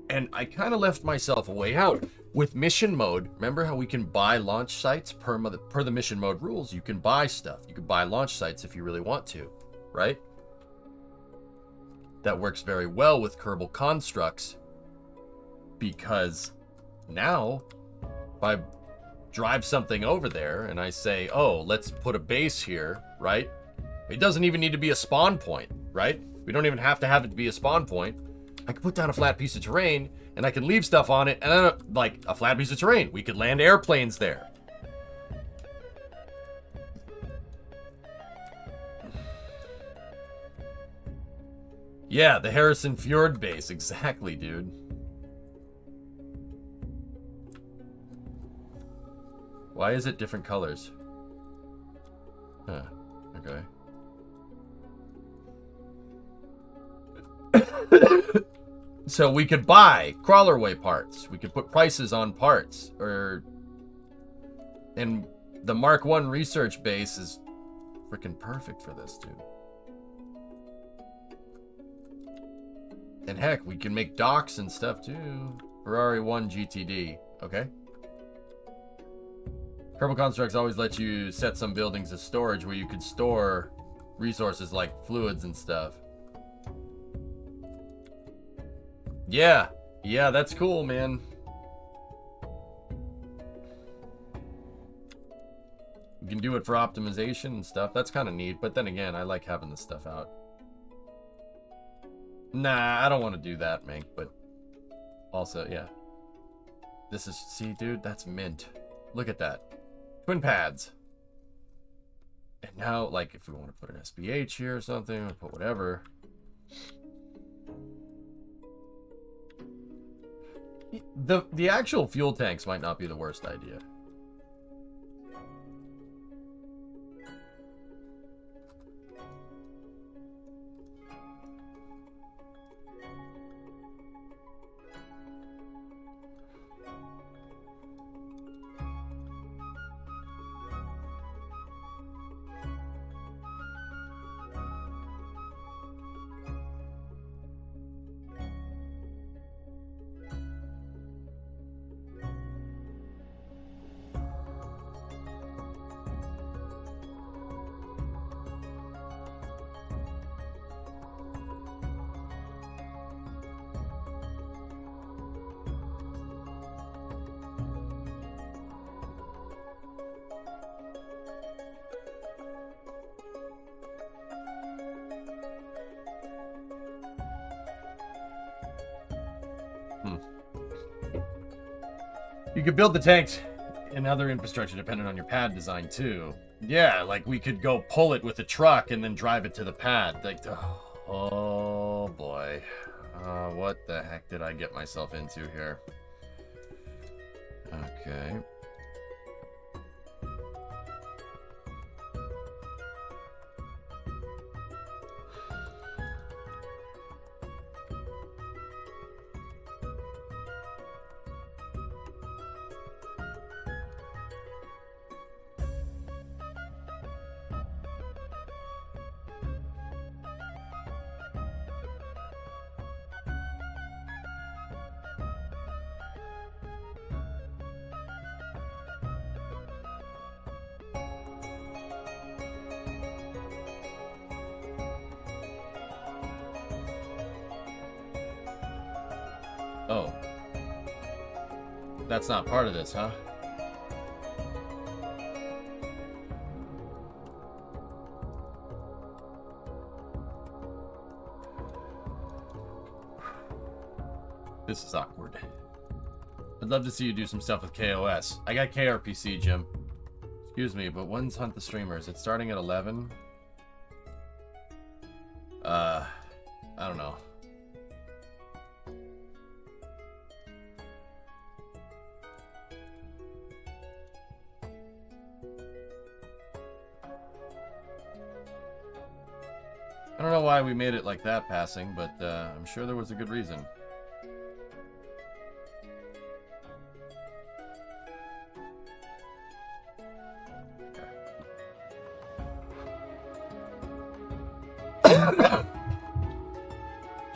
and I kind of left myself a way out. With mission mode, remember how we can buy launch sites per the mission mode rules? You can buy stuff. You can buy launch sites if you really want to, right? That works very well with Kerbal Konstructs, because now if I drive something over there and I say, oh, let's put a base here, right? It doesn't even need to be a spawn point, right? We don't even have to have it to be a spawn point. I can put down a flat piece of terrain and I can leave stuff on it, and then, like a flat piece of terrain, we could land airplanes there. Yeah, the Harrison Fjord base, exactly, dude. Why is it different colors? Huh, okay. So we could buy crawlerway parts. We could put prices on parts. And the Mark 1 research base is freaking perfect for this, dude. And heck, we can make docks and stuff too. Ferrari 1 GTD. Okay. Kerbal Konstructs always let you set some buildings as storage where you could store resources like fluids and stuff. Yeah, that's cool, man. You can do it for optimization and stuff. That's kind of neat, but then again, I like having this stuff out. Nah, I don't want to do that, Mink, but also, yeah. This is, see, dude, that's mint. Look at that. Twin pads. And now, like, if we want to put an SPH here or something, or put whatever. The actual fuel tanks might not be the worst idea. You could build the tanks and other infrastructure depending on your pad design too. Yeah, like we could go pull it with a truck and then drive it to the pad. Like, oh boy. What the heck did I get myself into here? Okay. Oh. That's not part of this, huh? This is awkward. I'd love to see you do some stuff with KOS. I got kRPC, Jim. Excuse me, but when's Hunt the Streamers? It's starting at 11? I don't know. don't know why we made it like that passing, but I'm sure there was a good reason.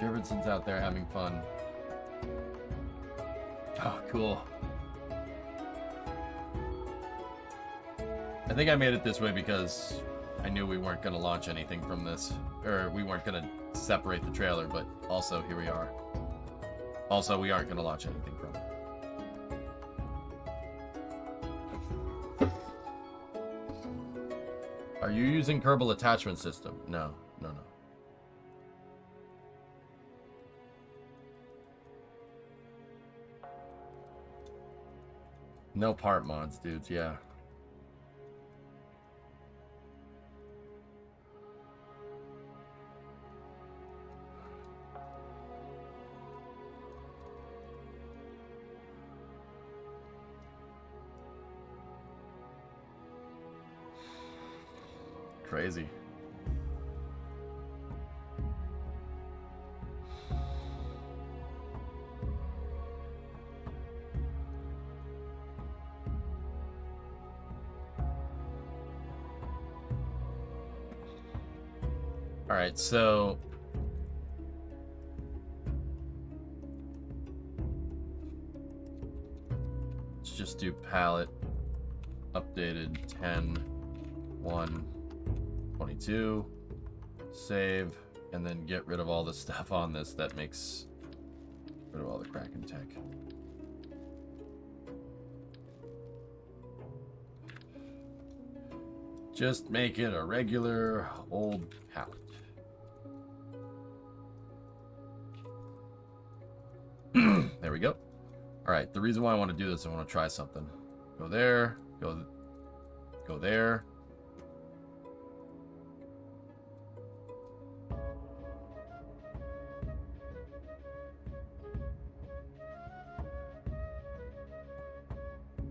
Jefferson's out there having fun. Oh, cool. I think I made it this way because I knew we weren't going to launch anything from this. Or we weren't going to separate the trailer, but also here we are. Also, we aren't going to launch anything from it. Are you using Kerbal attachment system? No, no, no. No part mods, dudes, yeah. Crazy. All right, so let's just do palette updated 10.1.22, save, and then get rid of all the stuff on this that makes rid of all the Kraken tech. Just make it a regular old palette. There we go. All right, the reason why I want to do this, I want to try something. Go there, go there.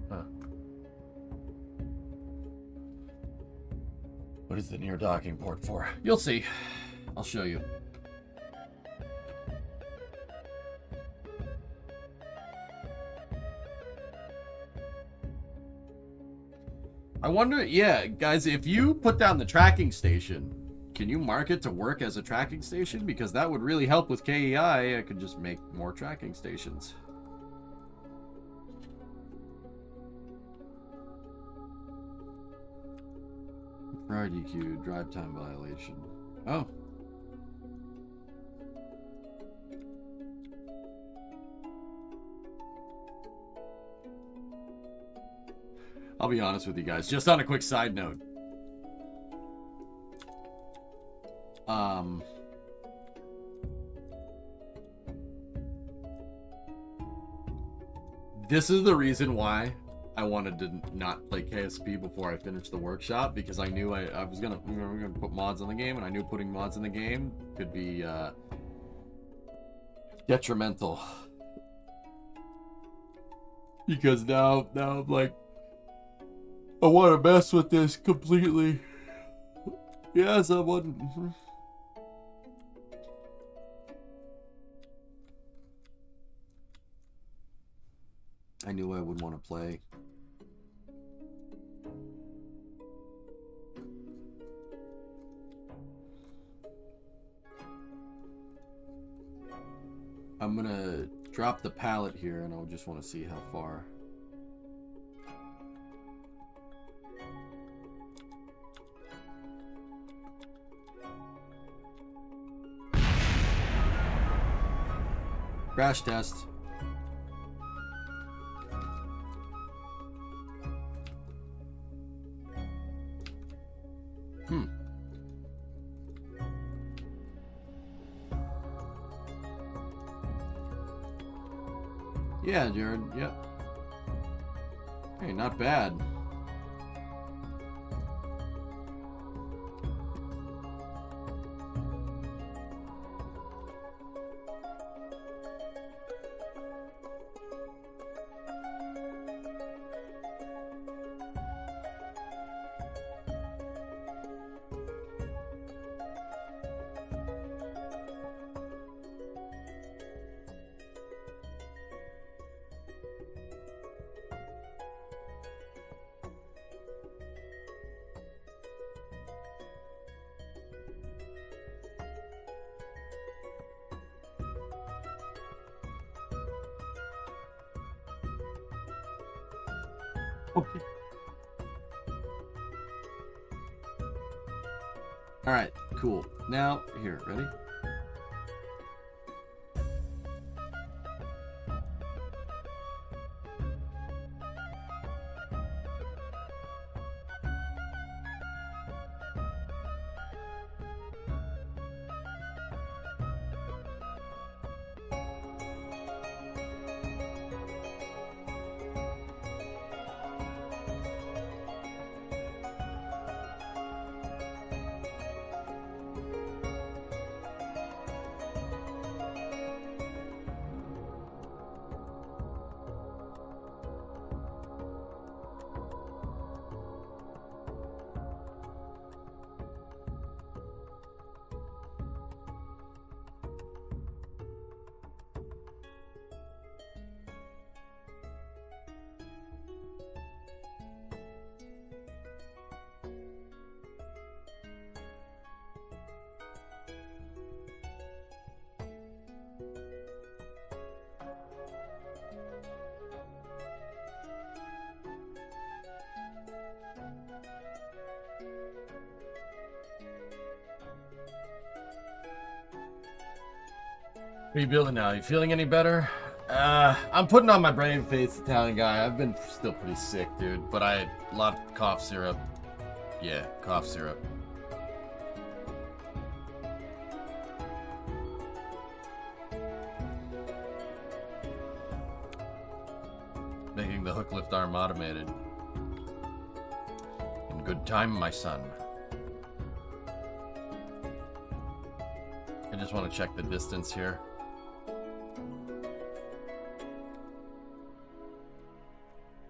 Huh. What is the near docking port for? You'll see. I'll show you. I wonder, yeah, guys, if you put down the tracking station, can you mark it to work as a tracking station? Because that would really help with KEI. I could just make more tracking stations. Priority queue, drive time violation. Oh. I'll be honest with you guys, just on a quick side note. This is the reason why I wanted to not play KSP before I finished the workshop, because I knew I was gonna, we were gonna put mods on the game, and I knew putting mods in the game could be detrimental. Because now I'm like, I want to mess with this completely. Yes, I wouldn't. I knew I would want to play. I'm gonna drop the palette here, and I just want to see how far. Crash test. Yeah, Jared. Yep. Hey, not bad. Okay. All right, cool. Now, here, ready? What are you building now? You feeling any better? I'm putting on my brave face Italian guy. I've been still pretty sick, dude. But a lot of cough syrup. Yeah, cough syrup. Making the hook lift arm automated. In good time, my son. I just want to check the distance here.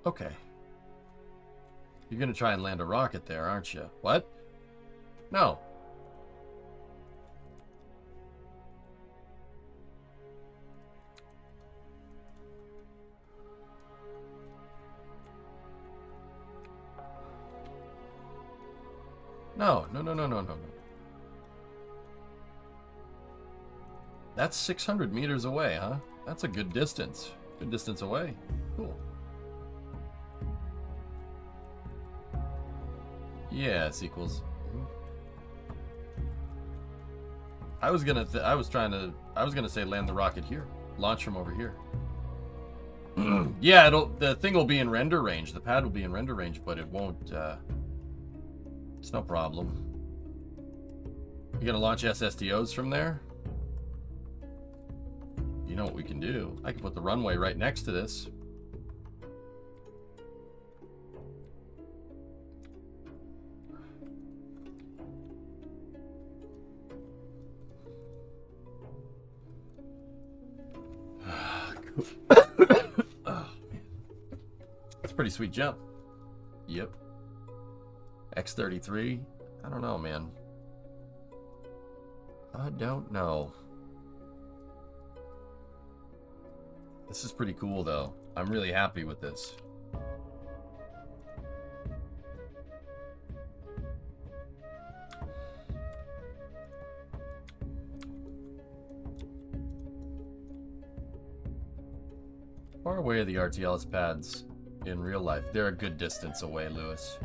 Okay. You're gonna try and land a rocket there, aren't you? What? No. No. That's 600 meters away, huh? That's a good distance. Good distance away. Cool. Yeah, it's equals. I was gonna say land the rocket here. Launch from over here. Yeah, the thing will be in render range. The pad will be in render range, but it won't, it's no problem. You gonna launch SSTOs from there? You know what we can do. I can put the runway right next to this. Oh, man. That's a pretty sweet jump. Yep. X-33. I don't know, man. I don't know. This is pretty cool, though. I'm really happy with this. Far away are the RTLS pads in real life? They're a good distance away, Lewis.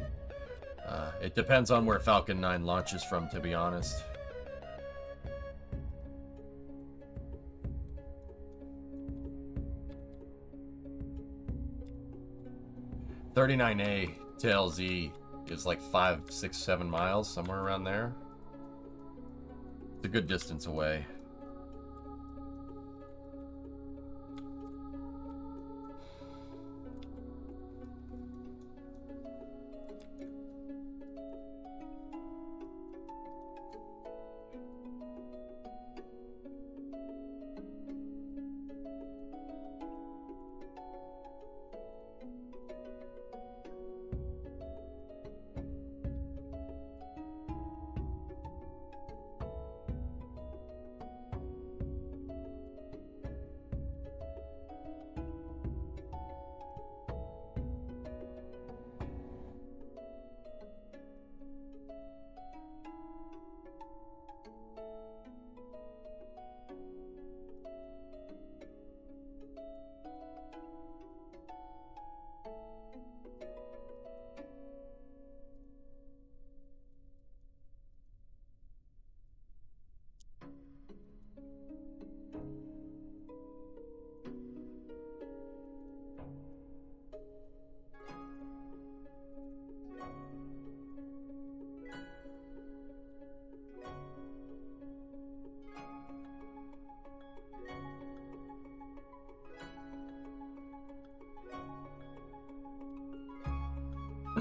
It depends on where Falcon 9 launches from, to be honest. $39A to LZ is like 5, 6, 7 miles, somewhere around there. It's a good distance away.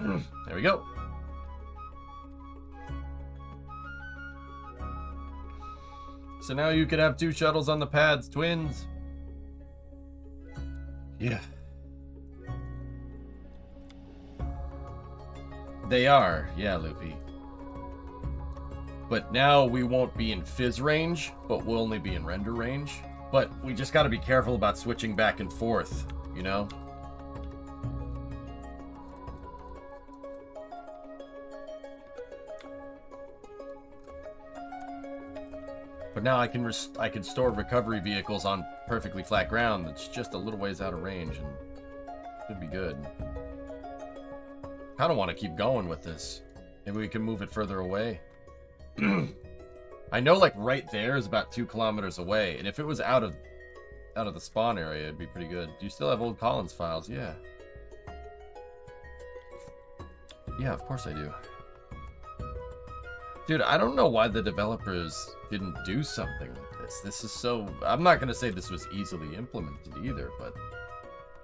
There we go. So now you could have 2 shuttles on the pads, twins. Yeah. They are, yeah, Loopy. But now we won't be in fizz range, but we'll only be in render range. But we just gotta be careful about switching back and forth, you know? But now I can store recovery vehicles on perfectly flat ground that's just a little ways out of range, and should be good. Kind of want to keep going with this. Maybe we can move it further away. I know, like, right there is about 2 kilometers away, and if it was out of the spawn area, it'd be pretty good. Do you still have old Collins files? Yeah. Yeah, of course I do. Dude, I don't know why the developers didn't do something like this. This is so... I'm not going to say this was easily implemented either, but,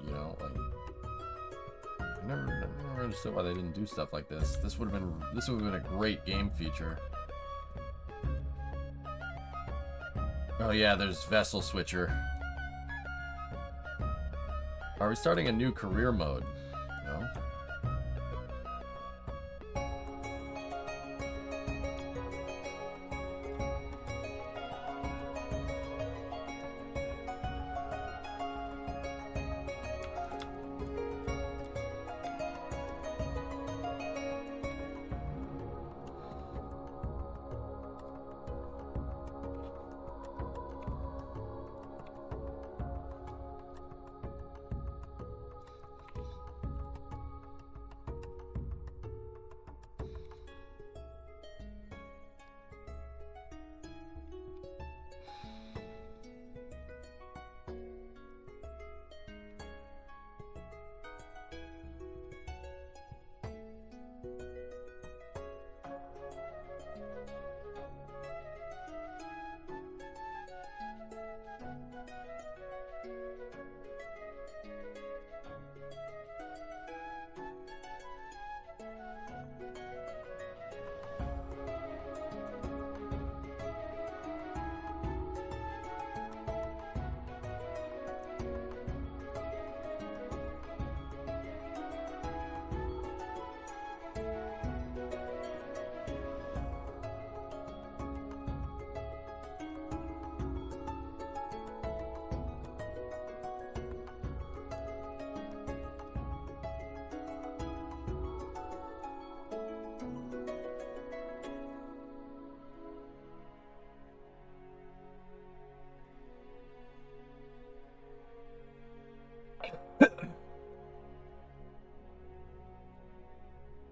you know, like... I never understood why they didn't do stuff like this. This would have been a great game feature. Oh yeah, there's Vessel Switcher. Are we starting a new career mode? No?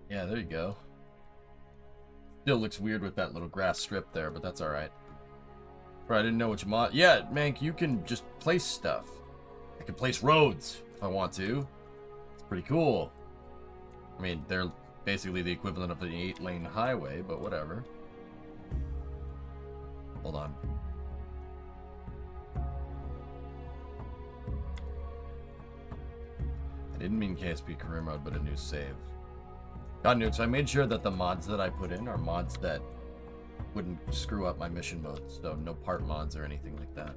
Yeah, there you go. Still looks weird with that little grass strip there, but that's alright. Bro, I didn't know which mod... Yeah, Mank, you can just place stuff. I can place roads if I want to. It's pretty cool. I mean, they're basically the equivalent of an 8-lane highway, but whatever. Hold on. I didn't mean KSP career mode, but a new save. God, nude, so I made sure that the mods that I put in are mods that wouldn't screw up my mission modes, so no part mods or anything like that.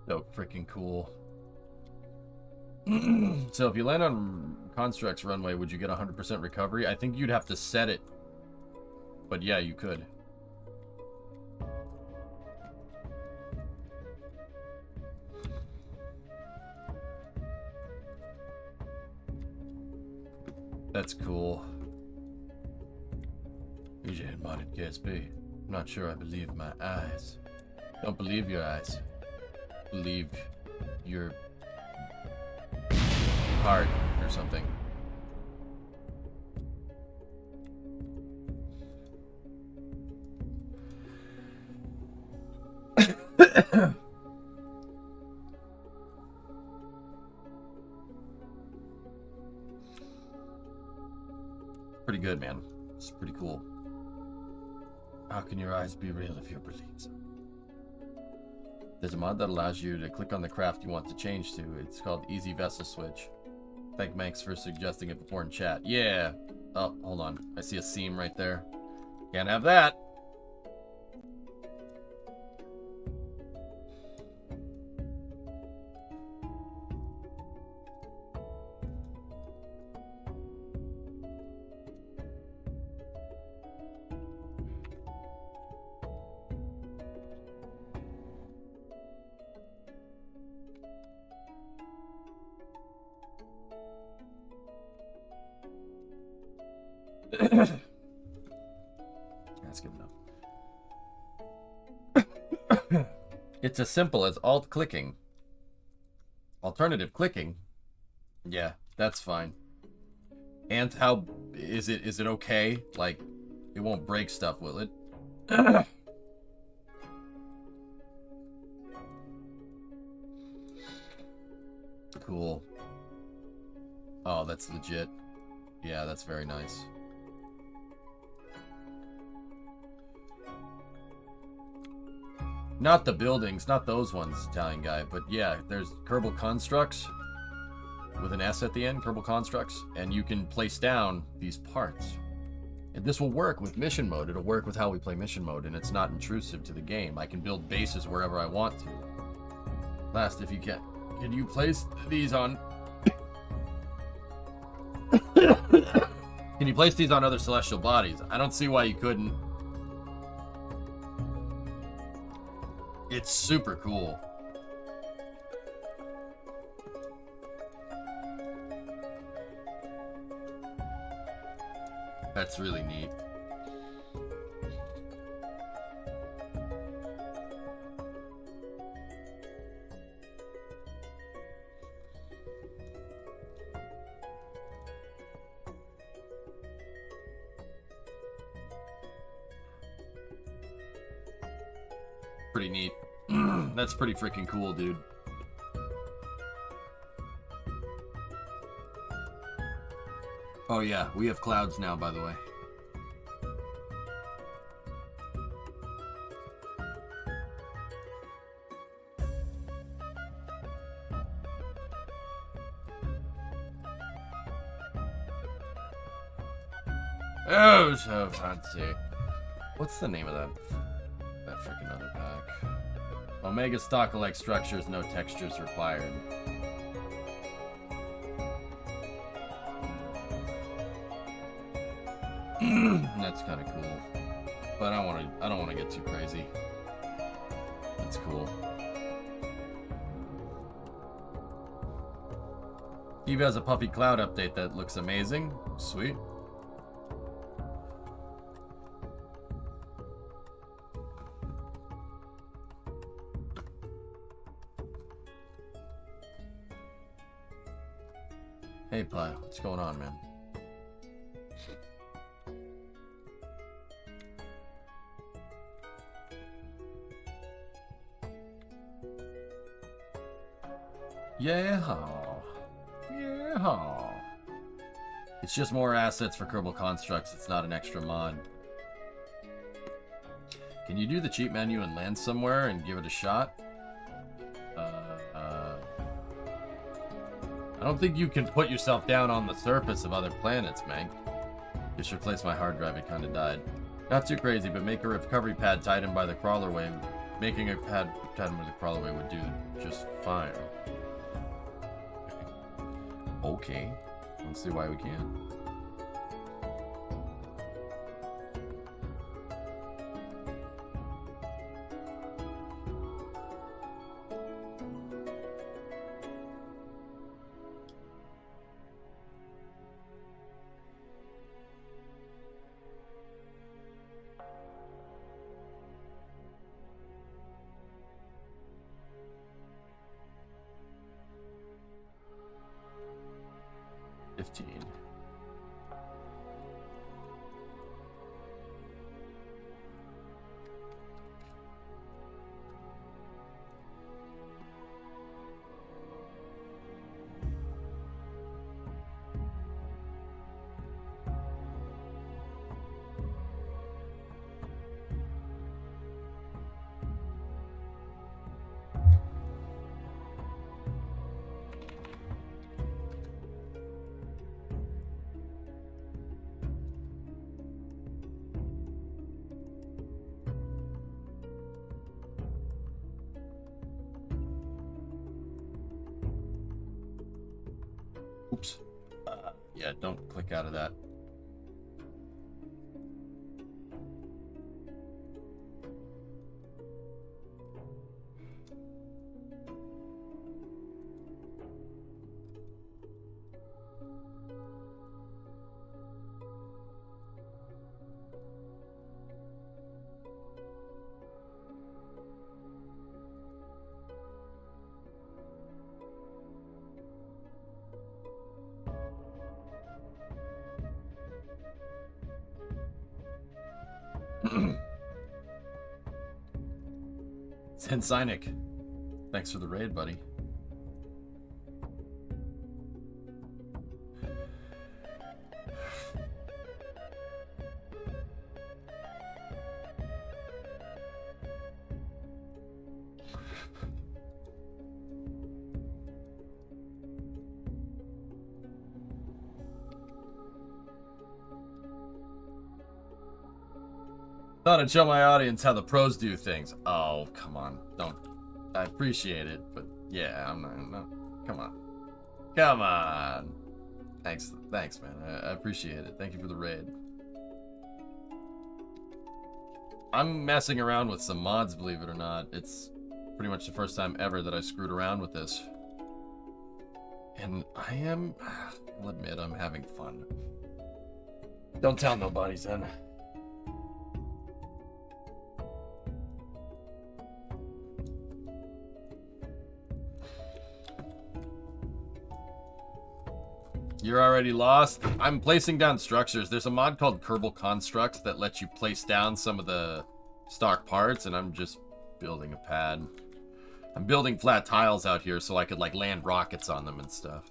So freaking cool. So if you land on Konstructs runway, would you get 100% recovery? I think you'd have to set it. But yeah, you could. That's cool. UJ had modded KSP. I'm not sure I believe my eyes. Don't believe your eyes. Believe your heart or something. Pretty good, man. It's pretty cool. How can your eyes be real if you're believing so? There's a mod that allows you to click on the craft you want to change to. It's called Easy Vessel Switch. Thank Manx for suggesting it before in chat. Yeah. Oh, hold on. I see a seam right there. Can't have that. That's good enough. It's as simple as alt clicking. Alternative clicking. Yeah, that's fine. And how is it okay? Like, it won't break stuff, will it? Cool. Oh, that's legit. Yeah, that's very nice. Not the buildings, not those ones, Italian guy, but yeah, there's Kerbal Konstructs with an S at the end, Kerbal Konstructs, and you can place down these parts. And this will work with mission mode. It'll work with how we play mission mode, and it's not intrusive to the game. I can build bases wherever I want to. Last, if you can you place these on... Can you place these on other celestial bodies? I don't see why you couldn't. It's super cool. That's really neat. Pretty neat. That's pretty freaking cool, dude. Oh yeah, we have clouds now, by the way. Oh, so fancy. What's the name of that freaking other pack? Omega stock-alike structures, no textures required. That's kind of cool, but I don't want to get too crazy. That's cool. Eve has a puffy cloud update that looks amazing. Sweet. Hey, Pie, what's going on, man? Yeah. Yeah. It's just more assets for Kerbal Constructs. It's not an extra mod. Can you do the cheat menu and land somewhere and give it a shot? I don't think you can put yourself down on the surface of other planets, man. Just replace my hard drive, it kind of died. Not too crazy, but make a recovery pad tied in by the crawlerway. Making a pad tied in by the crawlerway would do just fine. Okay. Let's see why we can't. Oops. Yeah, don't click out of that. Sensinik, thanks for the raid, buddy. Thought I'd show my audience how the pros do things. Oh, come on. Don't. I appreciate it, but yeah, I'm not. Come on. Come on. Thanks, man. I appreciate it. Thank you for the raid. I'm messing around with some mods, believe it or not. It's pretty much the first time ever that I screwed around with this. And I'll admit, I'm having fun. Don't tell nobody, son. You're already lost? I'm placing down structures. There's a mod called Kerbal Konstructs that lets you place down some of the stock parts, and I'm just building a pad. I'm building flat tiles out here so I could like land rockets on them and stuff.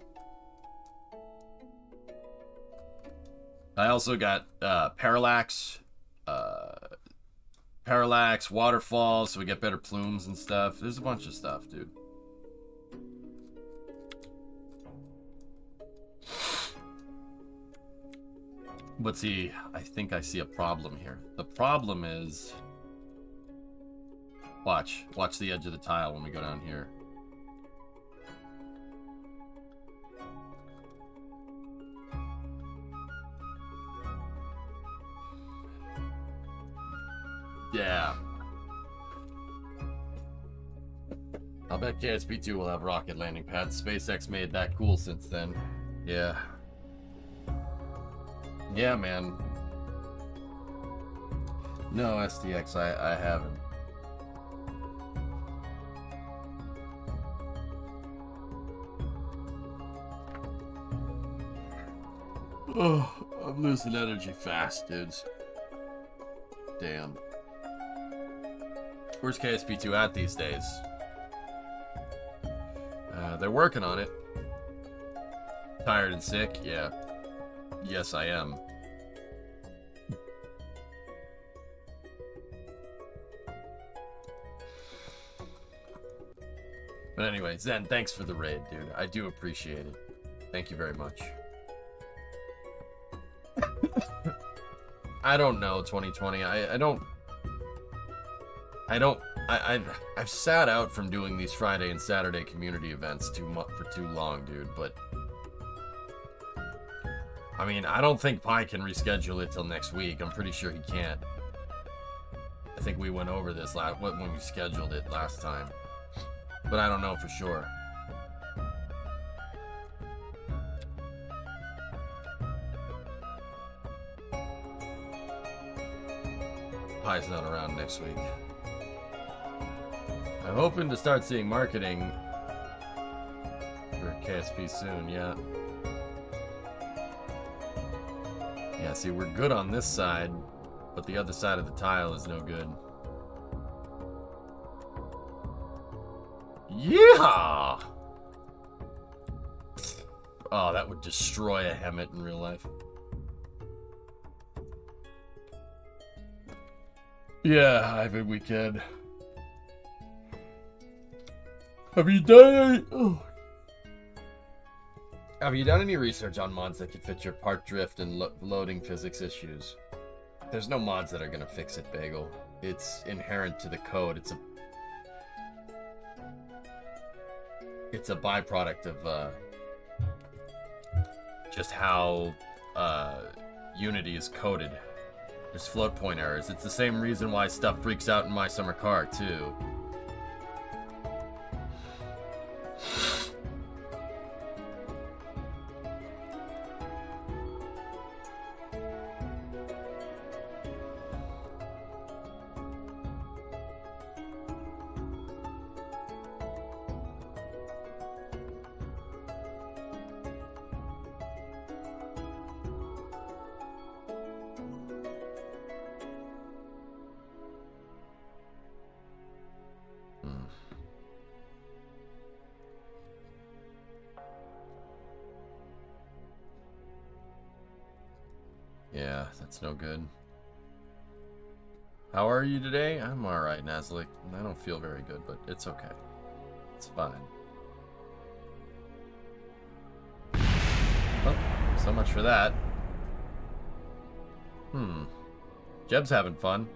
I also got Parallax, Waterfall, so we get better plumes and stuff. There's a bunch of stuff, dude. But see, I think I see a problem here. The problem is... Watch the edge of the tile when we go down here. Yeah. I'll bet KSP 2 will have rocket landing pads. SpaceX made that cool since then. Yeah. Yeah, man. No, STX, I haven't. Oh, I'm losing energy fast, dudes. Damn. Where's KSP2 at these days? They're working on it. Tired and sick? Yeah. Yes, I am. But anyway, Zen, thanks for the raid, dude. I do appreciate it. Thank you very much. I don't know, 2020. I've sat out from doing these Friday and Saturday community events for too long, dude, but I mean, I don't think Pi can reschedule it till next week. I'm pretty sure he can't. I think we went over this when we scheduled it last time, but I don't know for sure. Pi's not around next week. I'm hoping to start seeing marketing for KSP soon, yeah. Yeah, see, we're good on this side, but the other side of the tile is no good. Yeah! Oh, that would destroy a Hemet in real life. Yeah, Ivan, we can. Have you done any research on mods that could fit your part drift and loading physics issues? There's no mods that are gonna fix it, Bagel. It's inherent to the code. It's a byproduct of just how Unity is coded. There's float point errors. It's the same reason why stuff freaks out in My Summer Car, too. Yeah, that's no good. How are you today? I'm alright, Nazlik. I don't feel very good, but it's okay. It's fine. Oh, so much for that. Jeb's having fun.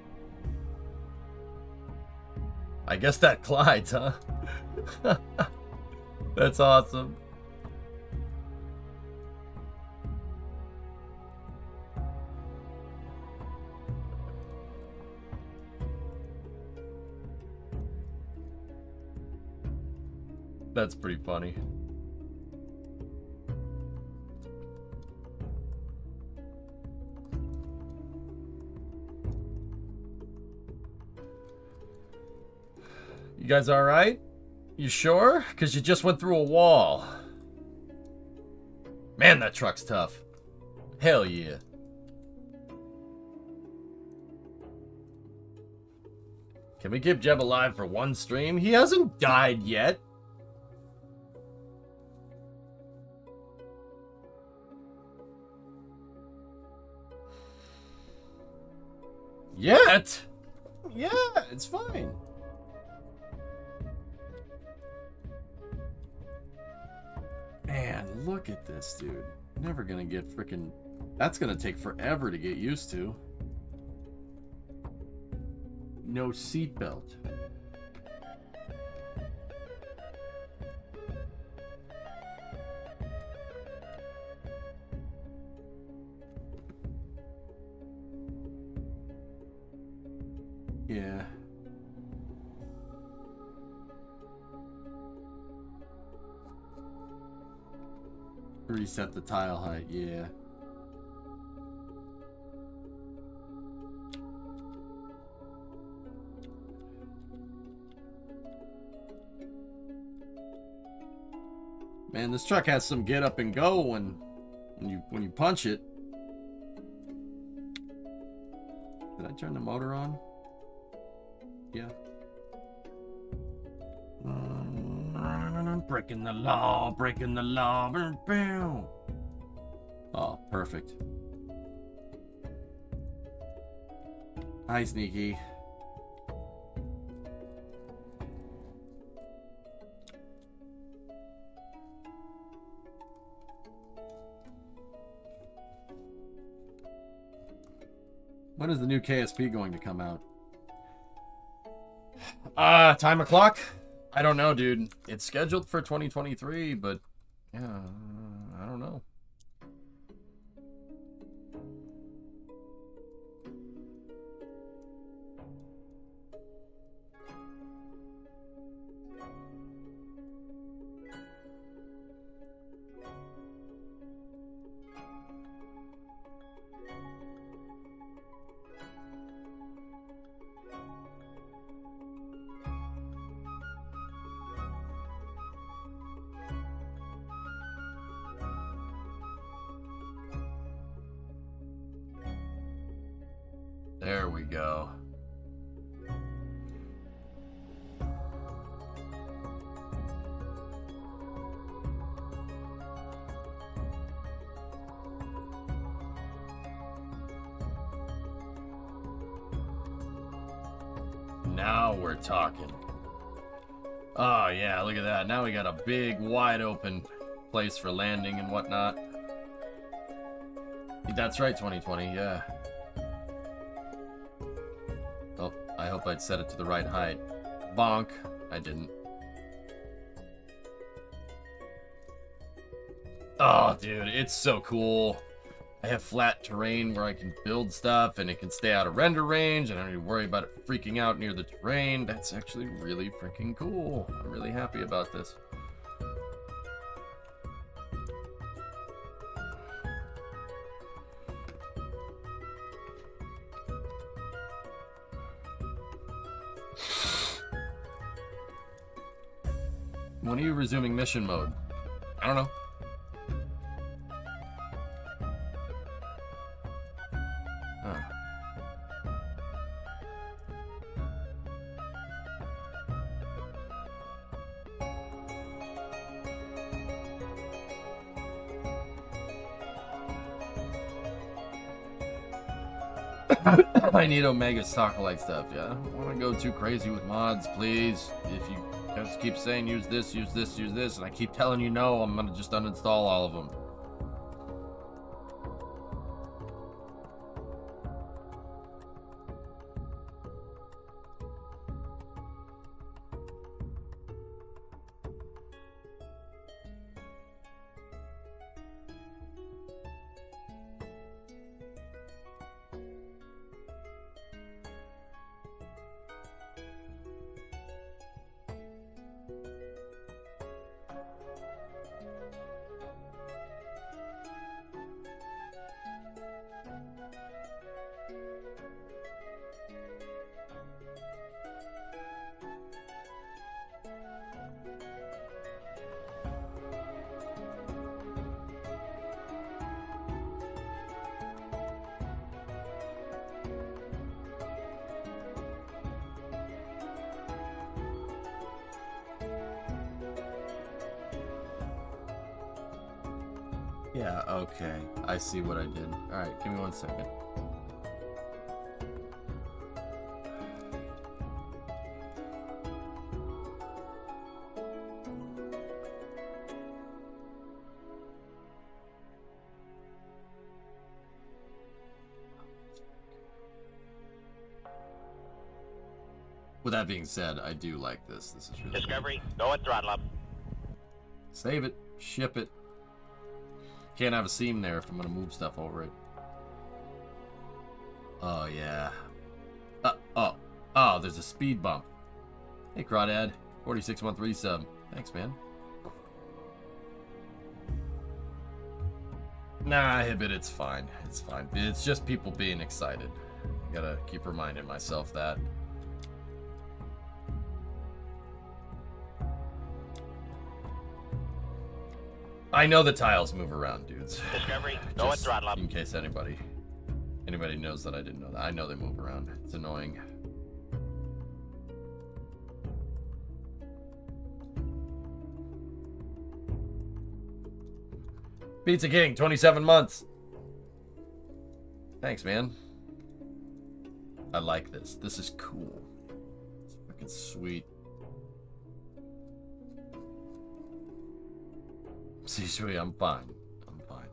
I guess that glides, huh? That's awesome. That's pretty funny. You guys alright? You sure? Because you just went through a wall. Man, that truck's tough. Hell yeah. Can we keep Jeb alive for one stream? He hasn't died yet. Yet? Yeah, it's fine. Man, look at this, dude. Never gonna get freaking... That's gonna take forever to get used to. No seatbelt. Yeah. Reset the tile height, yeah. Man, this truck has some get up and go when you punch it. Did I turn the motor on? Yeah. Breaking the law, breaking the law. Oh, perfect. Hi, Sneaky. When is the new KSP going to come out? Time of clock? I don't know, dude. It's scheduled for 2023, but yeah, I don't know. There we go. Now we're talking. Oh yeah, look at that. Now we got a big, wide open place for landing and whatnot. That's right, 2020, yeah. Oh, I hope I'd set it to the right height. Bonk. I didn't. Oh, dude, it's so cool. I have flat terrain where I can build stuff and it can stay out of render range and I don't need to worry about it freaking out near the terrain. That's actually really freaking cool. I'm really happy about this. When are you resuming mission mode? I don't know. Huh. I need Omega stock-like stuff, yeah? I don't want to go too crazy with mods, please. If you just keep saying use this, use this, use this, and I keep telling you no, I'm gonna just uninstall all of them. Yeah, okay. I see what I did. Alright, give me 1 second. With that being said, I do like this. This is really Discovery, go at throttle up. Save it, ship it. Can't have a seam there if I'm gonna move stuff over it. Oh yeah. Oh, there's a speed bump. Hey Crawdad, 4613 sub. Thanks, man. Nah, Hibbit, it's fine. It's fine. It's just people being excited. I gotta keep reminding myself that. I know the tiles move around, dudes. Discovery, go at throttle up. In case anybody knows that I didn't know that. I know they move around. It's annoying. Pizza King, 27 months. Thanks, man. I like this. This is cool. It's fucking sweet. See, Shui, I'm fine. I'm fine.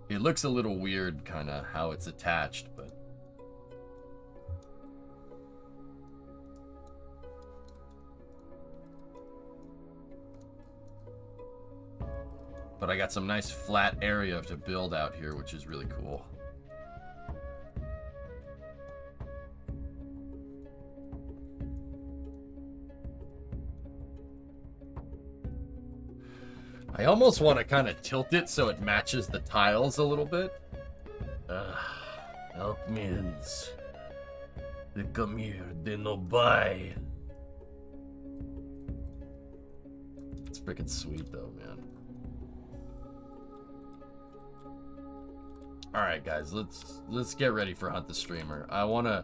It looks a little weird, kind of, how it's attached, but... But I got some nice flat area to build out here, which is really cool. I almost want to kind of tilt it so it matches the tiles a little bit. Help means they come here, they no buy. It's freaking sweet though, man. All right, guys, let's get ready for Hunt the Streamer. I'm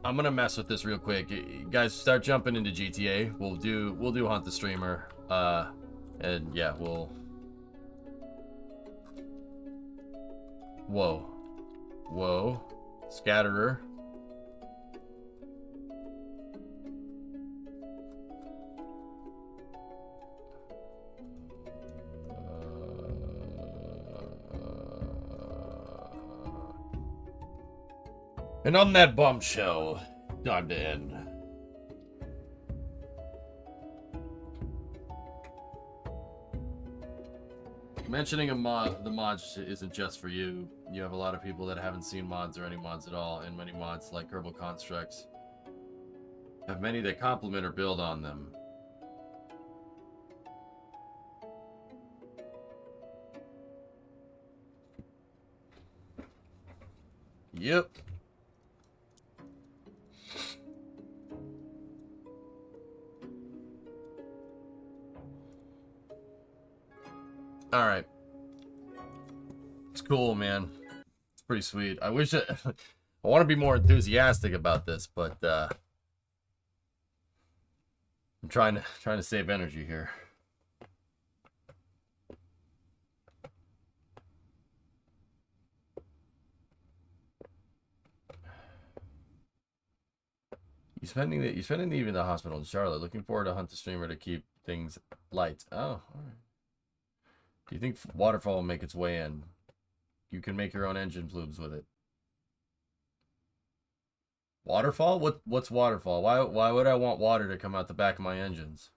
gonna mess with this real quick. You guys, start jumping into GTA. We'll do Hunt the Streamer. And yeah, we'll... Whoa. Whoa. Scatterer. And on that bombshell, time to end. mentioning the mods isn't just for you. You have a lot of people that haven't seen mods or any mods at all, and many mods like Kerbal Konstructs have many that complement or build on them. Yep. All right. It's cool, man. It's pretty sweet. I wish I want to be more enthusiastic about this, but I'm trying to save energy here. You spending the evening in the hospital in Charlotte. Looking forward to hunt the streamer to keep things light. Oh, all right. Do you think Waterfall will make its way in? You can make your own engine plumes with it. Waterfall? What's Waterfall? Why would I want water to come out the back of my engines?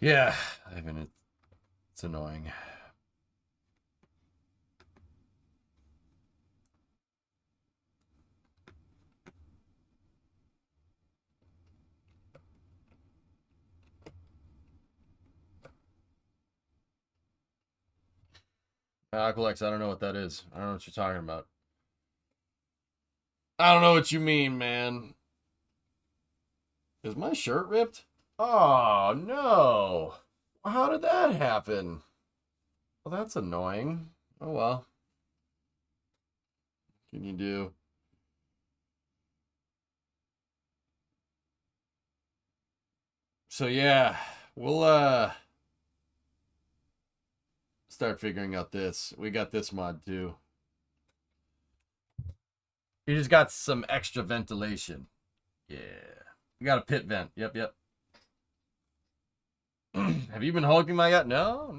Yeah, I mean it's annoying. Aqualex, I don't know what that is. I don't know what you're talking about. I don't know what you mean, man. Is my shirt ripped? Oh, no. How did that happen? Well, that's annoying. Oh, well. What can you do? So, yeah. We'll, start figuring out this. We got this mod too. You just got some extra ventilation. Yeah. We got a pit vent. Yep. Have you been hulking my yacht? No.